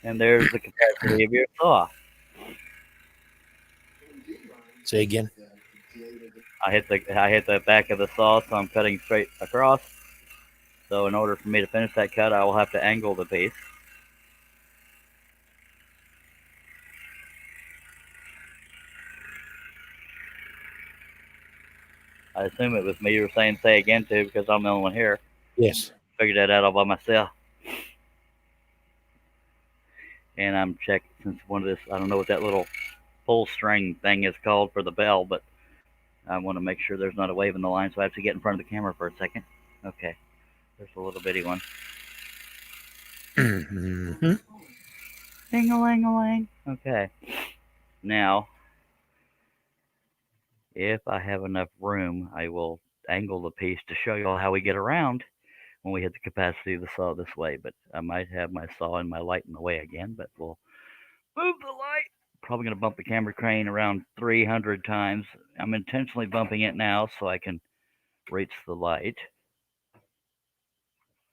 And there's the capacity of your saw.
Say again.
I hit the back of the saw, so I'm cutting straight across. So in order for me to finish that cut, I will have to angle the piece. I assume it was me you were saying say again to because I'm the only one here.
Yes.
Figured that out all by myself. And I'm checking since one of this, I don't know what that little pull string thing is called for the bell, but I want to make sure there's not a wave in the line, so I have to get in front of the camera for a second. Okay. There's a little bitty one.
Mm-hmm.
Ding-a-ling-a-ling. Okay. Now, if I have enough room, I will angle the piece to show you all how we get around when we hit the capacity of the saw this way. But I might have my saw and my light in the way again, but we'll move the light. Probably going to bump the camera crane around 300 times. I'm intentionally bumping it now so I can reach the light.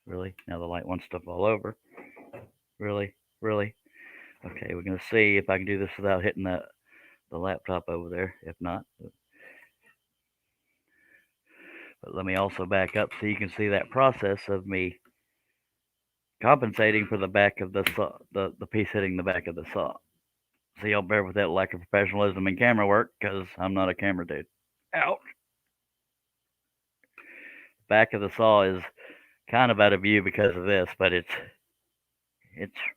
Really? Now the light wants to fall over. Really? Really? Okay, we're going to see if I can do this without hitting the laptop over there. If not. But let me also back up so you can see that process of me compensating for the back of the saw, the piece hitting the back of the saw. So y'all bear with that lack of professionalism in camera work, because I'm not a camera dude. Ouch. Back of the saw is kind of out of view because of this, but it's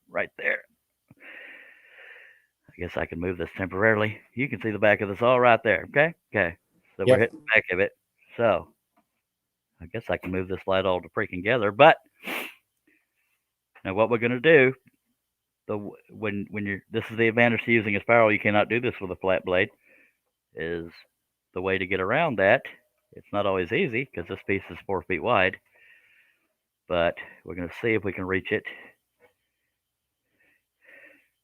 right there. I guess I can move this temporarily. You can see the back of the saw right there. Okay. So
Yep.
we're hitting the back of it. So I guess I can move this light all to freaking together. But now what we're gonna do, when you're, this is the advantage to using a spiral. You cannot do this with a flat blade. Is the way to get around that. It's not always easy because this piece is 4 feet wide. But we're gonna see if we can reach it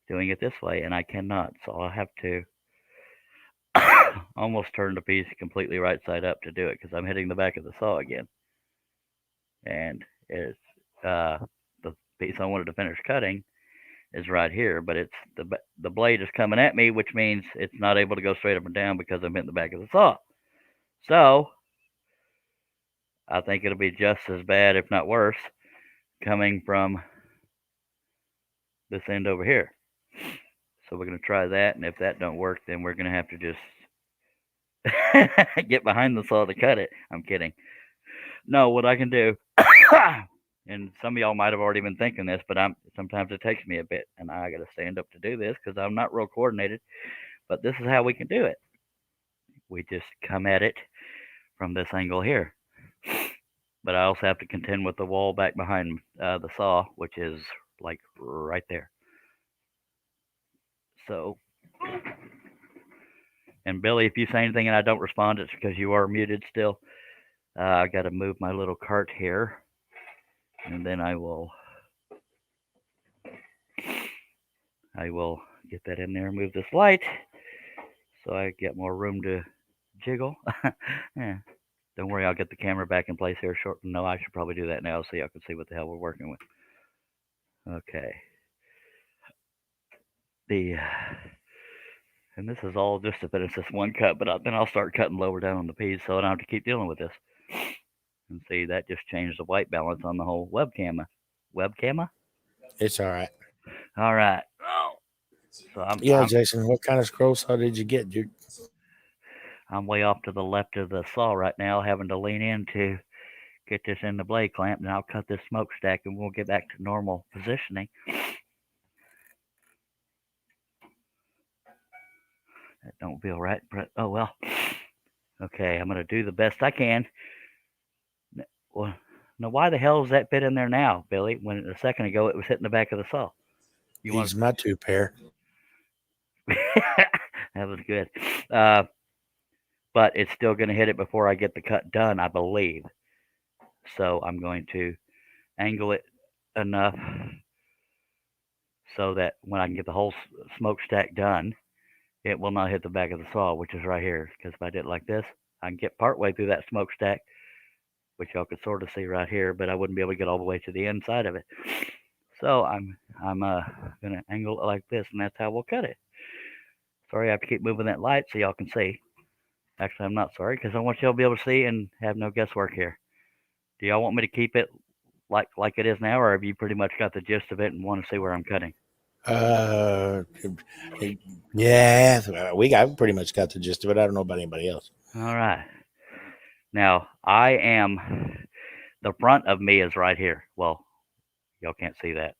doing it this way, and I cannot. So I'll have to almost turn the piece completely right side up to do it because I'm hitting the back of the saw again. And it's the piece I wanted to finish cutting is right here, but it's the blade is coming at me, which means it's not able to go straight up and down because I'm hitting the back of the saw. So I think it'll be just as bad, if not worse, coming from this end over here. So we're going to try that, and if that don't work, then we're going to have to just get behind the saw to cut it. I'm kidding. No, what I can do, and some of y'all might have already been thinking this, but sometimes it takes me a bit, and I got to stand up to do this because I'm not real coordinated. But this is how we can do it. We just come at it from this angle here. But I also have to contend with the wall back behind the saw, which is like right there. So, and Billy, if you say anything and I don't respond, it's because you are muted still. I got to move my little cart here, and then I will get that in there, move this light, so I get more room to jiggle. Yeah. Don't worry, I'll get the camera back in place here short. No, I should probably do that now so y'all can see what the hell we're working with. Okay. And this is all just to finish this one cut, but then I'll start cutting lower down on the piece so I don't have to keep dealing with this. And see, that just changed the white balance on the whole webcam. Webcam?
It's all right.
All right. So
Jason, what kind of scroll saw did you get, dude?
I'm way off to the left of the saw right now, having to lean in to get this in the blade clamp, and I'll cut this smokestack and we'll get back to normal positioning. That don't feel right, but oh well. Okay, I'm gonna do the best I can. Well, now why the hell does that fit in there now, Billy? When a second ago it was hitting the back of the saw.
These my two pair.
That was good. But it's still going to hit it before I get the cut done, I believe. So I'm going to angle it enough so that when I can get the whole smokestack done, it will not hit the back of the saw, which is right here. Because if I did it like this, I can get partway through that smokestack, which y'all could sort of see right here, but I wouldn't be able to get all the way to the inside of it. So I'm going to angle it like this, and that's how we'll cut it. Sorry, I have to keep moving that light so y'all can see. Actually, I'm not sorry, because I want y'all to be able to see and have no guesswork here. Do y'all want me to keep it like it is now, or have you pretty much got the gist of it and want to see where I'm cutting?
Yeah, I pretty much got the gist of it. I don't know about anybody else.
All right. Now, the front of me is right here. Well, y'all can't see that.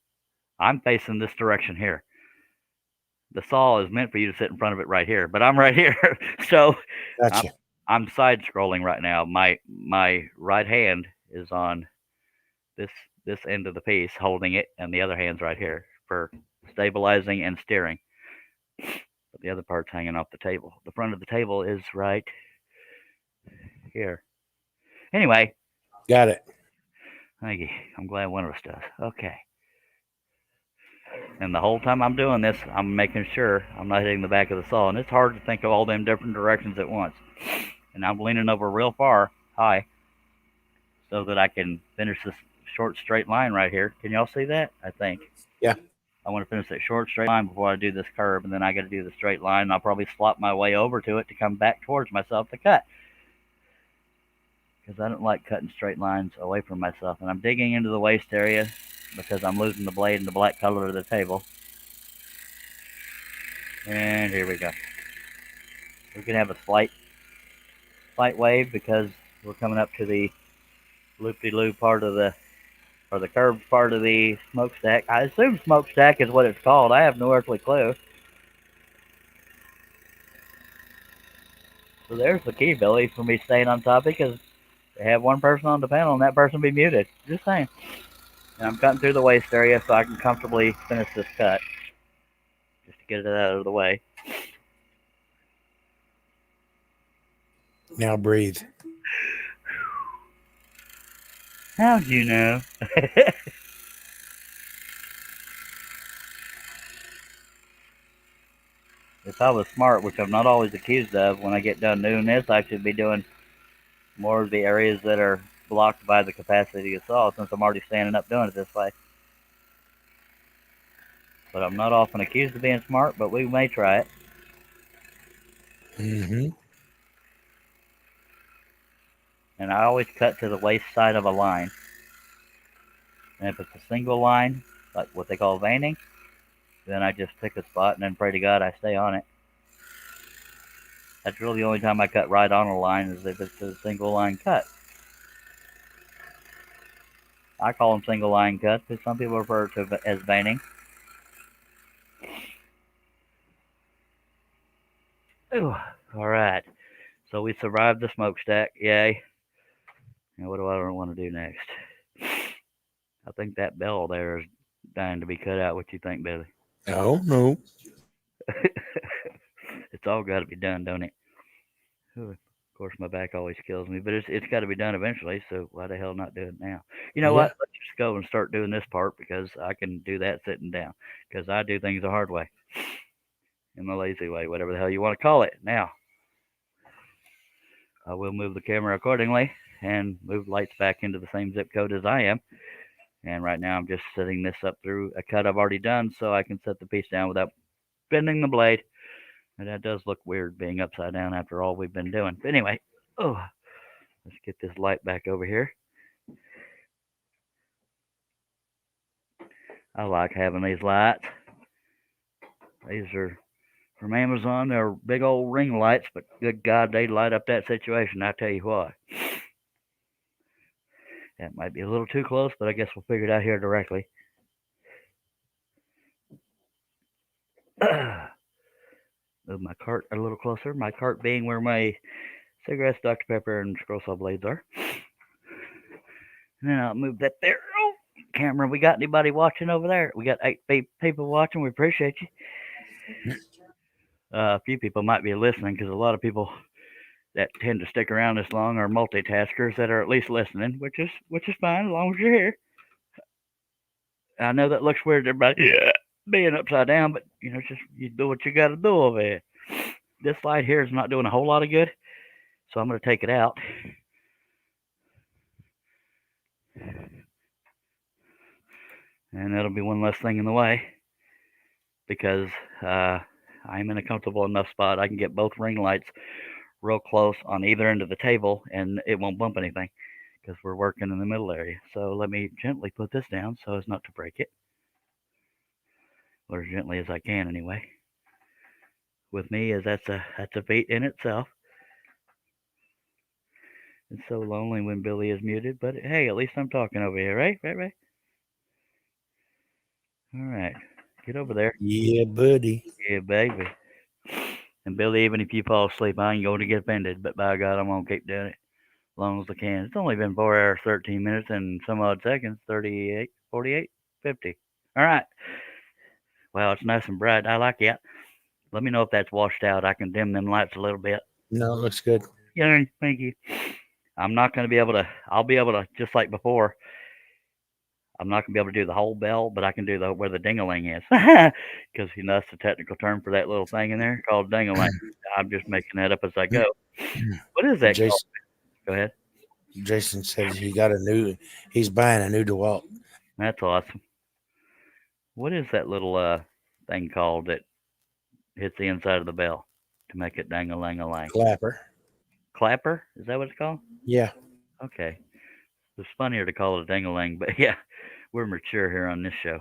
I'm facing this direction here. The saw is meant for you to sit in front of it right here, but I'm right here. So
Gotcha.
I'm side scrolling right now. My right hand is on this end of the piece, holding it, and the other hand's right here for stabilizing and steering. But the other part's hanging off the table. The front of the table is right here. Anyway.
Got it.
Thank you. I'm glad one of us does. Okay. And the whole time I'm doing this, I'm making sure I'm not hitting the back of the saw. And it's hard to think of all them different directions at once. And I'm leaning over real far, high, so that I can finish this short straight line right here. Can y'all see that? I think.
Yeah.
I want to finish that short straight line before I do this curve, and then I got to do the straight line. And I'll probably slop my way over to it to come back towards myself to cut. Because I don't like cutting straight lines away from myself. And I'm digging into the waist area because I'm losing the blade and the black color of the table. And here we go. We can have a slight wave because we're coming up to the loop-de-loop part of the, or the curved part of the smokestack. I assume smokestack is what it's called. I have no earthly clue. So there's the key, Billy, for me staying on topic, is to have one person on the panel and that person be muted. Just saying. And I'm cutting through the waist area so I can comfortably finish this cut. Just to get it out of the way.
Now breathe.
How'd you know? If I was smart, which I'm not always accused of, when I get done doing this, I should be doing more of the areas that are blocked by the capacity of saw, since I'm already standing up doing it this way. But I'm not often accused of being smart, but we may try it.
Mm-hmm.
And I always cut to the waist side of a line. And if it's a single line, like what they call veining, then I just pick a spot and then pray to God I stay on it. That's really the only time I cut right on a line, is if it's a single line cut. I call them single line cuts, but some people refer to it as veining. Ooh, all right. So we survived the smokestack. Yay. Now what do I want to do next? I think that bell there is dying to be cut out. What you think, Billy?
Oh, no.
It's all got to be done, don't it? Ooh, of course, my back always kills me, but it's got to be done eventually, so why the hell not do it now? You know what? Let's just go and start doing this part, because I can do that sitting down, because I do things the hard way. In the lazy way, whatever the hell you want to call it. Now, I will move the camera accordingly and move lights back into the same zip code as I am. And right now I'm just setting this up through a cut I've already done so I can set the piece down without bending the blade. And that does look weird being upside down after all we've been doing. But anyway, let's get this light back over here. I like having these lights. These are from Amazon. They're big old ring lights, but good God, they light up that situation. I tell you what. That might be a little too close, but I guess we'll figure it out here directly. Move my cart a little closer. My cart being where my cigarettes, Dr. Pepper, and scroll saw blades are. And then I'll move that there. Oh, camera, we got anybody watching over there? We got 8 people watching. We appreciate you. A few people might be listening, because a lot of people that tend to stick around this long are multitaskers that are at least listening, which is fine as long as you're here. I know that looks weird to everybody being upside down, but just you do what you got to do over here. This light here is not doing a whole lot of good, so I'm going to take it out. And that'll be one less thing in the way, because I'm in a comfortable enough spot. I can get both ring lights real close on either end of the table, and it won't bump anything, because we're working in the middle area. So let me gently put this down so as not to break it, or as gently as I can anyway. With me, as that's a feat in itself. It's so lonely when Billy is muted, but hey, at least I'm talking over here, right? Right. All right, get over there.
Yeah, buddy.
Yeah, baby. And Billy, even if you fall asleep, I ain't going to get offended, but by God, I'm going to keep doing it as long as I can. It's only been 4 hours, 13 minutes, and some odd seconds, 38, 48, 50. All right. Well, it's nice and bright. I like it. Let me know if that's washed out. I can dim them lights a little bit.
No, it looks good.
Yeah, thank you. I'm not going to be able to, I'll be able to, just like before, I'm not going to be able to do the whole bell, but I can do where the ding-a-ling is. Because, that's the technical term for that little thing in there called ding-a-ling. I'm just making that up as I go. What is that called? Go ahead.
Jason said he's buying a new DeWalt.
That's awesome. What is that little thing called that hits the inside of the bell to make it ding-a-ling-a-lang?
Clapper.
Clapper? Is that what it's called?
Yeah.
Okay. It's funnier to call it a ding-a-ling, but yeah, we're mature here on this show.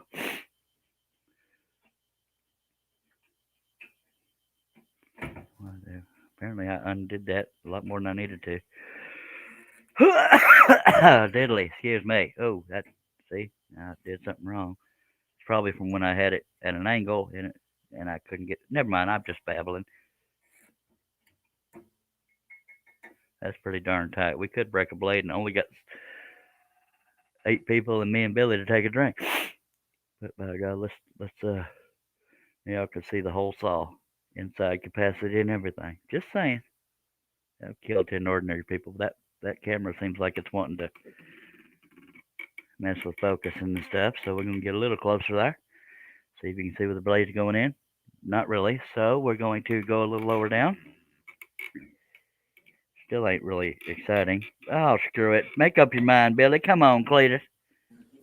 Apparently, I undid that a lot more than I needed to. Diddly, excuse me. Oh, that, see, I did something wrong. It's probably from when I had it at an angle and I couldn't get. Never mind, I'm just babbling. That's pretty darn tight. We could break a blade and only got 8 people and me and Billy to take a drink. But by God, let's y'all can see the whole saw, inside capacity and everything. Just saying. That'll kill 10 ordinary people. That camera seems like it's wanting to mess with focusing and stuff. So we're gonna get a little closer there. See if you can see where the blade's going in. Not really. So we're going to go a little lower down. Still ain't really exciting. Oh, screw it. Make up your mind, Billy. Come on, Cletus.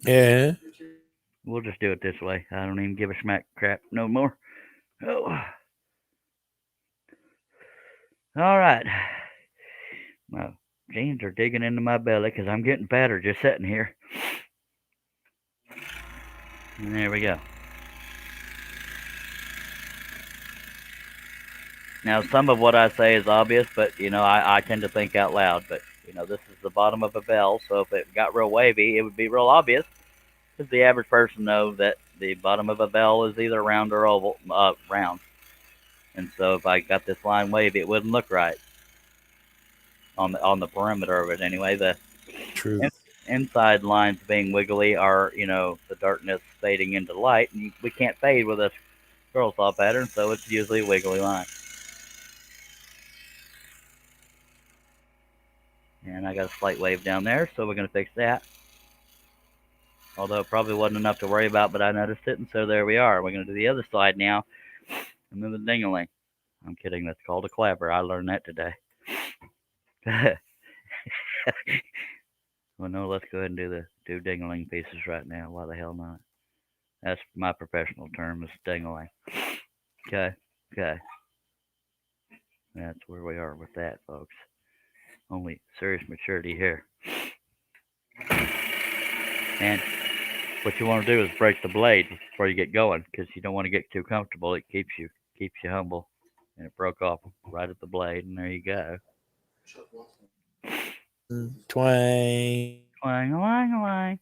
Yeah.
We'll just do it this way. I don't even give a smack crap no more. Oh. All right. My jeans are digging into my belly because I'm getting fatter just sitting here. And there we go. Now, some of what I say is obvious, but, I tend to think out loud. But, this is the bottom of a bell, so if it got real wavy, it would be real obvious. Because the average person knows that the bottom of a bell is either round or oval, round. And so if I got this line wavy, it wouldn't look right on the perimeter of it anyway. The
True.
inside lines being wiggly are, the darkness fading into light. And we can't fade with a scroll saw pattern, so it's usually a wiggly line. And I got a slight wave down there, so we're going to fix that. Although it probably wasn't enough to worry about, but I noticed it, and so there we are. We're going to do the other side now, and then the ding-a-ling. I'm kidding, that's called a clapper. I learned that today. Well, no, let's go ahead and do ding-a-ling pieces right now. Why the hell not? That's my professional term, is ding-a-ling. Okay. That's where we are with that, folks. Only serious maturity here. And what you want to do is break the blade before you get going, because you don't want to get too comfortable. It keeps you humble. And it broke off right at the blade, and there you go.
Twang.
Twang.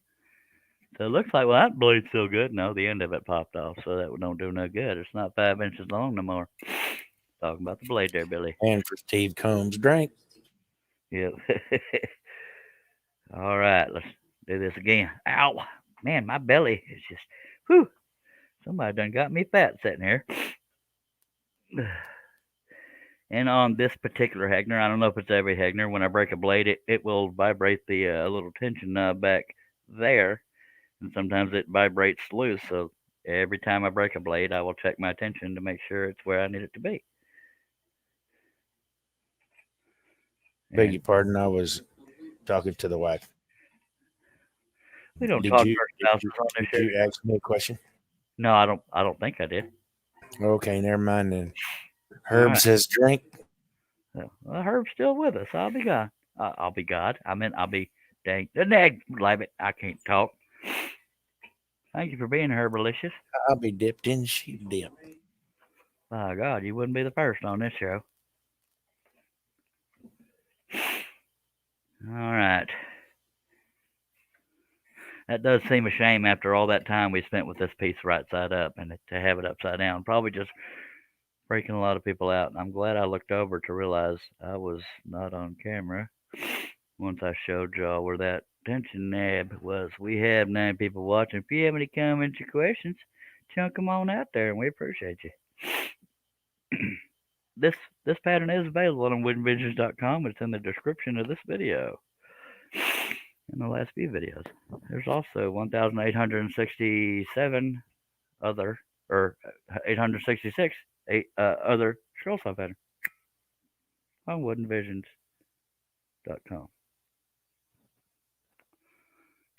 So it looks like, well, that blade's still good. No, the end of it popped off, so that don't do no good. It's not 5 inches long no more. Talking about the blade there, Billy.
And for Steve Combs' drink.
Yep. All right, let's do this again. Ow. Man, my belly is just, whew. Somebody done got me fat sitting here. And on this particular Hegner, I don't know if it's every Hegner, when I break a blade, it will vibrate the little tension knob back there. And sometimes it vibrates loose. So every time I break a blade, I will check my tension to make sure it's where I need it to be.
Beg your pardon, I was talking to the wife.
We don't
Did
talk
you,
first houses on this
did
show.
you ask me a question?
No, I don't think I did.
Okay, never mind then. Herb
right.
says drink.
Well, Herb's still with us. I'll be God. I'll be God. I meant I'll be dang. Labbit. I can't talk. Thank you for being here, Herbalicious.
I'll be dipped in sheep dip.
By God, you wouldn't be the first on this show. All right. That does seem a shame after all that time we spent with this piece right side up, and to have it upside down. Probably just breaking a lot of people out. And I'm glad I looked over to realize I was not on camera once I showed y'all where that tension nab was. We have 9 people watching. If you have any comments or questions, chunk them on out there, and we appreciate you. This pattern is available on woodenvisions.com. It's in the description of this video. In the last few videos. There's also 1,867 other, or 866 other scroll saw patterns on woodenvisions.com.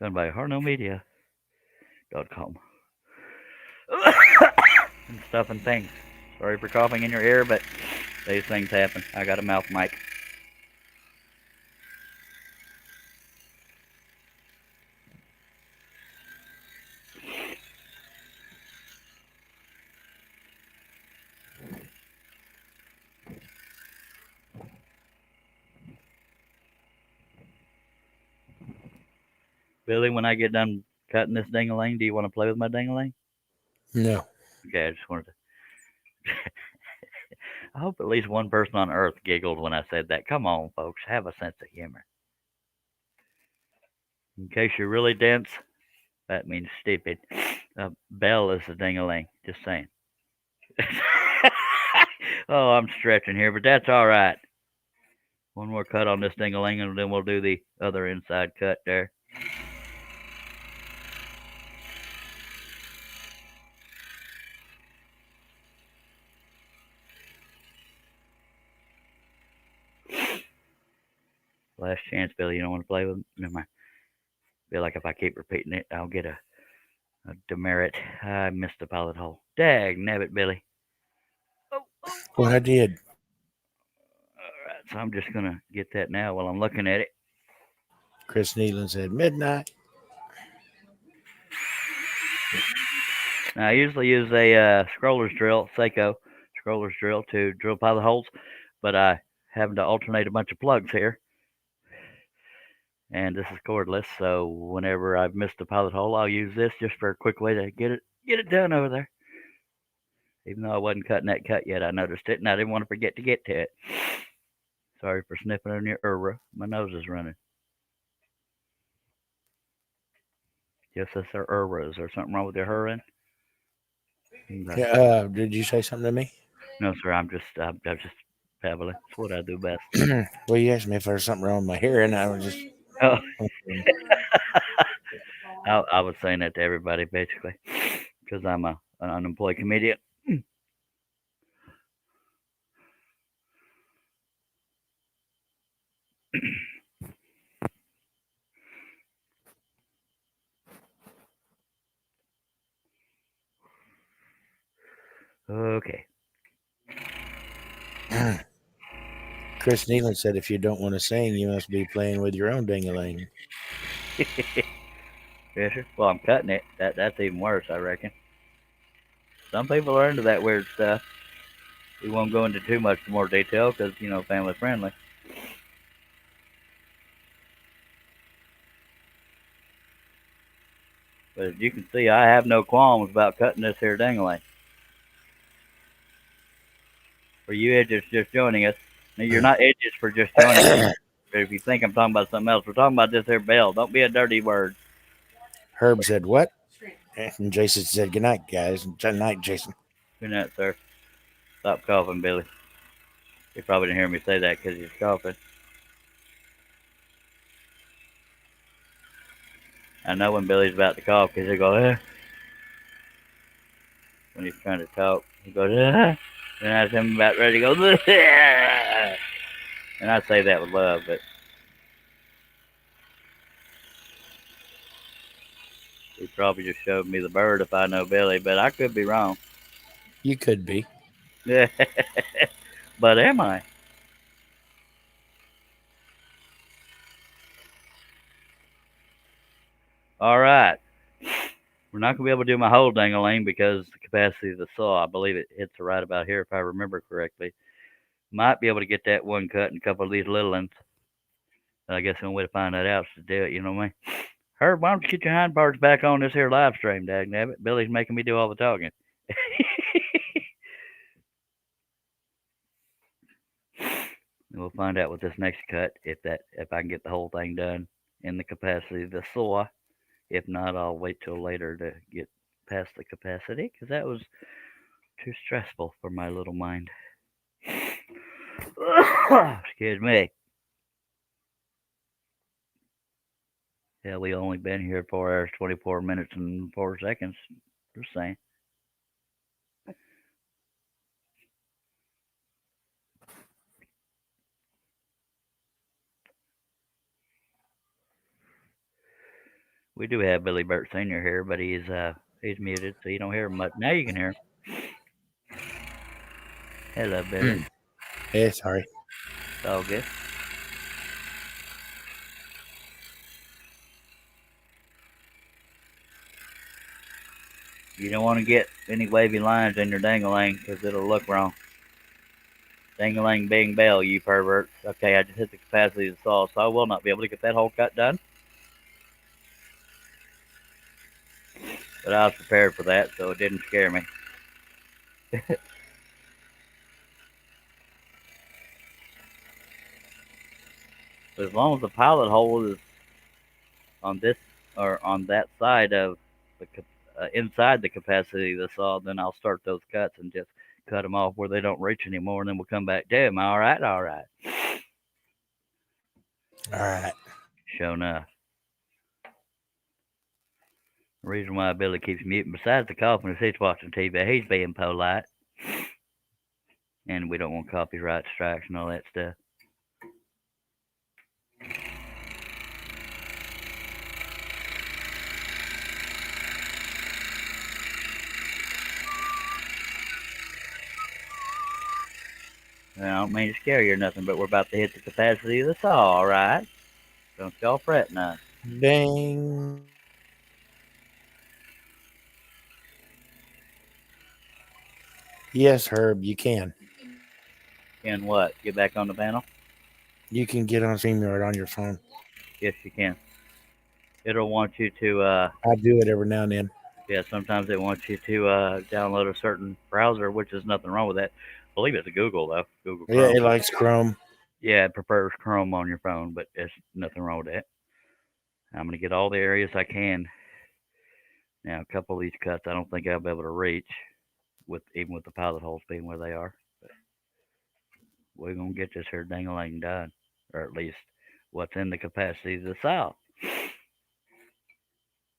Done by harnellmedia.com. And stuff and things. Sorry for coughing in your ear, but these things happen. I got a mouth mic. Billy, when I get done cutting this ding-a-ling, do you want to play with my ding-a-ling?
No.
Okay, I just wanted to. I hope at least one person on Earth giggled when I said that. Come on, folks, have a sense of humor. In case you're really dense, that means stupid. Bell is a ding-a-ling. Just saying. Oh, I'm stretching here, but that's all right. One more cut on this ding-a-ling, and then we'll do the other inside cut there. Last chance, Billy. You don't want to play with me? Never mind. Feel like if I keep repeating it, I'll get a demerit. I missed the pilot hole. Dag nabbit, Billy.
Well, I did.
All right, so I'm just going to get that now while I'm looking at it.
Chris Nealon said midnight.
Now, I usually use a scroller's drill, Seiko scroller's drill, to drill pilot holes, but I having to alternate a bunch of plugs here. And this is cordless, so whenever I've missed a pilot hole, I'll use this just for a quick way to get it done over there. Even though I wasn't cutting that cut yet, I noticed it, and I didn't want to forget to get to it. Sorry for sniffing on your Ura. My nose is running. Yes, that's our Ura. Is there something wrong with your Hurin?
Yeah, did you say something to me?
No, sir. I'm just babbling. That's what I do best.
Well, you asked me if there's something wrong with my hair, and I was just.
Oh. I was saying that to everybody basically, because I'm an unemployed comedian. Okay.
Chris Nealon said, if you don't want to sing, you must be playing with your own ding-a-ling.
Yeah, sure. Well, I'm cutting it. That's even worse, I reckon. Some people are into that weird stuff. We won't go into too much more detail because, family friendly. But as you can see, I have no qualms about cutting this here ding-a-ling. For you edges just joining us, now, you're not edges for just joining us. But if you think I'm talking about something else, we're talking about this here bell. Don't be a dirty word.
Herb said, what? And Jason said, good night, guys. Good night, Jason.
Good night, sir. Stop coughing, Billy. You probably didn't hear me say that because he's coughing. I know when Billy's about to cough because he'll go, eh. When he's trying to talk, he goes, eh. And as him about ready to go, eh. And I say that with love, but he probably just showed me the bird if I know Billy, but I could be wrong.
You could be.
Yeah. But am I? All right. We're not going to be able to do my whole ding-a-ling because the capacity of the saw, I believe it hits right about here if I remember correctly. Might be able to get that one cut and a couple of these little ones. I guess the only way to find that out is to do it, you know what I mean? Herb, why don't you get your hind parts back on this here live stream, dagnabbit? Billy's making me do all the talking. We'll find out with this next cut if I can get the whole thing done in the capacity of the saw. If not, I'll wait till later to get past the capacity because that was too stressful for my little mind. Excuse me. Yeah, we only been here 4 hours, 24 minutes, and 4 seconds. Just saying. We do have Billy Burt Sr. here, but he's muted, so you don't hear him much. Now you can hear him. Hello, Billy.
Hey, sorry.
It's all good. You don't want to get any wavy lines in your ding-a-ling because it'll look wrong. Ding-a-ling, bing, bell, you perverts. Okay, I just hit the capacity of the saw, so I will not be able to get that whole cut done. but I was prepared for that, so it didn't scare me. As long as the pilot hole is on this or on that side of the inside the capacity of the saw, then I'll start those cuts and just cut them off where they don't reach anymore, and then we'll come back to them. All right, all right.
All right.
Sure enough. The reason why Billy keeps muting, besides the coughing, is he's watching TV. He's being polite, and we don't want copyright strikes and all that stuff. I don't mean to scare you or nothing, but we're about to hit the capacity of the saw, all right? Don't y'all fret none.
Ding. Yes, Herb, you can.
Can what? Get back on the panel?
You can get on StreamYard on your phone.
Yes, you can. It'll want you to,
I do it every now and then.
yeah, sometimes it wants you to download a certain browser, which is nothing wrong with that. I believe it's Google, though. Google Chrome.
Yeah, it likes Chrome.
Yeah, it prefers Chrome on your phone, but there's nothing wrong with that. I'm going to get all the areas I can. Now, a couple of these cuts I don't think I'll be able to reach, even with the pilot holes being where they are. But we're going to get this here dang-a-lang done, or at least what's in the capacity of the saw.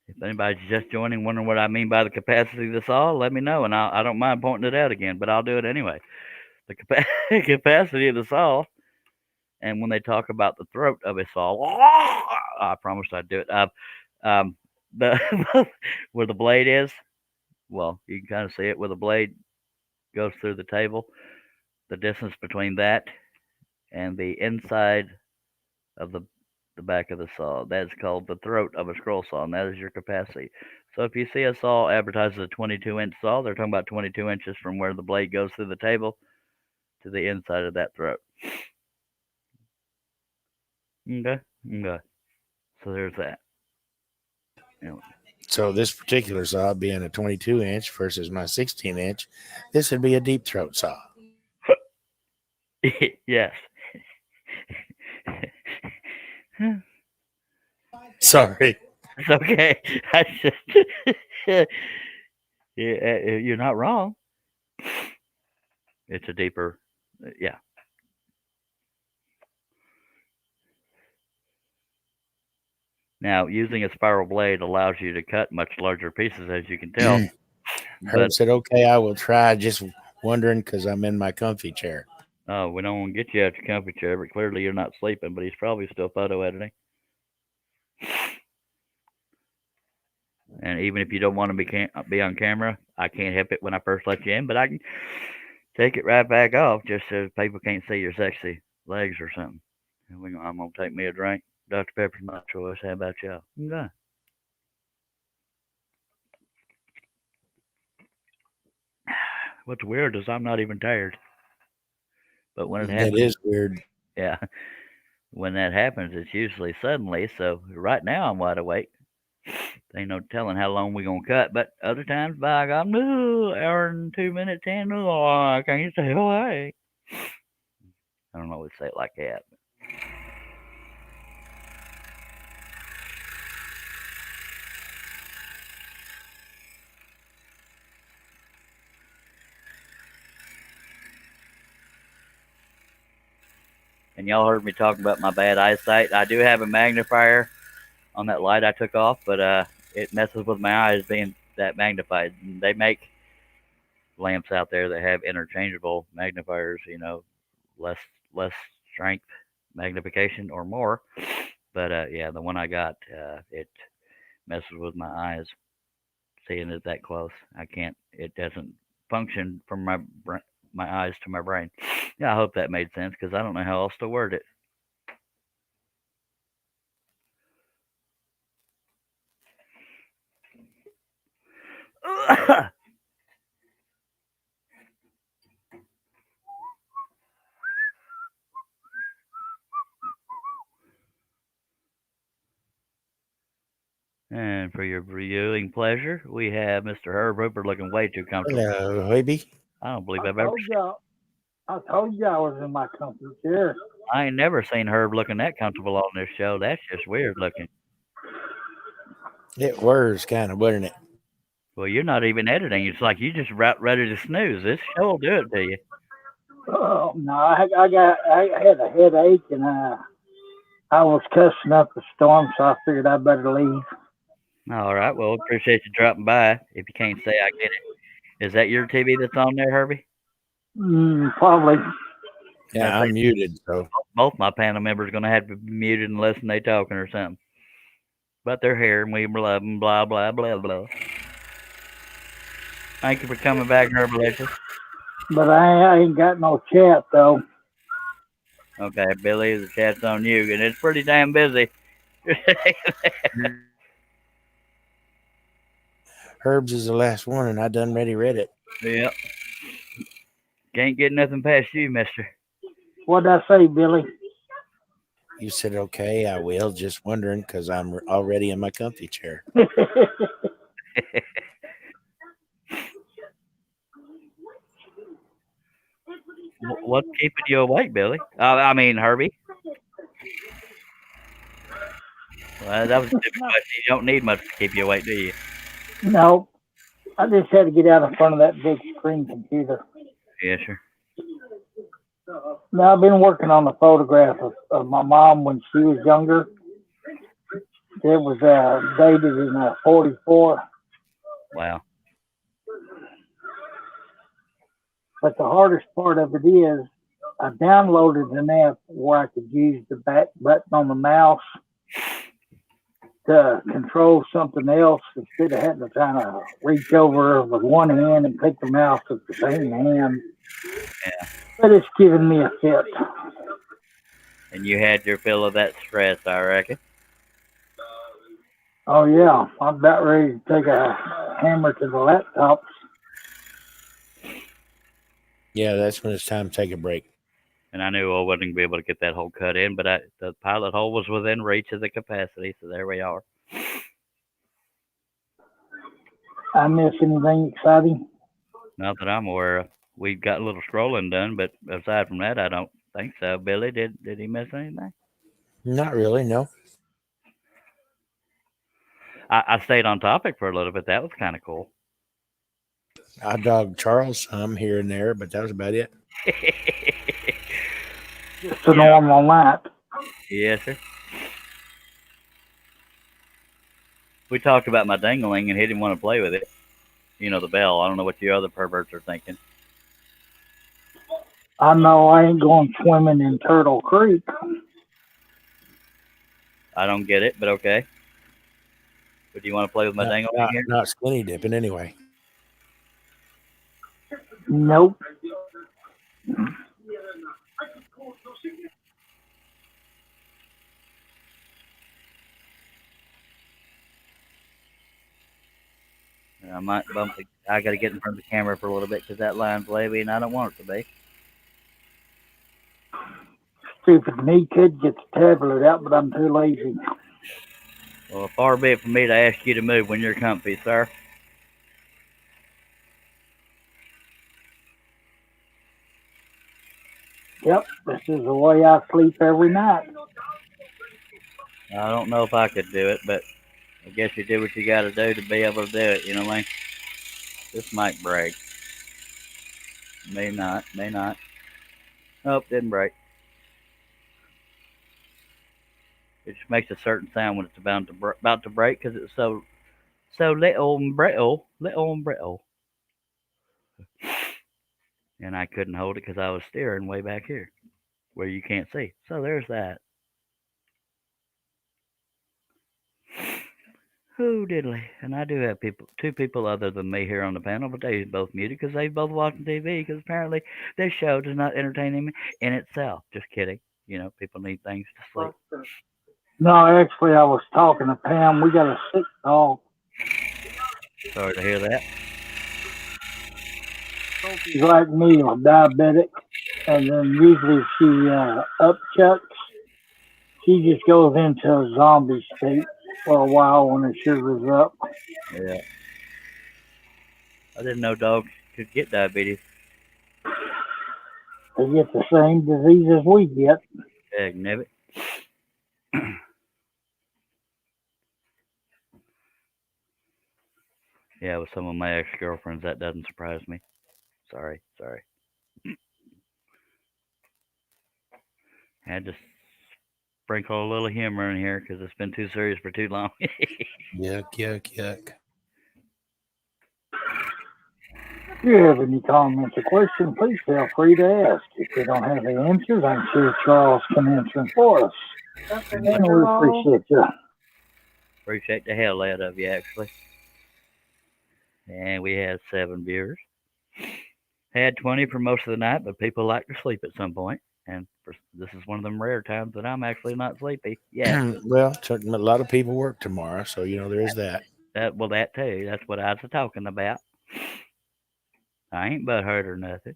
If anybody's just joining, wondering what I mean by the capacity of the saw, let me know, and I don't mind pointing it out again, but I'll do it anyway. The capacity of the saw, and when they talk about the throat of a saw, I promised I'd do it. The where the blade is, well, you can kind of see it where the blade goes through the table. The distance between that and the inside of the back of the saw, that's called the throat of a scroll saw, and that is your capacity. So if you see a saw advertised as a 22-inch saw, they're talking about 22 inches from where the blade goes through the table to the inside of that throat. Okay. So there's that. Anyway.
So this particular saw being a 22-inch versus my 16-inch, this would be a deep throat saw.
Yes.
Sorry.
It's okay. I just, you're not wrong. It's a deeper, yeah. Now, using a spiral blade allows you to cut much larger pieces, as you can tell.
Herb said, okay, I will try. Just wondering because I'm in my comfy chair.
Oh, we don't want to get you out your comfy chair, but clearly you're not sleeping, but he's probably still photo editing. And even if you don't want to be on camera, I can't help it when I first let you in, but I can take it right back off just so people can't see your sexy legs or something. And I'm going to take me a drink. Dr. Pepper's my choice. How about y'all? Okay. What's weird is I'm not even tired. But when it happens,
that is weird.
Yeah. When that happens, it's usually suddenly. So right now I'm wide awake. Ain't no telling how long we're going to cut. But other times, by God, no, hour and 2 minutes in, no, I can't stay awake. I don't always say it like that. And y'all heard me talking about my bad eyesight. I do have a magnifier on that light I took off, but it messes with my eyes being that magnified. And they make lamps out there that have interchangeable magnifiers, you know, less strength magnification or more. But yeah, the one I got, it messes with my eyes. Seeing it that close, it doesn't function from my eyes to my brain. Yeah, I hope that made sense because I don't know how else to word it. And for your viewing pleasure, we have Mr. Herb Hooper looking way too comfortable.
Hello, baby.
I don't believe
I
I've ever.
told you I was in my comfy chair.
I ain't never seen Herb looking that comfortable on this show. That's just weird looking.
It was kind of, wasn't it?
Well, you're not even editing. It's like you just ready to snooze. This show will do it to you.
Oh no, I had a headache and I was cussing up a storm, so I figured I better leave.
All right. Well, appreciate you dropping by. If you can't say, I get it. Is that your TV that's on there, Herbie?
Probably.
Yeah, I'm muted, so.
Both my panel members are going to have to be muted unless they talking or something. But they're here, and we love them, blah, blah, blah, blah. Thank you for coming back, Herbalicious.
But I ain't got no chat, though.
Okay, Billy, the chat's on you, and it's pretty damn busy.
Herb's is the last one, and I done read it.
Yep. Can't get nothing past you, mister.
What'd I say, Billy?
You said, okay, I will. Just wondering because I'm already in my comfy chair.
What's keeping you awake, Billy? I mean, Herbie. Well, that was a different question. You don't need much to keep you awake, do you?
No, I just had to get out in front of that big screen computer.
Yeah, sure.
Now, I've been working on a photograph of my mom when she was younger. It was dated in 44.
Wow.
But the hardest part of it is I downloaded an app where I could use the back button on the mouse to control something else instead of having to kind of reach over with one hand and pick the mouse with the same hand.
Yeah.
But it's giving me a fit.
And you had your fill of that stress, I reckon.
Oh, yeah. I'm about ready to take a hammer to the laptop.
Yeah, that's when it's time to take a break.
And I knew I wasn't going to be able to get that hole cut in, but the pilot hole was within reach of the capacity, so there we are.
I miss anything exciting?
Not that I'm aware of. We got a little scrolling done, but aside from that, I don't think so. Billy, did he miss anything?
Not really, no.
I stayed on topic for a little bit. That was kind of cool.
I dogged Charles some here and there, but that was about it.
Just a normal night.
Yes, sir. We talked about my dangling, and he didn't want to play with it. You know, the bell. I don't know what you other perverts are thinking.
I know I ain't going swimming in Turtle Creek.
I don't get it, but okay. But do you want to play with my dangling here?
Not skinny dipping anyway.
Nope.
I might bump it. I got to get in front of the camera for a little bit because that line's wavy and I don't want it to be.
Stupid me could get the tablet out, but I'm too lazy.
Well, far be it from me to ask you to move when you're comfy, sir.
Yep, this is the way I sleep every night.
I don't know if I could do it, but I guess you do what you got to do to be able to do it, you know what I mean? This might break. May not, may not. Nope, didn't break. It just makes a certain sound when it's about to break because it's so little and brittle, And I couldn't hold it because I was steering way back here where you can't see. So there's that. Oh, diddly. And I do have two people other than me here on the panel, but they both muted because they both watching TV because apparently this show does not entertain them in itself. Just kidding. You know, people need things to sleep.
No, actually, I was talking to Pam. We got a sick dog.
Sorry to hear that.
She's like me, or diabetic, and then usually she upchucks. She just goes into a zombie state. for a while when the sugar's up.
Yeah. I didn't know dogs could get diabetes.
They get the same disease as we get.
Heck, nibbit. Yeah, with some of my ex-girlfriends, that doesn't surprise me. Sorry. Had to sprinkle a little humor in here because it's been too serious for too long.
Yuck.
If you have any comments or questions, please feel free to ask. If you don't have the answers, I'm sure Charles can answer them for us. And we appreciate you.
Appreciate the hell out of you, actually. And we had 7 viewers. Had 20 for most of the night, but people like to sleep at some point. And this is one of them rare times that I'm actually not sleepy. Yeah.
Well, a lot of people work tomorrow, so there is that.
That too. That's what I was talking about. I ain't butthurt or nothing.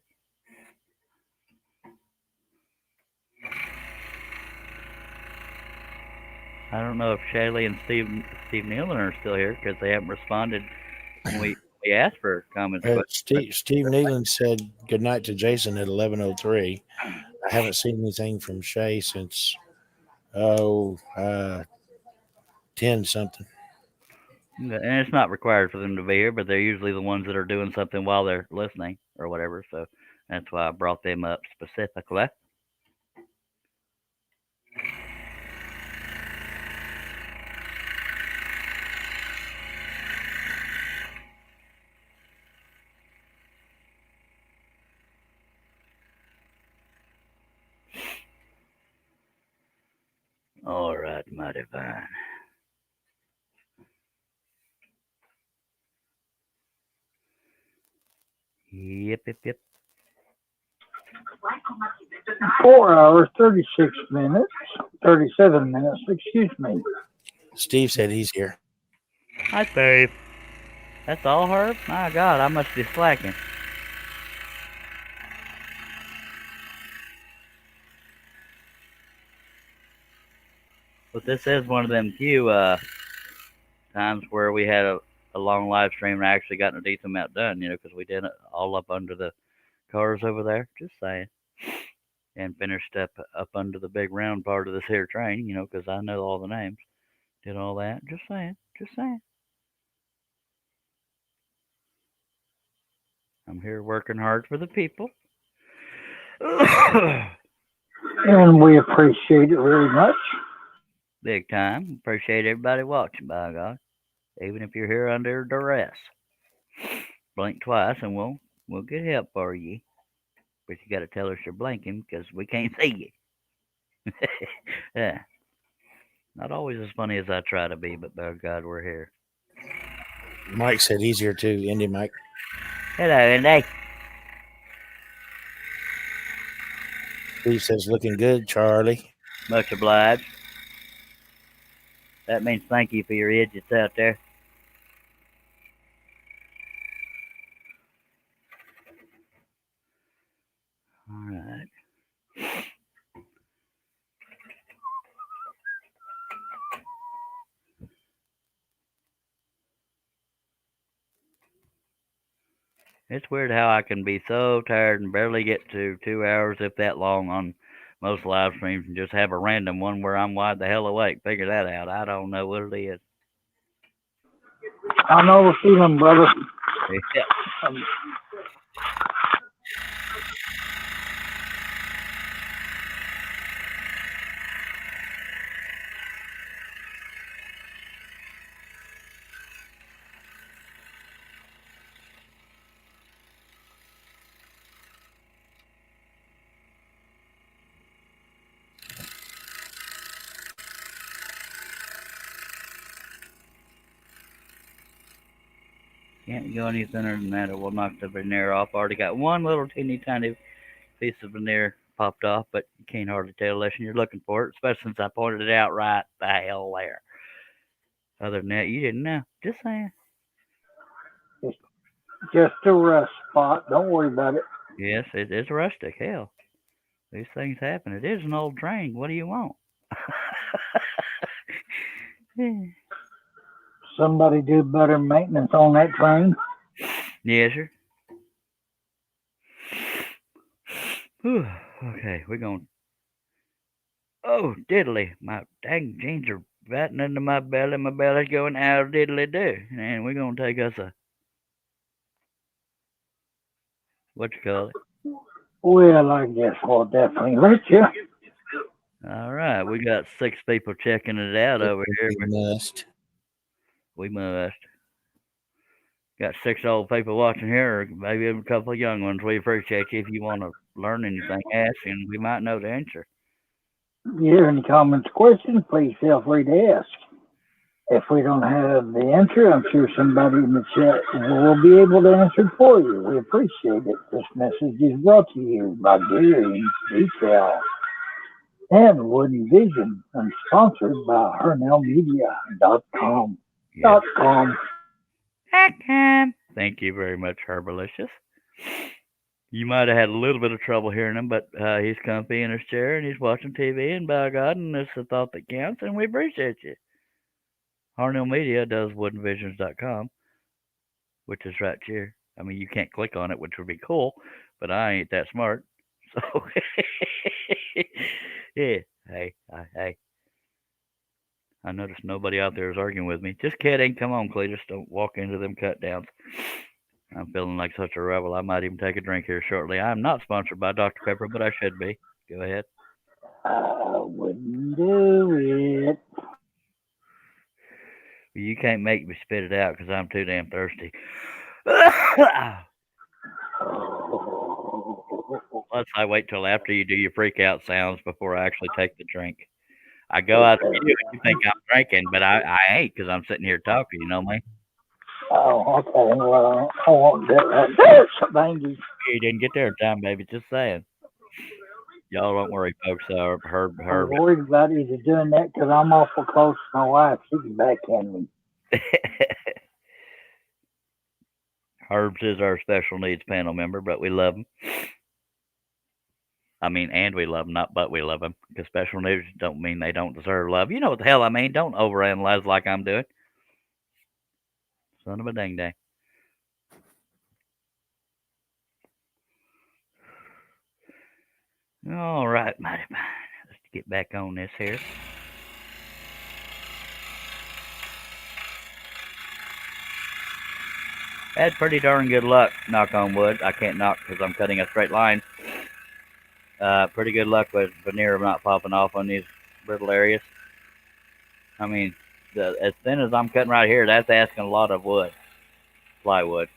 I don't know if Shaylee and Steve Nealon are still here because they haven't responded when we asked for comments.
Steve Nealon said good night to Jason at 11:03. I haven't seen anything from Shay since 10 something.
And it's not required for them to be here, but they're usually the ones that are doing something while they're listening or whatever. So that's why I brought them up specifically. All right, mighty fine. Yep.
4 hours, 36 minutes, 37 minutes, excuse me.
Steve said he's here.
Hi, Steve. That's all, Herb? My God, I must be slacking. But this is one of them few times where we had a long live stream and I actually got a decent amount done, because we did it all up under the cars over there. Just saying. And finished up under the big round part of this here train, because I know all the names. Did all that. Just saying. I'm here working hard for the people.
And we appreciate it very much.
Big time. Appreciate everybody watching, by God. Even if you're here under duress. Blink twice and we'll get help for you. But you gotta tell us you're blinking because we can't see you. Yeah. Not always as funny as I try to be, but by God, we're here.
Mike said he's here too. Indy Mike.
Hello, Indy.
Steve says looking good, Charlie.
Much obliged. That means thank you for your idiots out there. All right. It's weird how I can be so tired and barely get to 2 hours, if that long, on most live streams and just have a random one where I'm wide the hell awake. Figure that out. I don't know what it is.
I know the feeling, brother.
Yeah. Can't go any thinner than that, or we'll knock the veneer off. Already got one little teeny tiny piece of veneer popped off, but you can't hardly tell unless you're looking for it, especially since I pointed it out right the hell there. Other than that, you didn't know. Just saying.
Just a rust spot. Don't worry about it.
Yes, it's rustic. Hell, these things happen. It is an old train. What do you want?
somebody do better maintenance on that train?
Yes, sir. Whew. Okay, we're going. Oh, diddly. My dang jeans are batting into my belly. My belly's going out diddly do. And we're going to take us a. What you call it?
Well, I guess we'll definitely let you.
All right. We got 6 people checking it out over here.
We must.
We must. Got 6 old people watching here, or maybe a couple of young ones. We appreciate you. If you want to learn anything, ask, and we might know the answer.
If you have any comments, questions, please feel free to ask. If we don't have the answer, I'm sure somebody in the chat will be able to answer it for you. We appreciate it. This message is brought to you by Gearing Detail and Wooden Vision and sponsored by HernellMedia.com.
Yes.
.com.
Thank you very much, Herbalicious. You might have had a little bit of trouble hearing him, but he's comfy in his chair and he's watching TV, and by God, and it's the thought that counts, and we appreciate you. Harnell Media does woodenvisions.com, which is right here. I mean, you can't click on it, which would be cool, but I ain't that smart. So, yeah. Hey. I noticed nobody out there is arguing with me. Just kidding. Come on, Cletus. Don't walk into them cut downs. I'm feeling like such a rebel. I might even take a drink here shortly. I'm not sponsored by Dr. Pepper, but I should be. Go ahead.
I wouldn't do it.
You can't make me spit it out because I'm too damn thirsty. Plus, I wait till after you do your freak out sounds before I actually take the drink. I go out to you and you think I'm drinking, but I ain't because I'm sitting here talking, you know me?
Oh, okay. Well, I won't do that. Thank you.
You didn't get there in time, baby. Just saying. Y'all don't worry, folks.
I'm worried about either doing that because I'm awful close to my wife. She can backhand me.
Herbs is our special needs panel member, but we love him. I mean, and we love them, not but we love them. Because special needs don't mean they don't deserve love. You know what the hell I mean. Don't overanalyze like I'm doing. Son of a dang dang. All right, mighty fine. Let's get back on this here. Had pretty darn good luck, knock on wood. I can't knock because I'm cutting a straight line. Pretty good luck with veneer not popping off on these brittle areas. I mean, as thin as I'm cutting right here, that's asking a lot of wood, plywood.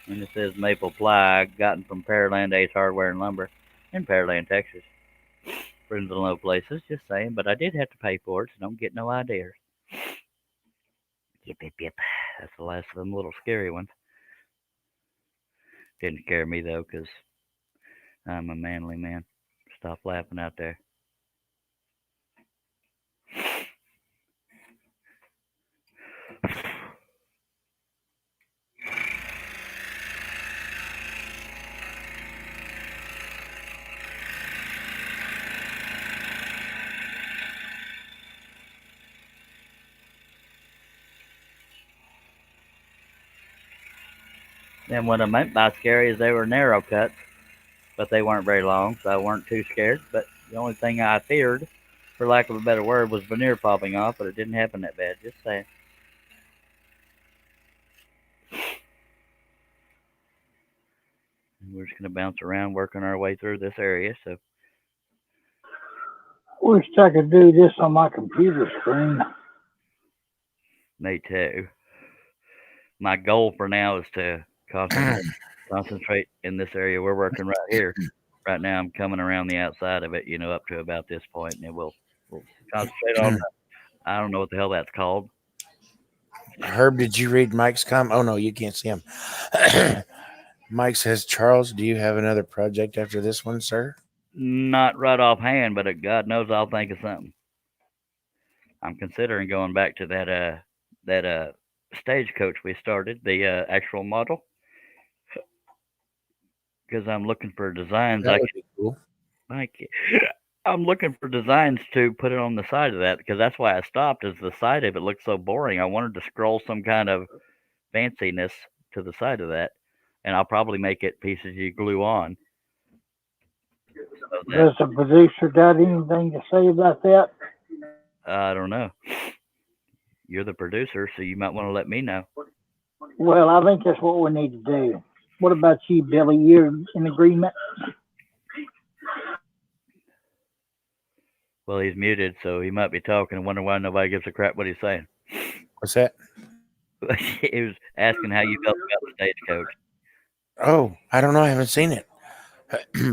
And it says maple ply, gotten from Pearland Ace Hardware and Lumber in Pearland, Texas. Friends in low places, just saying, but I did have to pay for it, so don't get no ideas. Yip. That's the last of them little scary ones. Didn't scare me, though, because I'm a manly man. Stop laughing out there. And what I meant by scary is they were narrow cuts, but they weren't very long, so I weren't too scared. But the only thing I feared, for lack of a better word, was veneer popping off, but it didn't happen that bad. Just saying. We're just going to bounce around, working our way through this area. So,
Wish I could do this on my computer screen.
me too. My goal for now is to concentrate in this area. We're working right here. Right now, I'm coming around the outside of it, up to about this point, and we'll concentrate on that. I don't know what the hell that's called.
Herb, did you read Mike's comment? Oh, no, you can't see him. Mike says, Charles, do you have another project after this one, sir?
Not right offhand, but God knows I'll think of something. I'm considering going back to that stagecoach we started, the actual model, because I'm looking for designs
That
I
would
can.
be cool.
Thank you. I'm looking for designs to put it on the side of that because that's why I stopped. Is the side of it looks so boring. I wanted to scroll some kind of fanciness to the side of that, and I'll probably make it pieces you glue on. So that,
Does the producer got anything to say about that?
I don't know. You're the producer, so you might want to let me know.
Well, I think that's what we need to do. What about you, Billy? You're in agreement?
Well, he's muted, so he might be talking and wonder why nobody gives a crap what he's saying.
What's that?
He was asking how you felt about the Stagecoach.
Oh, I don't know. I haven't seen it,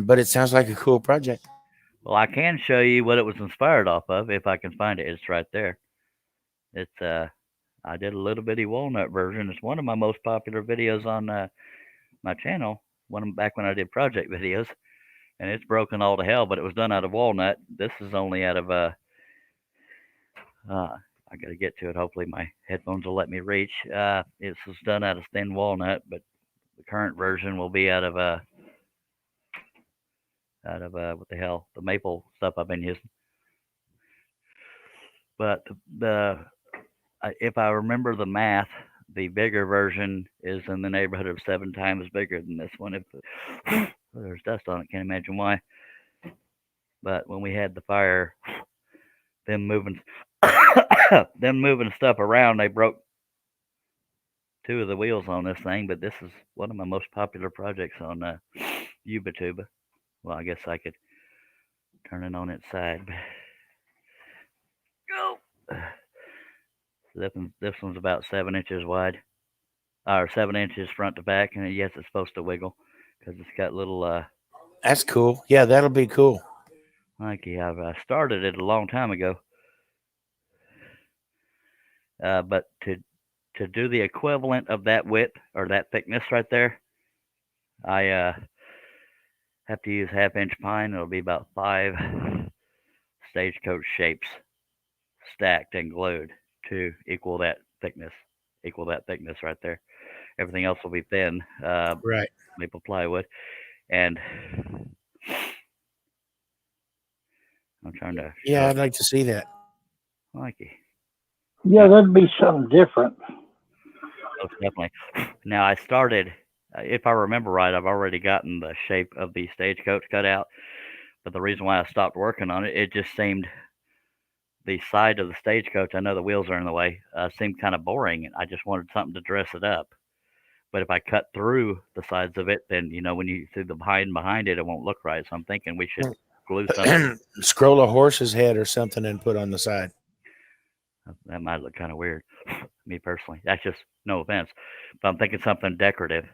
but it sounds like a cool project.
Well, I can show you what it was inspired off of if I can find it. It's right there. It's I did a little bitty walnut version. It's one of my most popular videos on my channel. Back when I did project videos, and it's broken all to hell. But it was done out of walnut. This is only out of I got to get to it. Hopefully my headphones will let me reach. It was done out of thin walnut, but the current version will be out of what the hell, the maple stuff I've been using. But if I remember the math, the bigger version is in the neighborhood of 7 times bigger than this one. If there's dust on it, can't imagine why. But when we had the fire, them moving stuff around, they broke 2 of the wheels on this thing. But this is one of my most popular projects on Ubatuba. Well, I guess I could turn it on its side. Go. This one's about 7 inches wide, or 7 inches front to back, and yes, it's supposed to wiggle because it's got little.
That's cool. Yeah, that'll be cool.
Like I started it a long time ago, but to do the equivalent of that width or that thickness right there, I have to use 1/2 inch pine. It'll be about 5 Stagecoach shapes stacked and glued to equal that thickness right there. Everything else will be thin,
Right.
maple plywood, and I'm trying to.
Yeah, I'd like to see that.
Likey.
Yeah, that'd be something different.
Most definitely. Now I started, if I remember right, I've already gotten the shape of the Stagecoach cut out, but the reason why I stopped working on it, it just seemed the side of the Stagecoach, I know the wheels are in the way, seemed kind of boring. I just wanted something to dress it up. But if I cut through the sides of it, then, when you see the behind it, it won't look right. So I'm thinking we should glue something.
Scroll a horse's head or something and put on the side.
That might look kind of weird, me personally. That's just no offense. But I'm thinking something decorative.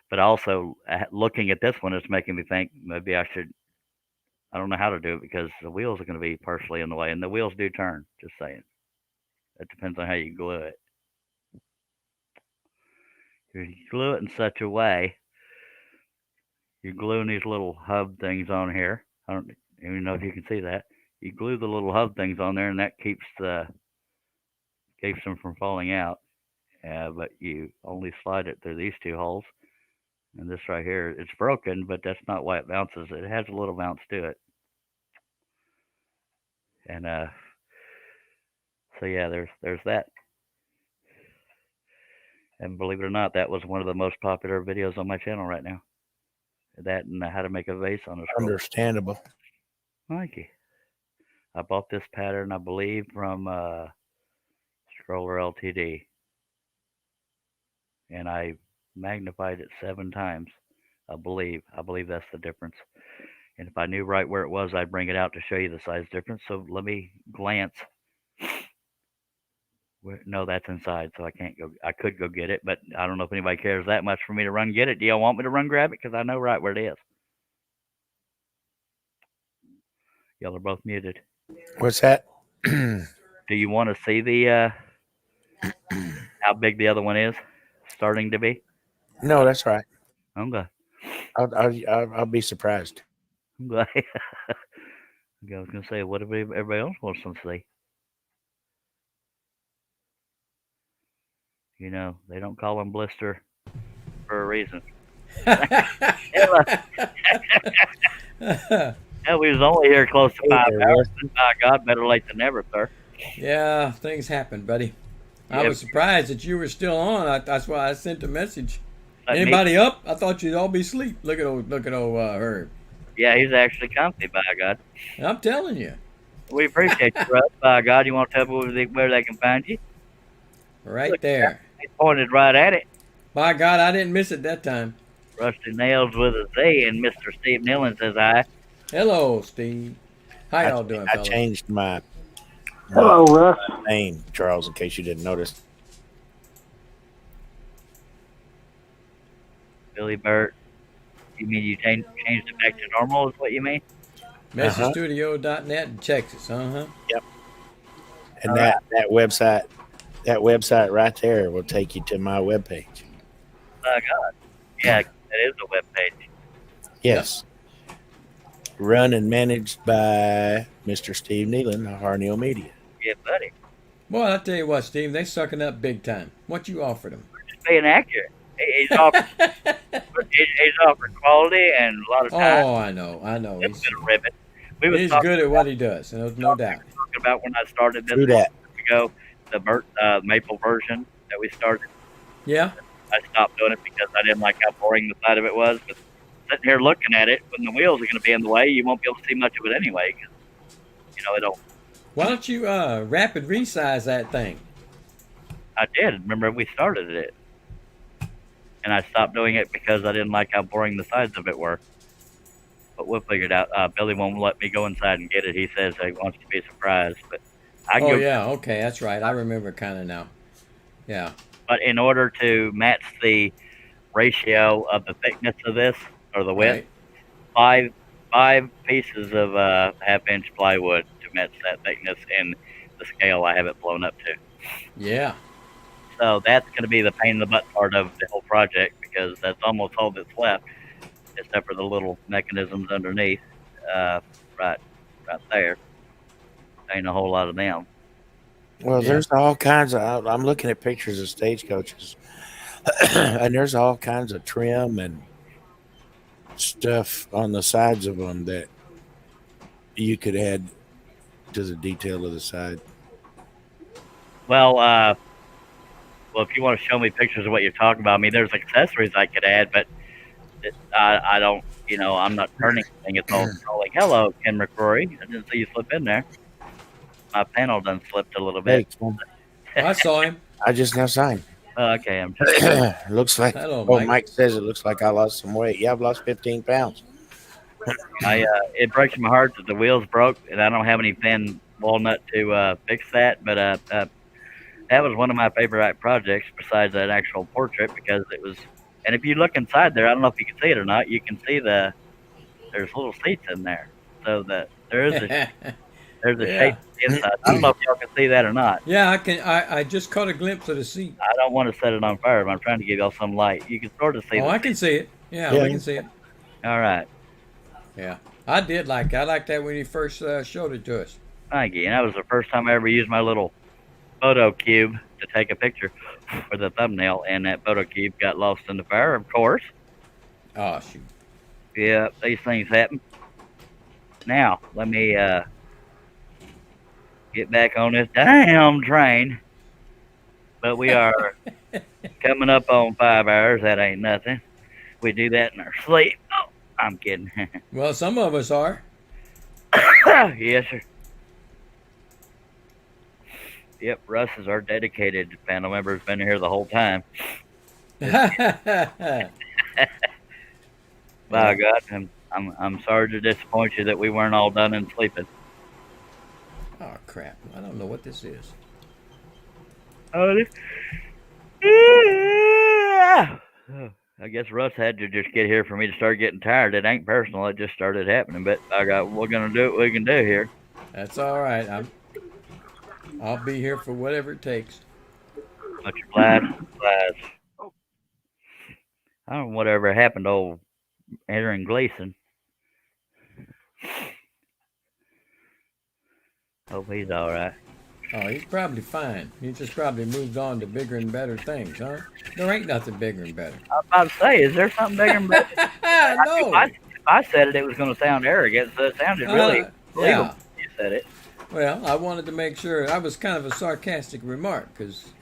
But also, looking at this one, it's making me think maybe I don't know how to do it because the wheels are going to be partially in the way. And the wheels do turn, just saying. It depends on how you glue it. If you glue it in such a way, you're gluing these little hub things on here. I don't even know if you can see that. You glue the little hub things on there, and that keeps them from falling out. But you only slide it through these 2 holes. And this right here, it's broken, but that's not why it bounces. It has a little bounce to it. And so yeah, there's that. And believe it or not, that was one of the most popular videos on my channel right now. That and how to make a vase on a scroll.
Understandable.
Thank you. I bought this pattern, I believe, from Scroller LTD. And I magnified it 7 times. I believe that's the difference. And if I knew right where it was, I'd bring it out to show you the size difference. So let me glance. No, that's inside, so I can't go. I could go get it, but I don't know if anybody cares that much for me to run get it. Do y'all want me to run grab it? Because I know right where it is. Y'all are both muted.
What's that?
Do you want to see the how big the other one is starting to be?
No, that's right.
Okay.
I'll be surprised.
Okay. I was gonna say, what if everybody else wants to see? They don't call him Blister for a reason. Yeah, we was only here close to
Hey
5
there,
hours.
Rusty.
By God, better late than never, sir.
Yeah, things happen, buddy. I
Yep.
was surprised that you were still on. That's why I sent a message.
Let me-
Anybody up? I thought you'd all be asleep. Look at old Herb.
Yeah, he's actually comfy, by God.
I'm telling you,
We appreciate you, Russ. By God, you want to tell me where they can find you?
right there.
He pointed right at it.
By God, I didn't miss it that time.
Rusty Nails with a Z, and Mr. Steve Nillen says hi.
Hello, Steve. How y'all doing,
I
fellas?
changed my
Hello, Russ.
name, Charles, in case you didn't notice.
Billy Burt. You mean you changed it back to normal? Is what you mean?
MessageStudio.net in Texas. And
And that website right there will take you to my webpage.
By God. Yeah, that is a web page.
Yes. Run and managed by Mr. Steve Nealon of Harnell Media.
Yeah, buddy.
Boy, I tell you what, Steve, they sucking up big time. What you offered them?
Just being accurate. He's offering, he's offering quality and a lot of time.
Oh, I know.
It's been a ribbon. We was
He's
talking
good at what he does, no doubt.
about when I started this
True that.
ago, the maple version that we started.
Yeah.
I stopped doing it because I didn't like how boring the side of it was. But sitting here looking at it, when the wheels are going to be in the way, you won't be able to see much of it anyway. Cause, it'll.
Why don't you rapid resize that thing?
I did. Remember, we started it. And I stopped doing it because I didn't like how boring the sides of it were. But we'll figure it out. Billy won't let me go inside and get it. He says he wants to be surprised. But I
Oh,
go.
yeah, okay, that's right. I remember kind of now. Yeah.
But in order to match the ratio of the thickness of this, or the width,
Right.
five pieces of half-inch plywood to match that thickness in the scale I have it blown up to.
Yeah.
So that's going to be the pain in the butt part of the whole project, because that's almost all that's left, except for the little mechanisms underneath, right there. Ain't a whole lot of them.
Well,
Yeah.
there's all kinds of. I'm looking at pictures of stagecoaches, and there's all kinds of trim and stuff on the sides of them that you could add to the detail of the side.
Well, if you want to show me pictures of what you're talking about, I mean, there's accessories I could add, but I don't, I'm not turning anything. It's all like, hello, Ken McCrory. I didn't see you slip in there. My panel done slipped a little
Hey,
bit.
I saw him.
I just now signed.
Oh, okay, I'm just.
Looks like.
Hello,
Oh,
Mike.
Mike says it looks like I lost some weight. Yeah, I've lost 15 pounds.
It breaks my heart that the wheels broke, and I don't have any thin walnut to fix that. But that was one of my favorite projects besides that actual portrait, because it was. And if you look inside there, I don't know if you can see it or not. You can see there's little seats in there, so that there is a there's a
Yeah.
shape inside. I don't know if y'all can see that or not.
Yeah, I can. I just caught a glimpse of the seat.
I don't want to set it on fire, but I'm trying to give y'all some light. You can sort of see.
Oh, I can see it. Yeah,
Yeah.
we can see it.
All right.
Yeah, I did like. I liked that when you first showed it to us.
Thank you. And that was the first time I ever used my little photo cube to take a picture for the thumbnail, and that photo cube got lost in the fire, of course.
Oh shoot.
Yeah, these things happen. Now, let me get back on this damn train. But we are coming up on 5 hours. That ain't nothing. We do that in our sleep. Oh, I'm kidding.
Well, some of us are.
Yes, sir. Yep, Russ is our dedicated panel member. Has been here the whole time.
Oh
By God, I'm sorry to disappoint you that we weren't all done and sleeping.
Oh crap! I don't know what this is.
I guess Russ had to just get here for me to start getting tired. It ain't personal. It just started happening. But we're gonna do what we can do here.
That's all right. I'll be here for whatever it takes.
Much obliged. I don't know whatever happened to old Aaron Gleason. Hope he's all right.
Oh, he's probably fine. He just probably moved on to bigger and better things, huh? There ain't nothing bigger and better.
I was about to say, is there something bigger than that?
No.
I said it, it was going to sound arrogant, so it sounded really
yeah.
believable when you said it.
Well, I wanted to make sure. I was kind of a sarcastic remark because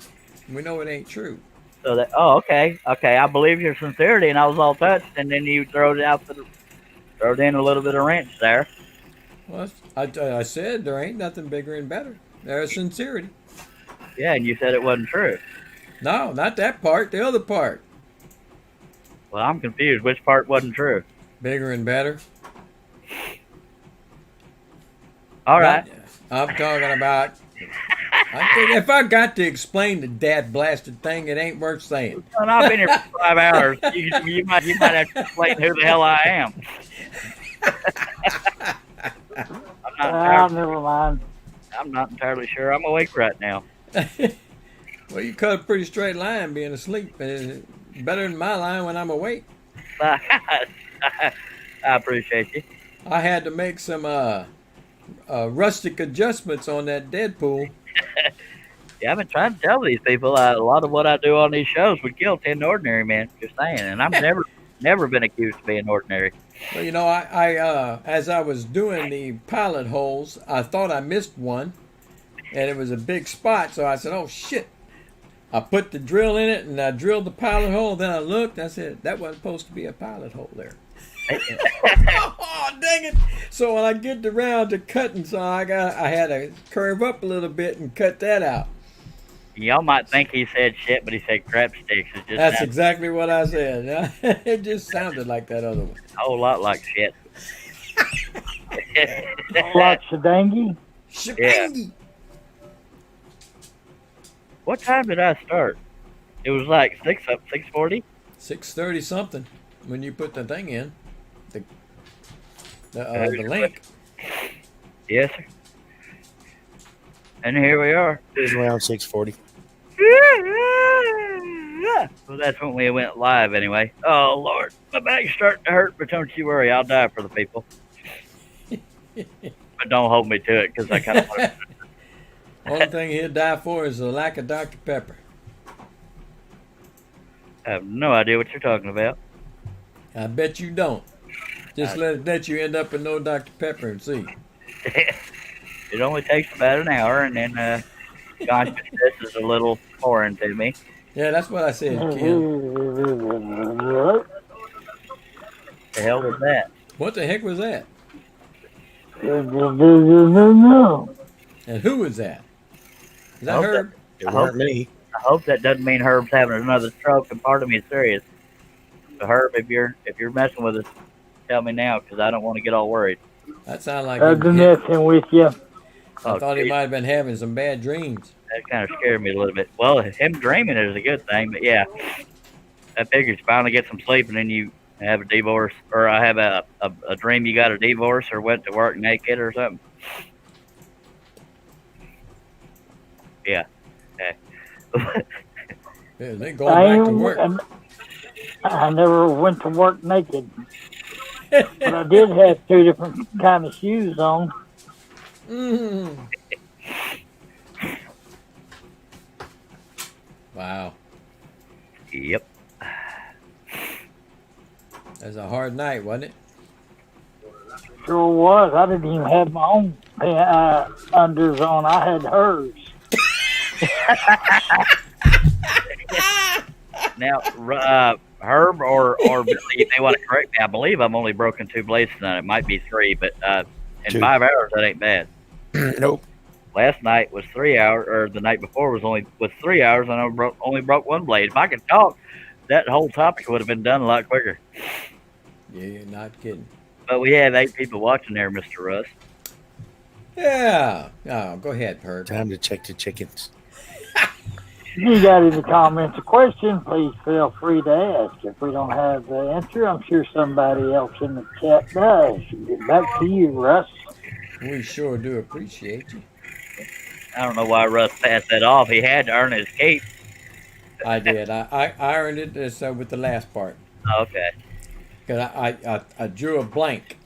we know it ain't true.
So that, oh, okay, I believe your sincerity, and I was all touched, and then you throw it in a little bit of wrench there.
Well, I said there ain't nothing bigger and better. There's sincerity.
Yeah, and you said it wasn't true.
No, not that part. The other part.
Well, I'm confused. Which part wasn't true?
Bigger and better.
All right.
I'm talking about. I think if I got to explain the dad blasted thing, it ain't worth saying.
Well, I've been here for 5 hours. You might have to explain who the hell I am.
Never mind.
I'm not entirely sure. I'm awake right now.
Well, you cut a pretty straight line being asleep. Better than my line when I'm awake.
I appreciate you.
I had to make some rustic adjustments on that Deadpool.
Yeah, I've been trying to tell these people a lot of what I do on these shows would kill 10 ordinary men. Just saying, and I've never been accused of being ordinary.
Well, you know, I as I was doing the pilot holes, I thought I missed one, and it was a big spot. So I said, "Oh shit!" I put the drill in it, and I drilled the pilot hole. Then I looked. I said, "That wasn't supposed to be a pilot hole there." Oh dang it! So when I get around to cutting, so I had to curve up a little bit and cut that out.
Y'all might think he said shit, but he said crap sticks. It just
That's
sounds
exactly what I said. It just sounded like that other one.
a whole lot like shit.
Like Shadangi?
Shabangi.
What time did I start? It was like 6:40.
6:30 something when you put the thing in. The link.
Yes, sir. And here we are.
It was around 6:40.
Well, that's when we went live anyway. Oh, Lord. My back's starting to hurt, but don't you worry. I'll die for the people. But don't hold me to it, because I kind of...
Only thing he'll die for is the lack of Dr. Pepper.
I have no idea what you're talking about.
I bet you don't. Just let you end up with no Dr. Pepper and see.
It only takes about an hour, and then consciousness is a little foreign to me.
Yeah, that's what I said, Ken.
The hell was that?
What the heck was that?
No.
And who was that? Is that
hope
Herb?
It weren't me.
I hope that doesn't mean Herb's having another stroke, and part of me is serious. So Herb, if you're messing with us, tell me now, because I don't want to get all worried.
That sounded like
I've been messing with you.
I thought he might have been having some bad dreams.
That kind of scared me a little bit. Well, him dreaming is a good thing, but yeah, I figured you finally get some sleep, and then you have a divorce, or I have a dream you got a divorce or went to work naked or something. Yeah. Okay.
Yeah, they going back to work.
I never went to work naked. But I did have 2 different kind of shoes on.
Mm. Wow.
Yep.
That's a hard night, wasn't it?
Sure was. I didn't even have my own unders on. I had hers.
Now, Herb or Billy, if they want to correct me, I believe I'm only broken 2 blades tonight. It might be 3, but in
2.
5 hours, that ain't bad.
Nope.
Last night was 3 hours, or the night before was 3 hours, and I only broke 1 blade. If I could talk, that whole topic would have been done a lot quicker.
Yeah, you're not kidding.
But we have 8 people watching there, Mr. Russ.
Yeah. Oh, go ahead, Herb.
Time to check the chickens.
If you got any comments or questions, please feel free to ask. If we don't have the answer, I'm sure somebody else in the chat does. Get back to you, Russ.
We sure do appreciate you.
I don't know why Russ passed that off. He had to earn his keep.
I did. I earned it with the last part.
Okay.
Because I drew a blank.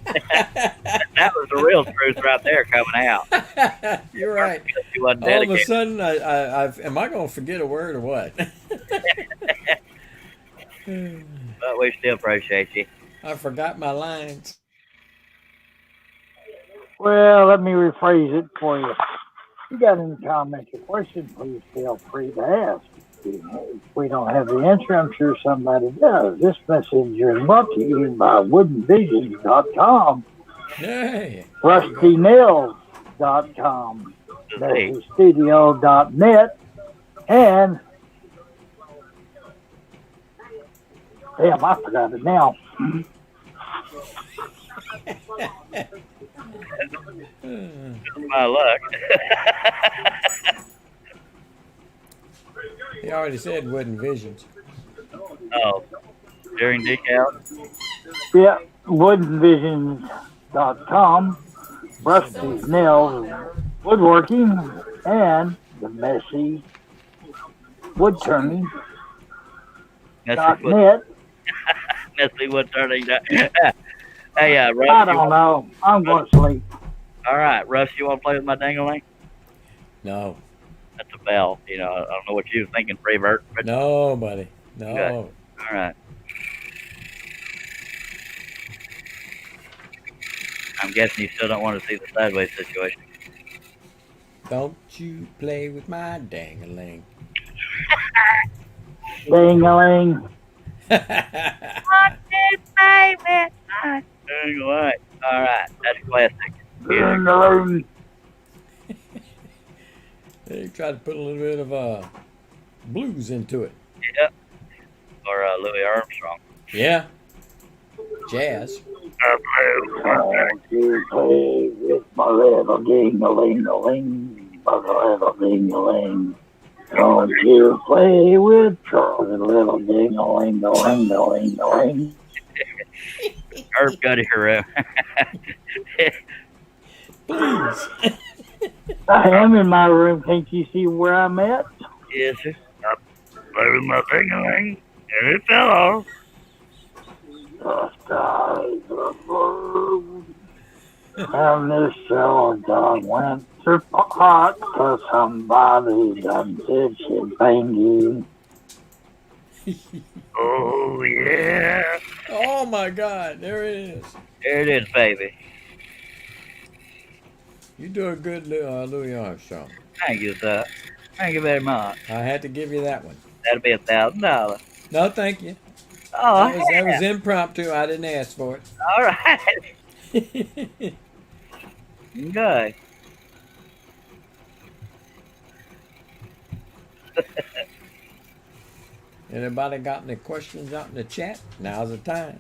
That was the real truth right there coming out.
You're right.
He wasn't
All of a
dedicated.
sudden, am I going to forget a word or what?
But we still appreciate you.
I forgot my lines.
Well, let me rephrase it for you. If you got any comments or questions, please feel free to ask. If we don't have the answer, I'm sure somebody does. This message is brought to you by woodenvisions.com,
Yay.
rustynails.com, messystudio.net, and damn, I forgot it now.
My luck.
He already said Wooden Visions.
Oh, during decal.
Yeah, woodenvisions.com, Rusty's Nails Woodworking, and the Messy Woodturning.net.
Messy wood turning. Hey, Russ.
I don't know. I'm going to sleep.
All right, Russ, you want to play with my ding-a-ling?
No.
That's a bell. You know, I don't know what you were thinking, Freebird. But
No, buddy. No.
Okay. All right. I'm guessing you still don't want to see the sideways situation.
Don't you play with my dang-a-ling.
Ding-a-ling.
Ding-a-ling. All right, that's classic.
Ding-a-ling.
They tried to put a little bit of blues into it.
Yep. Or Louis Armstrong.
Yeah. Jazz.
Won't you play with my little ding-a-ling-a-ling, my little ding-a-ling. Don't you play with Charlie, little ding-a-ling-a-ling-a-ling-a-ling.
Herb got here.
Please.
I am in my room. Can't you see where I'm at?
Yes, sir. Play with my ding-a-ling, and it fell off.
The skies are blue, and this show done went to pot, 'cause somebody done did shit bangy.
Oh, yeah.
Oh, my God. There it is.
There it is, baby.
You do a good Louis Armstrong.
Thank you, sir. Thank you very much.
I had to give you that one.
That'll be $1,000.
No, thank you.
Oh,
That was impromptu. I didn't ask for it.
all right. Okay.
Anybody got any questions out in the chat? Now's the time.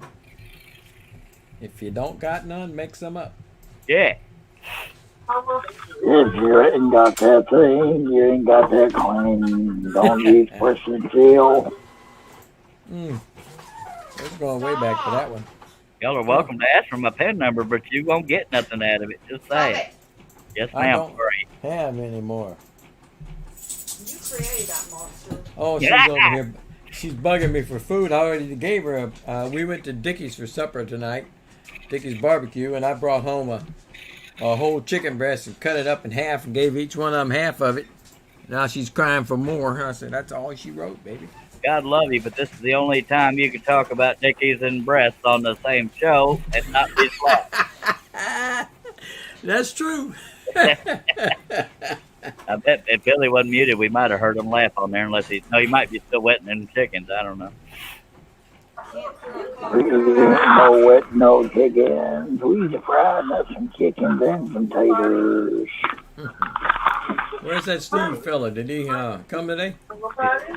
If you don't got none, make some up.
Yeah.
If you ain't got that thing, you ain't got that claim. Don't use push and feel.
It's going way back to that one.
Y'all are welcome to ask for my pen number, but you won't get nothing out of it. Just say it. Yes,
I
ma'am.
don't
Great.
have any more.
You created that monster.
Oh, she's over here. She's bugging me for food. I already gave her we went to Dickie's for supper tonight. Dickie's barbecue, and I brought home a whole chicken breast and cut it up in half and gave each one of them half of it. Now she's crying for more. I said, that's all she wrote, baby.
God love you, but this is the only time you can talk about Dickies and breasts on the same show and not be flat.
That's true.
I bet if Billy wasn't muted, we might have heard him laugh on there. Unless he might be still wetting them chickens. I don't know.
No wet, no chickens. We just fried up some chickens and some taters.
Where's that Steve fella? Did he come today?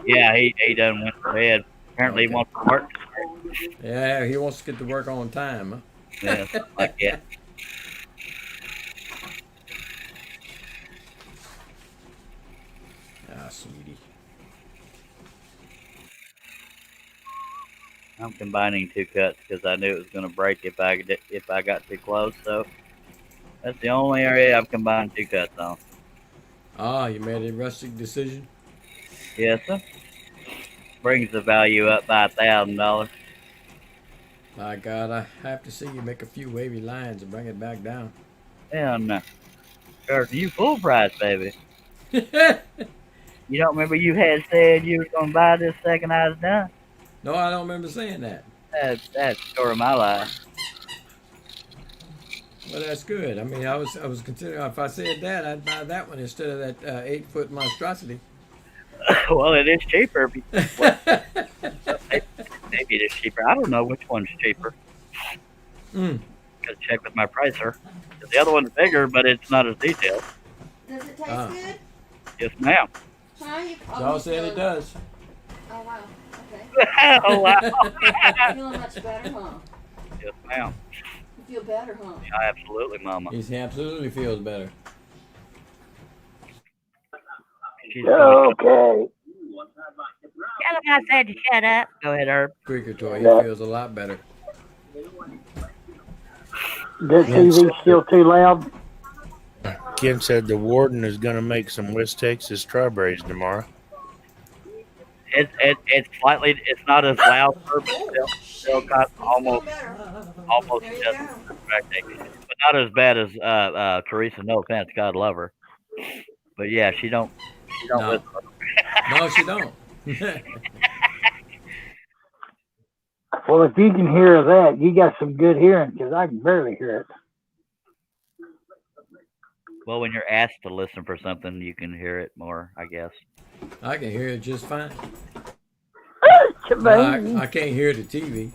Yeah, he done went to bed. Apparently, he wants to work.
Yeah, he wants to get to work on time. Huh?
Yeah, something like that.
Ah, sweetie.
I'm combining two cuts because I knew it was going to break if I got too close. So that's the only area I've combined two cuts on.
Ah, you made a rustic decision?
Yes, sir. Brings the value up by $1,000.
My God, I have to see you make a few wavy lines and bring it back down.
Hell no. Charging you full price, baby. You don't remember you had said you were going to buy this second I was done?
No, I don't remember saying that.
That's the story of my life.
Well, that's good. I mean, I was considering if I said that, I'd buy that one instead of that 8-foot monstrosity.
Well, it is cheaper. Well, maybe it is cheaper. I don't know which one's cheaper.
Mm.
Gotta check with my pricer. The other one's bigger, but it's not as detailed.
Does it taste
Ah.
good?
Yes, ma'am.
Huh? You
Y'all said it does.
Oh, wow. Okay.
Oh, wow.
Feeling much better, huh?
Yes, ma'am.
You feel better, huh?
Yeah, absolutely, Mama.
He absolutely feels better.
She's
Okay.
Tell him I said to shut up. Go ahead, Herb.
Squeaker toy. He
Yeah.
feels a lot better.
That TV still too loud?
Ken said the warden is going to make some West Texas strawberries tomorrow.
It's slightly. It's not as loud, Herb, but still got almost just distracting. But not as bad as Teresa. No offense, God love her. But yeah, she don't
No.
listen.
No, she don't.
Well, if you can hear that, you got some good hearing because I can barely hear it.
Well, when you're asked to listen for something, you can hear it more, I guess.
I can hear it just fine.
Baby.
I can't hear the TV.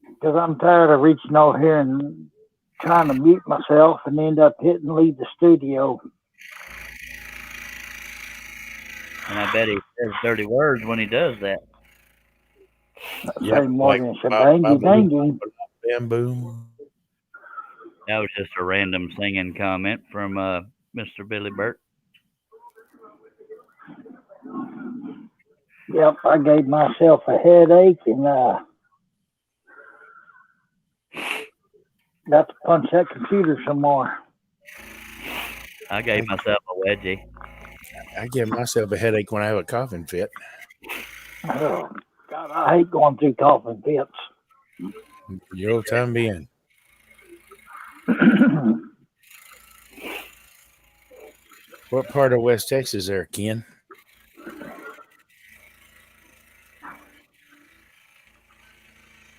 Because I'm tired of reaching over here and trying to mute myself and end up hitting leave the studio.
And I bet he says dirty words when he does that.
Say more than shabangy dangy.
Bamboo.
That was just a random singing comment from Mr. Billy Burt.
Yep, I gave myself a headache and got to punch that computer some more.
I gave myself a wedgie.
I give myself a headache when I have a coughing fit.
Oh, God, I hate going through coughing fits.
Your time being. What part of West Texas there, Ken?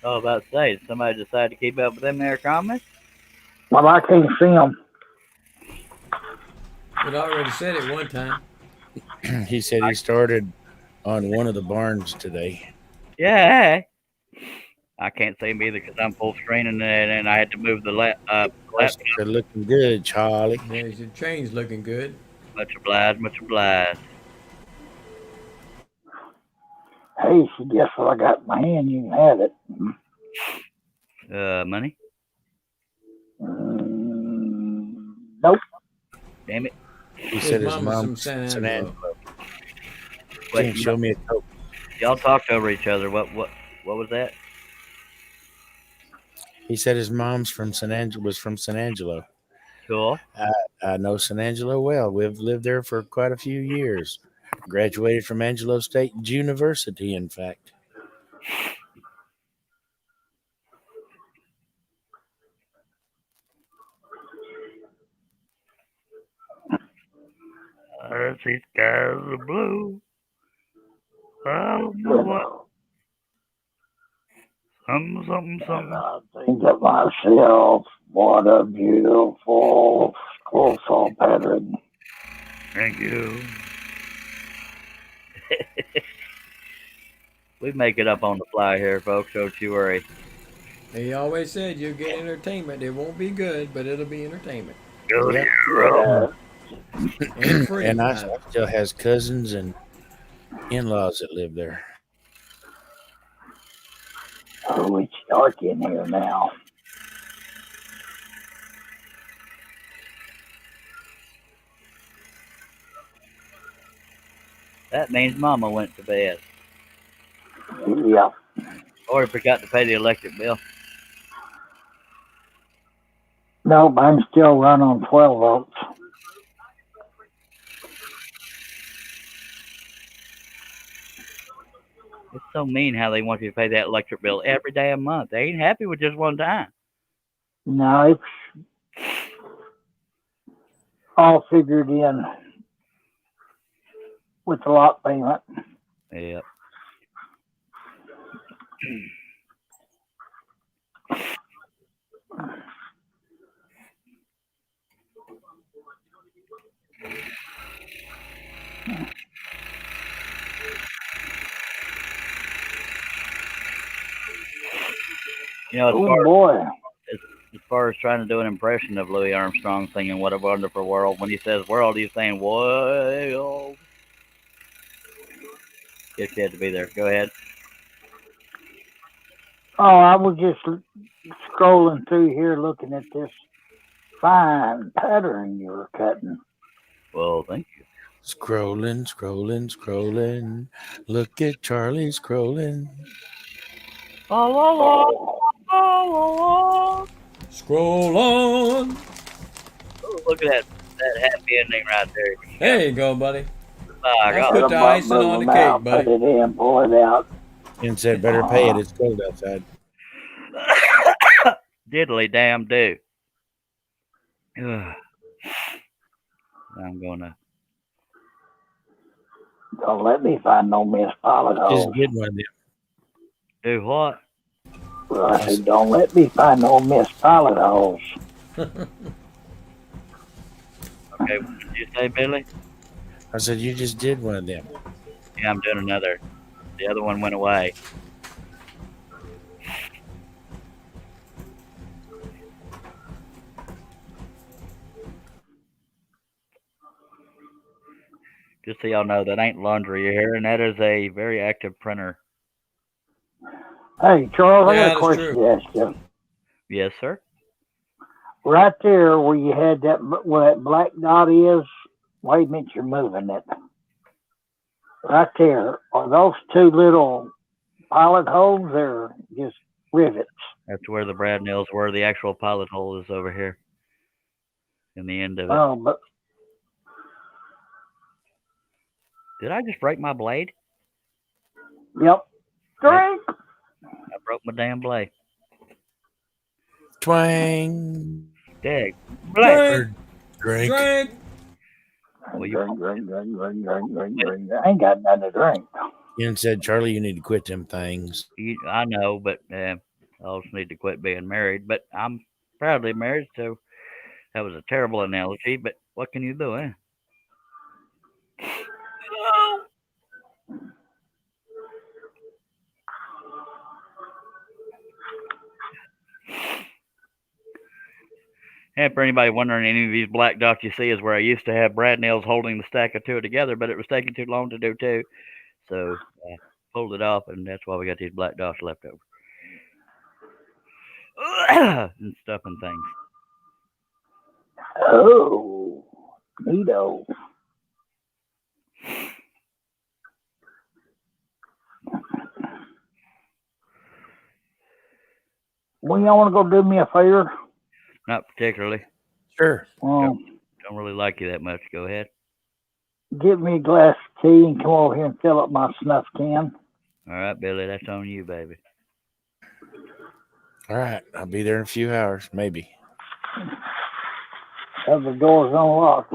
Oh, about to say, did somebody decide to keep up with them there comments?
Well, I can't see them.
It already said it one time.
He said he started on one of the barns today.
Yeah. I can't see them either because I'm full screen and I had to move the laptop.
They're looking good, Charlie.
There's your train's looking good.
Much obliged, much obliged.
Hey, so guess what I got in my hand? You can have it.
Money?
Nope.
Damn it.
He said his
mama's
mom
from San
San
Angelo.
Angelo.
Wait,
Ken, show me a coat.
y'all talked over each other. What was that?
He said his mom's from San Angelo. Was from San Angelo.
Cool.
I know San Angelo well. We've lived there for quite a few years. Graduated from Angelo State University, in fact.
I see skies are blue. I don't know what. Something.
And I think to myself, what a beautiful scroll pattern.
Thank you. We make it up on the fly here, folks. Don't you worry.
He always said you'll get entertainment. It won't be good, but it'll be entertainment.
Go
Yep.
hero.
And free.
And I still has cousins and in-laws that live there.
Oh, it's dark in here now.
That means Mama went to bed.
Yeah.
Or forgot to pay the electric bill.
Nope, I'm still running on 12 volts.
It's so mean how they want you to pay that electric bill every damn month. They ain't happy with just one time.
No, it's all figured in with the lot payment.
Yep. You know,
Oh boy.
as far as trying to do an impression of Louis Armstrong singing "What a Wonderful World," when he says "world," he's saying "world." Guess you had to be there. Go ahead.
Oh, I was just scrolling through here looking at this fine pattern you were cutting.
Well, thank you.
Scrolling, scrolling, scrolling. Look at Charlie scrolling.
Scroll on.
Ooh, look at that happy ending right there.
There you go, buddy.
My
I
God.
put the icing on the cake,
Put
buddy.
it in, pull it out.
And said, better pay it. It's cold outside.
Diddly damn do. I'm gonna.
Don't let me find no missed pilot
Just
holes.
get one of them.
Do what?
I said, don't let me find no missed pilot holes.
Okay, what did you say, Billy?
I said, you just did one of them.
Yeah, I'm doing another. The other one went away. Just so y'all know, that ain't laundry here, and that is a very active printer.
Hey, Charles, I
Yeah,
got a
that's
question
true.
to ask you.
Yes, sir.
Right there where you had that, where that black dot is, wait a minute, you're moving it. Right there, are those two little pilot holes or just rivets?
That's where the brad nails were. The actual pilot hole is over here in the end of it.
Oh, but
Did I just break my blade?
yep. Drink.
I broke my damn blade.
Twang.
Dag. Blade.
Drink.
Drink.
Drink.
Well, you
Drink. I ain't got nothing to drink.
And said, Charlie, you need to quit them things.
I know, but I also need to quit being married. But I'm proudly married, so that was a terrible analogy. But what can you do, eh? And for anybody wondering, any of these black dots you see is where I used to have brad nails holding the stack of two together, but it was taking too long to do two. So I pulled it off, and that's why we got these black dots left over. And stuff and things.
Oh, neato. Well, y'all want to go do me a favor?
Not particularly.
Sure.
Well,
Don't really like you that much. Go ahead.
get me a glass of tea and come over here and fill up my snuff can.
All right, Billy, that's on you, baby.
All right. I'll be there in a few hours, maybe.
Have the doors unlocked.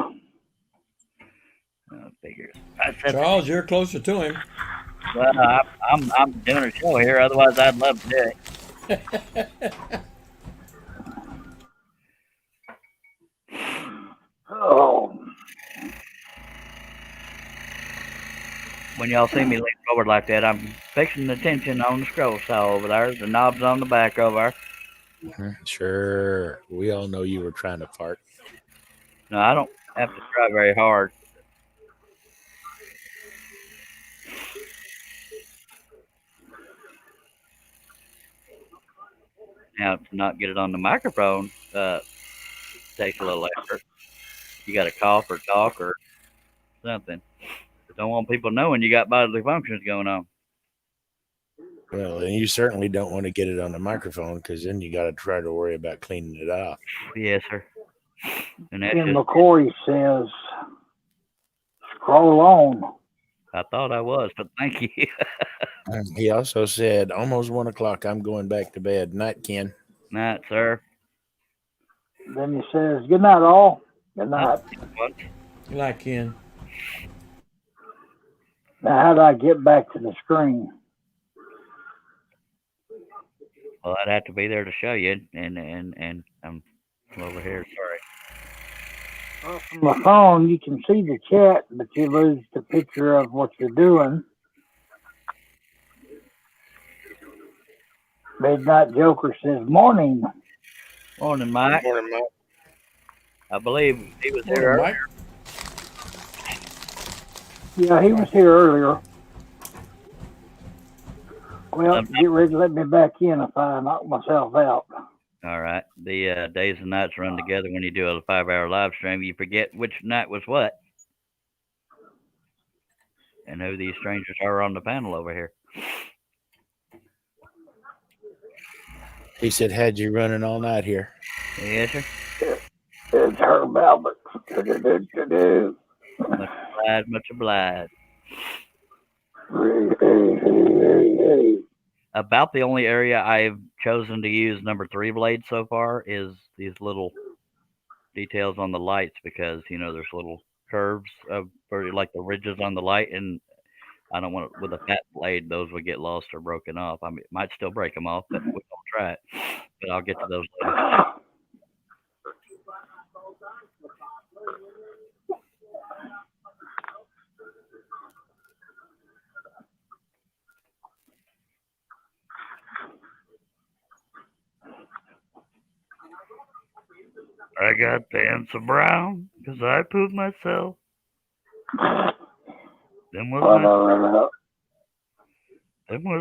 Figures. I said,
Charles, you're closer to him.
well, I'm doing a show here. Otherwise, I'd love to do it.
Oh,
When y'all see me lean forward like that, I'm fixing the tension on the scroll saw over there. The knob's on the back over.
Sure. We all know you were trying to fart.
No, I don't have to try very hard. Now, to not get it on the microphone takes a little effort. You got to cough or talk or something. Don't want people knowing you got bodily functions going on.
Well, and you certainly don't want to get it on the microphone because then you got to try to worry about cleaning it off.
Yes, sir. And that's
Jim
just,
McCoy says, scroll on.
I thought I was, but thank you.
He also said, almost 1 o'clock, I'm going back to bed. Night, Ken.
Night, sir.
Then he says, good night, all. Good night.
Like Ken.
Now, how do I get back to the screen?
Well, I'd have to be there to show you, and I'm over here. Sorry.
Well, from my phone, you can see the chat, but you lose the picture of what you're doing. Midnight Joker says, "Morning."
Morning, Mike.
Morning, Mike.
I believe he was
Morning,
here.
Mike.
Yeah, he was here earlier. Well, get ready to let me back in if I knock myself out.
All right. The days and nights run together when you do a 5-hour live stream. You forget which night was what, and who these strangers are on the panel over here.
He said, had you running all night here.
Yes, sir.
It's Herb Albert.
Much obliged. About the only area I've chosen to use number 3 blade so far is these little details on the lights, because there's little curves for like the ridges on the light, and I don't want it with a fat blade; those would get lost or broken off. I mean, might still break them off, but we'll try it. But I'll get to those later. I got pants of brown because I pooped myself. Them was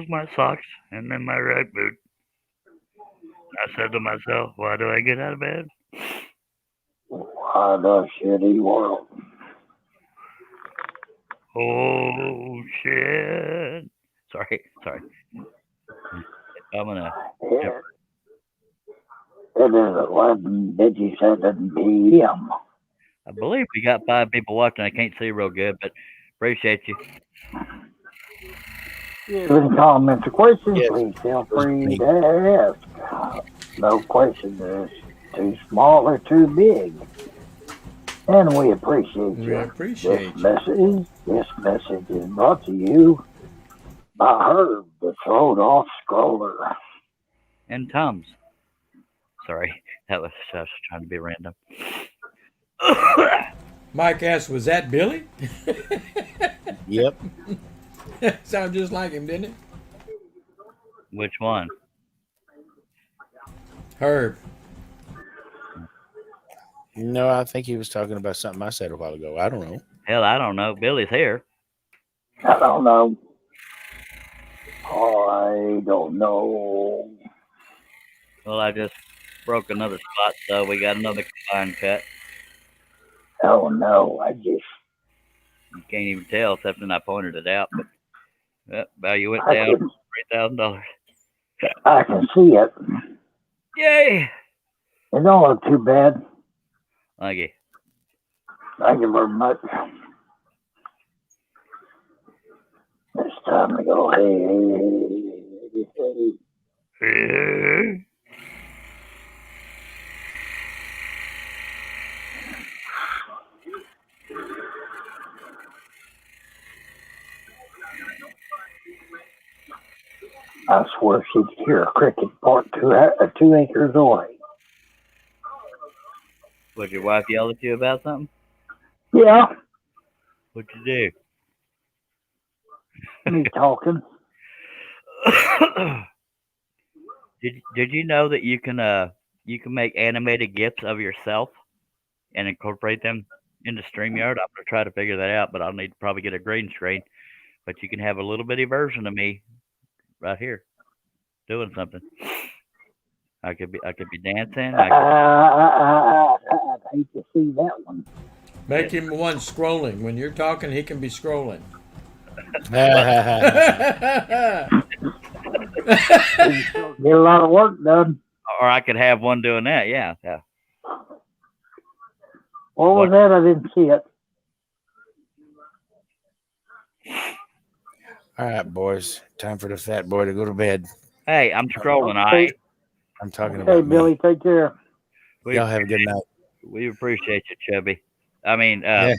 my socks and then my right boot. I said to myself, why do I get out of bed?
Why the shitty world?
Oh, shit. Sorry. I'm going to...
It is 11:57 p.m.
I believe we got 5 people watching. I can't see real good, but appreciate you.
Any comments or questions,
Yes.
please feel free to ask. No question is too small or too big. And we appreciate
We
you.
appreciate
This message is brought to you by Herb, the Throwed Off Scroller.
And Tom's. Sorry, I was trying to be random.
Mike asked, was that Billy?
Yep.
Sounded just like him, didn't it?
Which one?
Herb.
No, I think he was talking about something I said a while ago. I don't know.
Hell, I don't know. Billy's here.
I don't know. I don't know.
Well, I just broke another spot, so we got another combined cut.
Oh no,
You can't even tell, except when I pointed it out. But value went down $3,000.
I can see it.
Yay!
It don't look too bad.
Thank you.
Thank you very much. It's time to go. Hey. I swear she could hear a cricket part 2 acres away.
Would your wife yell at you about something?
Yeah,
What'd you
me talking.
do? Did you know that you can make animated GIFs of yourself and incorporate them into StreamYard? I'm gonna try to figure that out, but I'll need to probably get a green screen. But you can have a little bitty version of me right here doing something. I could be dancing.
I'd hate to see that one.
Make him one scrolling. When you're talking, he can be scrolling.
Get a lot of work done.
Or I could have one doing that. Yeah.
What was that? I didn't see it.
All right, boys. Time for the fat boy to go to bed.
Hey, I'm scrolling. All right.
I'm talking
Hey,
about
Billy,
me.
take care.
Y'all have a good night.
We appreciate you, Chubby. I mean, sorry,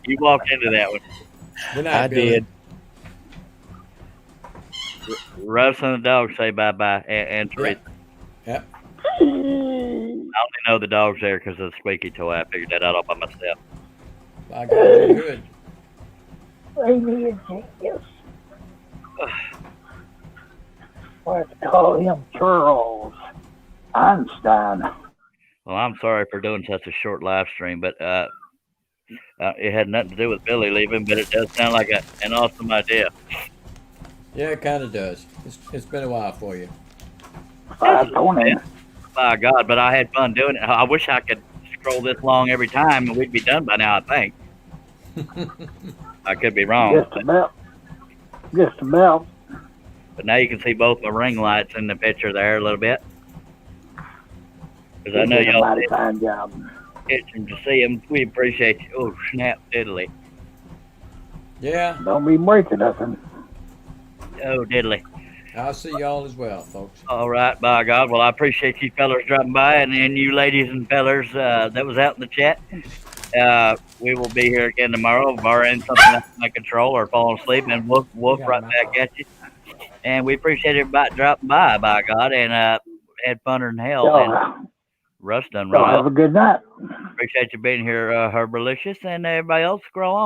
you walked into that one.
Good night,
I
Billy.
did.
Russ and the dog say bye-bye, and
Yeah.
Teresa.
Yep.
I only know the dog's there because of the squeaky toy. I figured that out all by myself.
By God, you're good.
Yes. Let's call him Charles Einstein.
Well, I'm sorry for doing such a short live stream, but it had nothing to do with Billy leaving, but it does sound like an awesome idea.
Yeah, it kind of does. It's been a while for you.
520.
By God, but I had fun doing it. I wish I could scroll this long every time, and we'd be done by now, I think. I could be wrong.
Just about.
But now you can see both my ring lights in the picture there a little bit. Because I know y'all
mighty fine job.
itching to see them. We appreciate you. Oh, snap diddly.
Yeah,
Don't be breaking nothing.
Oh, diddly.
I'll see y'all as well, folks.
All right, by God. Well, I appreciate you fellers dropping by, and you ladies and fellers that was out in the chat. We will be here again tomorrow, barring something out of my control or falling asleep, and we'll right back at you. And we appreciate everybody dropping by God, and had funner than hell. And Russ done
Y'all
right
have a good night.
Appreciate you being here, Herbalicious, and everybody else. Scroll on.